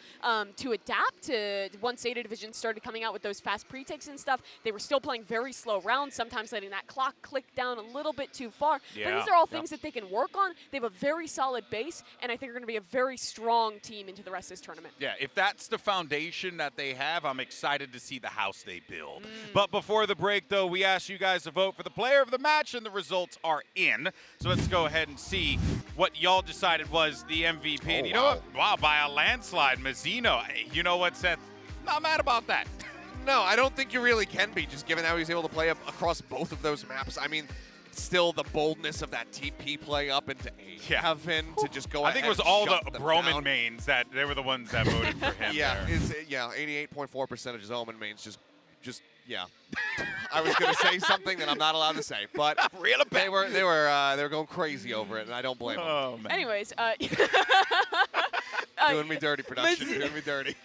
to adapt to once Zeta Division started coming out with those fast pre-takes and stuff. They were still playing very slow rounds, sometimes letting that clock click down a little bit too far. Yeah. But these are all things that they can work on. They have a very solid base, and I think they're going to be a very strong team into the rest of this tournament. Yeah, if that's the foundation that they have, I'm excited to see the house they build. But before the break, though, we asked you guys to vote for the player of the match, and the results are in. So let's go ahead and see what y'all decided was the MVP. Oh, And you know what? Wow, by a landslide, Mazzino. You know what, Seth? Not mad about that. No, I don't think you really can be, just given how he's able to play up across both of those maps. I mean, still the boldness of that TP play up into heaven to just go I ahead think it was and all shut the them Broman down. mains that they were the ones that voted for him. Yeah, there. 88.4% of his Omen mains just yeah. I was gonna say something that I'm not allowed to say, but they were going crazy over it, and I don't blame them. Man. Anyways, doing me dirty, production. Doing me dirty.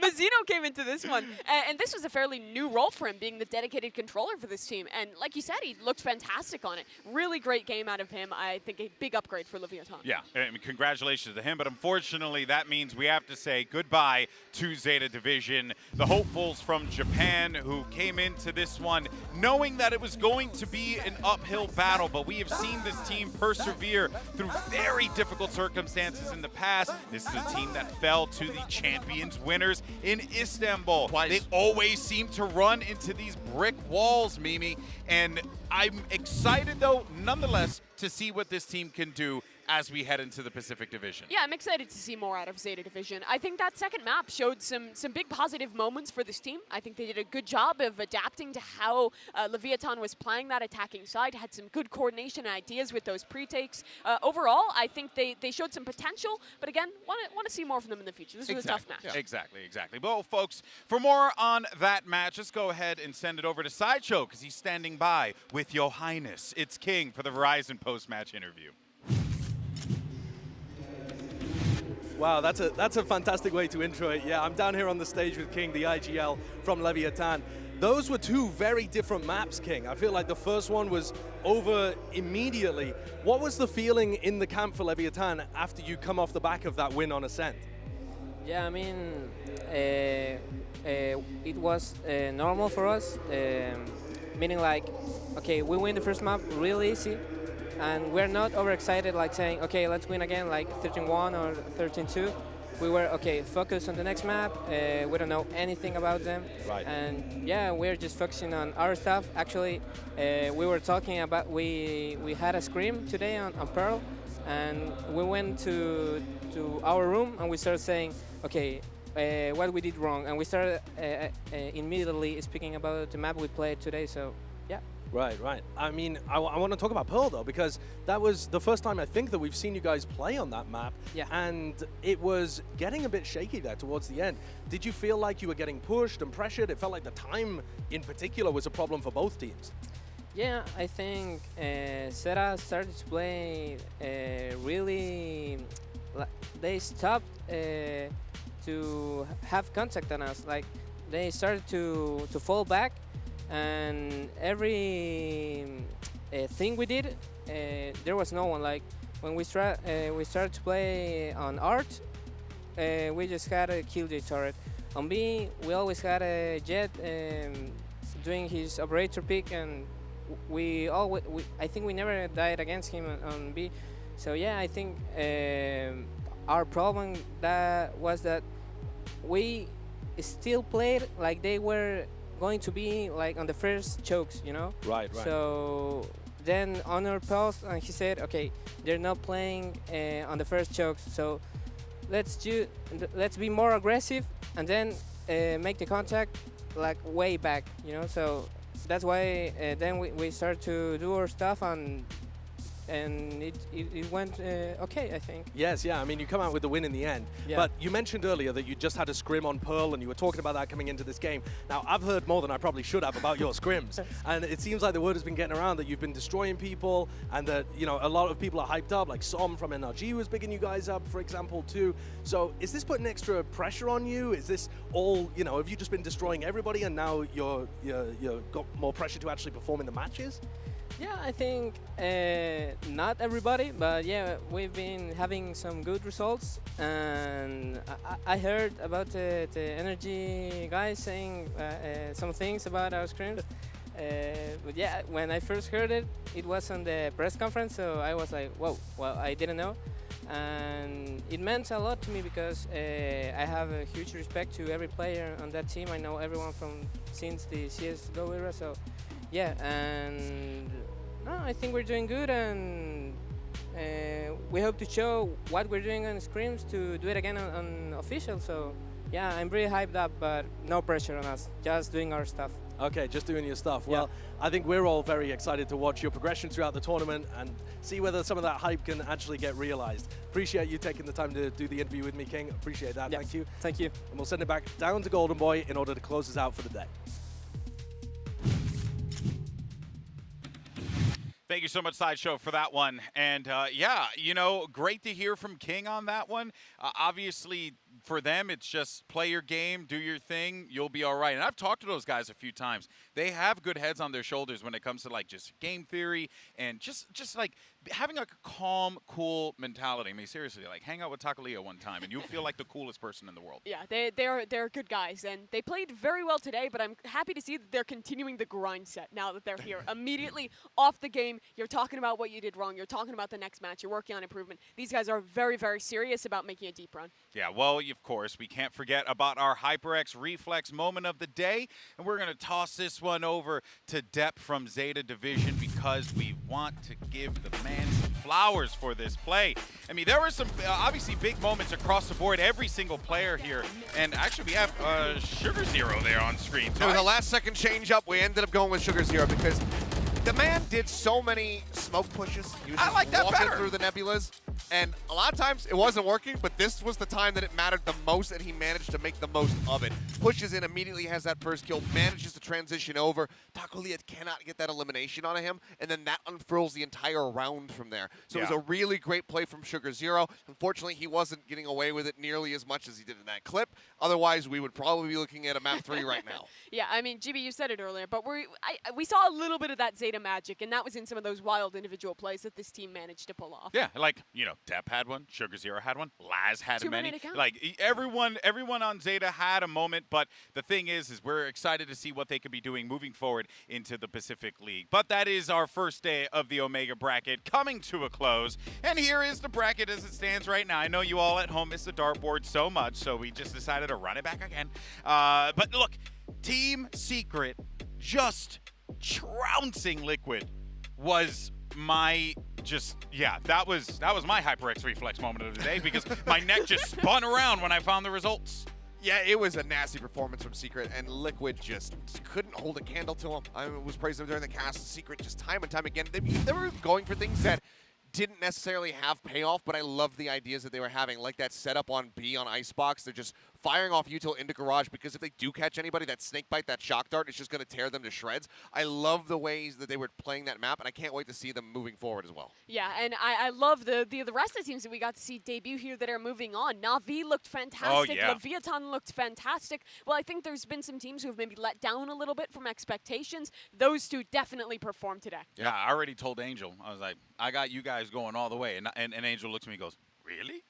Mazzino came into this one, and this was a fairly new role for him, being the dedicated controller for this team. And like you said, he looked fantastic on it. Really great game out of him. I think a big upgrade for Leviatán. Yeah, I mean, congratulations to him, but unfortunately that means we have to say goodbye to Zeta Division, the hopefuls from Japan who came into this one knowing that it was going to be an uphill battle, but we have seen this team persevere through very difficult circumstances in the past. This is a team that fell to the Champions winners in Istanbul. They always seem to run into these brick walls, Mimi, and I'm excited, though, nonetheless, to see what this team can do as we head into the Pacific Division. Yeah, I'm excited to see more out of Zeta Division. I think that second map showed some big positive moments for this team. I think they did a good job of adapting to how Leviatán was playing that attacking side, had some good coordination and ideas with those pre-takes. Overall, I think they showed some potential, but again, want to see more from them in the future. This was a tough match. Yeah. Exactly. Well, folks, for more on that match, let's go ahead and send it over to Sideshow because he's standing by with Your Highness. It's King for the Verizon post-match interview. Wow, that's a fantastic way to intro it. Yeah, I'm down here on the stage with King, the IGL from Leviatán. Those were two very different maps, King. I feel like the first one was over immediately. What was the feeling in the camp for Leviatán after you come off the back of that win on Ascent? Yeah, I mean, it was normal for us, meaning like, okay, we win the first map really easy, and we're not overexcited like saying, okay, let's win again like 13-1 or 13-2. We were, okay, focused on the next map. We don't know anything about them. Right. And yeah, we're just focusing on our stuff. Actually, we were talking about, we had a scrim today on Pearl, and we went to our room and we started saying, okay, what we did wrong. And we started immediately speaking about the map we played today, so yeah. Right. I mean, I want to talk about Pearl, though, because that was the first time I think that we've seen you guys play on that map. Yeah. And it was getting a bit shaky there towards the end. Did you feel like you were getting pushed and pressured? It felt like the time in particular was a problem for both teams. Yeah, I think Zeta started to play really... They stopped to have contact on us. Like, they started to fall back, and every thing we did, there was no one. Like, when we started to play on Art, we just had a Killjoy turret. On B, we always had a Jet doing his operator pick, and I think we never died against him on B. So yeah, I think our problem was that we still played like they were going to be like on the first chokes, you know? Right. So then Honor paused and he said, okay, they're not playing on the first chokes, so let's be more aggressive and then make the contact like way back, you know? So that's why then we start to do our stuff, and it went okay, I think. Yes, yeah. I mean, you come out with the win in the end. Yeah. But you mentioned earlier that you just had a scrim on Pearl, and you were talking about that coming into this game. Now, I've heard more than I probably should have about your scrims, and it seems like the word has been getting around that you've been destroying people, and that, you know, a lot of people are hyped up. Like Som from NRG was bigging you guys up, for example, too. So, is this putting extra pressure on you? Is this all, you know, have you just been destroying everybody, and now you're got more pressure to actually perform in the matches? Yeah, I think not everybody, but yeah, we've been having some good results, and I heard about the energy guys saying some things about our scrims. But yeah, when I first heard it, it was on the press conference, so I was like, whoa, well, I didn't know. And it meant a lot to me because I have a huge respect to every player on that team. I know everyone since the CSGO era, so yeah, and no, I think we're doing good, and we hope to show what we're doing on scrims to do it again on official. So yeah, I'm pretty hyped up, but no pressure on us, just doing our stuff. Okay, just doing your stuff. Well, I think we're all very excited to watch your progression throughout the tournament and see whether some of that hype can actually get realized. Appreciate you taking the time to do the interview with me, King. Appreciate that. Thank you. Thank you. And we'll send it back down to Golden Boy in order to close us out for the day. Thank you so much, Sideshow, for that one. And yeah, you know, great to hear from King on that one. Obviously, for them, it's just play your game, do your thing, you'll be all right. And I've talked to those guys a few times. They have good heads on their shoulders when it comes to like just game theory and just like having like a calm, cool mentality. I mean, seriously, like hang out with Takaleo one time and you'll feel like the coolest person in the world. Yeah, they're good guys, and they played very well today, but I'm happy to see that they're continuing the grind set now that they're here. Immediately off the game, you're talking about what you did wrong, you're talking about the next match, you're working on improvement. These guys are very, very serious about making a deep run. Yeah, well, of course, we can't forget about our HyperX Reflex moment of the day, and we're going to toss this one over to Depp from Zeta Division because we want to give the man some flowers for this play. I mean, there were some obviously big moments across the board, every single player here, and actually we have Sugar Zero there on screen. So the last second change up, we ended up going with Sugar Zero because the man did so many smoke pushes. He was just walking through the nebulas, and a lot of times it wasn't working, but this was the time that it mattered the most, and he managed to make the most of it. Pushes in, immediately has that first kill, manages to transition over. Takaleo cannot get that elimination on him, and then that unfurls the entire round from there. So it was a really great play from Sugar Zero. Unfortunately, he wasn't getting away with it nearly as much as he did in that clip. Otherwise, we would probably be looking at a map 3 right now. Yeah, I mean, GB, you said it earlier, but we saw a little bit of that Zeta magic, and that was in some of those wild individual plays that this team managed to pull off. Yeah, like, you know, Depp had one, Sugar Zero had one, Laz had Too many many. to count. Like everyone on Zeta had a moment, but the thing is we're excited to see what they could be doing moving forward into the Pacific League. But that is our first day of the Omega bracket coming to a close, and here is the bracket as it stands right now. I know you all at home miss the dartboard so much, so we just decided to run it back again. But look, Team Secret just trouncing Liquid was my that was my HyperX Reflex moment of the day because my neck just spun around when I found the results. Yeah, it was a nasty performance from Secret, and Liquid just couldn't hold a candle to him. I was praising them during the cast. Secret just time and time again. They were going for things that didn't necessarily have payoff, but I love the ideas that they were having, like that setup on B on Icebox. They're just firing off util into Garage because if they do catch anybody, that snake bite, that shock dart, is just going to tear them to shreds. I love the ways that they were playing that map, and I can't wait to see them moving forward as well. Yeah, and I love the rest of the teams that we got to see debut here that are moving on. Navi looked fantastic. Oh, yeah. Leviatán looked fantastic. Well, I think there's been some teams who have maybe let down a little bit from expectations. Those two definitely performed today. Yeah, I already told Angel. I was like, I got you guys going all the way. And Angel looks at me and goes, really?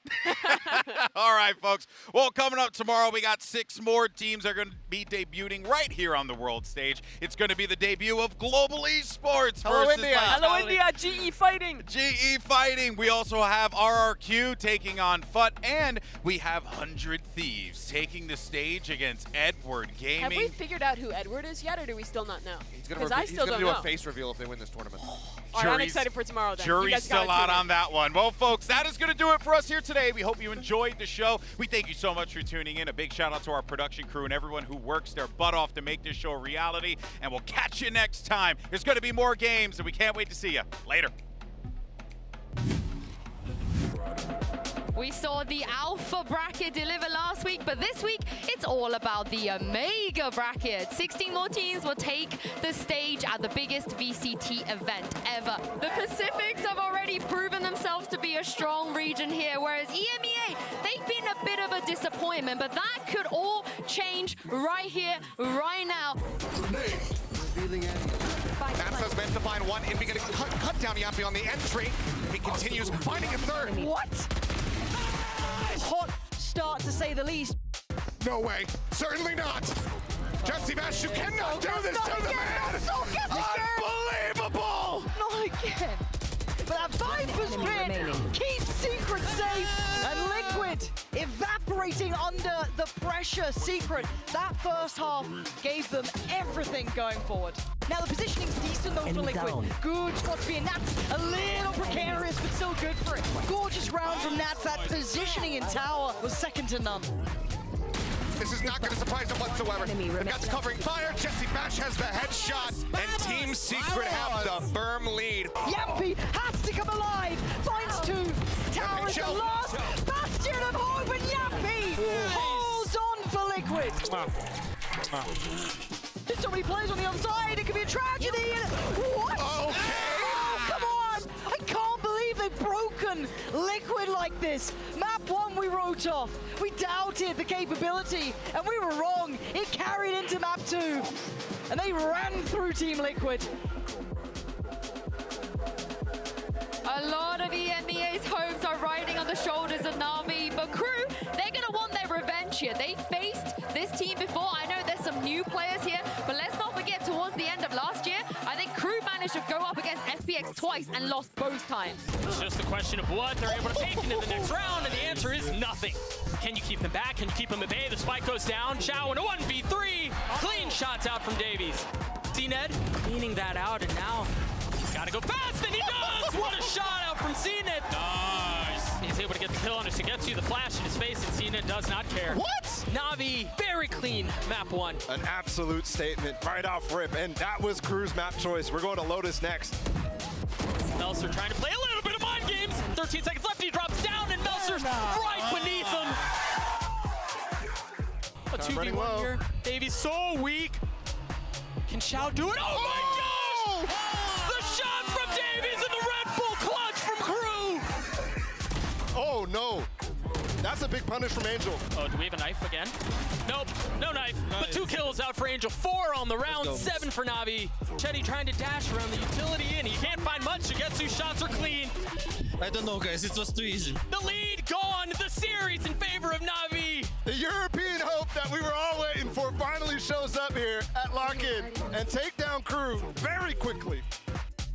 All right, folks. Well, coming up tomorrow, we got 6 more teams that are going to be debuting right here on the world stage. It's going to be the debut of Global Esports. Hello, versus India. Hello, India. GE Fighting. GE Fighting. We also have RRQ taking on FUT, and we have 100 Thieves taking the stage against Edward Gaming. Have we figured out who Edward is yet, or do we still not know? He's going to do a face reveal if they win this tournament. All right, I'm excited for tomorrow then. Jury's still out on that one. Well, folks, that is going to do it for us here today. We hope you enjoyed the show. We thank you so much for tuning in. A big shout out to our production crew and everyone who works their butt off to make this show a reality. And we'll catch you next time. There's going to be more games, and we can't wait to see you. Later. We saw the Alpha bracket deliver last week, but this week it's all about the Omega bracket. 16 more teams will take the stage at the biggest VCT event ever. The Pacifics have already proven themselves to be a strong region here, whereas EMEA, they've been a bit of a disappointment, but that could all change right here, right now. Maps has meant to find one. If he can cut down Yappy on the entry, he continues finding a third. What? Hot start to say the least. No way. Certainly not. Jesse Bash, you cannot do this to the man. Unbelievable. Not again. But that Viper's pin keeps Secret safe, and Liquid evaporating under the pressure. Secret, that first half gave them everything going forward. Now the positioning's decent though for Liquid. Good spot to be in Nats, a little precarious but still good for it. Gorgeous round from Nats. That positioning in tower was second to none. This is not going to surprise him whatsoever. The Nats covering fire. Jesse Bash has the headshot, and Team Secret have the firm lead. Yappy has to come alive. Finds two. Tower is the last bastion of hope, and Yappy holds on for Liquid. There's so many players on the other side. It could be a tragedy. What? Okay. Oh, come on! I can't believe they've broken Liquid like this. Map 1 we wrote off. We doubted the capability, and we were wrong. It carried into map 2, and they ran through Team Liquid. A lot of EMEA's hopes are riding on the shoulders of Navi, but Krü, they're going to want their revenge here. They faced this team before. I know there's some new players here, but let's not forget towards the end of last year, I think Krü managed to go up against FPX twice and lost both times. It's just a question of what they're able to take into the next round, and the answer is nothing. Can you keep them back? Can you keep them at bay? The spike goes down. Xiao in a 1v3. Clean shots out from Davies. CNED cleaning that out, and now he's got to go fast, and he does! What a shot out from CNED. Nice. He's able to get the kill on Shigetsu, the flash in his face, and CNED does not care. What? Navi, very clean, map 1. An absolute statement right off rip, and that was Krü's map choice. We're going to Lotus next. Melser trying to play a little bit of mind games. 13 seconds left, he drops down, and Melser's right beneath him. A 2v1 here. Davies so weak. Can Xiao do it? Oh my gosh! The shot from Davies and the Red Bull clutch from Krü! Oh no! That's a big punish from Angel. Oh, do we have a knife again? Nope, no knife. But 2 kills out for Angel, 4 on the round, 7 for Navi. Chetty trying to dash around the utility, and he can't find much. Shigetsu's shots are clean. I don't know, guys. It was too easy. The lead gone. The series in favor of Navi. The European hope that we were all waiting for finally shows up here at Lock-In and take down Krü very quickly.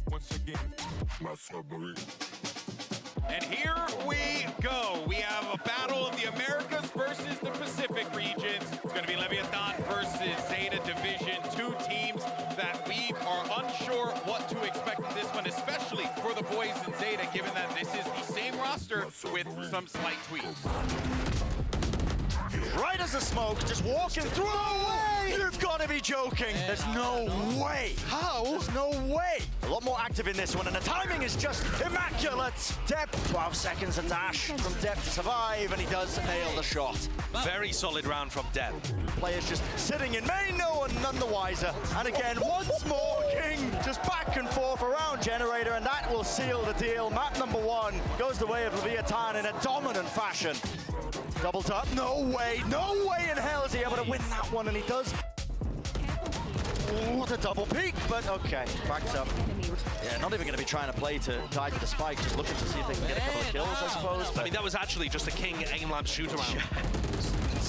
Once again, my submarine. And here we go. We have a battle of the Americas versus the Pacific regions. It's going to be Leviatán versus Zeta Division. 2 teams that we are unsure what to expect in this one, especially for the boys in Zeta, given that this is the same roster with some slight tweaks. Right as a smoke, just walking through. No way! You've got to be joking. There's no way. How? There's no way. A lot more active in this one, and the timing is just immaculate. Depp, 12 seconds of dash from Depp to survive, and he does nail the shot. Very solid round from Depp. Players just sitting in main, no one none the wiser. And again, once more, King just back and forth around Generator, and that will seal the deal. Map number 1 goes the way of Leviatán in a dominant fashion. Double tap, no way in hell is he able to win that one, and he does. What a double peek, but okay, backed up. Yeah, not even going to be trying to play to die to the spike, just looking to see if they can get a couple of kills, I suppose. I mean, that was actually just a King aim-lab shoot-around.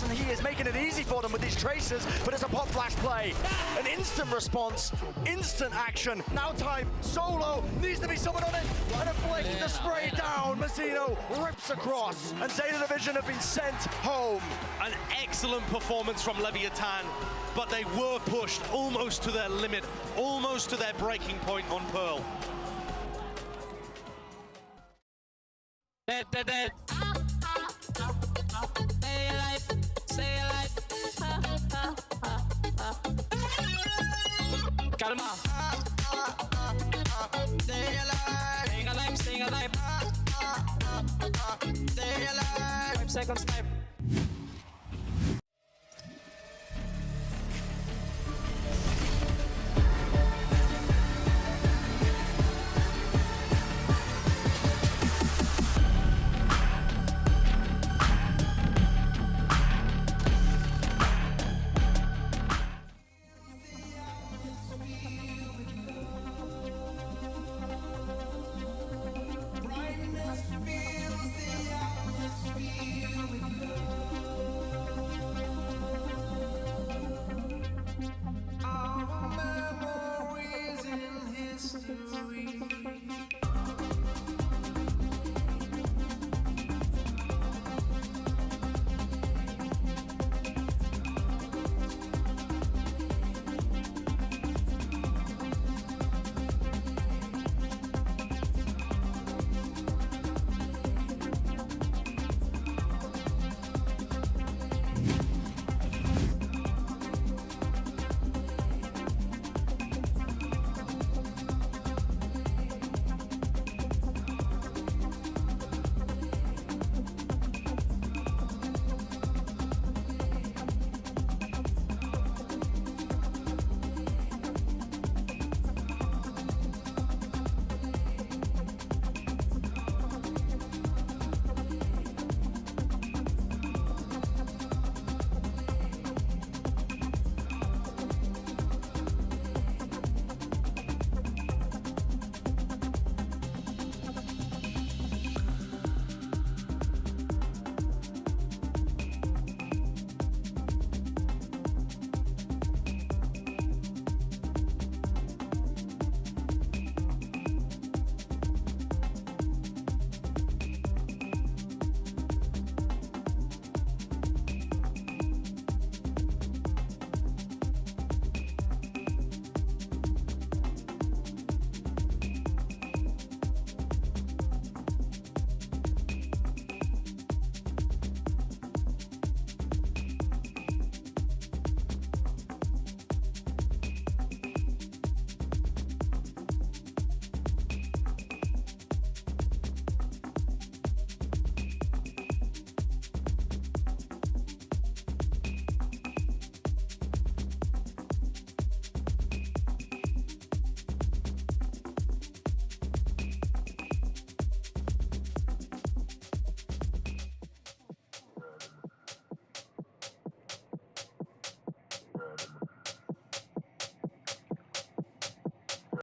And he is making it easy for them with these traces, but it's a pop flash play. An instant response, instant action. Now time, solo, needs to be someone on it, and a flick the spray down. Mazzino rips across, and Zeta Division have been sent home. An excellent performance from Leviatán, but they were pushed almost to their limit, almost to their breaking point on Pearl. Dead, dead, dead. Stay alive, stay alive. Calma. Stay alive, staying alive, staying alive. Stay alive. 5 seconds time.